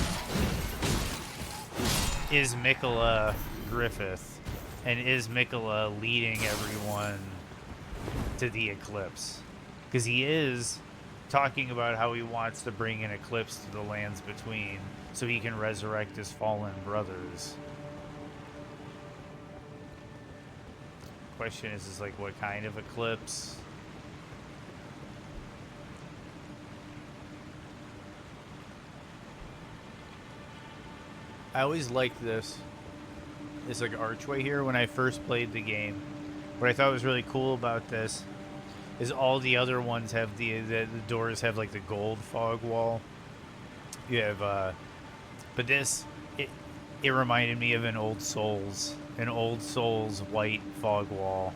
is Mikola Griffith, and is Mikola leading everyone to the eclipse? Because he is talking about how he wants to bring an eclipse to the lands between so he can resurrect his fallen brothers. Question is like, what kind of eclipse? I always liked this like archway here when I first played the game. What I thought was really cool about this is all the other ones have the doors have like the gold fog wall. You have but this it reminded me of an old Souls white fog wall.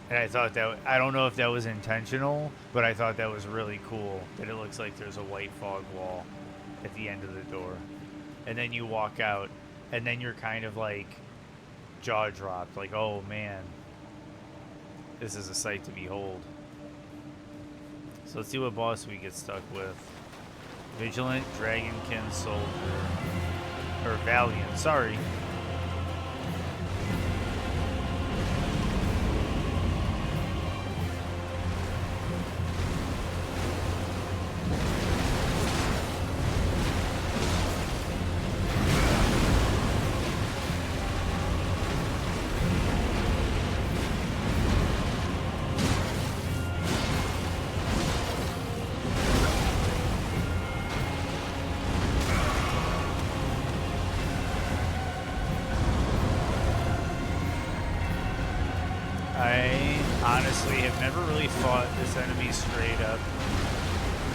And I thought that, I don't know if that was intentional, but I thought that was really cool that it looks like there's a white fog wall at the end of the door. And then you walk out and then you're kind of like jaw dropped, like, oh man, this is a sight to behold. So let's see what boss we get stuck with. Vigilant Dragonkin Soldier. Or Valiant, sorry. Enemy straight up.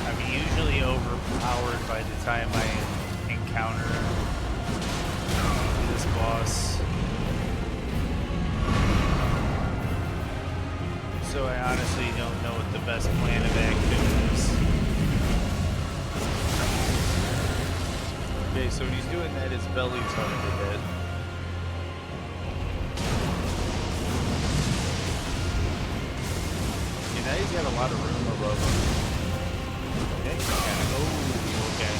I'm usually overpowered by the time I encounter this boss. So I honestly don't know what the best plan of action is. Okay, so when he's doing that, his belly's hard to hit. Now he's got a lot of room above him. Okay, okay.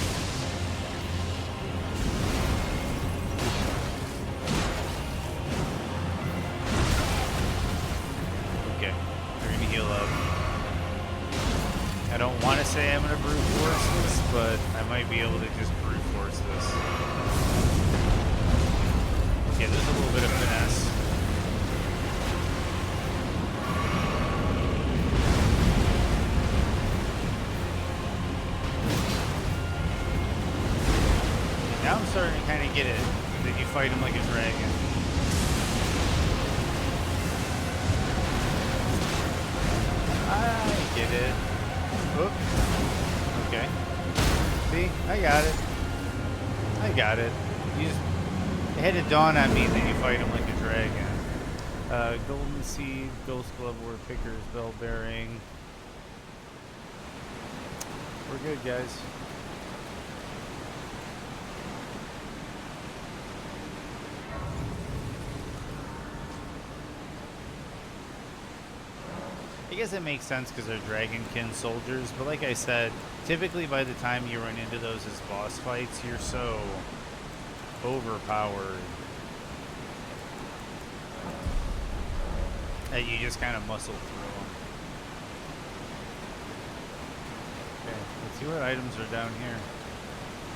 Okay, we're gonna heal up. I don't want to say I'm gonna brute force this, but I might be able to just brute force this. Okay, there's a little bit of finesse. Now I'm starting to kind of get it. Then you fight him like a dragon. I get it. Oop. Okay. See? I got it. I got it. You just... It had to dawn on me that you fight him like a dragon. Golden Seed, Ghost Glove, War Pickers, Bell Bearing. We're good, guys. I guess it makes sense because they're Dragonkin soldiers, but like I said, typically by the time you run into those as boss fights, you're so overpowered that you just kind of muscle through them. Okay, let's see what items are down here.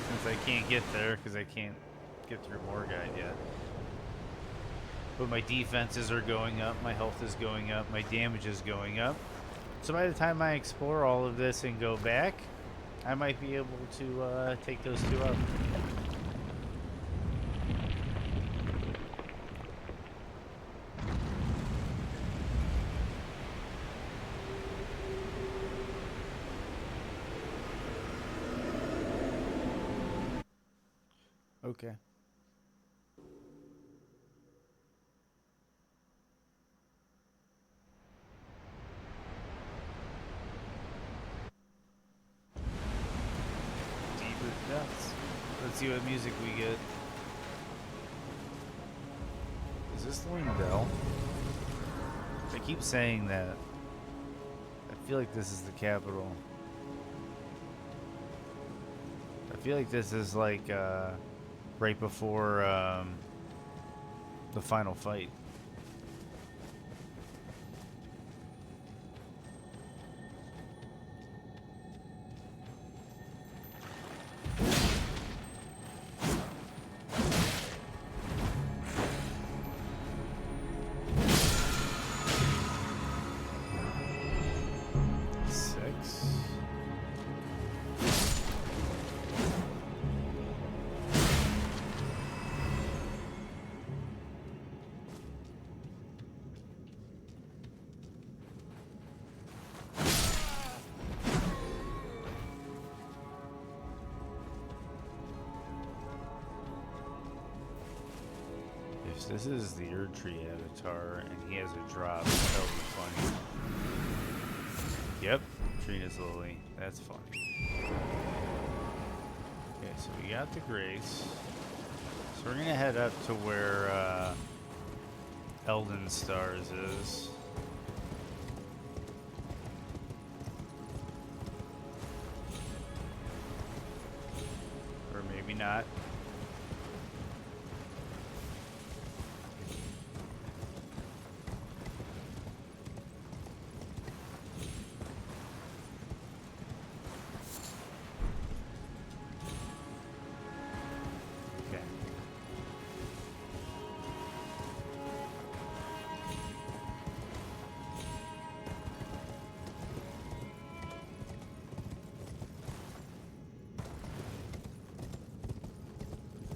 Since I can't get there because I can't get through Morguide yet. But my defenses are going up, my health is going up, my damage is going up. So by the time I explore all of this and go back, I might be able to take those two up. Okay. Deeper depths. Let's see what music we get. Is this Lindell? I keep saying that. I feel like this is the capital. I feel like this is like right before the final fight. This is the Erdtree avatar, and he has a drop. That'll be funny. Yep, Trina's Lily. That's fun. Okay, so we got the Grace. So we're gonna head up to where Elden Stars is. Or maybe not.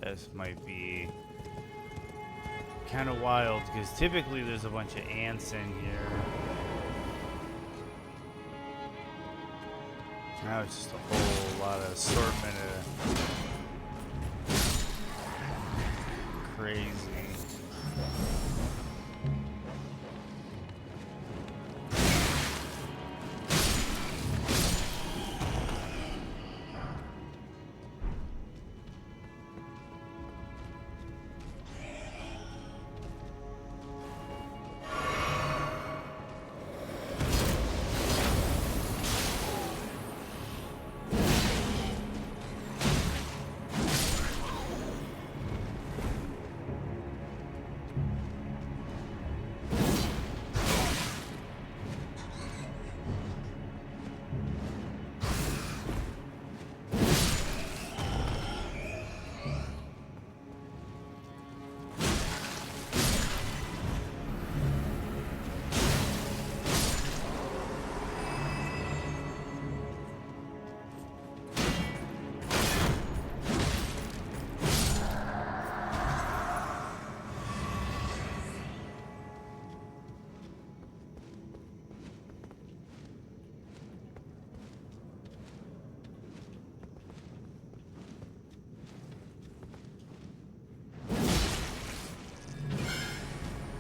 This might be kind of wild because typically there's a bunch of ants in here. Now it's just a whole lot of assortment of crazy.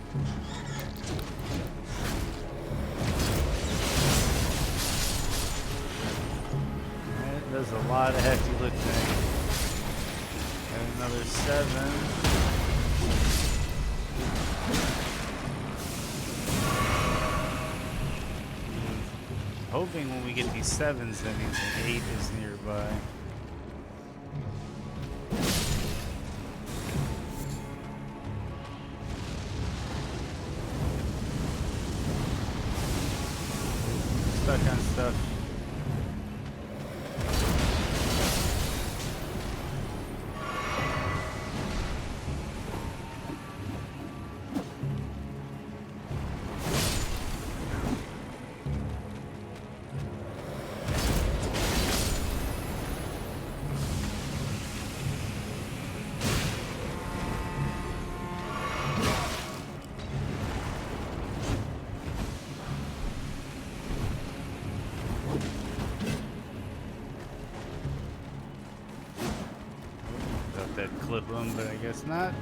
It does a lot of hefty lifting. And another 7. Hoping when we get these 7s, that means an 8 is nearby. Stuck on stuff. Clip them, but I guess not.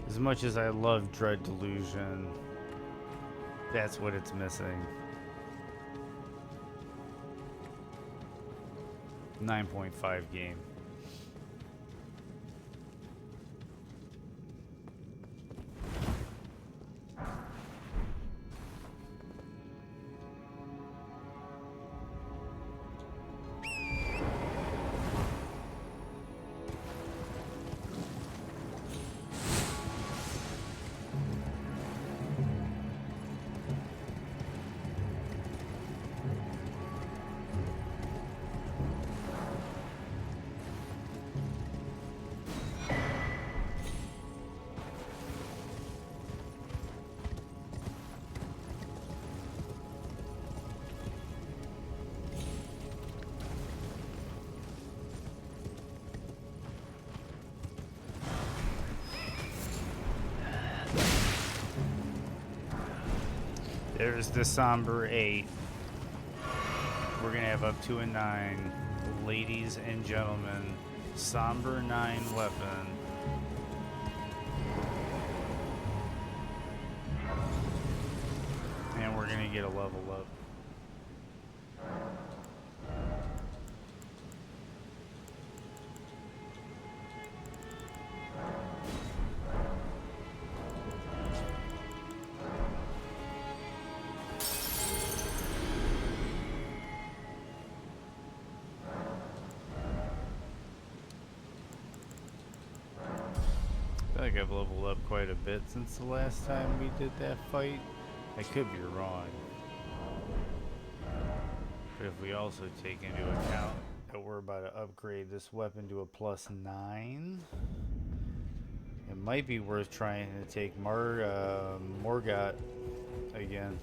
As much as I love Dread Delusion, that's what it's missing. 9.5 game. There's the Somber 8. We're gonna have up to a 9. Ladies and gentlemen, Somber 9 weapon. And we're gonna get a level up. I think I've leveled up quite a bit since the last time we did that fight. I could be wrong. But if we also take into account that we're about to upgrade this weapon to a +9. It might be worth trying to take Morgott again.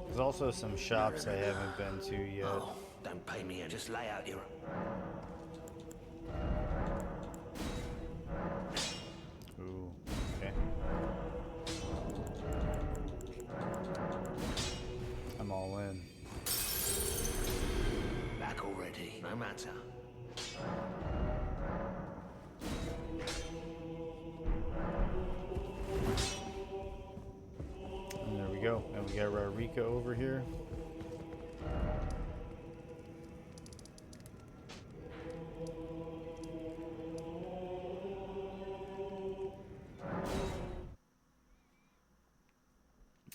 There's also some shops I haven't been to yet. Oh, don't pay me and just lay out your... Ooh, okay. I'm all in. Back already, no matter. And there we go. And we got Rarika over here.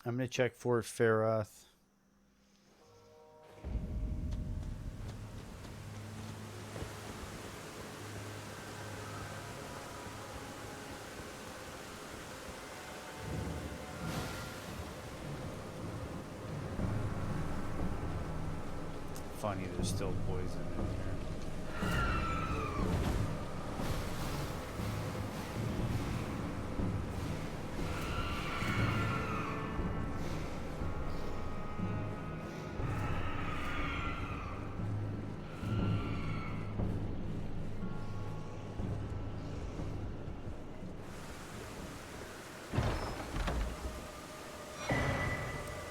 I'm gonna check Fort Faroth. Funny, there's still poison in here.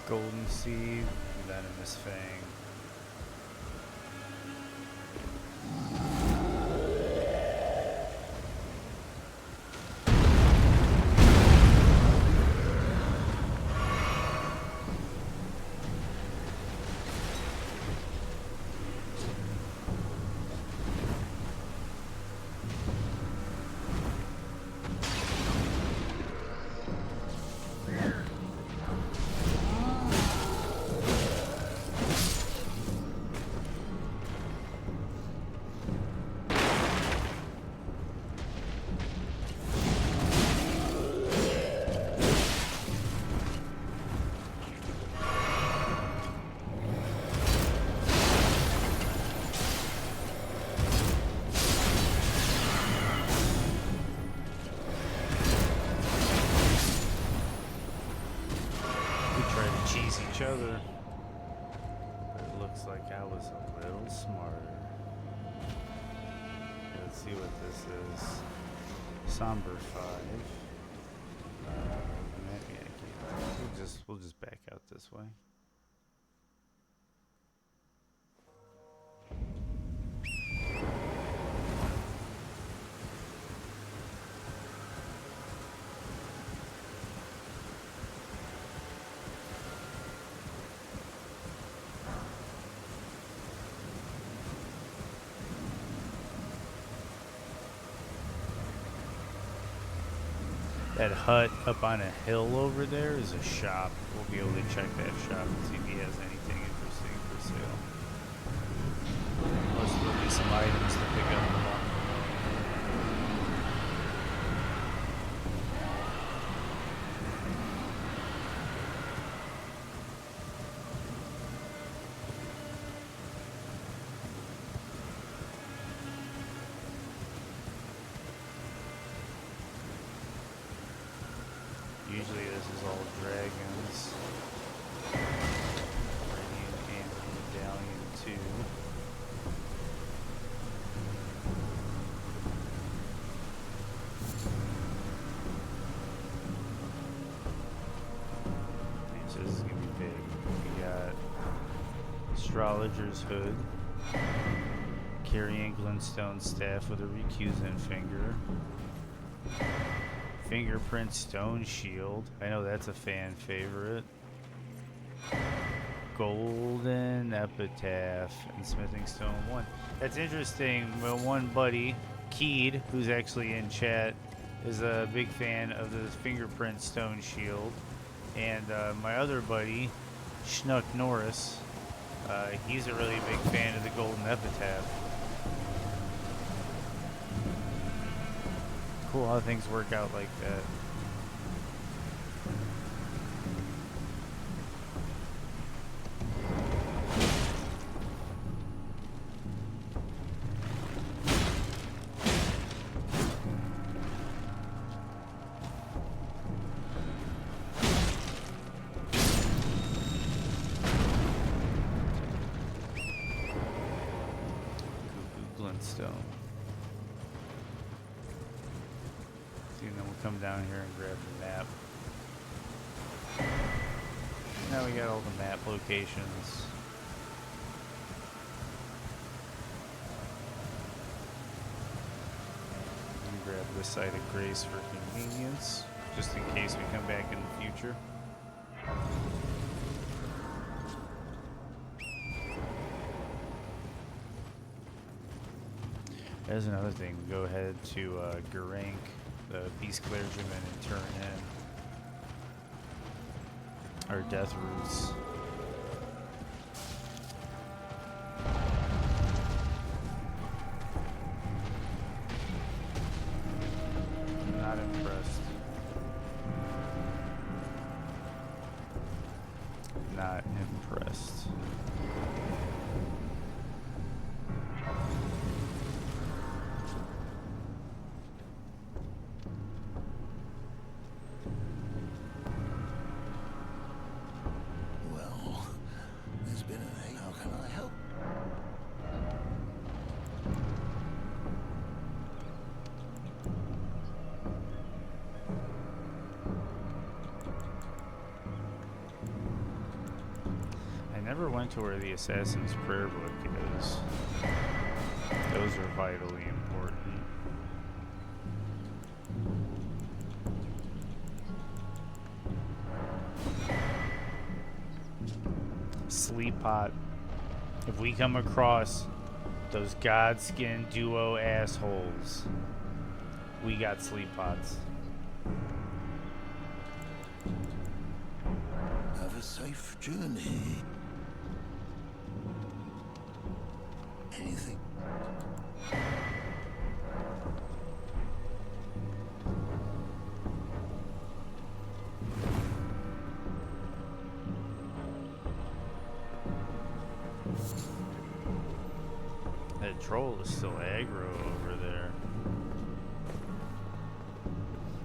Golden Seed, Venomous Fang. Other, but it looks like I was a little smarter. Let's see what this is. Somber 5. We'll just back out this way. That hut up on a hill over there is a shop. We'll be able to check that shop and see if he has anything interesting for sale. Plus there'll be some items to pick up along the way. Usually this is all dragons. Radiant and Medallion 2. So this is going to be big. We got Astrologer's Hood. Carrying Glintstone Staff with a recusant finger. Fingerprint Stone Shield. I know that's a fan favorite. Golden Epitaph and Smithing Stone 1. That's interesting. Well, one buddy, Keed, who's actually in chat, is a big fan of the Fingerprint Stone Shield. And my other buddy, Schnuck Norris, he's a really big fan of the Golden Epitaph. Cool how things work out like that. redstone. See, and then we'll come down here and grab the map. Now we got all the map locations. And grab the site of grace for convenience, just in case we come back in the future. There's another thing. We go ahead to Garank, the Beast Clergyman, and turn in our death roots. I'm not impressed. Not impressed. To where the Assassin's Prayer Book is. Those are vitally important. Sleep Pot. If we come across those Godskin duo assholes, we got Sleep Pots. Have a safe journey. Anything? That troll is still aggro over there.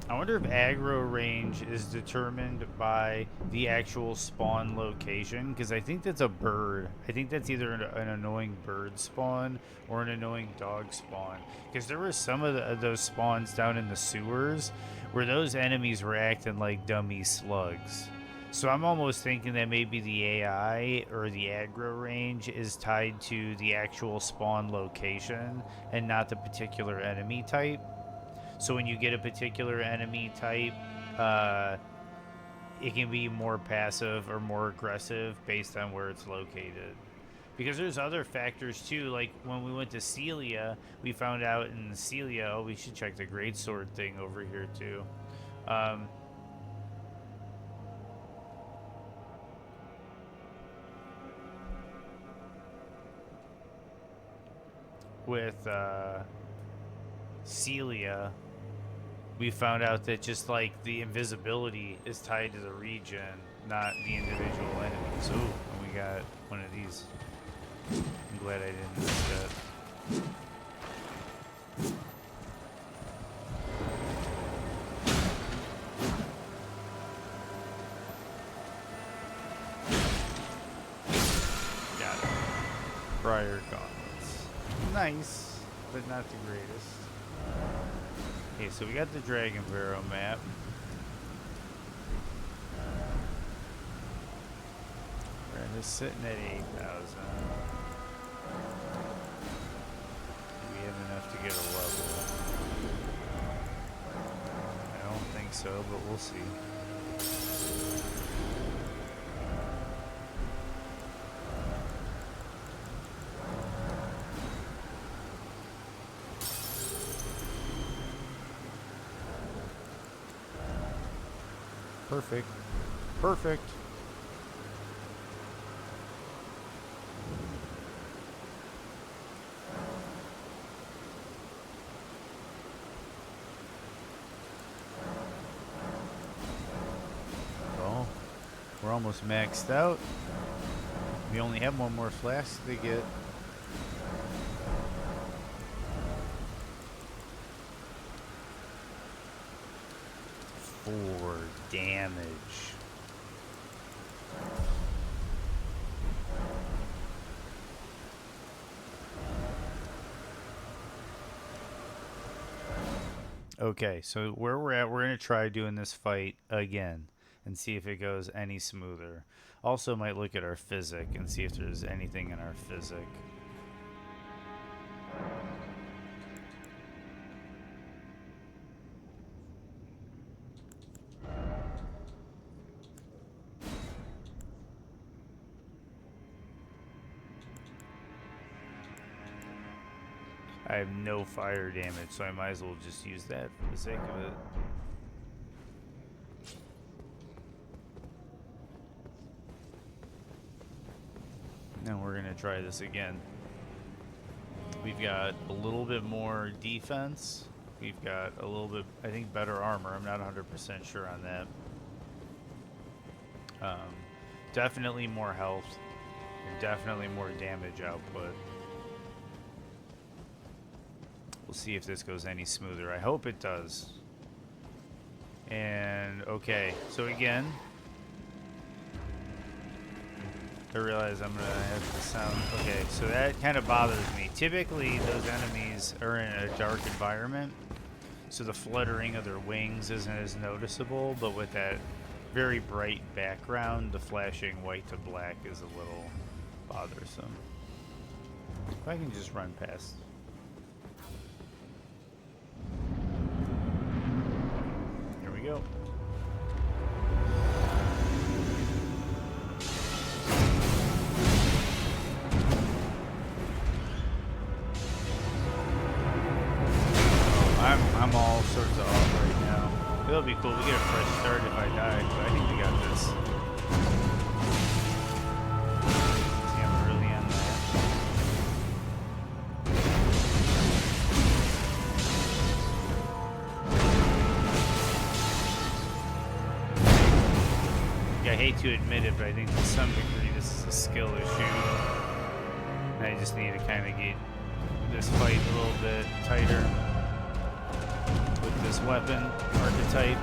I wonder if aggro range is determined by the actual spawn location, because I think that's a bird. I think that's either an annoying bird spawn or an annoying dog spawn, because there were some of those spawns down in the sewers where those enemies were acting like dummy slugs. So I'm almost thinking that maybe the AI or the aggro range is tied to the actual spawn location and not the particular enemy type. So when you get a particular enemy type, it can be more passive or more aggressive based on where it's located. Because there's other factors too, like when we went to Celia, we found out in Celia, oh, we should check the greatsword thing over here too. With Celia, we found out that just like the invisibility is tied to the region, not the individual enemies. Ooh, and we got one of these. I'm glad I didn't miss that. Got it. Briar gauntlets. Nice, but not the greatest. Okay, so we got the Dragon Barrow map. We're just sitting at 8,000. Do we have enough to get a level? I don't think so, but we'll see. Perfect. Perfect. Well, we're almost maxed out. We only have one more flask to get. Damage. Okay, so where we're at, we're going to try doing this fight again and see if it goes any smoother. Also might look at our physic and see if there's anything in our physic. I have no fire damage, so I might as well just use that for the sake of it. Now we're gonna try this again. We've got a little bit more defense. We've got a little bit, I think, better armor. I'm not 100% sure on that. Definitely more health and definitely more damage output. We'll see if this goes any smoother. I hope it does. And okay, so again, I realize I'm gonna have the sound. Okay, so that kind of bothers me. Typically, those enemies are in a dark environment, so the fluttering of their wings isn't as noticeable, but with that very bright background, the flashing white to black is a little bothersome. If I can just run past. Here we go. I'm all sorts of off right now. It'll be cool. We get a fresh start if I die, but I think we got this. See, I'm really on that. Yeah, I hate to admit it, but I think to some degree this is a skill issue. And I just need to kind of get this fight a little bit tighter with this weapon archetype.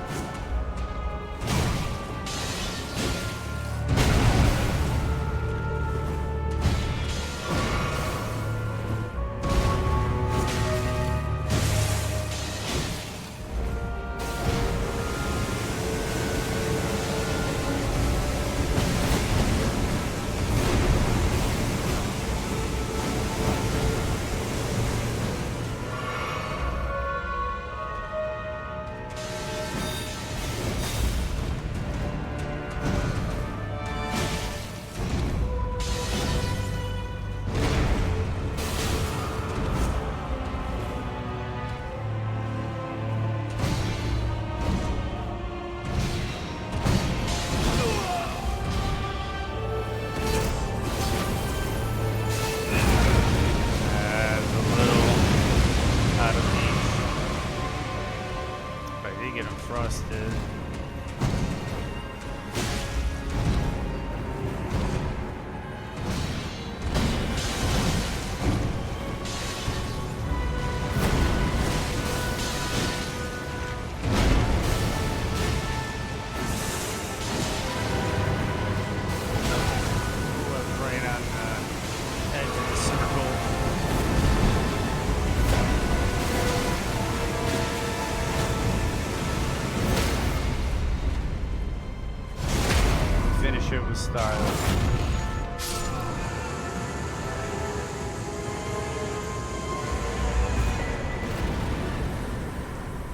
Style.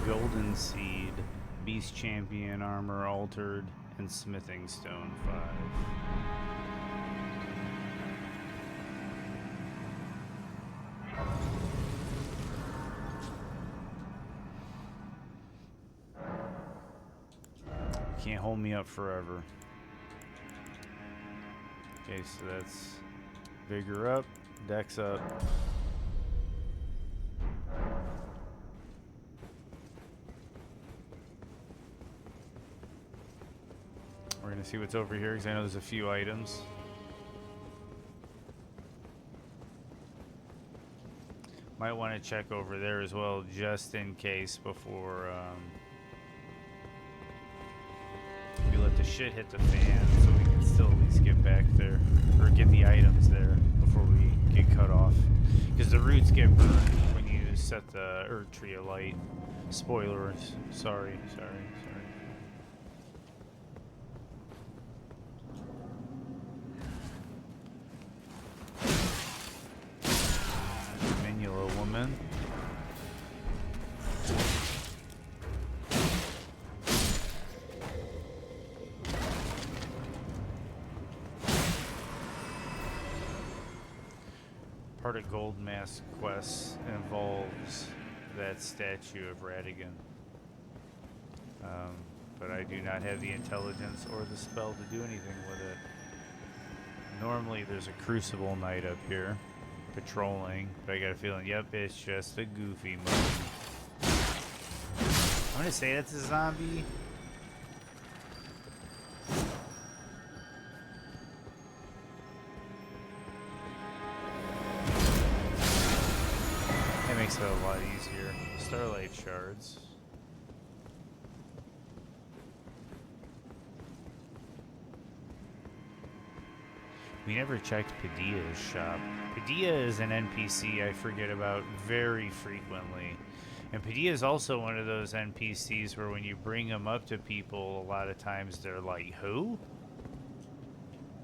Golden Seed, Beast Champion Armor Altered, and Smithing Stone 5. You can't hold me up forever. Okay, so that's Vigor up, Dex up. We're gonna see what's over here because I know there's a few items. Might want to check over there as well just in case before we let the shit hit the fan so we can still at least get back there or get the items there before we get cut off, because the roots get burned when you set the Tree of Light. Spoilers. Sorry. Minula woman. Part of Gold Mask quest involves that statue of Radigan. But I do not have the intelligence or the spell to do anything with it. Normally there's a Crucible Knight up here patrolling, but I got a feeling, yep, it's just a goofy move. I'm gonna say that's a zombie. That makes it a lot easier. Starlight shards. We never checked Padilla's shop. Padilla is an NPC I forget about very frequently. And Padilla is also one of those NPCs where when you bring them up to people, a lot of times they're like, who?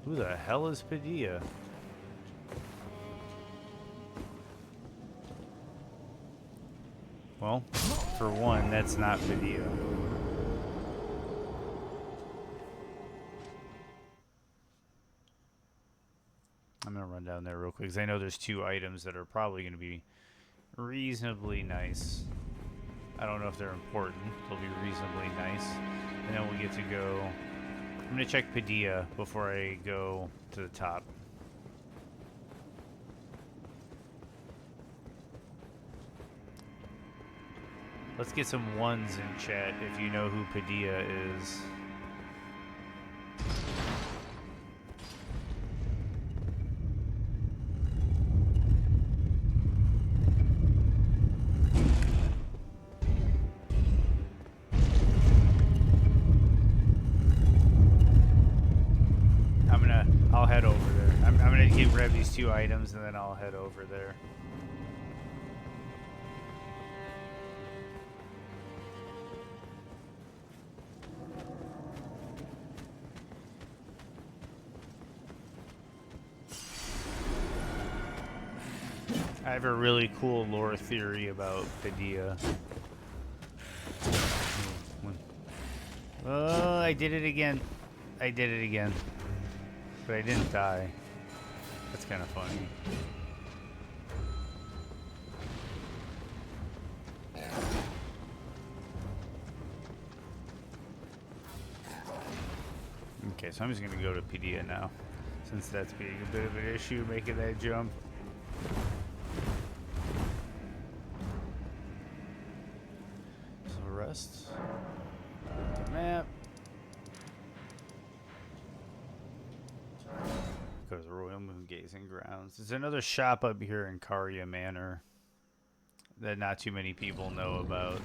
Who the hell is Padilla? Well, for one, that's not Padilla. I'm gonna run down there real quick because I know there's 2 items that are probably gonna be reasonably nice. I don't know if they're important. They'll be reasonably nice. And then we get to go. I'm gonna check Padilla before I go to the top. Let's get some ones in chat if you know who Padilla is. I'll head over there. I'm gonna grab these 2 items and then I'll head over there. I have a really cool lore theory about Padilla. Oh, I did it again. I did it again. But I didn't die. That's kind of funny. Okay, so I'm just going to go to Padilla now, since that's being a bit of an issue, making that jump. So rest. The map. Goes Royal Moon Gazing Grounds. There's another shop up here in Karya Manor that not too many people know about.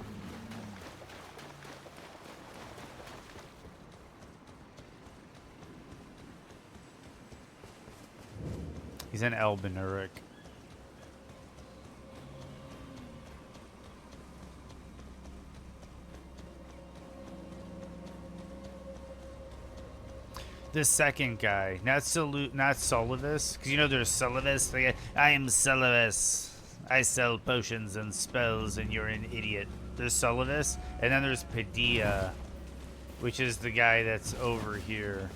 He's an Elbenuric. The second guy, not Solivus, because you know there's Solivus. Like, I am Solivus. I sell potions and spells, and you're an idiot. There's Solivus, and then there's Padilla, which is the guy that's over here.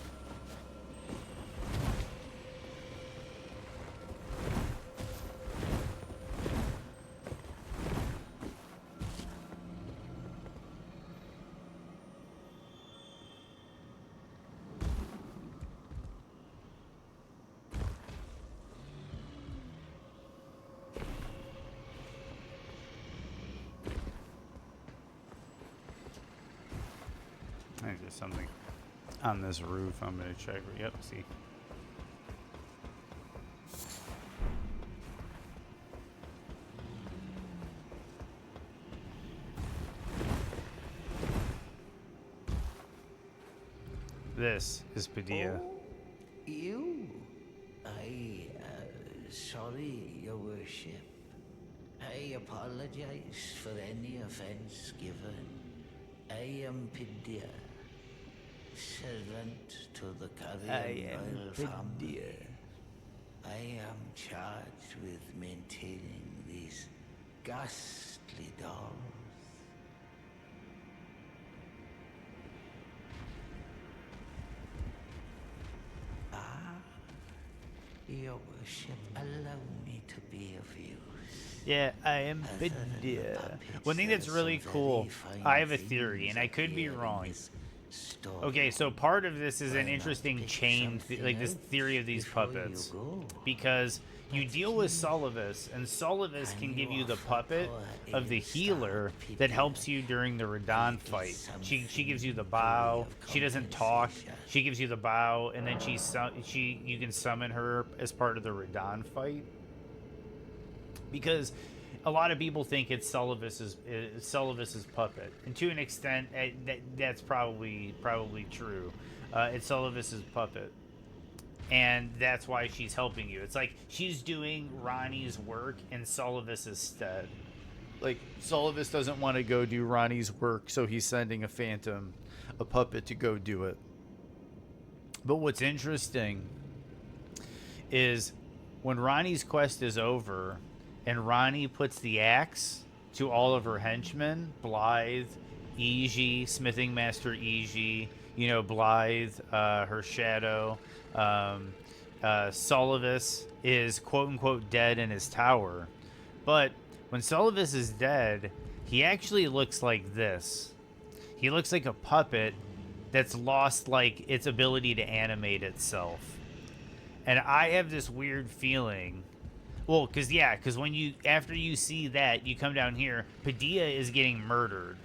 I think there's something on this roof. I'm gonna check. Yep, see. This is Padilla. Oh, you? Sorry, Your Worship. I apologize for any offense given. I am Pidia, servant to the Carrion royal family. I am charged with maintaining these ghastly dolls. Your worship, allow me to be of use. Yeah, I am Pidia. One thing that's really cool, I have a theory, and I could be wrong. Okay, so part of this is an interesting chain, like this theory of these puppets, because you deal with Solivus, and Solivus can give you the puppet of the healer that helps you during the Radon fight. She gives you the bow. She doesn't talk. She gives you the bow, and then you can summon her as part of the Radon fight. Because a lot of people think it's Solivus's puppet, and to an extent, that's probably true. It's Solivus's puppet, and that's why she's helping you. It's like she's doing Ronnie's work in Solivus's stead. Like Solivus doesn't want to go do Ronnie's work, so he's sending a phantom, a puppet, to go do it. But what's interesting is when Ronnie's quest is over, and Ronnie puts the axe to all of her henchmen, Blythe, Eiji, Smithing Master Eiji, Blythe, her shadow. Solivus is quote-unquote dead in his tower. But when Solivus is dead, he actually looks like this. He looks like a puppet that's lost, like, its ability to animate itself. And I have this weird feeling... Well, because when after you see that, you come down here, Padilla is getting murdered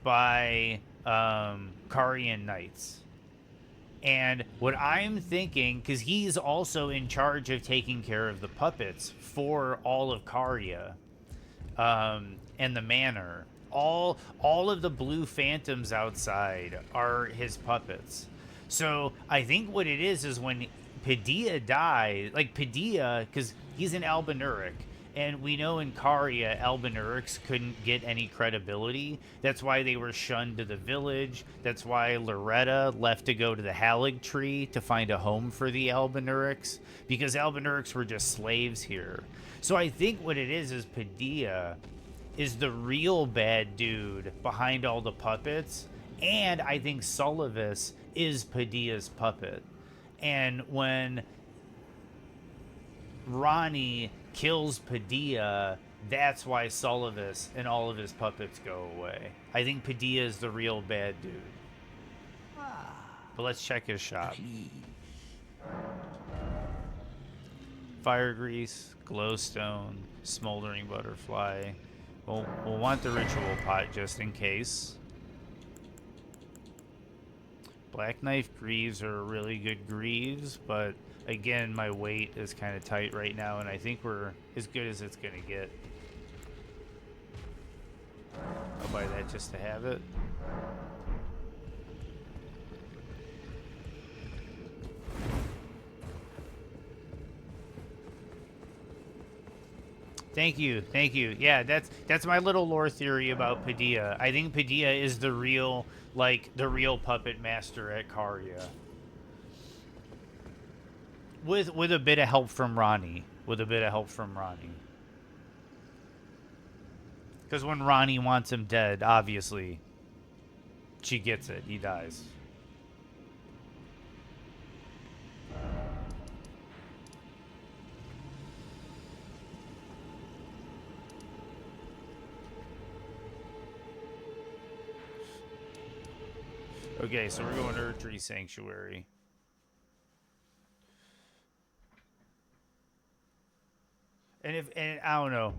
by Carian Knights. And what I'm thinking, because he's also in charge of taking care of the puppets for all of Caria and the manor. All of the blue phantoms outside are his puppets. So I think what it is when Padilla dies, like Padilla, because he's an Albinuric, and we know in Caria, Albinurics couldn't get any credibility. That's why they were shunned to the village. That's why Loretta left to go to the Halig Tree to find a home for the Albinurics, because Albinurics were just slaves here. So I think what it is Padilla is the real bad dude behind all the puppets, and I think Solivus is Padilla's puppet. And when Ronnie kills Padilla, that's why Solivus and all of his puppets go away. I think Padilla is the real bad dude. But let's check his shop. Fire grease, glowstone, smoldering butterfly. We'll want the ritual pot just in case. Black knife greaves are really good greaves, but again, my weight is kind of tight right now, and I think we're as good as it's gonna get. I'll buy that just to have it. Thank you. Yeah, that's my little lore theory about Padilla. I think Padilla is the real puppet master at Caria. With a bit of help from Ronnie. Because when Ronnie wants him dead, obviously, she gets it. He dies. Okay, so we're going to Erdtree Sanctuary. And I don't know.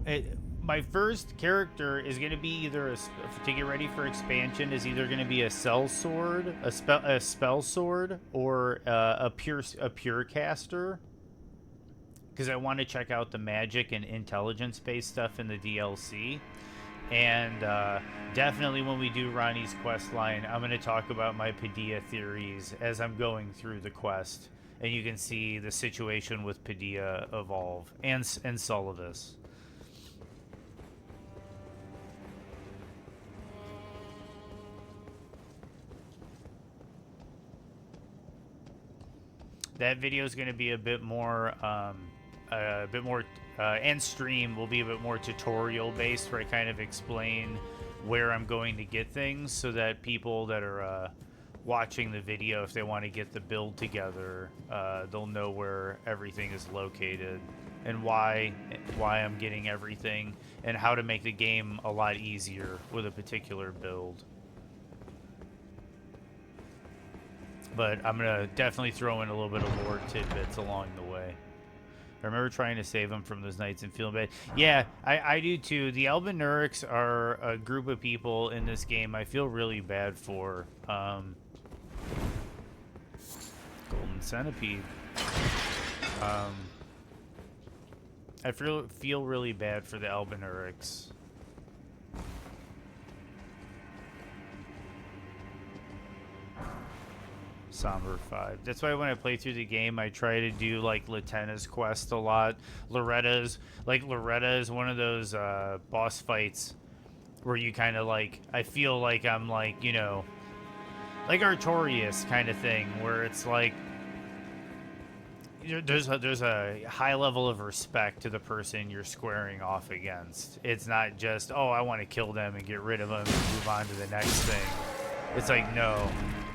My first character is going to be either to get ready for expansion is either going to be a spell sword, a spell sword, or a pure caster. Because I want to check out the magic and intelligence based stuff in the DLC. And definitely when we do Ronnie's quest line, I'm going to talk about my Padilla theories as I'm going through the quest. And you can see the situation with Padilla evolve and Solivus. that video is going to be a bit more, and stream will be a bit more tutorial based, where I kind of explain where I'm going to get things, so that people that are watching the video, if they want to get the build together, they'll know where everything is located and why I'm getting everything, and how to make the game a lot easier with a particular build. But I'm going to definitely throw in a little bit of lore tidbits along the way. I remember trying to save them from those nights and feeling bad. Yeah, I do too. The Albinurics are a group of people in this game I feel really bad for. Golden Centipede. I feel really bad for the Albinurics. Somber 5. That's why when I play through the game, I try to do like Latenna's quest a lot. Loretta is one of those boss fights where you kind of like, I feel like I'm like, you know, like Artorias kind of thing, where it's like there's a high level of respect to the person you're squaring off against. It's not just, oh, I want to kill them and get rid of them and move on to the next thing. It's like, no.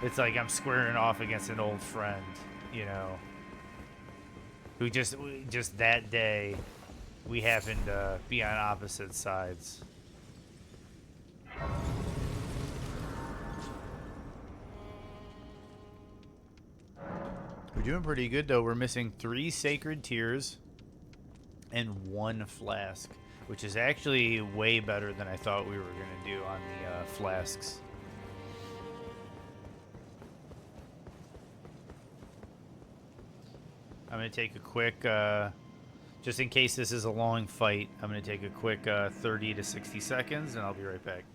It's like I'm squaring off against an old friend, you know, who just that day we happened to be on opposite sides. We're doing pretty good, though. We're missing 3 sacred tears and 1 flask, which is actually way better than I thought we were going to do on the flasks. I'm going to take a quick, just in case this is a long fight, I'm going to take a quick 30 to 60 seconds, and I'll be right back.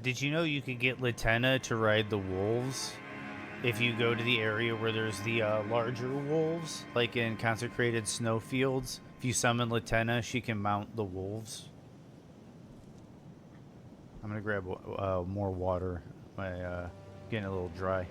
Did you know you could get Latenna to ride the wolves if you go to the area where there's the larger wolves, like in Consecrated Snowfields? If you summon Latenna, she can mount the wolves. I'm gonna grab more water. My getting a little dry.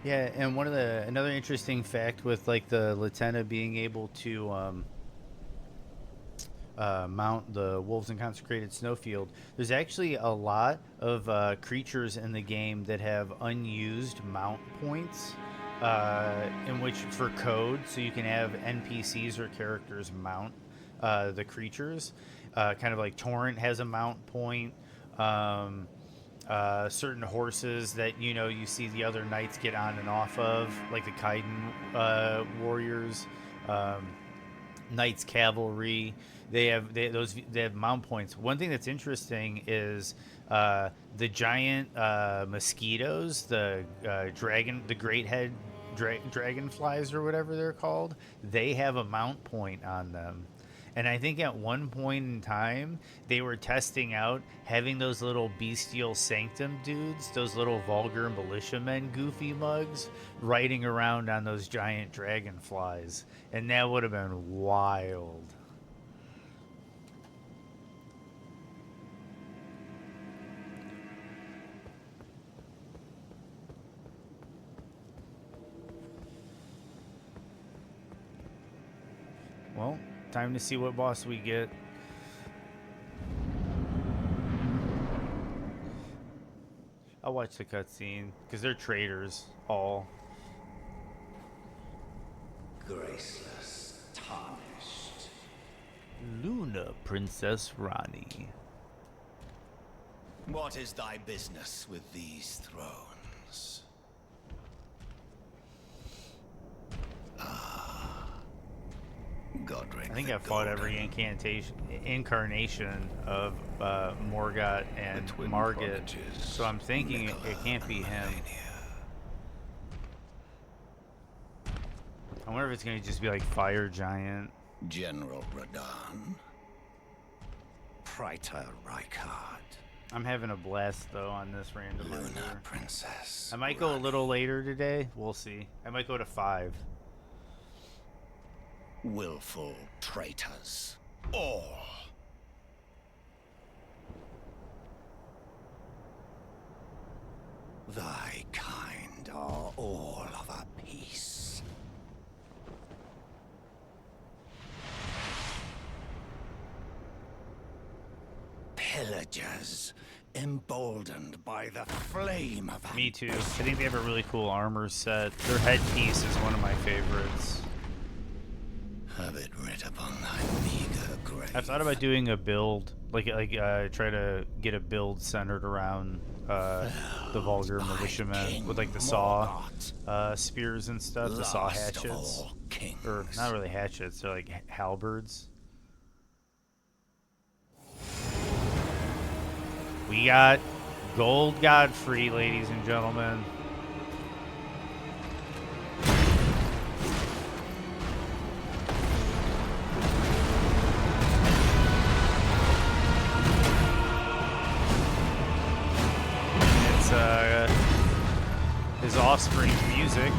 Yeah, and another interesting fact with like the Latenna being able to mount the wolves in Consecrated Snowfield, there's actually a lot of creatures in the game that have unused mount points, in which for code, so you can have NPCs or characters mount the creatures. Kind of like Torrent has a mount point. certain horses that you see the other knights get on and off of, like the Kaiden warriors, Knights Cavalry. They have mount points. One thing that's interesting is the giant mosquitoes, the great head dragonflies or whatever they're called. They have a mount point on them. And I think at one point in time, they were testing out having those little bestial sanctum dudes, those little vulgar militiamen goofy mugs, riding around on those giant dragonflies. And that would have been wild. Well, time to see what boss we get. I'll watch the cutscene because they're traitors, all. Graceless, tarnished. Luna, Princess Rani. What is thy business with these thrones? Godric, I think I fought every incarnation of Morgott and Margit, so I'm thinking it can't be him. I wonder if it's going to just be like Fire Giant. General Radahn. Praetor Rykard. I'm having a blast though on this randomizer. Luna Princess. I might go a little later today. We'll see. I might go to 5. Willful traitors. All. Thy kind are all of a piece. Pillagers, emboldened by the flame of Me too. I think they have a really cool armor set. Their headpiece is one of my favorites. Have it writ upon thy meager grave. I thought about doing a build, like try to get a build centered around the vulgar militiamen with like the saw spears and stuff, the saw hatchets, or not really hatchets, they're like halberds. We got Gold Godfrey, ladies and gentlemen. His offspring's music.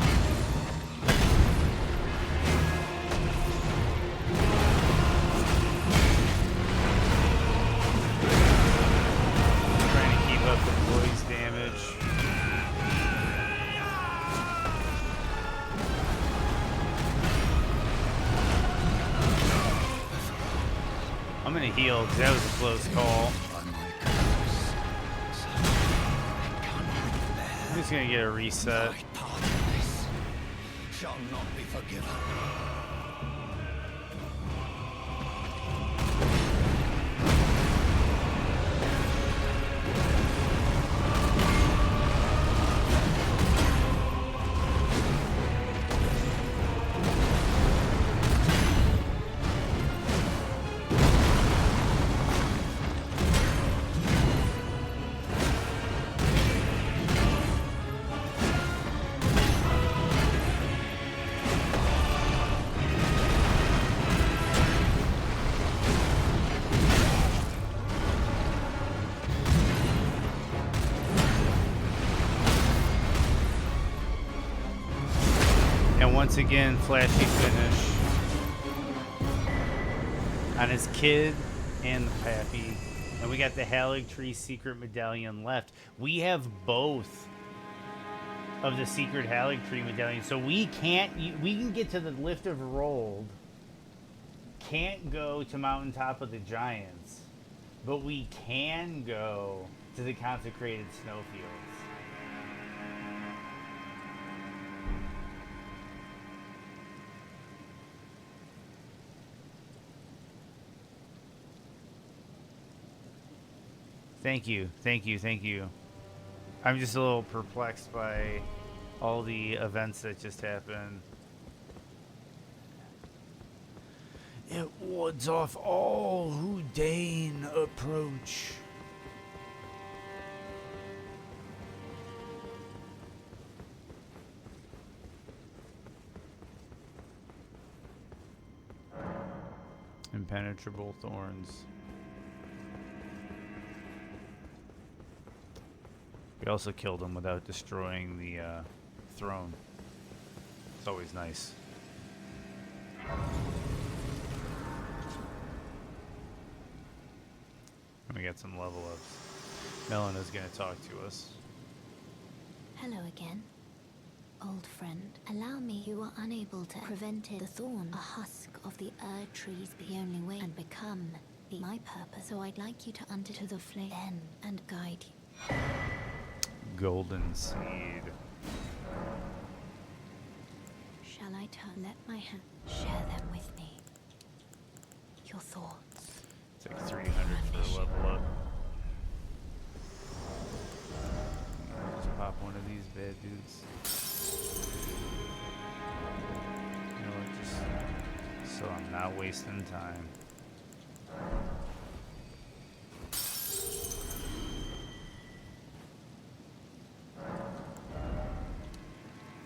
Trying to keep up the boy's damage. I'm gonna heal because that was a close call. I'm just gonna get a reset. Shall not be forgiven. Once again, flashy finish on his kid and the pappy. And we got the Haligtree secret medallion left. We have both of the secret Haligtree medallion. So we can get to the Lift of Rold. Can't go to Mountaintop of the Giants. But we can go to the consecrated snowfields. Thank you, thank you, thank you. I'm just a little perplexed by all the events that just happened. It wards off all who deign approach. Impenetrable thorns. We also killed him without destroying the throne. It's always nice. And we got some level ups. Melena's gonna talk to us. Hello again. Old friend, allow me. You are unable to prevent it. The thorn, a husk of the Erd trees, be the only way and become my purpose. So I'd like you to to the flame then and guide you. Golden seed. Shall I turn? Let my hand share them with me. Your thoughts. It's like 300 for a level up. Just pop one of these bad dudes. You know what, just so I'm not wasting time.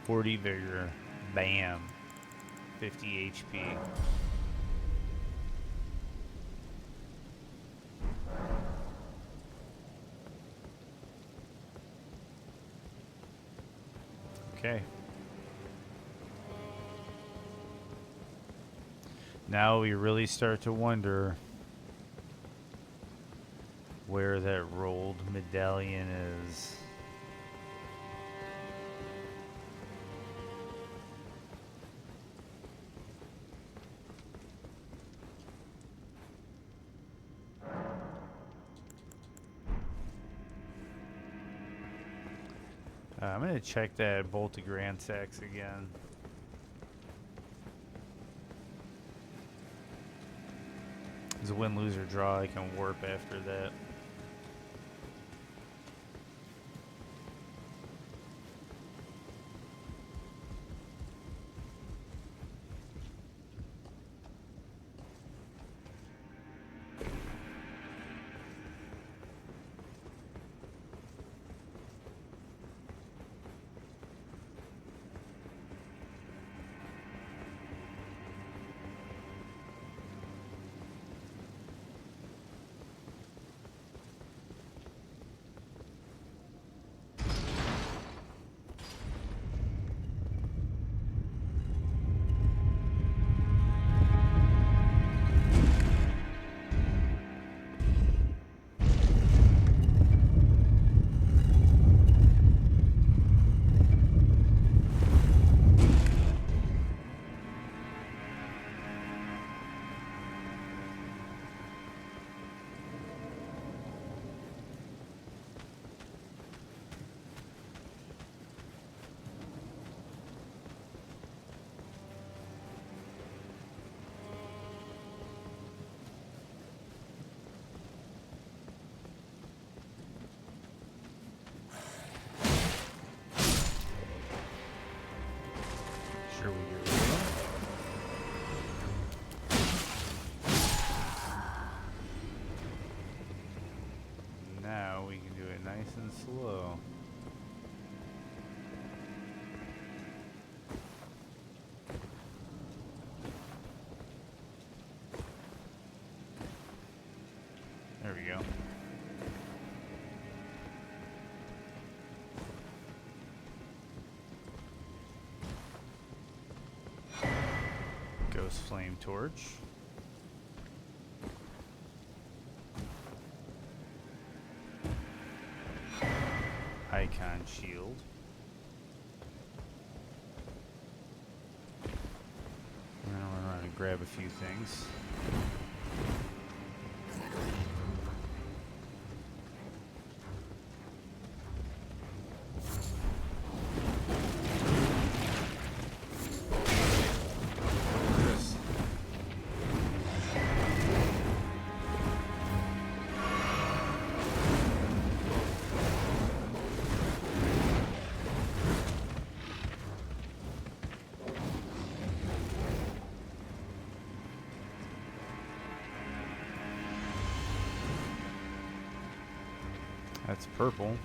"40 vigor, bam, 50 HP. Okay. Now we really start to wonder where that rolled medallion is. I'm going to check that Bolt of Grand Sax again. It's a win, lose, or draw. I can warp after that. Sure we do. Now we can do it nice and slow. There we go. Ghost Flame Torch. Icon Shield. I'm gonna run around and grab a few things. That's purple.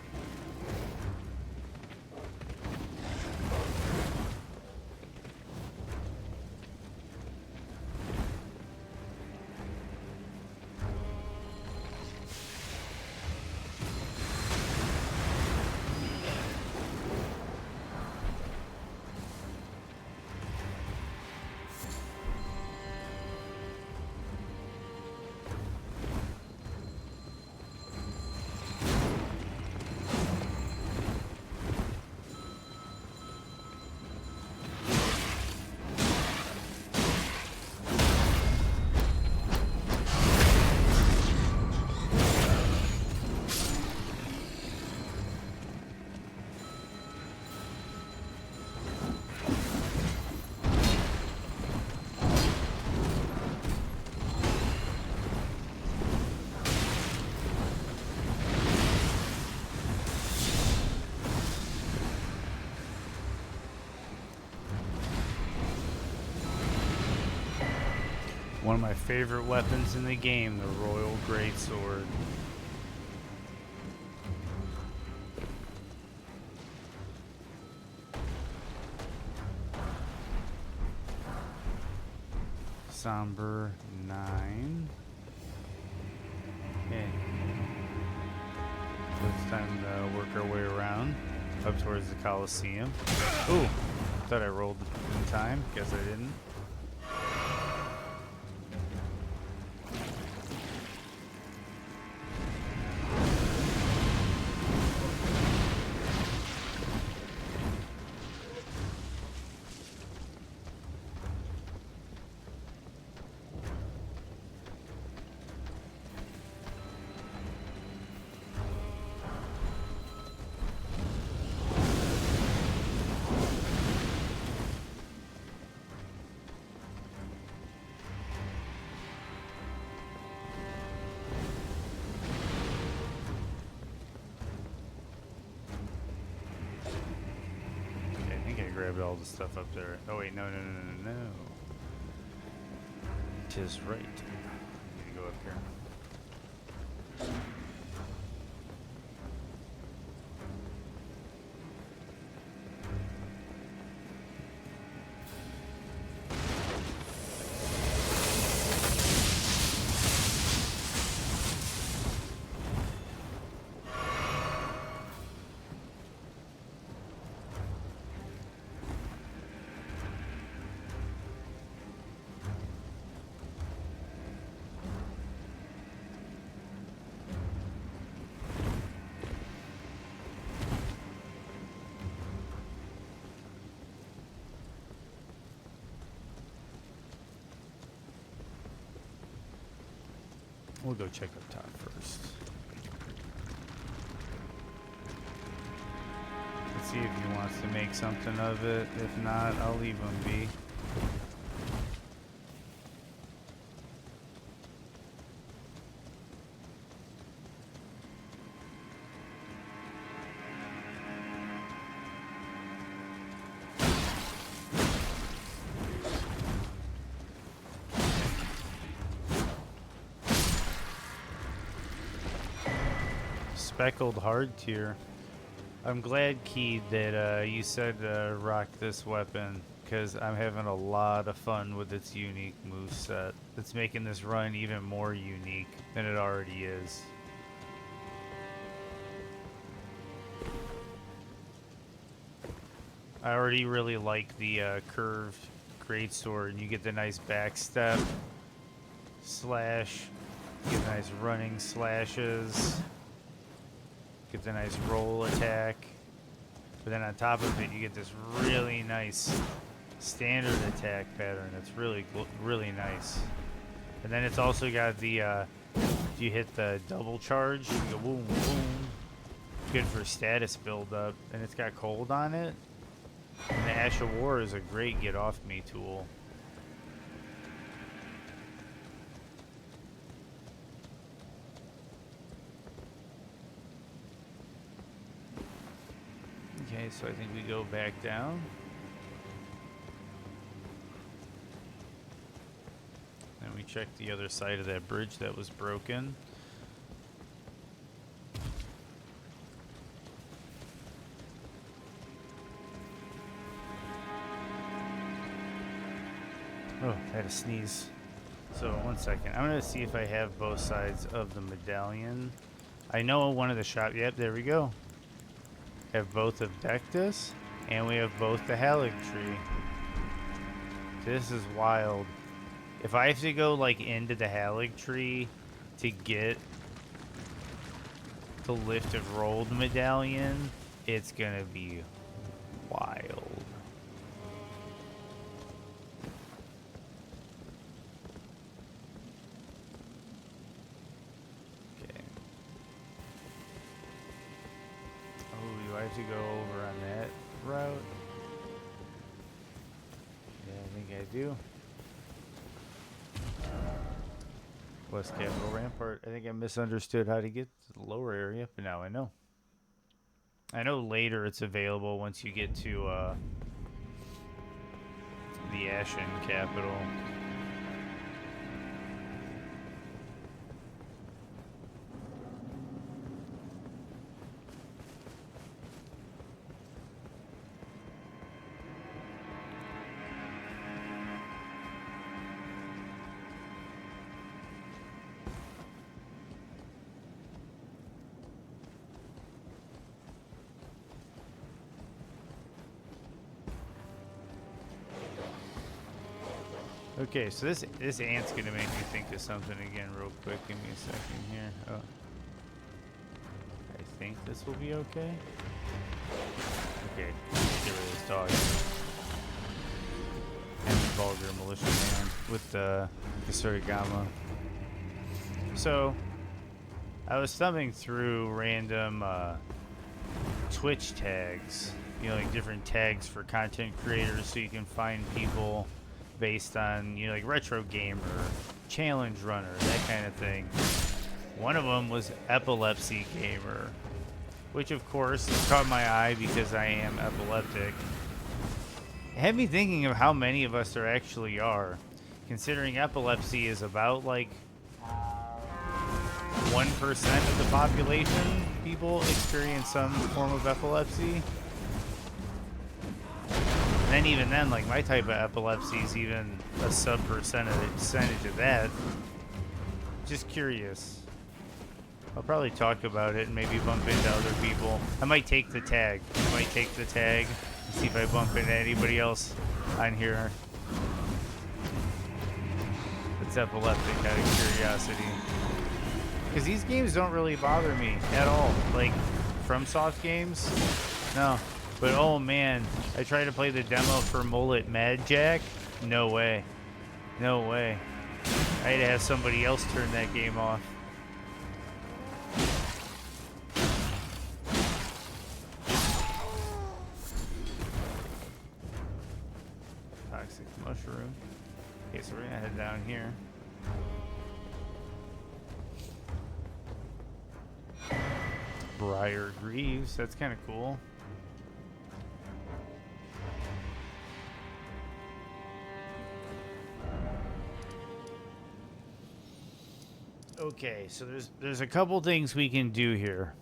One of my favorite weapons in the game, the Royal Greatsword. Somber 9. Okay. So it's time to work our way around up towards the Colosseum. Ooh, thought I rolled in time. Guess I didn't. Grabbed all the stuff up there. Oh wait, no. Tis right. I need to go up here. We'll go check up top first. Let's see if he wants to make something of it. If not, I'll leave him be. Speckled hard tier. I'm glad, Keed, that you said rock this weapon, because I'm having a lot of fun with its unique moveset. It's making this run even more unique than it already is. I already really like the curved greatsword, and you get the nice backstep slash, you get nice running slashes. Get the nice roll attack, but then on top of it you get this really nice standard attack pattern that's really nice. And then it's also got the if you hit the double charge, you go boom boom, good for status build up, and it's got cold on it. And the Ash of War is a great get off me tool. Okay, so I think we go back down. And we check the other side of that bridge that was broken. Oh, I had a sneeze. So, one second. I'm going to see if I have both sides of the medallion. I know one of the shop. Yep, there we go. Have both of Dectus, and we have both the Halig tree. This is wild. If I have to go, like, into the Halig tree to get the Lift of Rold medallion, it's going to be wild. Do I have to go over on that route? Yeah, I think I do. West Capitol Rampart. I think I misunderstood how to get to the lower area, but now I know. I know later it's available once you get to the Ashen Capital. Okay, so this ant's gonna make me think of something again real quick. Give me a second here. Oh. I think this will be okay. Okay, let's get rid of this dog. And the vulgar militia man with the Surigama. So, I was thumbing through random Twitch tags. You know, like different tags for content creators so you can find people based on, you know, like retro gamer, challenge runner, that kind of thing. One of them was epilepsy gamer, which of course caught my eye because I am epileptic. It had me thinking of how many of us there actually are, considering epilepsy is about like 1% of the population. People experience some form of epilepsy. And even then, like, my type of epilepsy is even a percentage of that. Just curious. I'll probably talk about it and maybe bump into other people. I might take the tag. And see if I bump into anybody else on here that's epileptic out of curiosity. Because these games don't really bother me at all. Like, FromSoft games? No. But oh man, I tried to play the demo for Mullet Mad Jack. No way. No way. I had to have somebody else turn that game off. Toxic mushroom. Okay, so we're gonna head down here. Briar Greaves, that's kind of cool. Okay, so there's a couple things we can do here.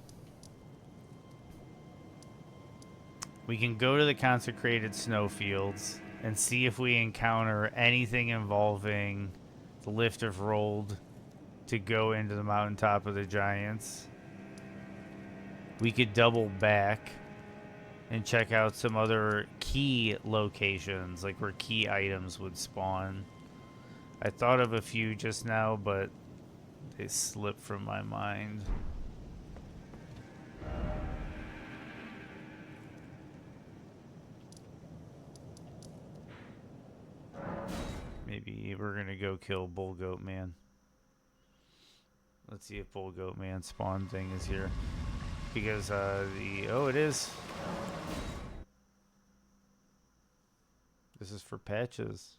We can go to the consecrated snowfields and see if we encounter anything involving the Lift of Rold to go into the mountaintop of the giants. We could double back and check out some other key locations, like where key items would spawn. I thought of a few just now, but they slipped from my mind. Maybe we're gonna go kill Bull Goat Man. Let's see if Bull Goat Man spawn thing is here. Because oh, it is. This is for patches.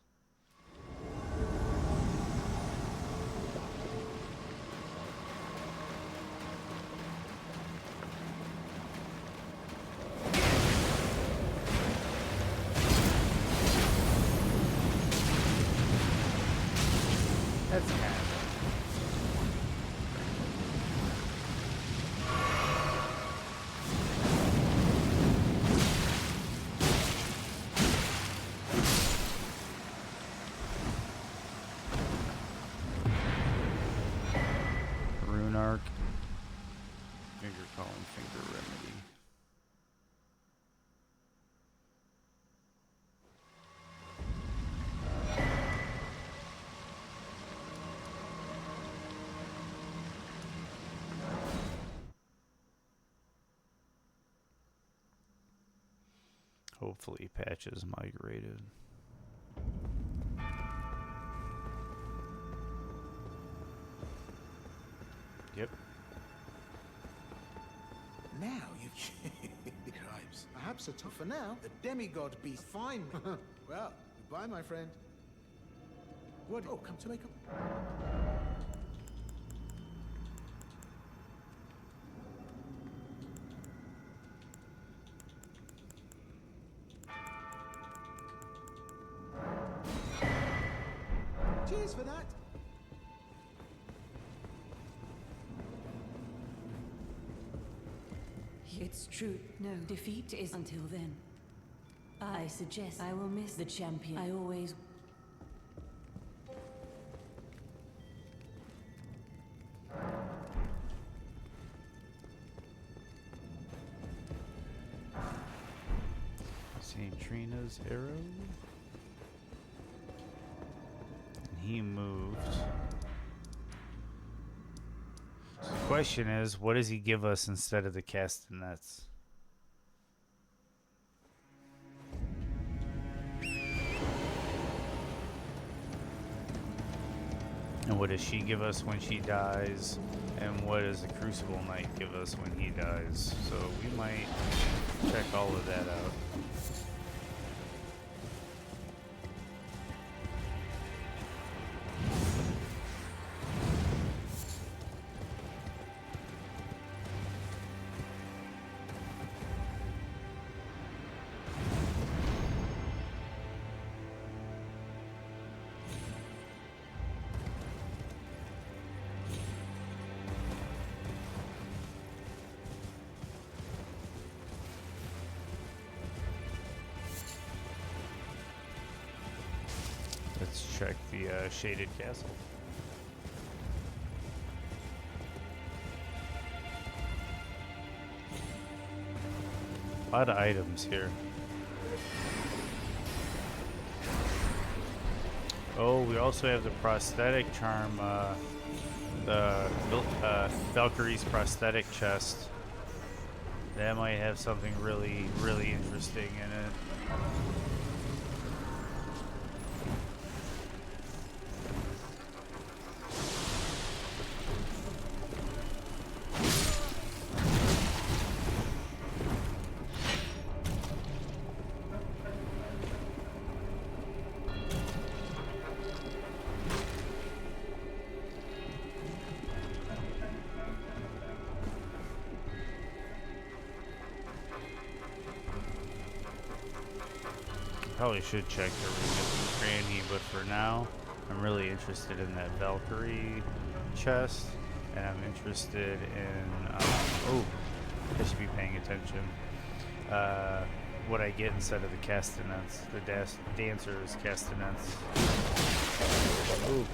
That's kind of Hopefully patches migrated. Yep. Now you tribes. Perhaps a tough for now. The demigod be fine. Well, goodbye, my friend. What? Oh, come to make up. Cheers for that. It's true. No, defeat is until then. I suggest I will miss the champion. I always... St. Trina's arrow. And he moved. So the question is, what does he give us instead of the castanets? And what does she give us when she dies? And what does the Crucible Knight give us when he dies? So we might check all of that out. Let's check the shaded castle. A lot of items here. Oh, we also have the prosthetic charm, the Valkyrie's prosthetic chest. That might have something really, really interesting in it. Probably should check the Ring of Granny, but for now, I'm really interested in that Valkyrie chest, and I'm interested in, oh, I should be paying attention, what I get instead of the castanets, the dancers castanets. Ooh.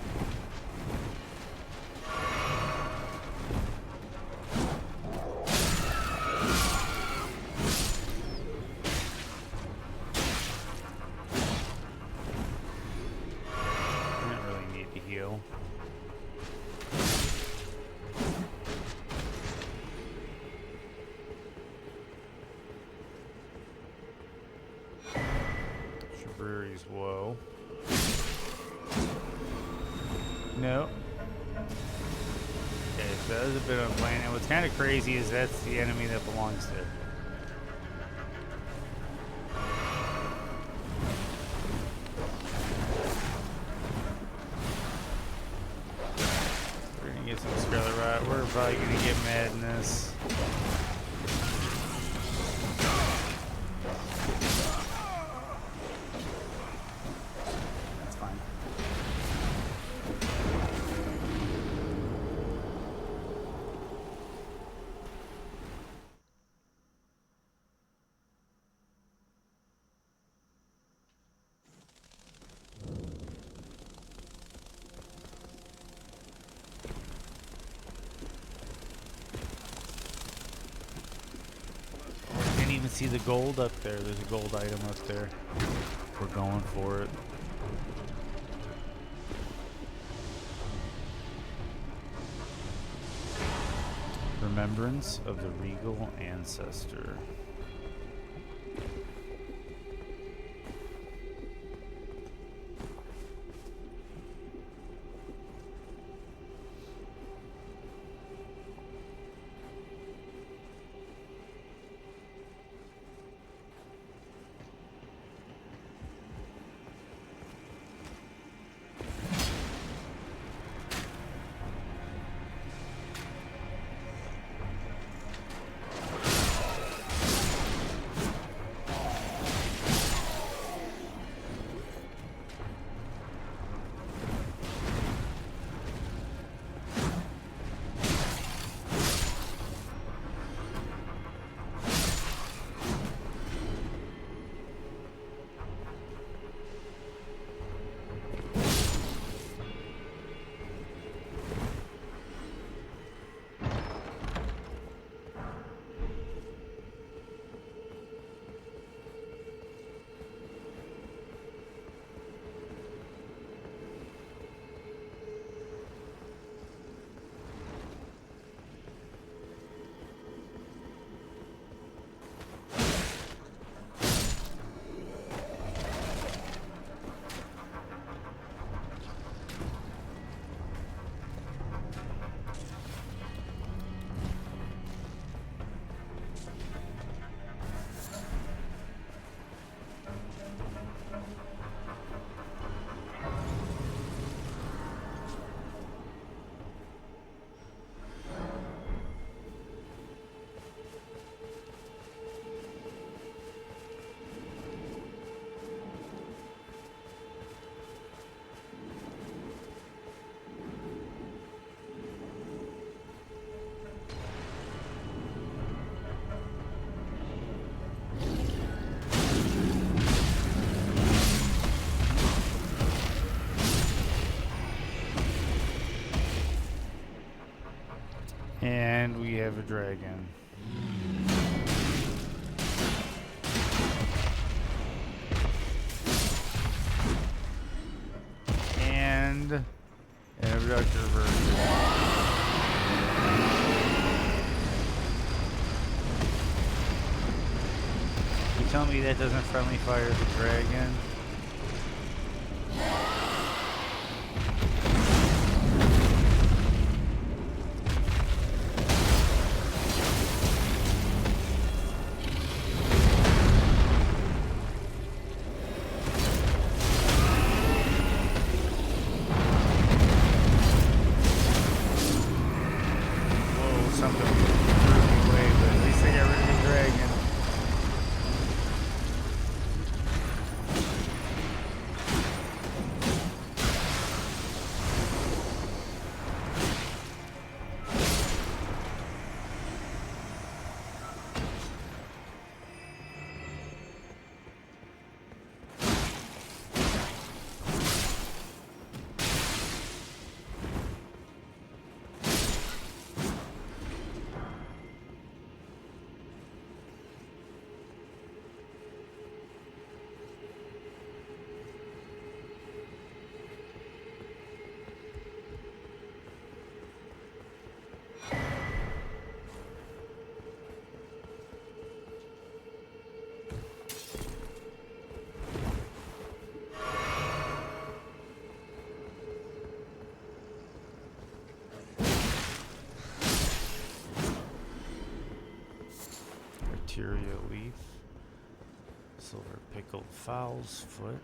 Whoa. No. Okay, so that was a bit unplanned. And what's kind of crazy is that's the enemy that belongs to. We're gonna get some Scarlet Rot. We're probably gonna get Madness. See the gold up there. There's a gold item up there. We're going for it. Remembrance of the regal ancestor. a dragon. And an abductor version. You tell me that doesn't friendly fire the dragon? Arteria leaf, silver pickled fowl's foot.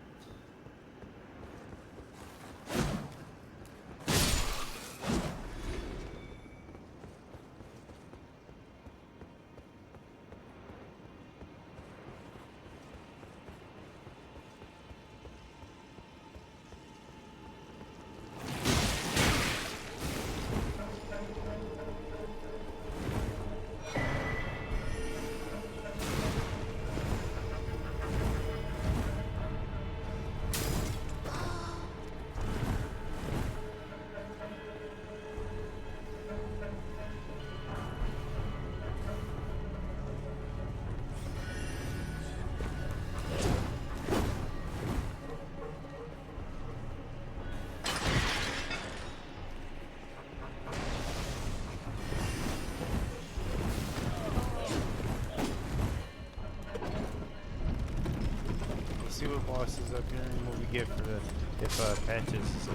See what boss is up here and what we get for the if Patches is up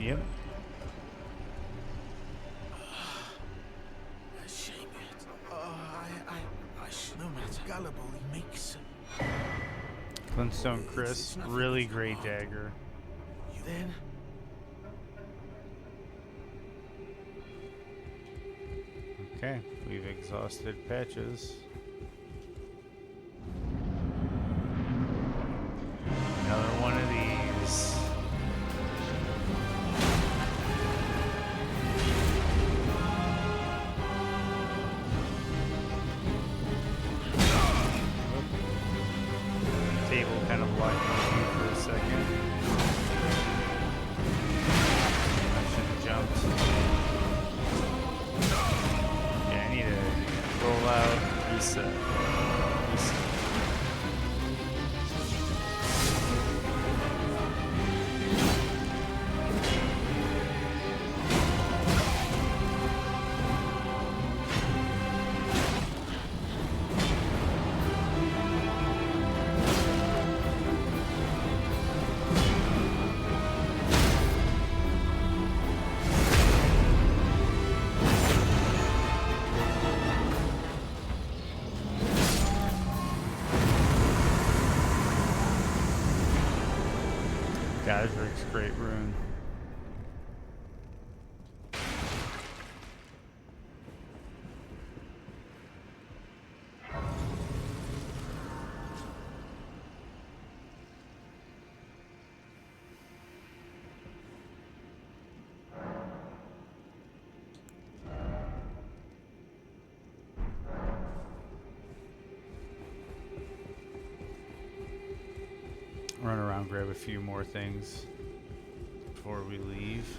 here. Yep. Shame it. No matter. Gullible, he makes. Glintstone Chris, really great dagger. Then. Okay, we've exhausted Patches. Another one of these. Table kind of blocked my view for a second. I should have jumped. Yeah, I need to roll out, reset. Gazrik's great rune. Run around, grab a few more things before we leave.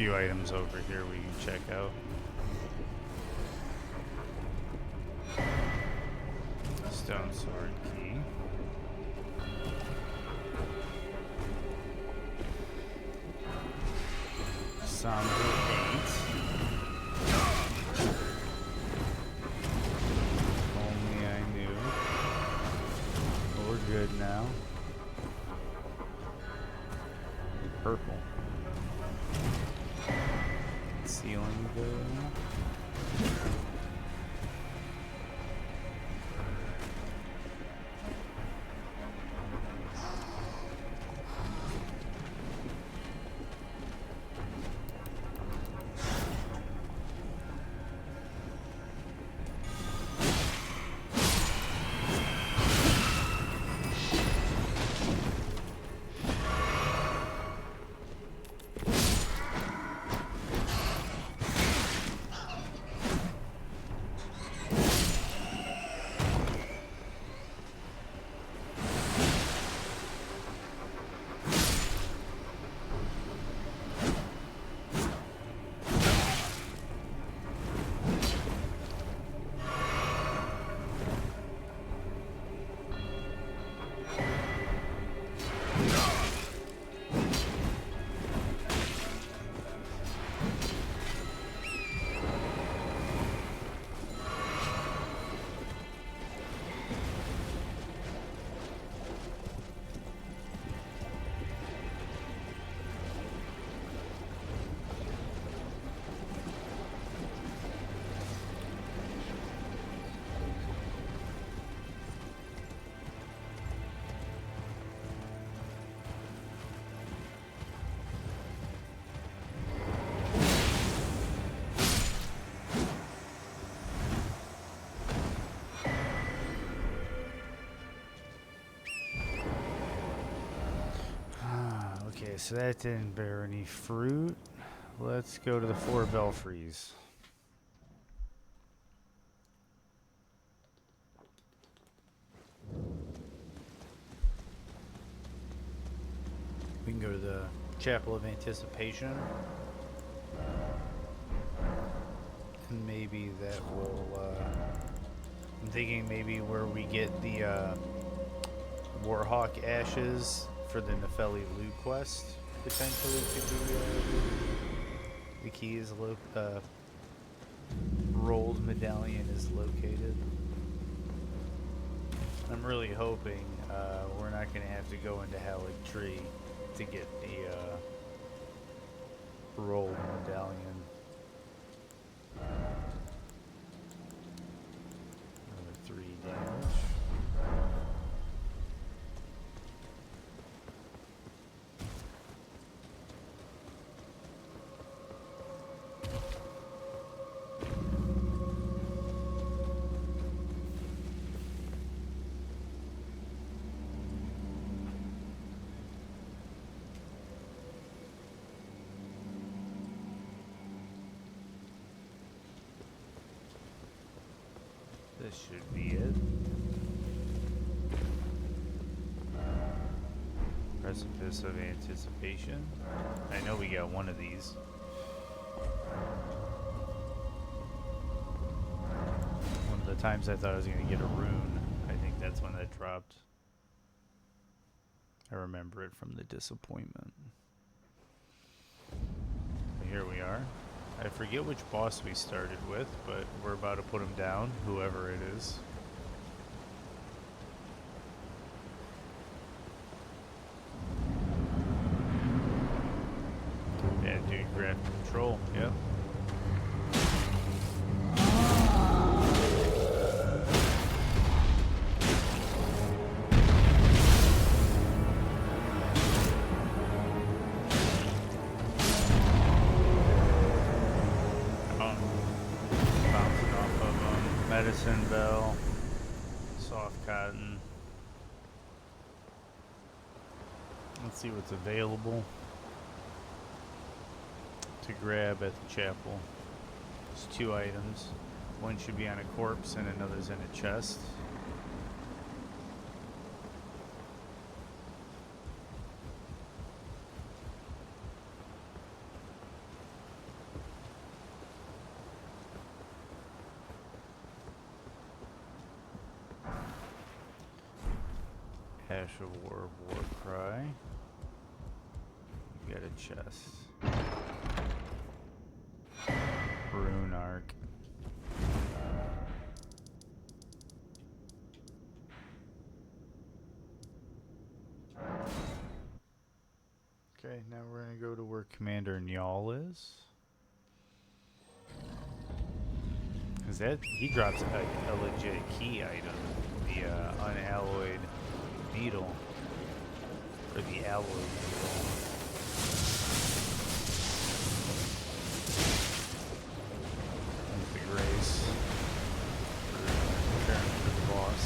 few items over here we can check out. Stone sword key. Somber 8. Only I knew. But we're good now. Purple. Ceiling good. Okay, so that didn't bear any fruit. Let's go to the 4 belfries. We can go to the Chapel of Anticipation. And maybe that will, I'm thinking maybe where we get the Warhawk ashes for the Nefeli loot quest, potentially could be the key is Rold medallion is located. I'm really hoping we're not going to have to go into Halleck Tree to get the Rold medallion. Another 3 damage. This should be it. Precipice of Anticipation. I know we got one of these. One of the times I thought I was going to get a rune, I think that's when that dropped. I remember it from the disappointment. But here we are. I forget which boss we started with, but we're about to put him down, whoever it is. Yeah, dude, grab control, yep. Medicine bell, soft cotton. Let's see what's available to grab at the chapel. There's 2 items. One should be on a corpse and another's in a chest. Ash of War, Warcry. Got a chest. Rune Arc. Okay, now we're gonna go to where Commander Njal is. Cause that he drops a legit key item, the unalloyed needle, or the alloy needle. Big race for preparing for the boss.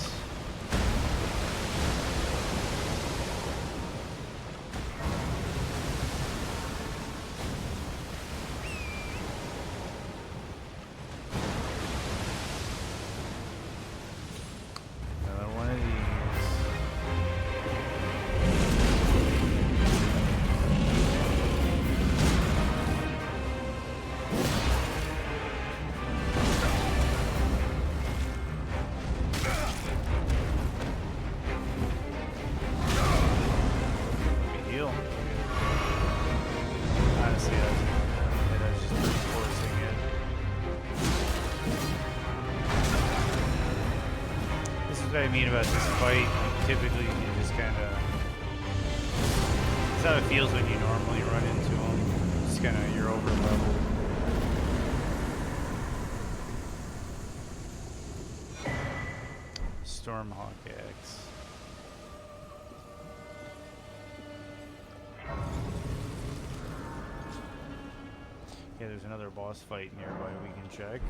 Another one of these. Heal. Honestly, I was just reinforcing it. This is what I mean about this fight. Typically, you just kind of. That's how it feels when you normally run into them. Just kind of, you're over leveled. Stormhawk Axe. Yeah, there's another boss fight nearby we can check.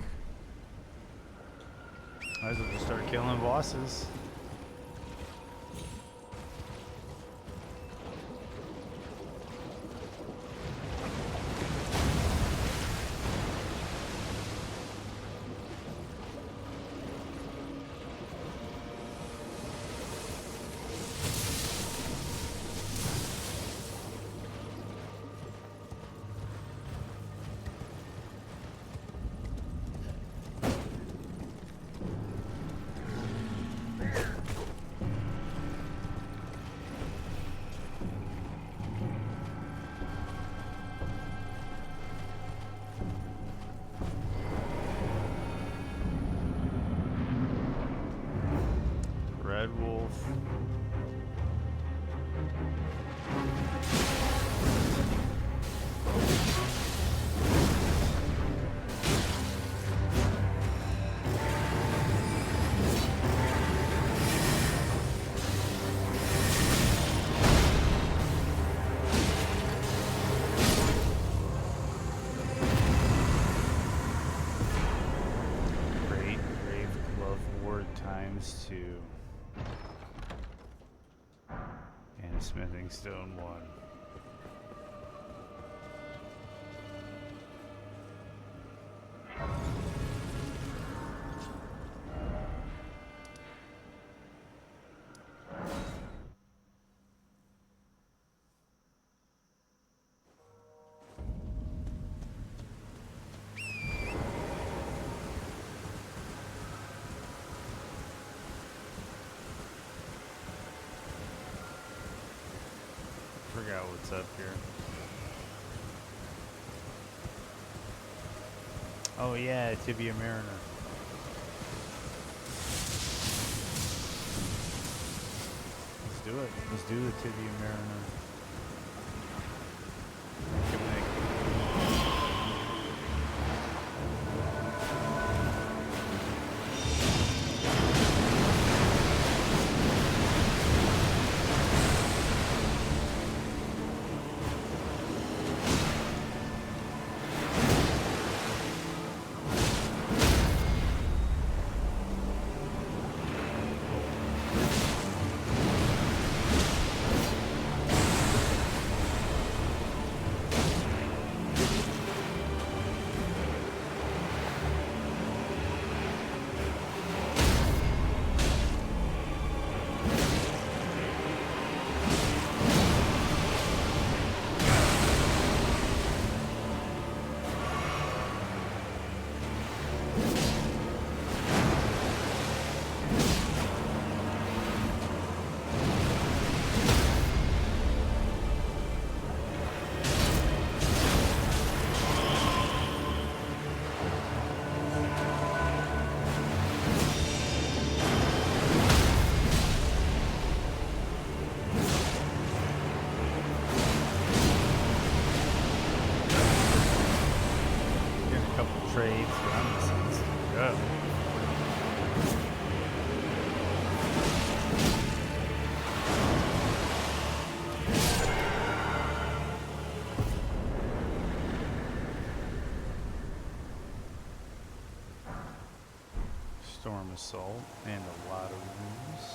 Might as well just start killing bosses. Red Wolf. Great Grave Glove Ward ×2. And a Smithing Stone 1. Forgot what's up here. Oh yeah, Tibia Mariner. Let's do it. Let's do the Tibia Mariner. Can we Storm Assault, and a lot of rooms.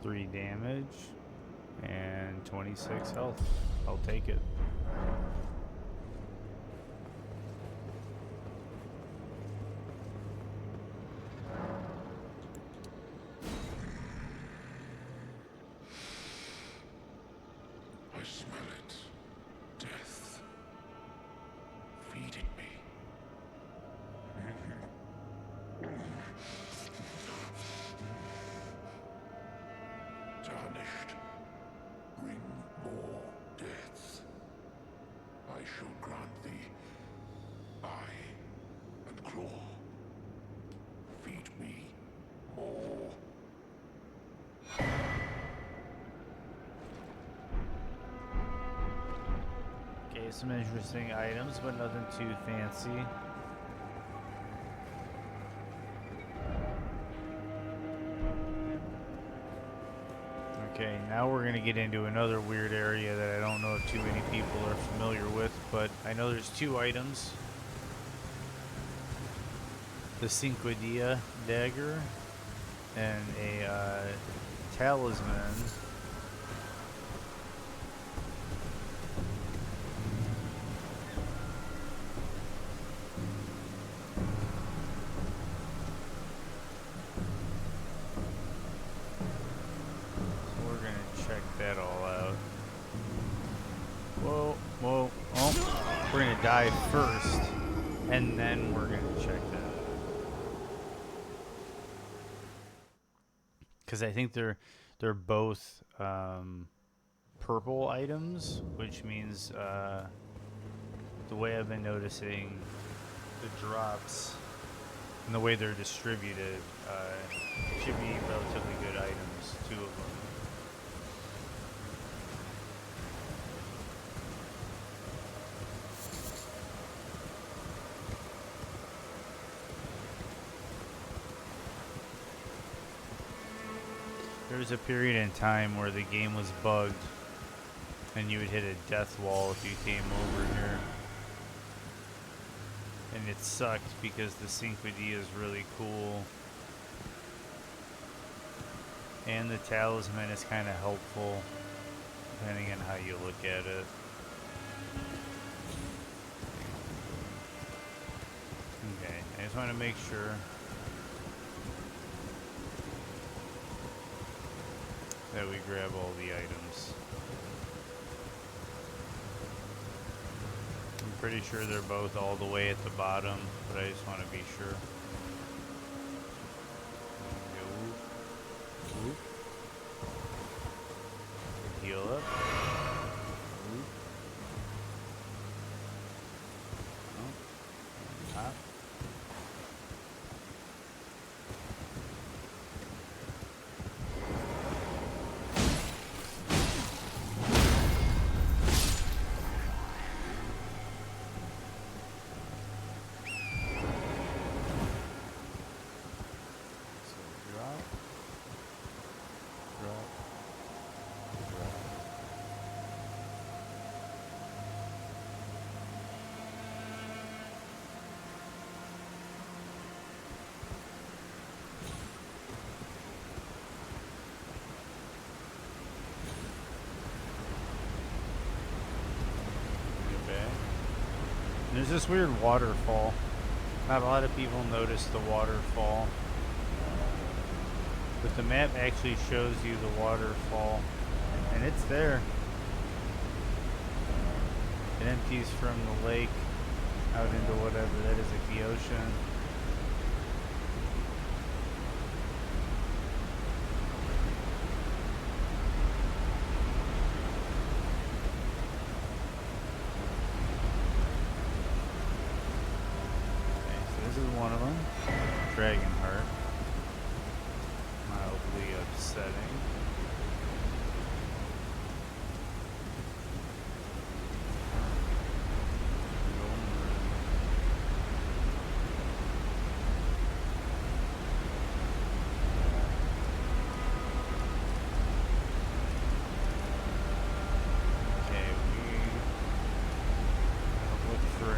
Three damage and 26 health. I'll take it. I smell it. Death. Feeding me. Tarnished. Bring more deaths. I shall grant thee eye and claw. Feed me more. Okay, some interesting items, but nothing too fancy. Okay, now we're gonna get into another weird area that I don't know if too many people are familiar with, but I know there's two items. The Cinque Dia dagger and a talisman. That all out. Whoa, whoa, oh, we're gonna die first, and then we're gonna check that. Because I think they're both purple items, which means the way I've been noticing the drops and the way they're distributed should be relatively good items, two of them. There was a period in time where the game was bugged and you would hit a death wall if you came over here. And it sucked because the Cinque Dia is really cool. And the talisman is kind of helpful depending on how you look at it. Okay, I just want to make sure. That we grab all the items. I'm pretty sure they're both all the way at the bottom, but I just want to be sure. Go. Oop. Heal up. Oop. Oh. Hop. There's this weird waterfall. Not a lot of people notice the waterfall. But the map actually shows you the waterfall. And it's there. It empties from the lake out into whatever that is, like the ocean. This is one of them, Dragonheart. Mildly upsetting.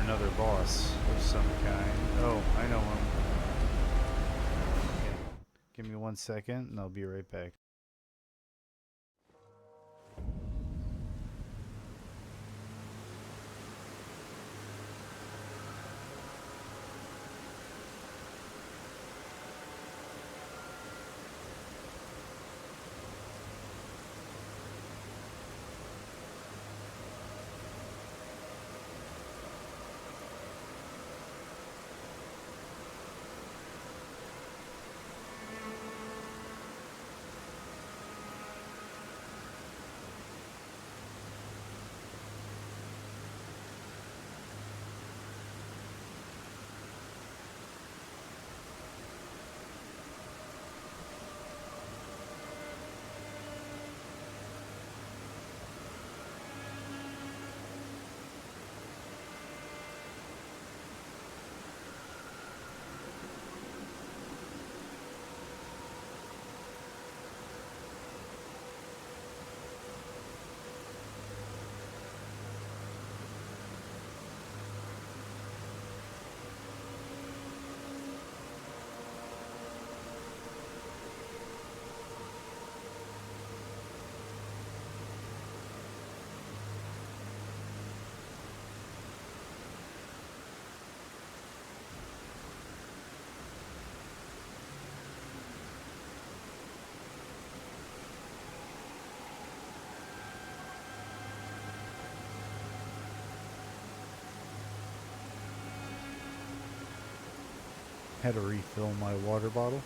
another boss of some kind. Oh, I know him. Okay. Give me 1 second and I'll be right back. Had to refill my water bottle.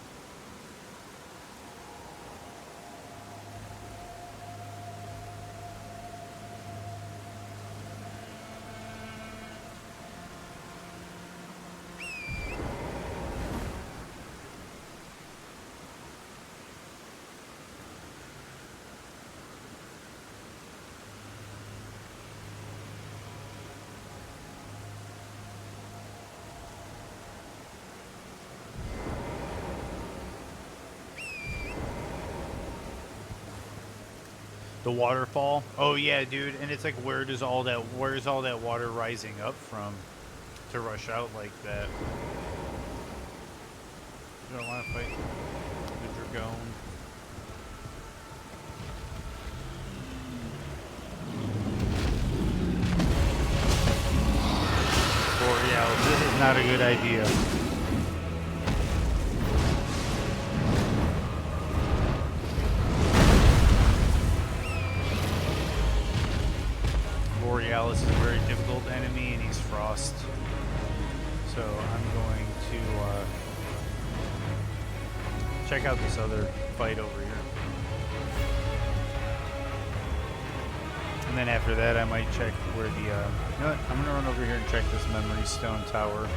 The waterfall. Oh yeah, dude. And it's like, where's all that water rising up from to rush out like that? You don't want to fight the Dragon. Borealis, this is not a good idea. Borealis is a very difficult enemy, and he's frost. So I'm going to check out this other fight over here. And then after that, I might check where the, you know what? I'm gonna run over here and check this memory stone tower.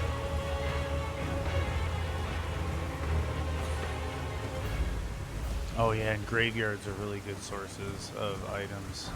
Oh yeah, and graveyards are really good sources of items.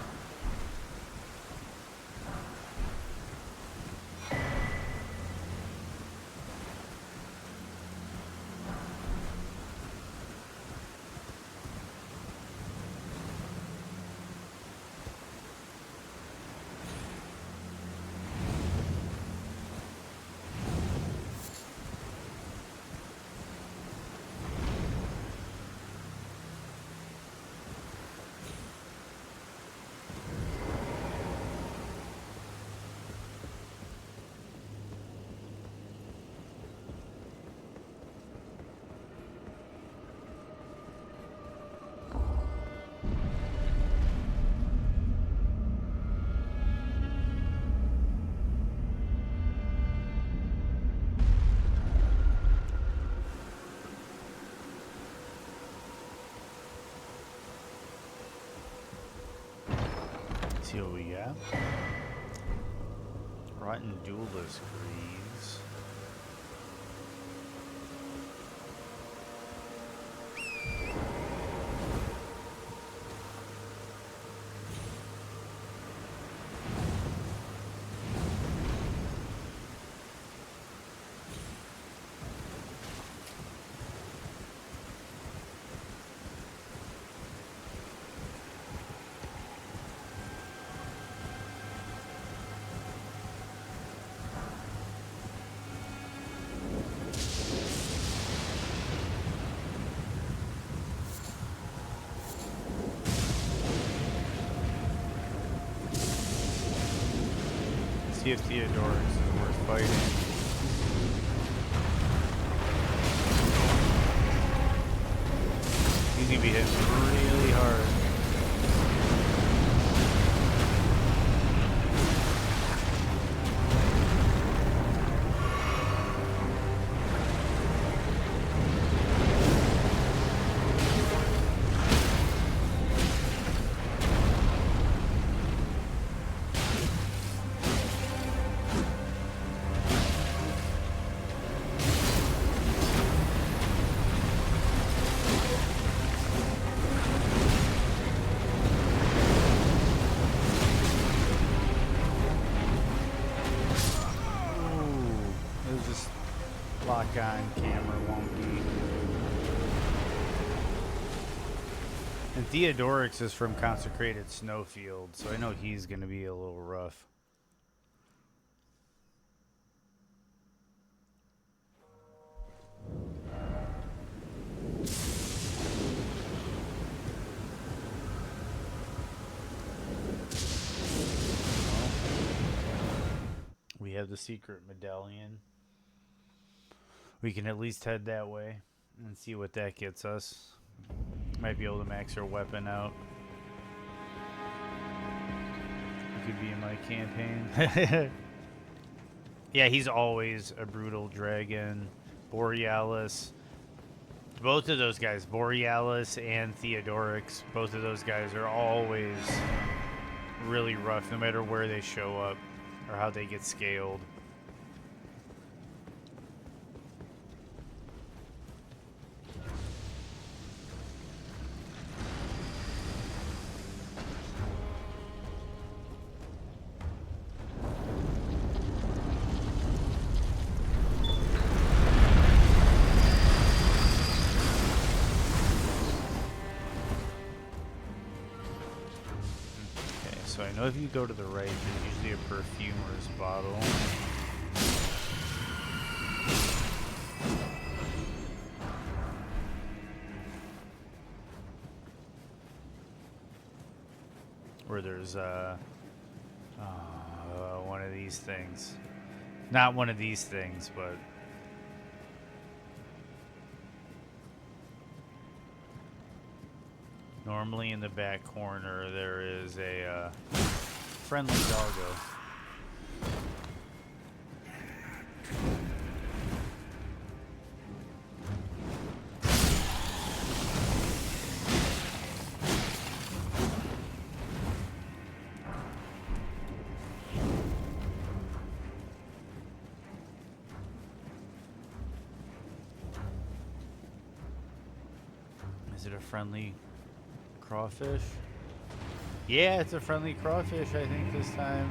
See what we got. Rotten Duelist Greaves. See if Theodorus is worth fighting. He's gonna be hitting really hard. On camera wonky. And Theodorix is from Consecrated Snowfield, so I know he's going to be a little rough. We have the secret medallion. We can at least head that way and see what that gets us. Might be able to max our weapon out. It could be in my campaign. Yeah, he's always a brutal dragon. Borealis. Both of those guys, Borealis and Theodorix, both of those guys are always really rough no matter where they show up or how they get scaled. So I know if you go to the right, there's usually a perfumer's bottle. Where there's one of these things. Not one of these things, but normally in the back corner there is a friendly doggo. Is it a friendly crawfish? Yeah, it's a friendly crawfish, I think, this time.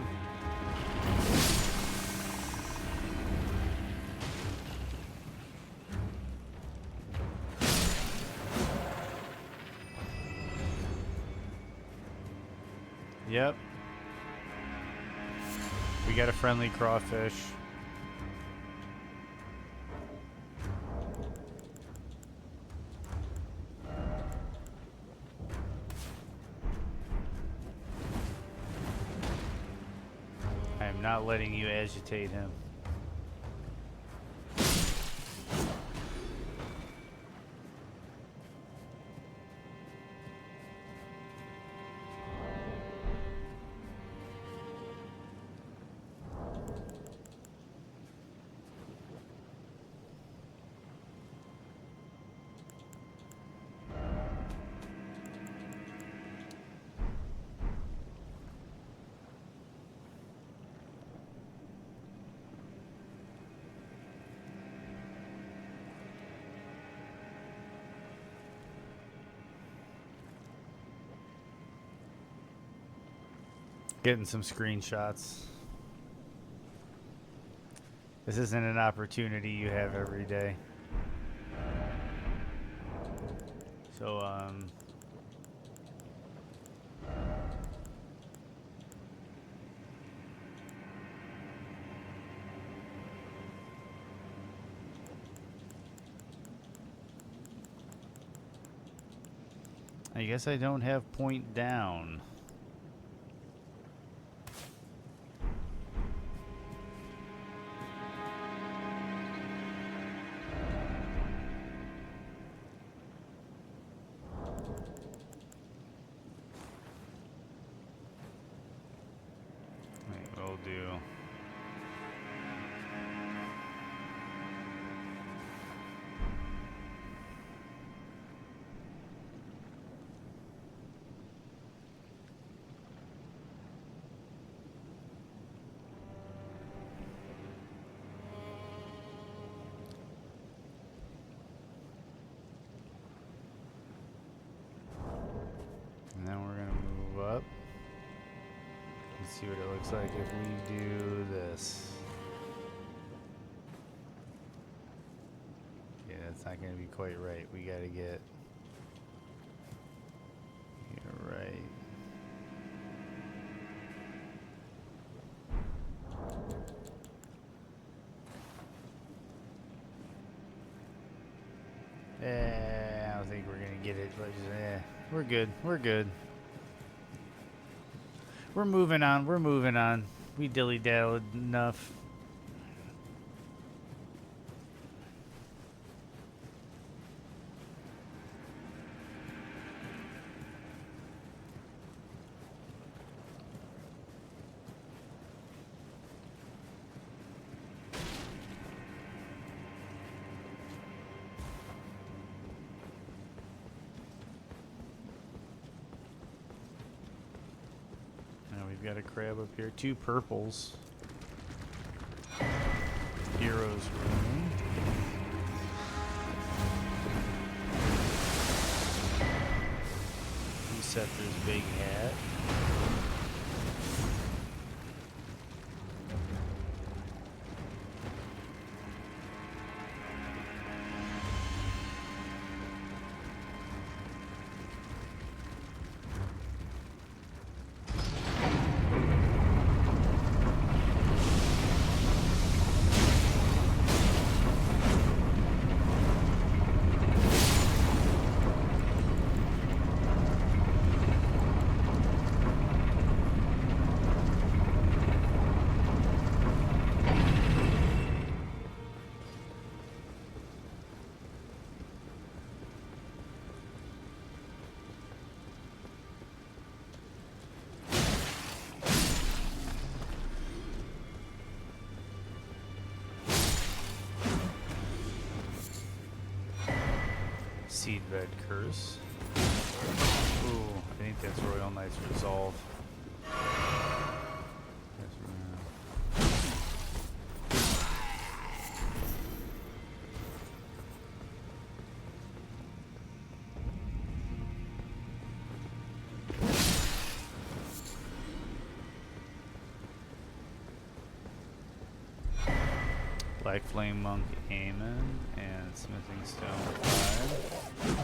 Yep. We got a friendly crawfish. Not letting you agitate him. Getting some screenshots. This isn't an opportunity you have every day. So, I guess I don't have point down. looks like if we do this. Yeah, that's not going to be quite right. We got to get here right. I don't think we're going to get it, but we're good. We're good. We're moving on. We're moving on. We dilly-dallied enough. Got a crab up here. 2 purples. Heroes room. Scepter's big hat. Seedbed Curse. Ooh, I think that's Royal Knight's Resolve. Black Flame Monk Aemon and Smithing Stone 5.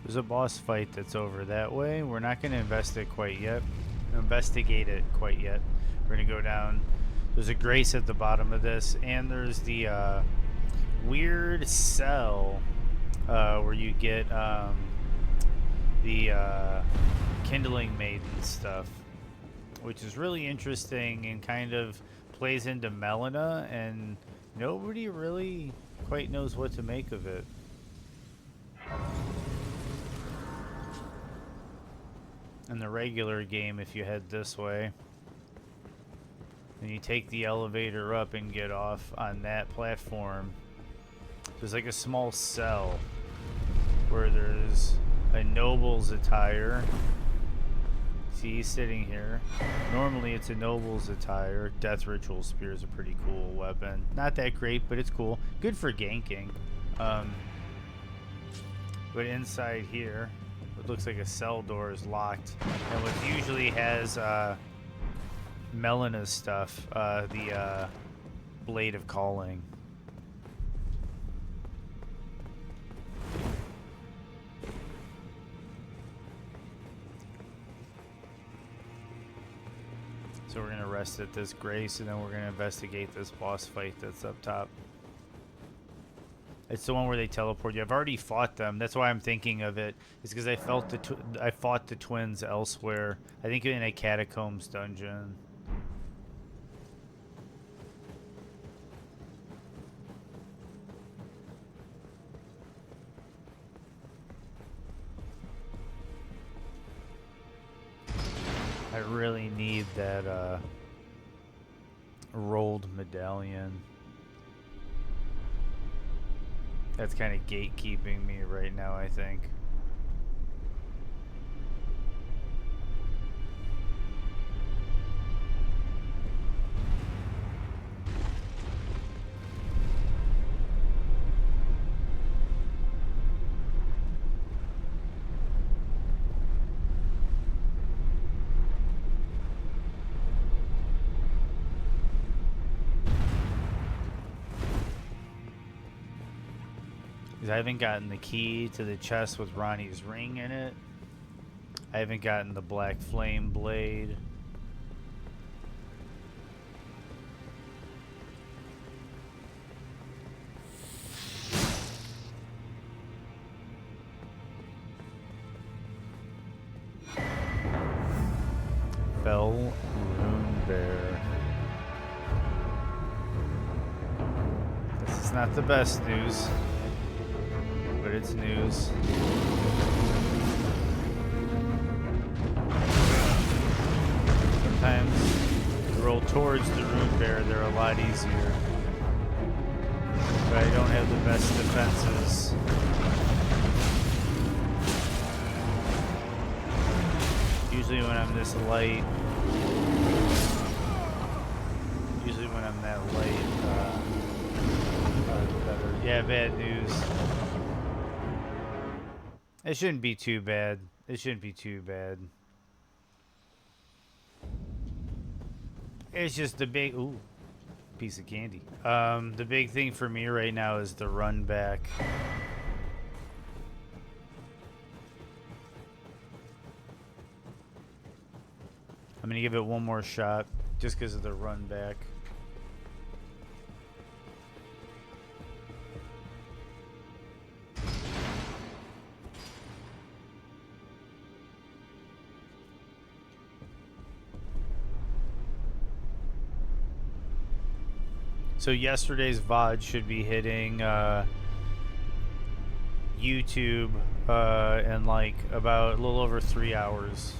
There's a boss fight that's over that way. We're not going to investigate it quite yet. We're going to go down. There's a grace at the bottom of this, and there's the weird cell where you get the Kindling Maiden stuff, which is really interesting and kind of plays into Melina, and nobody really quite knows what to make of it. In the regular game, if you head this way, and you take the elevator up and get off on that platform, there's like a small cell where there's a noble's attire. See, he's sitting here. Normally it's a noble's attire. Death Ritual Spear is a pretty cool weapon. Not that great, but it's cool. Good for ganking. But inside here, it looks like a cell door is locked, and what usually has Melina's stuff, the Blade of Calling. So we're gonna rest at this grace, and then we're gonna investigate this boss fight that's up top. It's the one where they teleport you. I've already fought them. That's why I'm thinking of it. It's because I fought the twins elsewhere. I think in a catacombs dungeon. I really need that rolled medallion. That's kind of gatekeeping me right now, I think. I haven't gotten the key to the chest with Ronnie's ring in it. I haven't gotten the black flame blade. Fell Rune Bear. This is not the best news. But it's news. Sometimes you roll towards the rune bear, they're a lot easier. But I don't have the best defenses. Usually when I'm this light, that light, better. Yeah, bad news. It shouldn't be too bad. It shouldn't be too bad. It's just the big... Ooh. Piece of candy. The big thing for me right now is the run back. I'm gonna give it one more shot. Just because of the run back. So yesterday's VOD should be hitting YouTube in like about a little over 3 hours.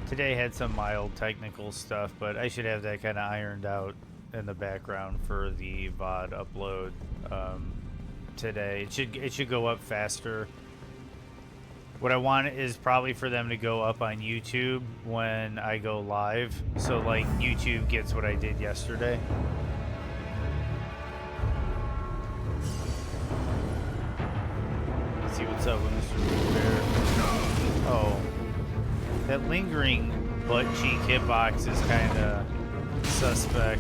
Today had some mild technical stuff, but I should have that kind of ironed out in the background for the VOD upload today. It should go up faster. What I want is probably for them to go up on YouTube when I go live, so like YouTube gets what I did yesterday. Let's see what's up with Mr. Bear. Oh. That lingering butt cheek hitbox is kind of suspect.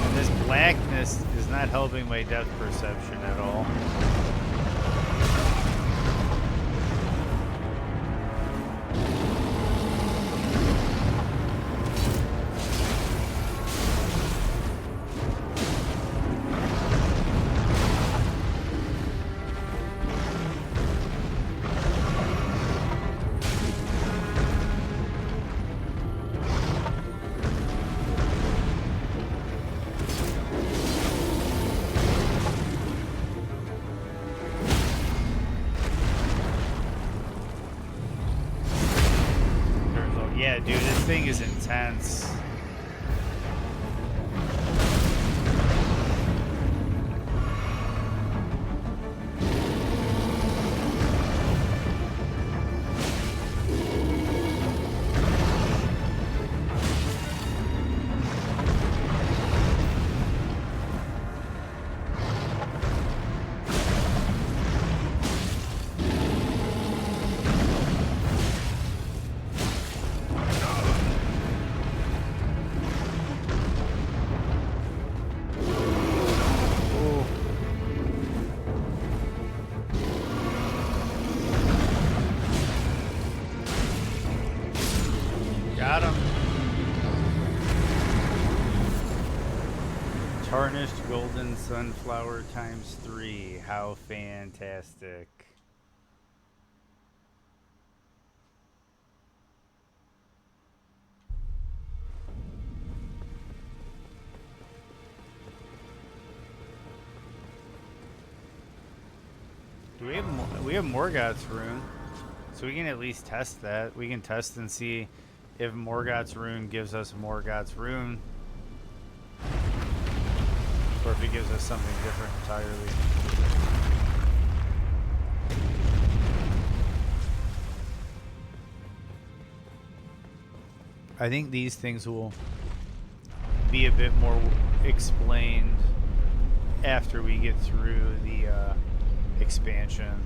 And this blackness is not helping my depth perception at all. Yeah, dude, this thing is intense. Tarnished golden sunflower times 3. How fantastic. Do we have Morgoth's rune, so we can at least test that. We can test and see if Morgoth's rune gives us Morgoth's rune, or if it gives us something different entirely. I think these things will be a bit more explained after we get through the expansion.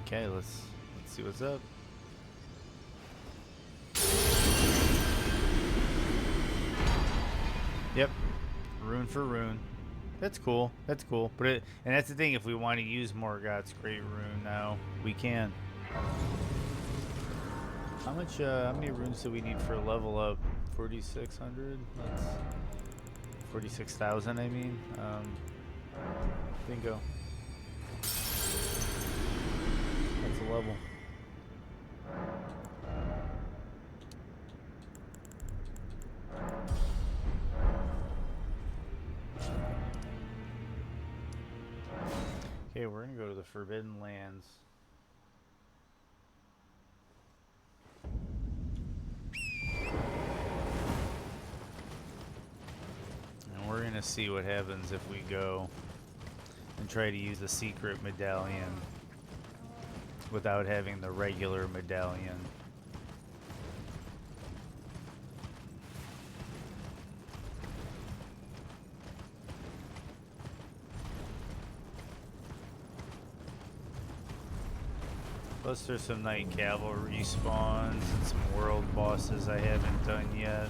Okay, let's see what's up. Yep, rune for rune. That's cool. That's cool. But and that's the thing. If we want to use Morgoth's Great Rune now, we can. How much? How many runes do we need for a level up? 4,600. That's 46,000. I mean, bingo. That's a level. Okay, we're gonna go to the Forbidden Lands. And we're gonna see what happens if we go and try to use the secret medallion without having the regular medallion. Plus there's some Night Cavalry spawns and some world bosses I haven't done yet.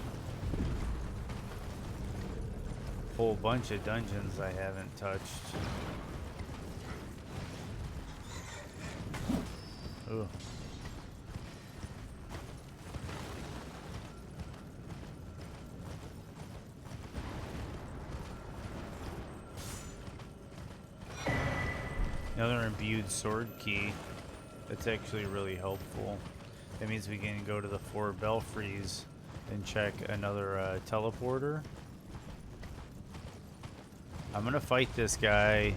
Whole bunch of dungeons I haven't touched. Ooh. Another imbued sword key. That's actually really helpful. That means we can go to the 4 belfries and check another teleporter. I'm gonna fight this guy,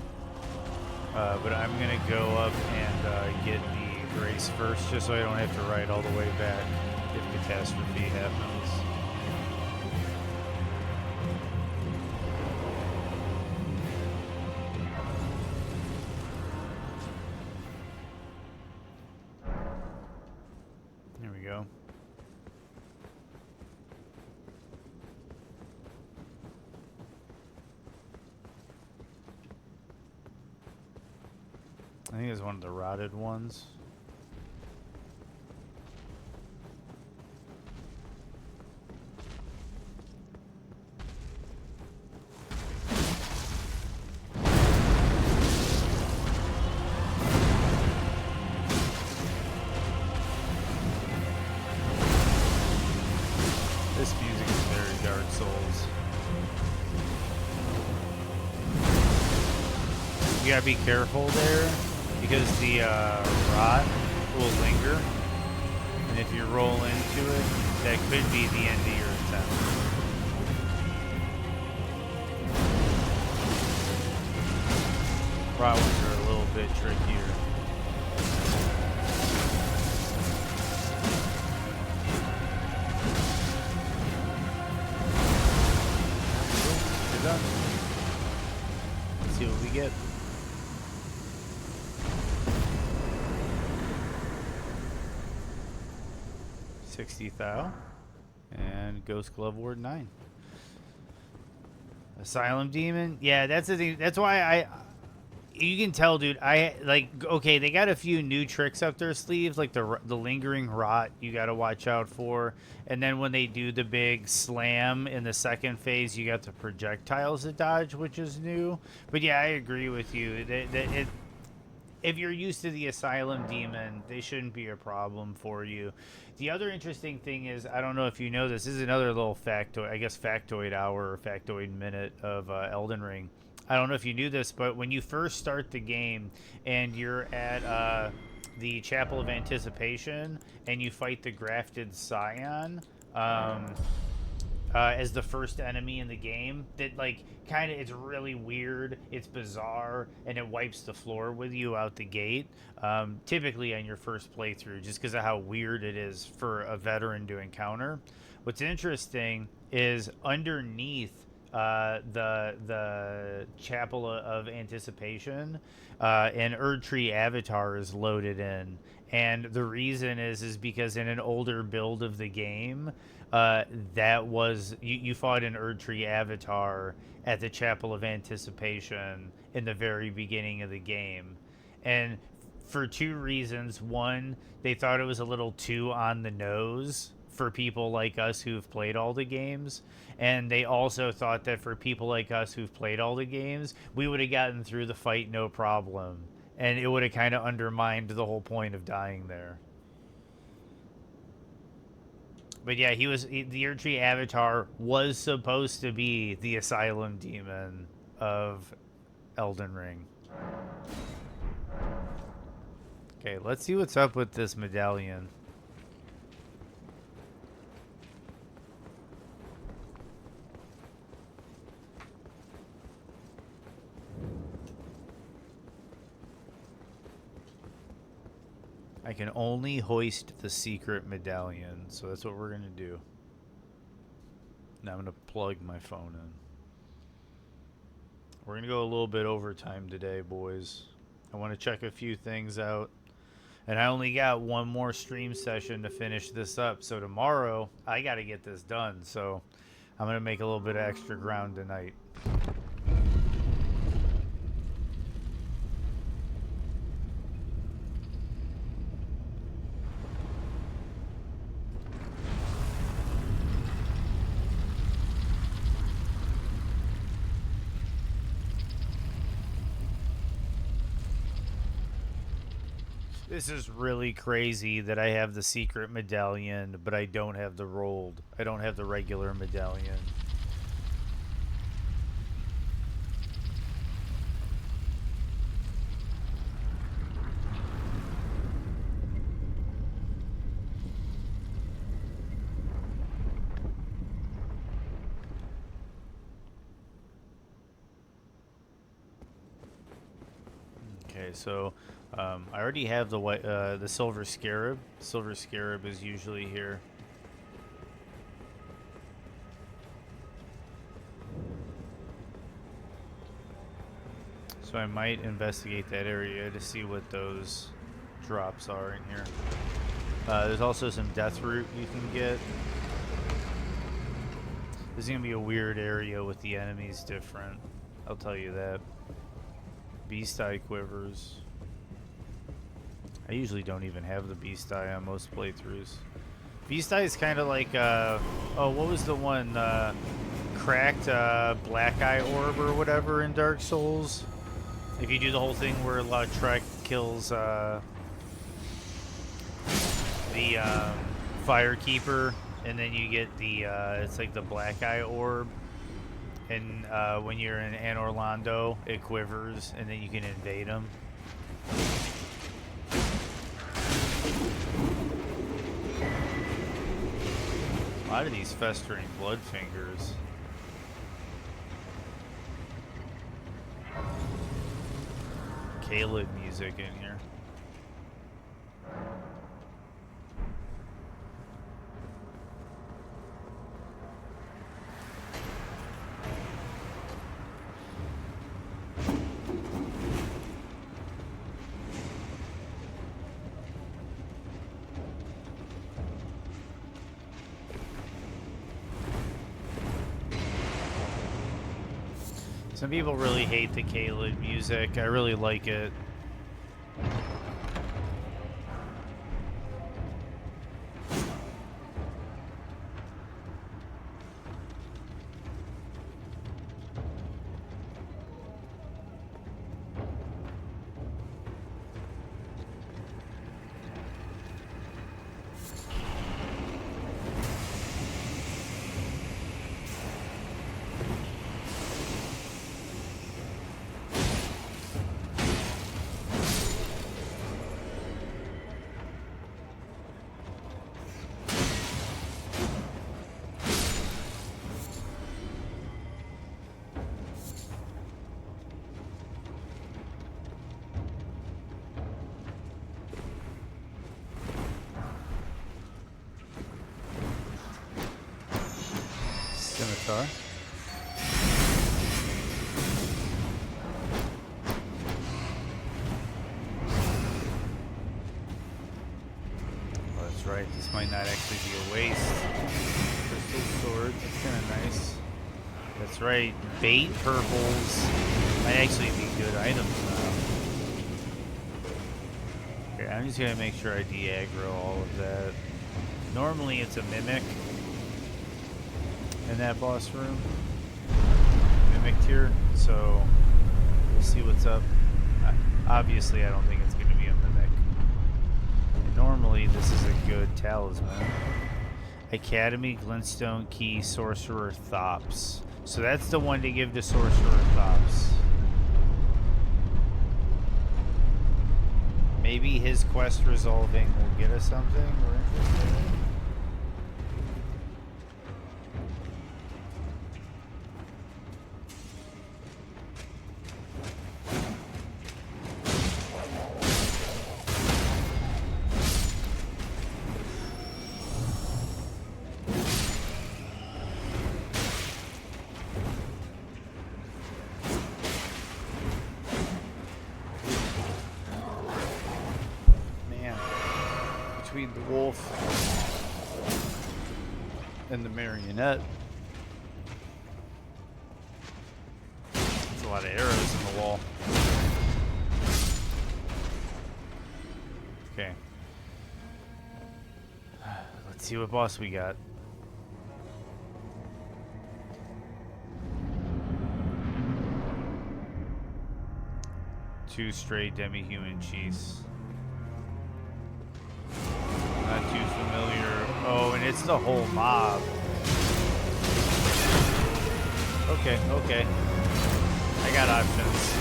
but I'm gonna go up and get the grace first, just so I don't have to ride all the way back if catastrophe happens. There we go. I think it's one of the rotted ones. This music is very Dark Souls. You gotta be careful there, because the rot will linger, and if you roll into it, that could be the end of your attempt. Rot ones are a little bit trickier. Good done. Let's see what we get. 60 thou. And Ghost Glove Ward 9. Asylum Demon? Yeah, that's the thing. That's why you can tell, dude. Okay, they got a few new tricks up their sleeves, like the lingering rot you got to watch out for. And then when they do the big slam in the second phase, you got the projectiles to dodge, which is new. But yeah, I agree with you. If you're used to the Asylum Demon, they shouldn't be a problem for you. The other interesting thing is, I don't know if you know this, this is another little factoid, I guess factoid hour or factoid minute of Elden Ring. I don't know if you knew this, but when you first start the game and you're at the Chapel of Anticipation and you fight the Grafted Scion, as the first enemy in the game, that like kind of, it's really weird, it's bizarre, and it wipes the floor with you out the gate, typically on your first playthrough, just because of how weird it is for a veteran to encounter. What's interesting is underneath the Chapel of Anticipation, an Erdtree avatar is loaded in, and the reason is because in an older build of the game, that was you fought an Erdtree avatar at the Chapel of Anticipation in the very beginning of the game, and for two reasons. One, they thought it was a little too on the nose for people like us who've played all the games, and they also thought that for people like us who've played all the games, we would have gotten through the fight no problem, and it would have kind of undermined the whole point of dying there. But yeah, the Erdtree avatar was supposed to be the Asylum Demon of Elden Ring. Okay, let's see what's up with this medallion. I can only hoist the secret medallion, so that's what we're going to do. Now I'm going to plug my phone in. We're going to go a little bit overtime today, boys. I want to check a few things out. And I only got one more stream session to finish this up, so tomorrow I got to get this done. So I'm going to make a little bit of extra ground tonight. This is really crazy that I have the secret medallion, but I don't have the rolled. I don't have the regular medallion. Okay, so I already have the white, the silver scarab. Silver scarab is usually here. So I might investigate that area to see what those drops are in here. There's also some death root you can get. This is gonna be a weird area with the enemies different. I'll tell you that. Beast Eye quivers. I usually don't even have the Beast Eye on most playthroughs. Beast Eye is kind of like, oh, what was the one? Cracked Black Eye Orb or whatever in Dark Souls. If you do the whole thing where Lautrec kills the Firekeeper, and then you get the, it's like the Black Eye Orb. And when you're in Anor Londo, it quivers, and then you can invade them. A lot of these festering blood fingers. Caleb music in here. Some people really hate the Caelid music. I really like it. Scimitar. Oh, that's right. This might not actually be a waste. Crystal sword. That's kind of nice. That's right. Bait purples might actually be good items now. Okay, I'm just gonna make sure I de-aggro all of that. Normally it's a mimic in that boss room. Mimic tier, so we'll see what's up. Obviously, I don't think it's going to be a mimic. Normally, this is a good talisman. Academy, Glintstone Key, Sorcerer, Thops. So that's the one to give to Sorcerer Thops. Maybe his quest resolving will get us something we're interested in. Between the wolf and the marionette, there's a lot of arrows in the wall. Okay, let's see what boss we got. Two stray demi-human chiefs. Not too familiar. Oh, and it's the whole mob. Okay, okay. I got options.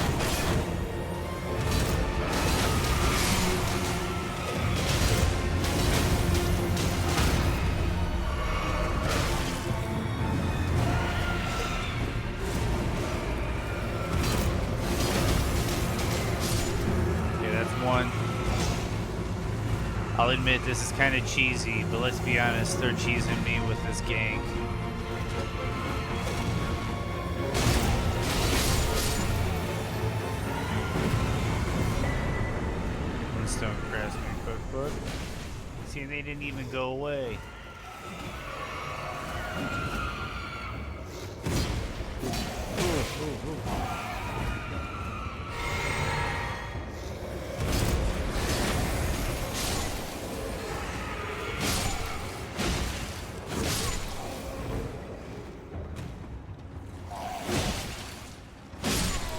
Okay, that's one. I'll admit this is kind of cheesy, but let's be honest, they're cheesing me with this gank. Glintstone Craftsman Cookbook. See, they didn't even go away.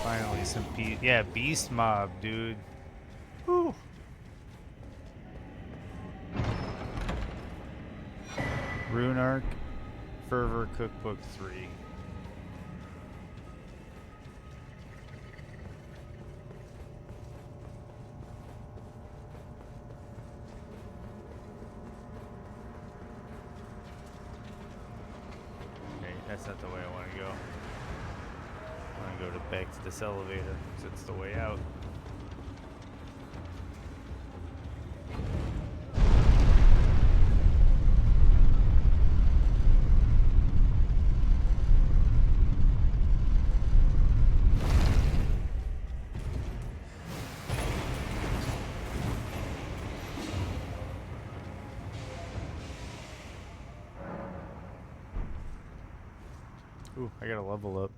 Finally, some beast mob, dude. Whew. Rune Arc, Fervor Cookbook 3. Okay, that's not the way I want to go. I want to go back to this elevator because it's the way out. Ooh, I gotta level up.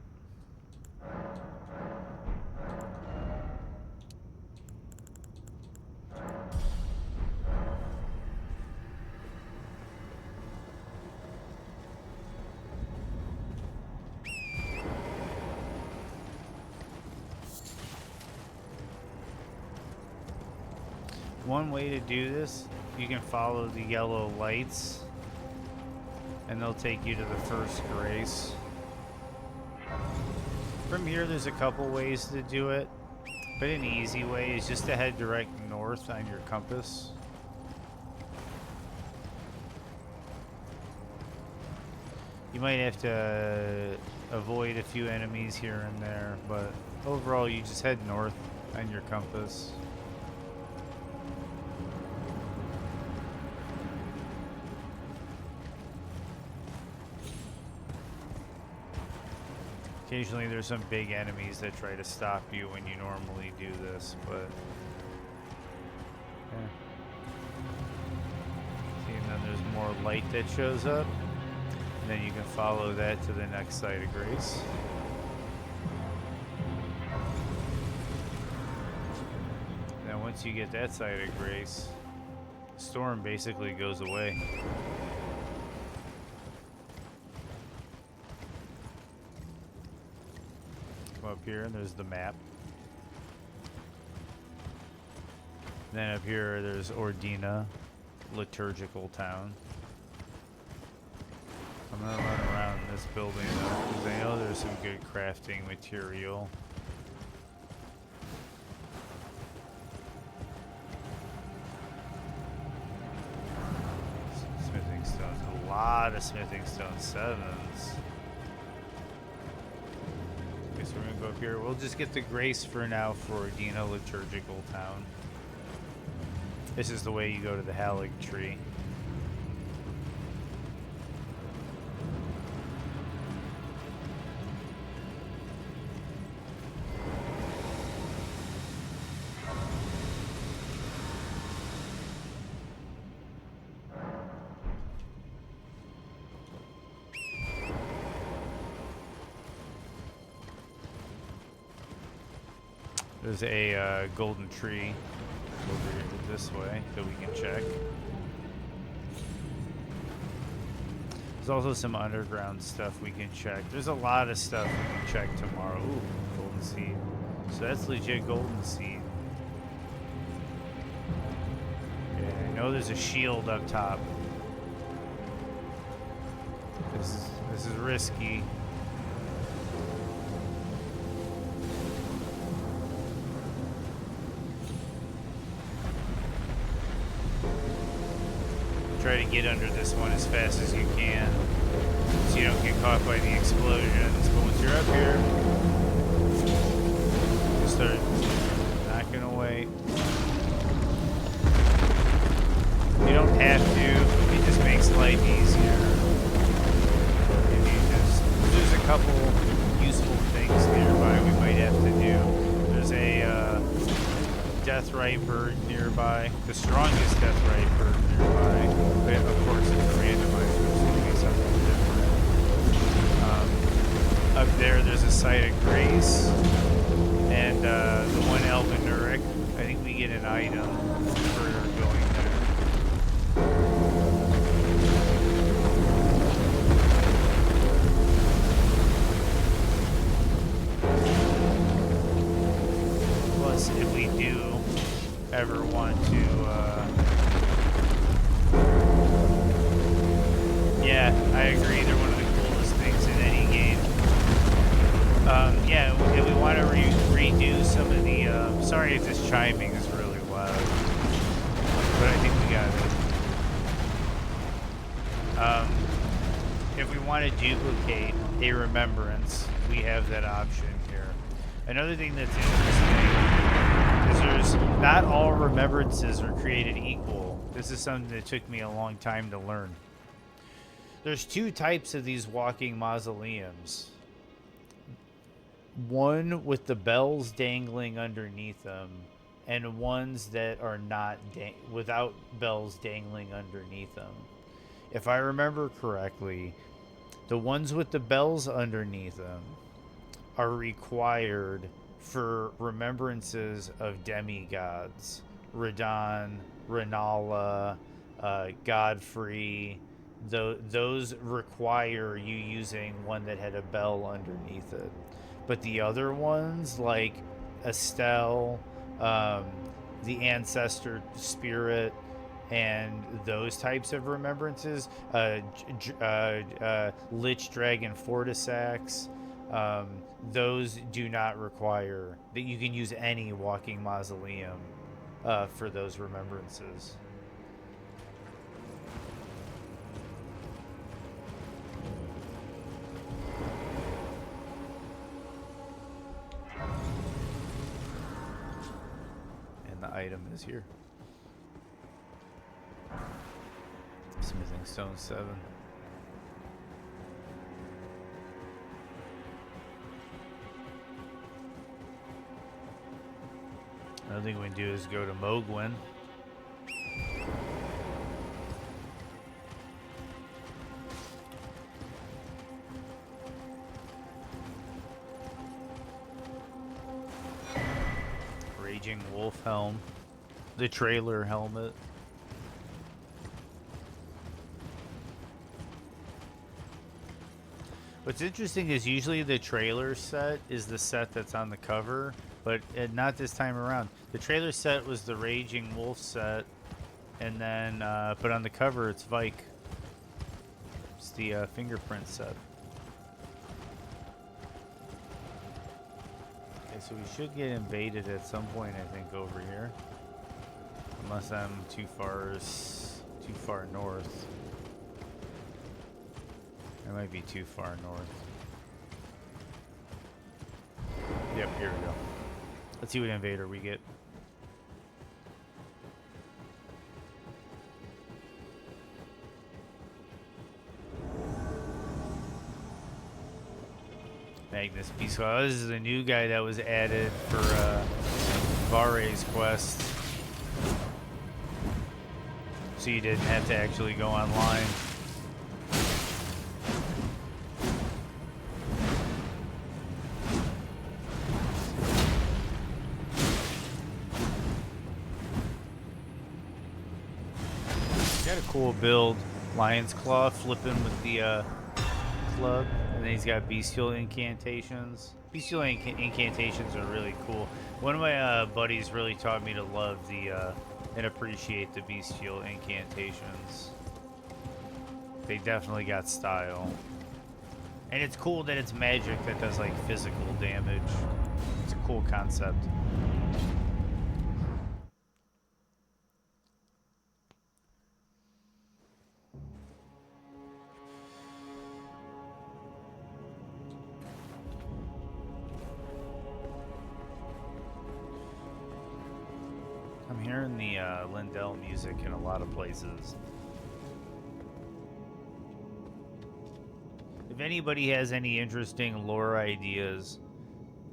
One way to do this, you can follow the yellow lights, and they'll take you to the first grace. From here, there's a couple ways to do it, but an easy way is just to head direct north on your compass. You might have to avoid a few enemies here and there, but overall you just head north on your compass. Occasionally there's some big enemies that try to stop you when you normally do this, but yeah. See, and then there's more light that shows up. Then you can follow that to the next site of grace. Now once you get that site of grace, the storm basically goes away. Come up here and there's the map. Then up here there's Ordina, liturgical town. I'm gonna run around this building though, because I know there's some good crafting material. Smithing stones, a lot of smithing stone 7s. Okay, so we're gonna go up here. We'll just get the grace for now for Ordina liturgical town. This is the way you go to the Halig tree. There's a golden tree over here this way that we can check. There's also some underground stuff we can check. There's a lot of stuff we can check tomorrow. Ooh, golden seed. So that's legit golden seed. Yeah, I know there's a shield up top. This is risky. Try to get under this one as fast as you can so you don't get caught by the explosions. But once you're up here, you start knocking away. You don't have to, it just makes life easier. There's a couple useful things nearby we might have to do. There's a deathrite bird nearby, the strongest deathrite bird nearby. But of course, it's a randomizer, so it'll be something different. Up there's a site of grace, and the one Elden. I think we get an item for going there. Plus, if we do ever want to yeah, I agree, they're one of the coolest things in any game. Yeah, if we want to redo some of the sorry if this chiming is really loud, but I think we got it. If we want to duplicate a remembrance, we have that option here. Another thing that's interesting is not all remembrances are created equal. This is something that took me a long time to learn. There's two types of these walking mausoleums. One with the bells dangling underneath them, and ones that are not without bells dangling underneath them. If I remember correctly, the ones with the bells underneath them are required for remembrances of demigods. Radon, Renala, Godfrey. Those require you using one that had a bell underneath it. But the other ones, like Estelle, the ancestor spirit and those types of remembrances. Lich Dragon Fortisax, those do not require that. You can use any walking mausoleum for those remembrances. And the item is here. Smithing Stone 7. Another thing we can do is go to Mogwin. Raging Wolf Helm. The trailer helmet. What's interesting is usually the trailer set is the set that's on the cover, but not this time around. The trailer set was the Raging Wolf set, and then, but on the cover it's Vike. It's the fingerprint set. Okay, so we should get invaded at some point, I think, over here. Unless I'm too far north. I might be too far north. Yep, here we go. Let's see what invader we get. Magnus Peaceful. This is the new guy that was added for Vare's quest. So you didn't have to actually go online. Got a cool build. Lion's Claw flipping with the club. And then he's got bestial incantations. Bestial incantations are really cool. One of my buddies really taught me to love the and appreciate the bestial incantations. They definitely got style. And it's cool that it's magic that does like physical damage. It's a cool concept. I'm hearing the Lindell music in a lot of places. If anybody has any interesting lore ideas,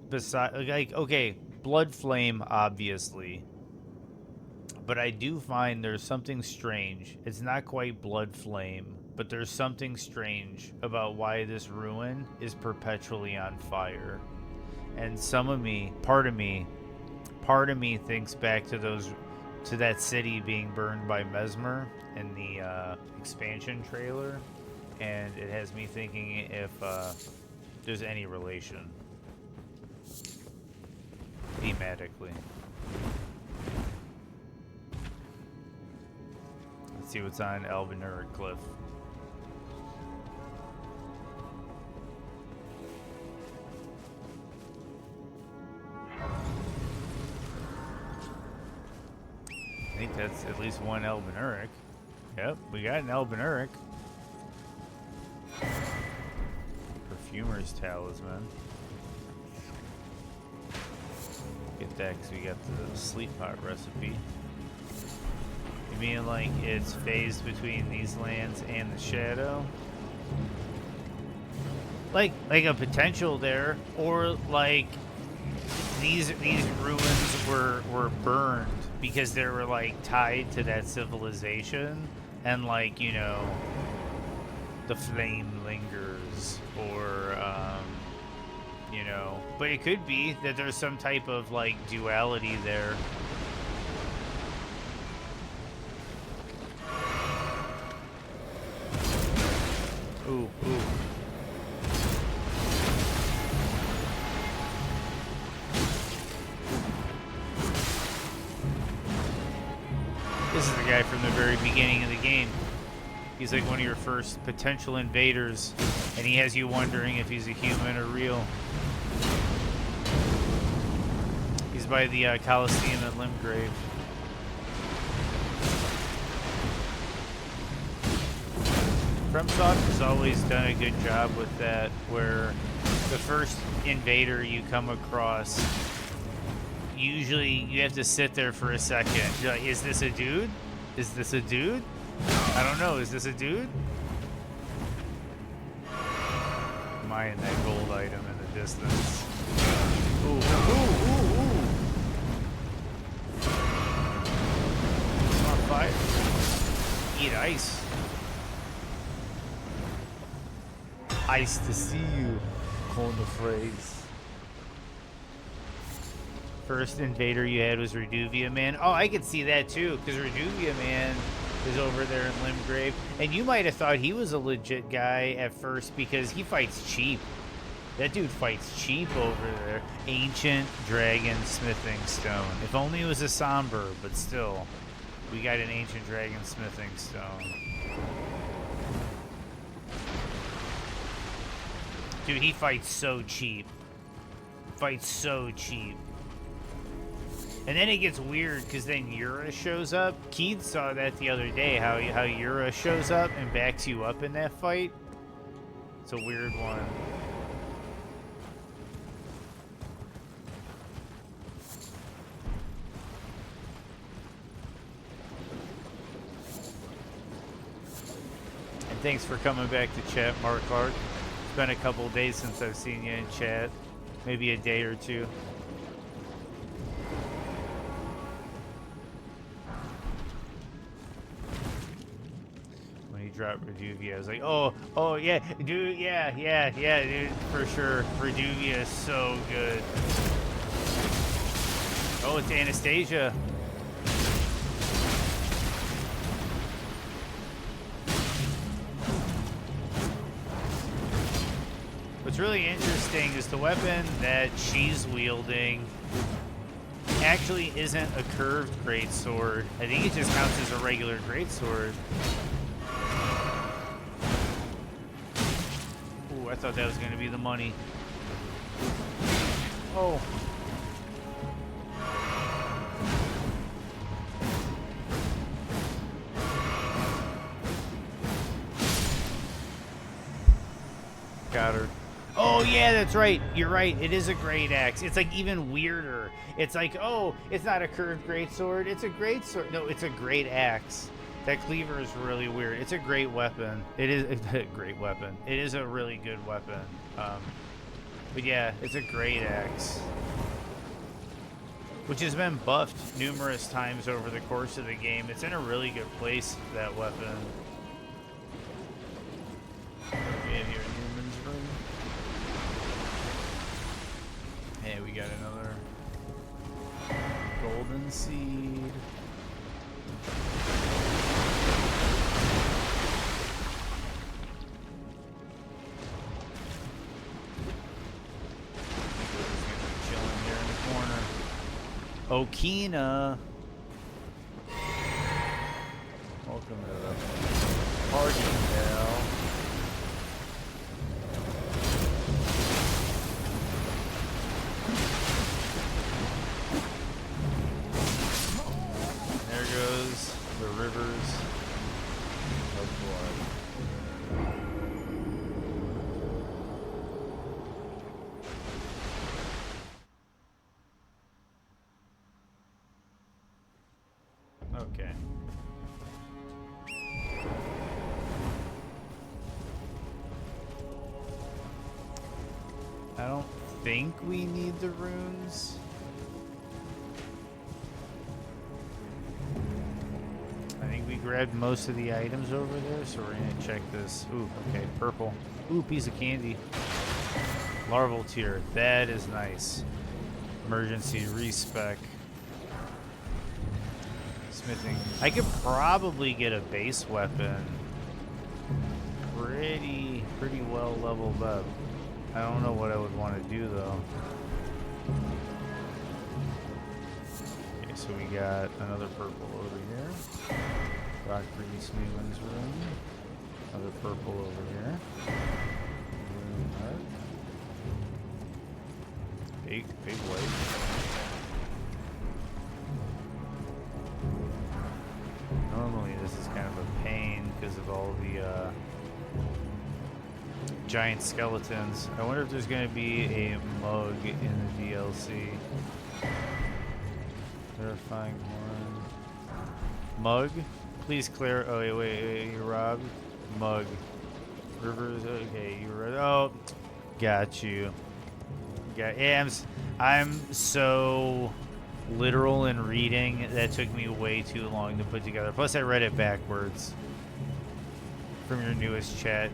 besides, like, okay, Blood Flame, obviously, but I do find there's something strange. It's not quite Blood Flame, but there's something strange about why this ruin is perpetually on fire. And part of me thinks back to that city being burned by Mesmer in the expansion trailer, and it has me thinking if there's any relation thematically. Let's see what's on Elbenur Cliff. I think that's at least one Elbenuric. Yep, we got an Elbenuric. Perfumer's Talisman. Get that because we got the sleep pot recipe. You mean like it's phased between these lands and the shadow? Like a potential there, or like these ruins were burned because they were like tied to that civilization, and like, you know, the flame lingers, or you know, but it could be that there's some type of like duality there. Ooh, ooh. This is the guy from the very beginning of the game. He's like one of your first potential invaders, and he has you wondering if he's a human or real. He's by the Coliseum at Limgrave. FromSoft has always done a good job with that, where the first invader you come across, usually you have to sit there for a second. You're like, is this a dude? Is this a dude? I don't know. Is this a dude? Am I in that gold item in the distance? Ooh, ooh, ooh, ooh. I'm on fire. Eat ice. Ice to see you. Coin the phrase. First invader you had was Reduvia Man. Oh, I could see that too, because Reduvia Man is over there in Limgrave. And you might have thought he was a legit guy at first because he fights cheap. That dude fights cheap over there. Ancient Dragon Smithing Stone. If only it was a somber, but still. We got an Ancient Dragon Smithing Stone. Dude, he fights so cheap. Fights so cheap. And then it gets weird because then Yura shows up. Keith saw that the other day, how Yura shows up and backs you up in that fight. It's a weird one. And thanks for coming back to chat, Mark Clark. It's been a couple days since I've seen you in chat. Maybe a day or two. Drop Reduvia. I was like, oh yeah, dude, yeah, dude, for sure. Reduvia is so good. Oh, it's Anastasia. What's really interesting is the weapon that she's wielding actually isn't a curved greatsword. I think it just counts as a regular greatsword. I thought that was going to be the money. Oh. Got her. Oh, yeah, that's right. You're right. It is a great axe. It's like even weirder. It's like, oh, it's not a curved greatsword. It's a greatsword. No, it's a great axe. That cleaver is really weird. It's a great weapon. It is a great weapon. It is a really good weapon. But yeah, it's a great axe. Which has been buffed numerous times over the course of the game. It's in a really good place, that weapon. We have here in Newman's room. Hey, we got another golden seed. Okina. Welcome to the party, pal. There goes the rivers of blood. Okay. I don't think we need the runes. I think we grabbed most of the items over there, so we're gonna check this. Ooh, okay, purple. Ooh, piece of candy. Larval tier, that is nice. Emergency respec. Smithing. I could probably get a base weapon pretty well leveled up. I don't know what I would want to do though. Okay, so we got another purple over here. Rock Grease Newman's room. Another purple over here. Room hut. Big white. Normally this is kind of a pain because of all the giant skeletons. I wonder if there's going to be a mug in the DLC. Terrifying one. Mug? Please clear. Oh, wait, you robbed? Mug. Rivers. Okay, you were. Oh, got you. Yeah, I'm so literal in reading. That took me way too long to put together. Plus, I read it backwards from your newest chat.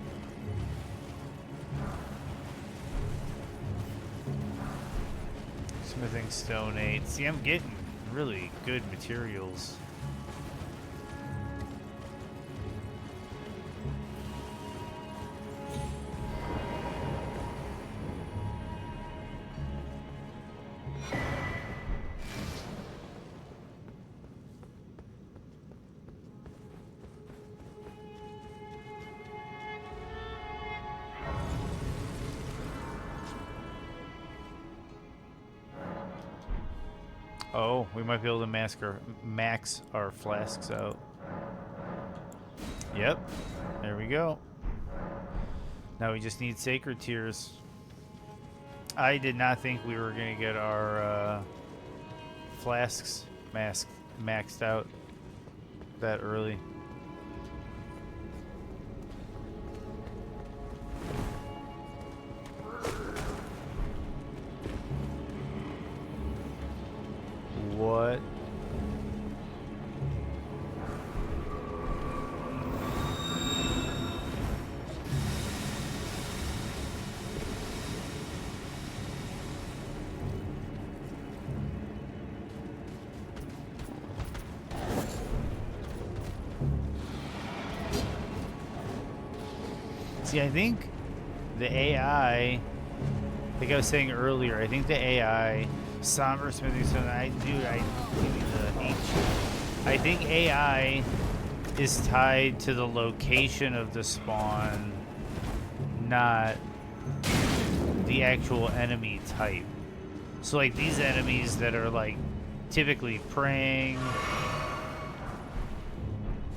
Smithing Stone 8. See, I'm getting really good materials. Oh, we might be able to max our flasks out. Yep. There we go. Now we just need Sacred Tears. I did not think we were going to get our flasks maxed out that early. What? See, I think the AI, like I was saying earlier, I think the AI, Somber Smithing Stone, I think AI is tied to the location of the spawn, not the actual enemy type. So like these enemies that are like typically preying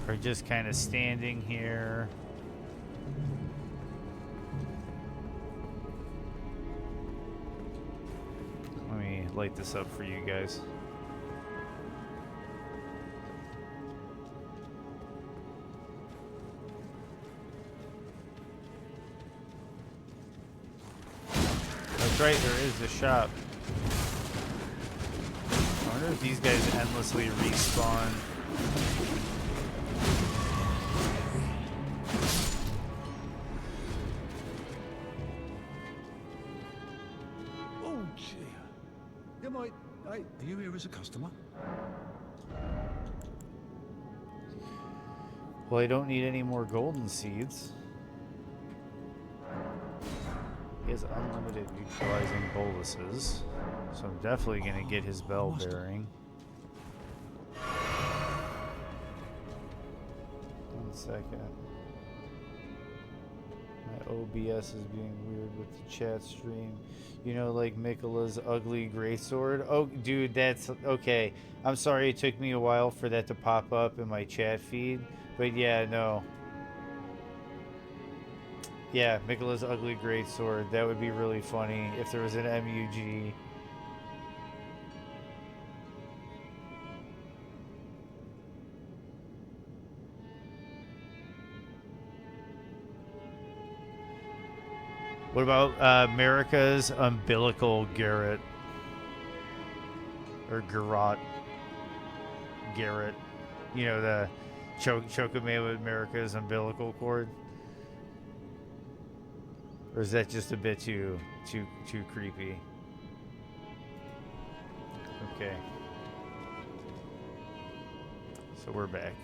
are just kind of standing here. Let me light this up for you guys. That's right, there is a shop. I wonder if these guys endlessly respawn. Oh, gee. You might... Hey, are you here as a customer? Well, I don't need any more golden seeds. He has unlimited neutralizing boluses, so I'm definitely going to get his bell bearing. 1 second. My OBS is being weird with the chat stream. You know, like Mikola's ugly greatsword? Oh, dude, that's... Okay. I'm sorry it took me a while for that to pop up in my chat feed. But yeah, no. Yeah, Mikola's ugly greatsword. That would be really funny if there was an MUG. What about America's umbilical Garrett? Or Garrot. Garrett. You know, the Chokame with America's umbilical cord? Or is that just a bit too creepy? Okay. So we're back.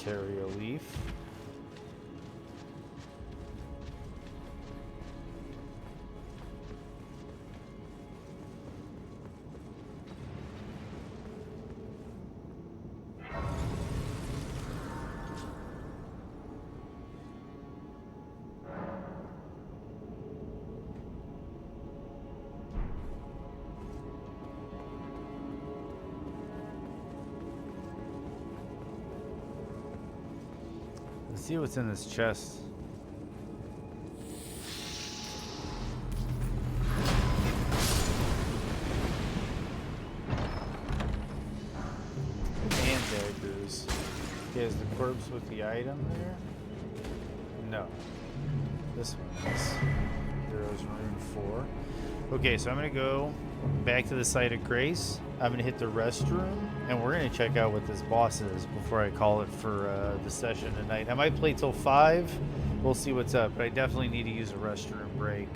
Materia leaf. Let's see what's in this chest. And daggers. Okay, is the corpse with the item there? No. This one is. Heroes Rune 4. Okay, so I'm going to go back to the site of Grace. I'm going to hit the restroom, and we're going to check out what this boss is before I call it for the session tonight. I might play till 5. We'll see what's up, but I definitely need to use a restroom break.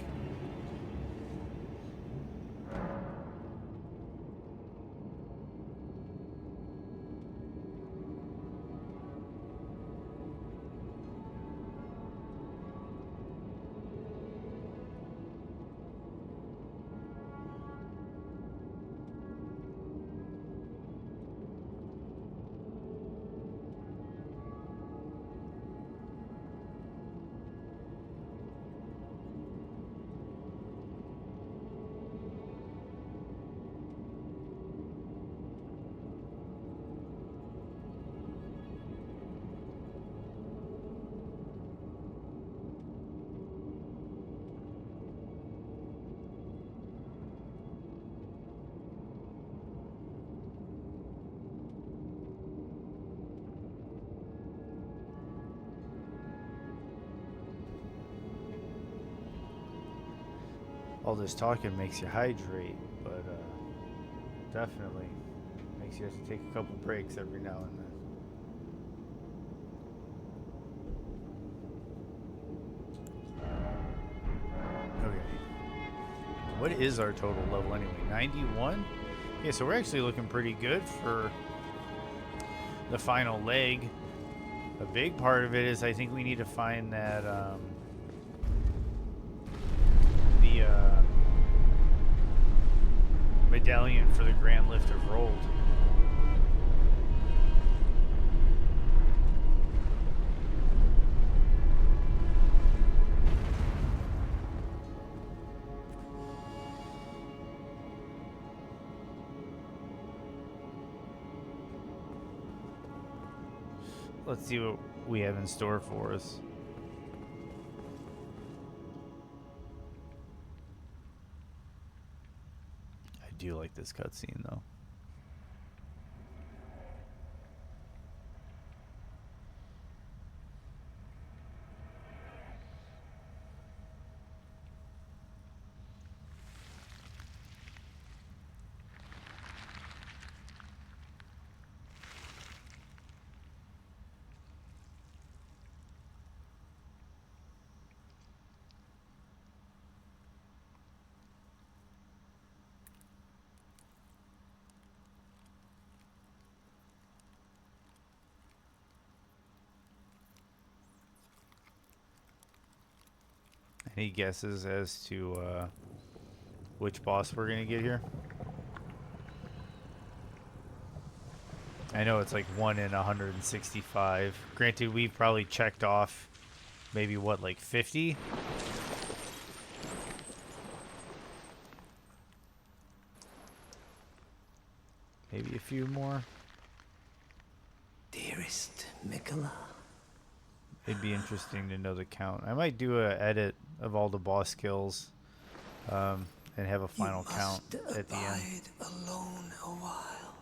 All this talking makes you hydrate, but definitely makes you have to take a couple breaks every now and then. Okay. What is our total level anyway? 91? Okay, so we're actually looking pretty good for the final leg. A big part of it is I think we need to find that medallion for the Grand Lift of Rold. Let's see what we have in store for us. I do like this cutscene though. Any guesses as to which boss we're gonna get here? I know it's like 1 in 165. Granted, we've probably checked off maybe what, like 50? Maybe a few more. Dearest Mikola. It'd be interesting to know the count. I might do a edit of all the boss kills and have a final count at the end. Alone a while.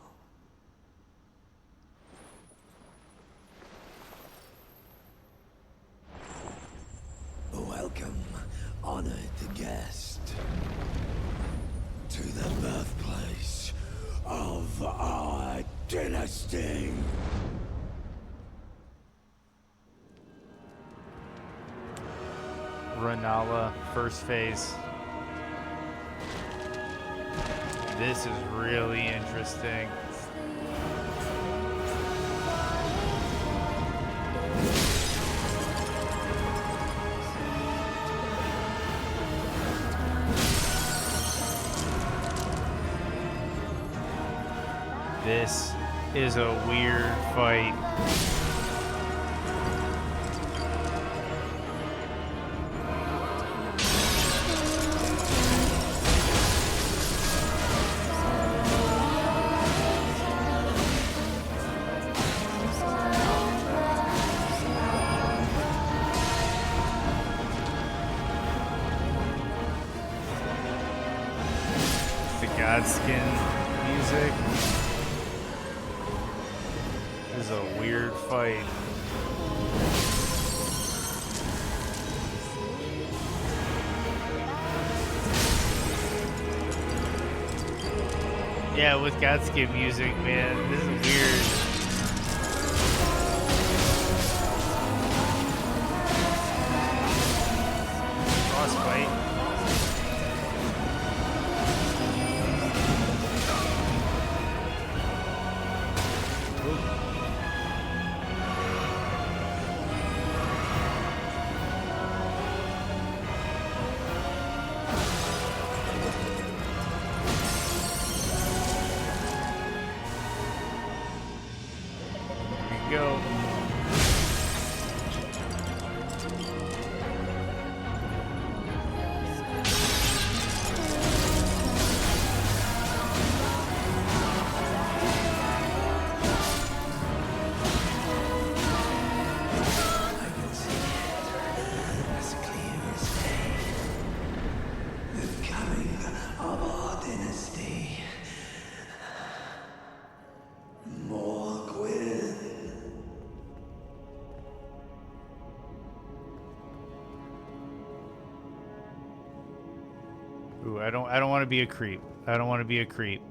Welcome, honored guest, to the birthplace of our dynasty. Renala, first phase. This is really interesting. is a weird fight. Godskin music. This is a weird fight. Yeah, with Godskin music, man, this is weird. Frostbite. Go. Ooh, I don't want to be a creep. I don't want to be a creep.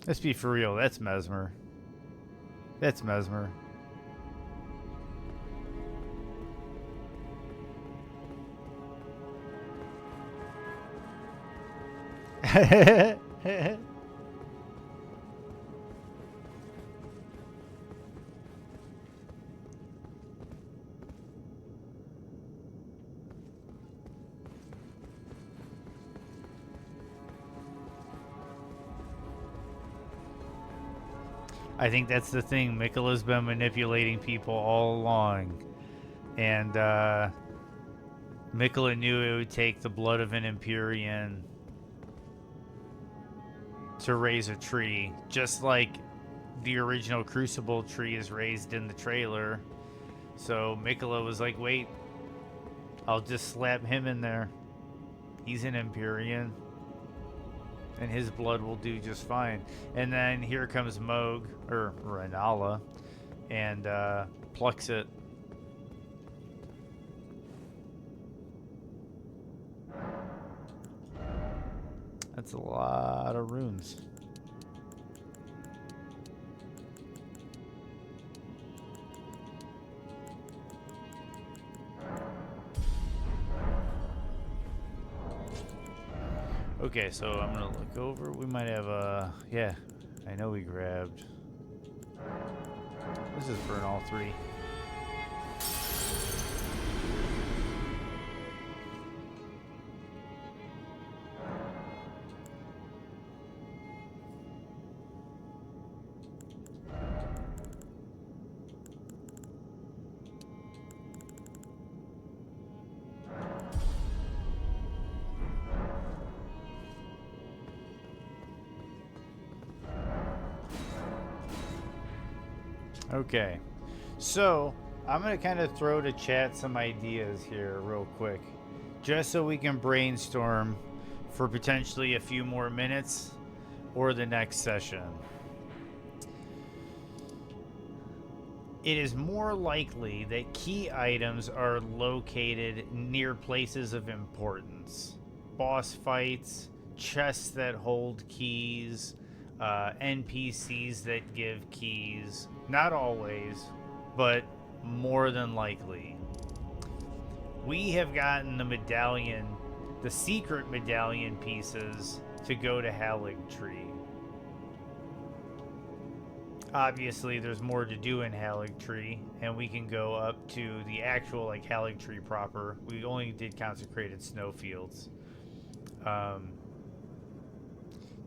Let's be for real. That's Mesmer. That's Mesmer. I think that's the thing. Miquella's been manipulating people all along. And Miquella knew it would take the blood of an Empyrean to raise a tree. Just like the original Crucible tree is raised in the trailer. So Miquella was like, wait, I'll just slap him in there. He's an Empyrean. And his blood will do just fine. And then here comes Moog, or Renala, and plucks it. That's a lot of runes. Okay, so I'm gonna look over. We might have yeah, I know we grabbed. This is burn all three. Okay, so I'm going to kind of throw to chat some ideas here real quick, just so we can brainstorm for potentially a few more minutes or the next session. It is more likely that key items are located near places of importance. Boss fights, chests that hold keys, NPCs that give keys. Not always, but more than likely. We have gotten the medallion, the secret medallion pieces to go to Halig Tree. obviously there's more to do in Haligtree, and we can go up to the actual like Haligtree proper. We only did consecrated snowfields.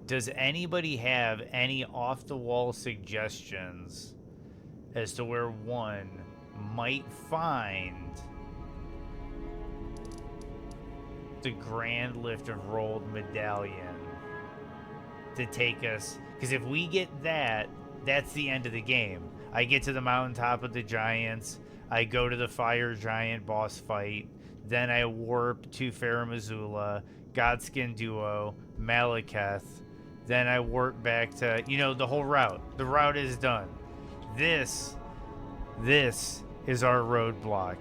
Does anybody have any off-the-wall suggestions as to where one might find the Grand Lift of Rold medallion to take us? Because if we get that, that's the end of the game. I get to the mountaintop of the giants, I go to the fire giant boss fight, then I warp to Faramazula, Godskin Duo, Malekith, then I warp back to, you know, the whole route. The route is done. This is our roadblock.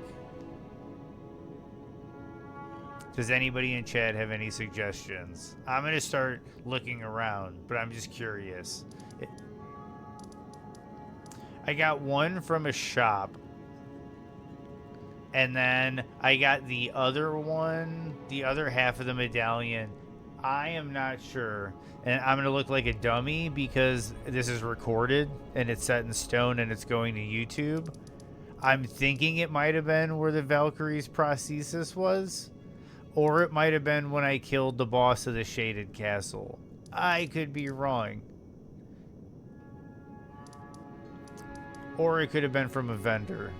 Does anybody in chat have any suggestions? I'm going to start looking around, but I'm just curious. I got one from a shop, and then I got the other one, the other half of the medallion. I am not sure, and I'm going to look like a dummy because this is recorded, and it's set in stone, and it's going to YouTube. I'm thinking it might have been where the Valkyrie's prosthesis was. Or it might have been when I killed the boss of the Shaded Castle. I could be wrong. Or it could have been from a vendor.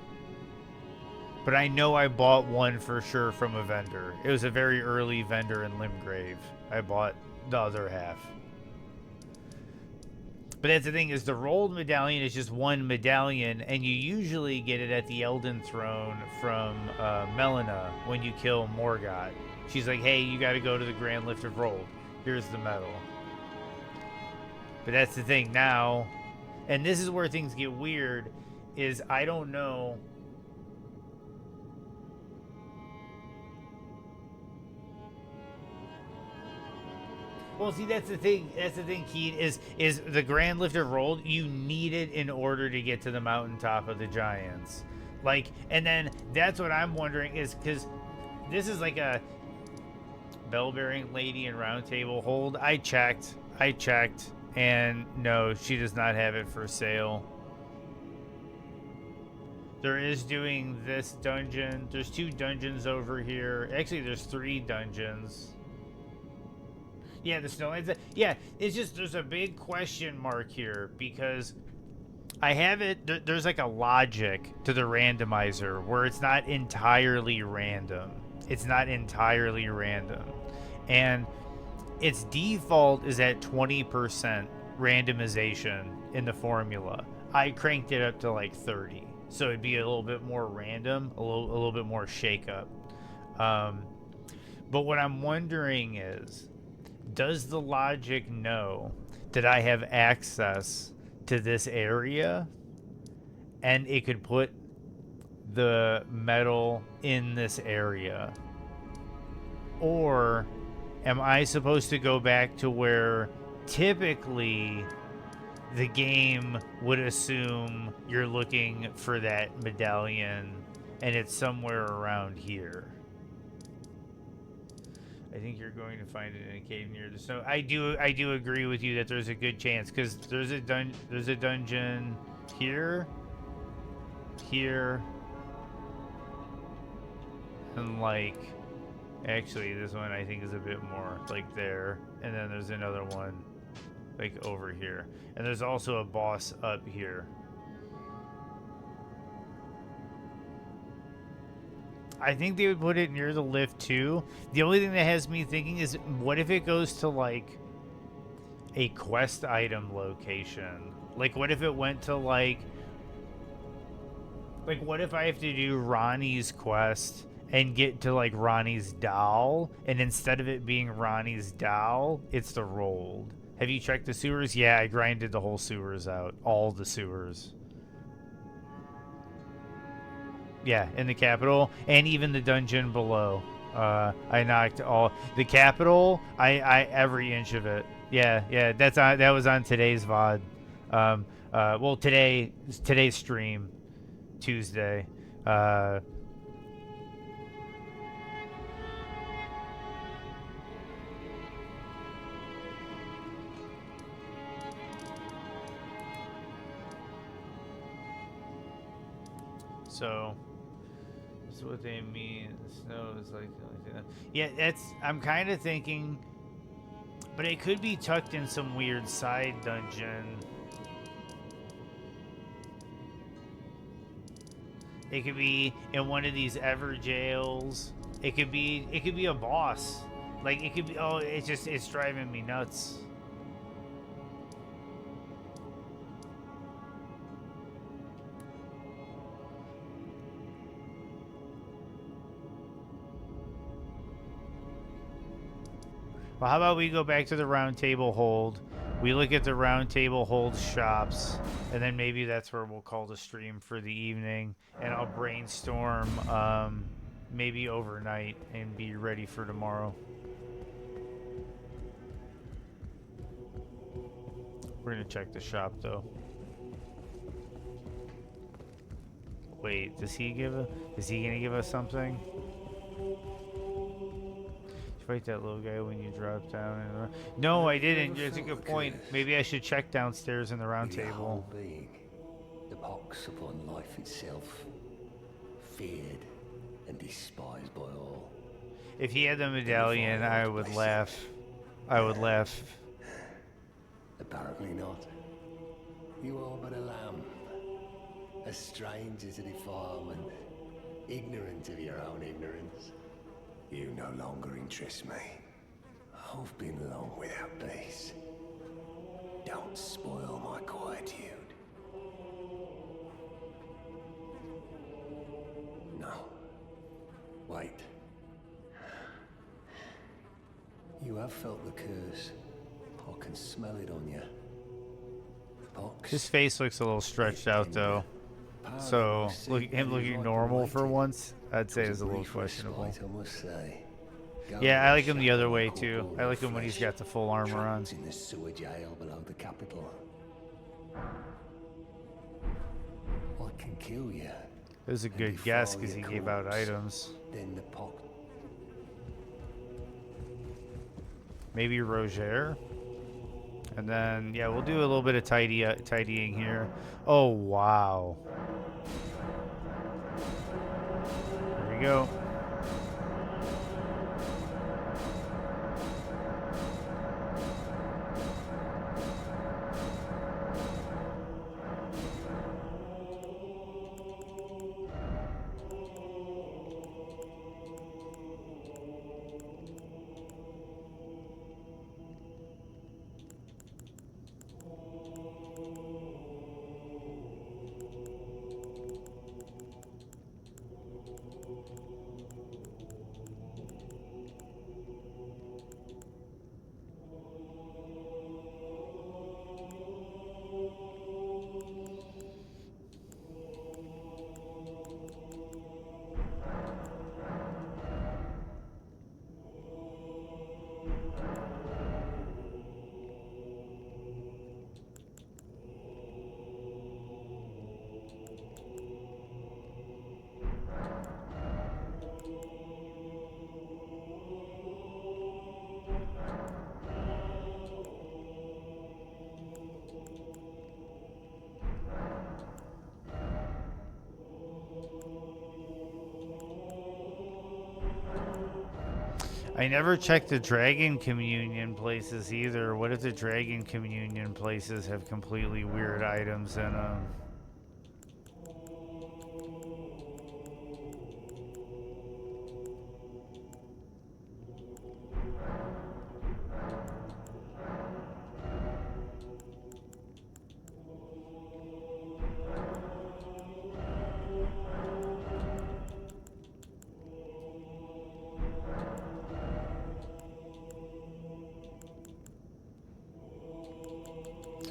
But I know I bought one for sure from a vendor. It was a very early vendor in Limgrave. I bought the other half. But that's the thing, is the Rold medallion is just one medallion, and you usually get it at the Elden throne from Melina when you kill Morgott. She's like, hey, you got to go to the Grand Lift of Rold. Here's the medal. But that's the thing now, and this is where things get weird, is I don't know. Well, see, that's the thing. That's the thing, Keith, is the Grand Lift of Rold, you need it in order to get to the mountaintop of the giants. Like, and then that's what I'm wondering is, because this is like a bell-bearing lady in Round Table Hold. I checked, and no, she does not have it for sale. There is doing this dungeon. There's 2 dungeons over here. Actually, there's 3 dungeons. Yeah, the Snowlands. Yeah, it's just there's a big question mark here because I have it. There's like a logic to the randomizer where it's not entirely random. It's not entirely random. And its default is at 20% randomization in the formula. I cranked it up to like 30. So it'd be a little bit more random, a little bit more shake up. But what I'm wondering is, does the logic know that I have access to this area and it could put the metal in this area? Or am I supposed to go back to where typically the game would assume you're looking for that medallion and it's somewhere around here? I think you're going to find it in a cave near the snow. I do agree with you that there's a good chance because there's a dungeon here, and like, actually this one I think is a bit more like there, and then there's another one like over here, and there's also a boss up here. I think they would put it near the lift too. The only thing that has me thinking is, what if it goes to like a quest item location? Like, what if it went to like what if I have to do Ronnie's quest and get to like Ronnie's doll, and instead of it being Ronnie's doll, it's the Rold? Have you checked the sewers? Yeah, I grinded the whole sewers out, all the sewers. Yeah, in the capital, and even the dungeon below. I knocked all the capital. I every inch of it. Yeah. That was on today's VOD. Well, today's stream, Tuesday. So that's what they mean. The snow is like the only thing. Yeah, that's. I'm kind of thinking, but it could be tucked in some weird side dungeon. It could be in one of these ever jails. It could be a boss. Like it could be. Oh, it's driving me nuts. Well, how about we go back to the round table hold? We look at the round table hold shops, and then maybe that's where we'll call the stream for the evening. And I'll brainstorm maybe overnight and be ready for tomorrow. We're gonna check the shop though. Wait, is he gonna give us something? Fight that little guy when you drop down. No, I didn't. It's a good point. Maybe I should check downstairs in the round table. The pox upon life itself, feared and despised by all. If he had the medallion, I would laugh. I would laugh. Apparently not. You are but a lamb, a stranger to defilement, ignorant of your own ignorance. You no longer interest me. I've been long without peace. Don't spoil my quietude. No. Wait. You have felt the curse. I can smell it on you. Pox. His face looks a little stretched out though. So him looking normal for once, I'd say is a little questionable. Yeah, I like him the other way too. I like him when he's got the full armor on. In the sewer jail below the capital. I can kill you. It was a good guess because he gave out items. Then the pox. Maybe Roger. And then, yeah, we'll do a little bit of tidying here. Oh, wow. There we go. I never checked the Dragon Communion places either. What if the Dragon Communion places have completely weird items in them?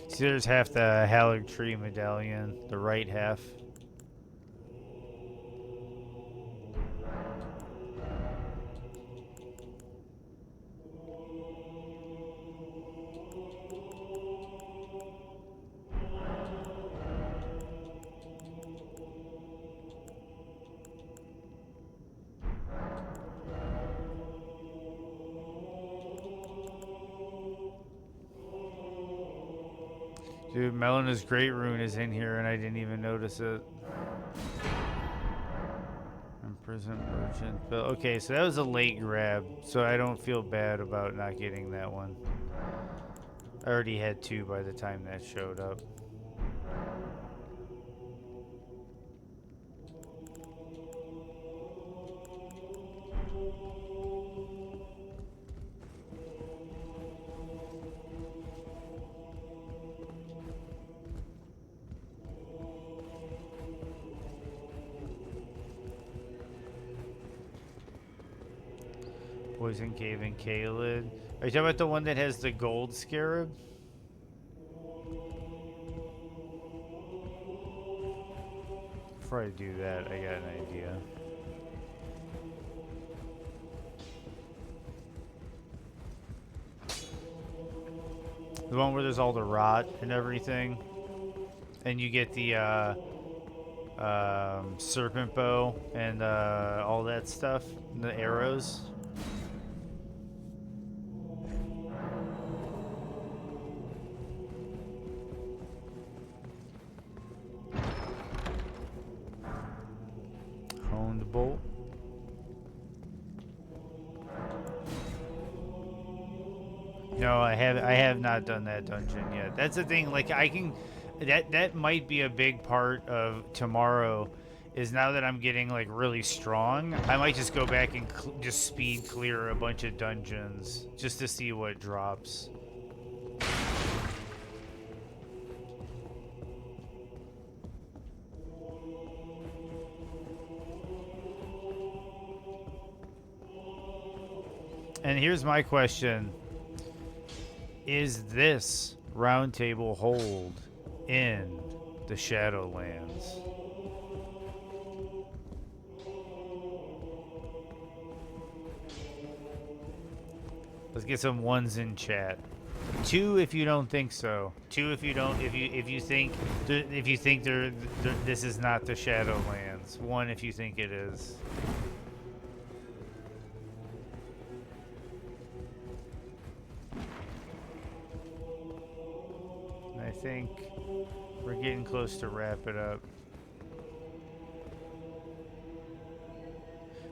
See, there's half the Hallowed Tree medallion, the right half. Dude, Melena's Great Rune is in here and I didn't even notice it. Imprisoned merchant. But okay, so that was a late grab, so I don't feel bad about not getting that one. I already had 2 by the time that showed up. Poison Cave and Kaled. Are you talking about the one that has the gold scarab? Before I do that, I got an idea. The one where there's all the rot and everything. And you get the serpent bow and all that stuff. And the arrows. Honed bolt. No, I have not done that dungeon yet. That's the thing. Like I can, that might be a big part of tomorrow. Is now that I'm getting like really strong, I might just go back and just speed clear a bunch of dungeons just to see what drops. And here's my question. Is this round table hold in the Shadowlands? Let's get some ones in chat. 2 if you don't think so. 2 if you don't if you think this is not the Shadowlands. 1 if you think it is. I think we're getting close to wrap it up.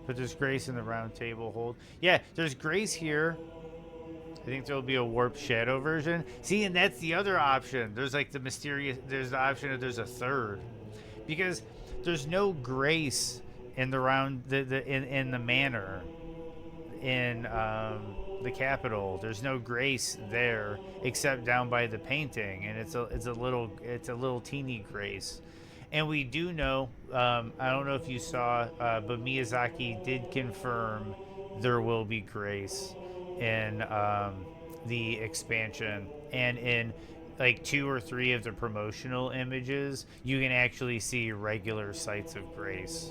But there's grace in the round table hold. Yeah, there's grace here. I think there'll be a warped shadow version. See, and that's the other option. There's like the mysterious, there's the option of there's a third. Because there's no grace in the round, in the manor, in the capital. There's no grace there except down by the painting, and it's a little teeny grace. And we do know, I don't know if you saw, but Miyazaki did confirm there will be grace in the expansion, and in like 2 or 3 of the promotional images, you can actually see regular sites of grace.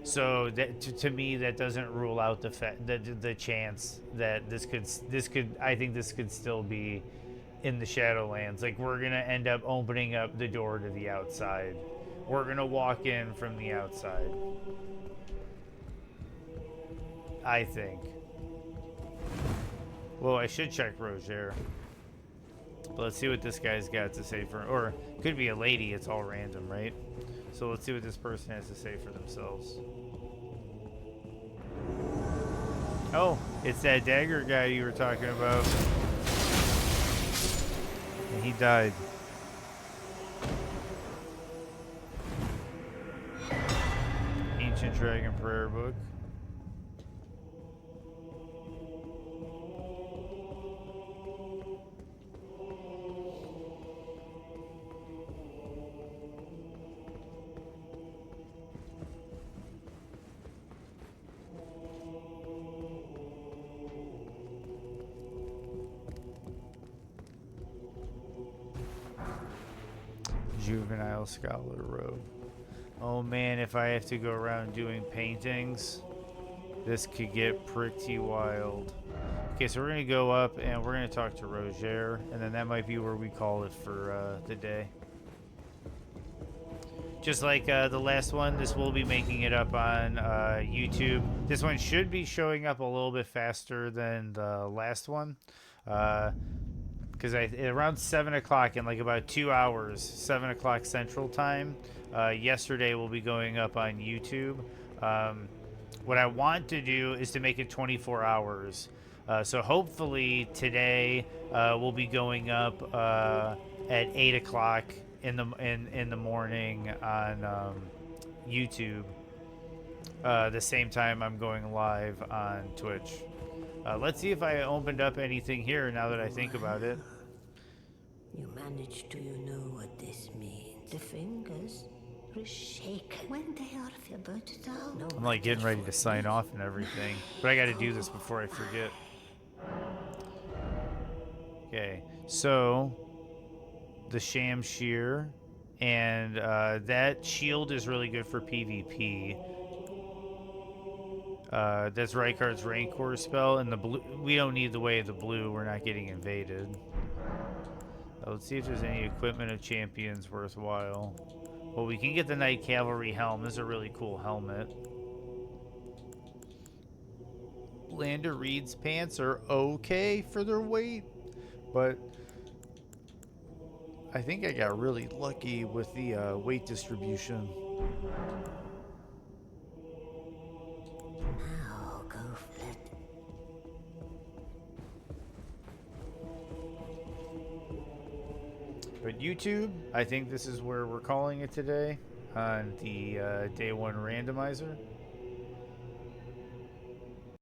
So that to me, that doesn't rule out the chance that this could I think this could still be in the Shadowlands. Like we're gonna end up opening up the door to the outside. We're gonna walk in from the outside. I think. Well, I should check Roger. But let's see what this guy's got to say for, or could be a lady. It's all random, right? So let's see what this person has to say for themselves. Oh, it's that dagger guy you were talking about. And he died. Ancient Dragon Prayer Book. Juvenile Scholar Robe. Oh man, if I have to go around doing paintings, this could get pretty wild. Okay, so we're going to go up and we're going to talk to Roger, and then that might be where we call it for the day. Just like the last one, this will be making it up on YouTube. This one should be showing up a little bit faster than the last one. Because around 7 o'clock in like about 2 hours, 7 o'clock Central Time, yesterday will be going up on YouTube. What I want to do is to make it 24 hours. So hopefully today we'll be going up at 8 o'clock in the morning on YouTube. The same time I'm going live on Twitch. Let's see if I opened up anything here now that I think about it. You managed to know what this means. The fingers are shaken when they are feathered down. No I'm like getting ready to sign off and everything, but I got to do this before I forget. Okay, so the Shamshir, and that shield is really good for PvP. That's Rykard's Rancor spell, and the blue. We don't need the Way of the Blue. We're not getting invaded. Let's see if there's any equipment of champions worthwhile. Well, we can get the Knight Cavalry helm. This is a really cool helmet. Lander Reed's pants are okay for their weight, but I think I got really lucky with the weight distribution. Now go for it. But YouTube, I think this is where we're calling it today on the Day 1 Randomizer.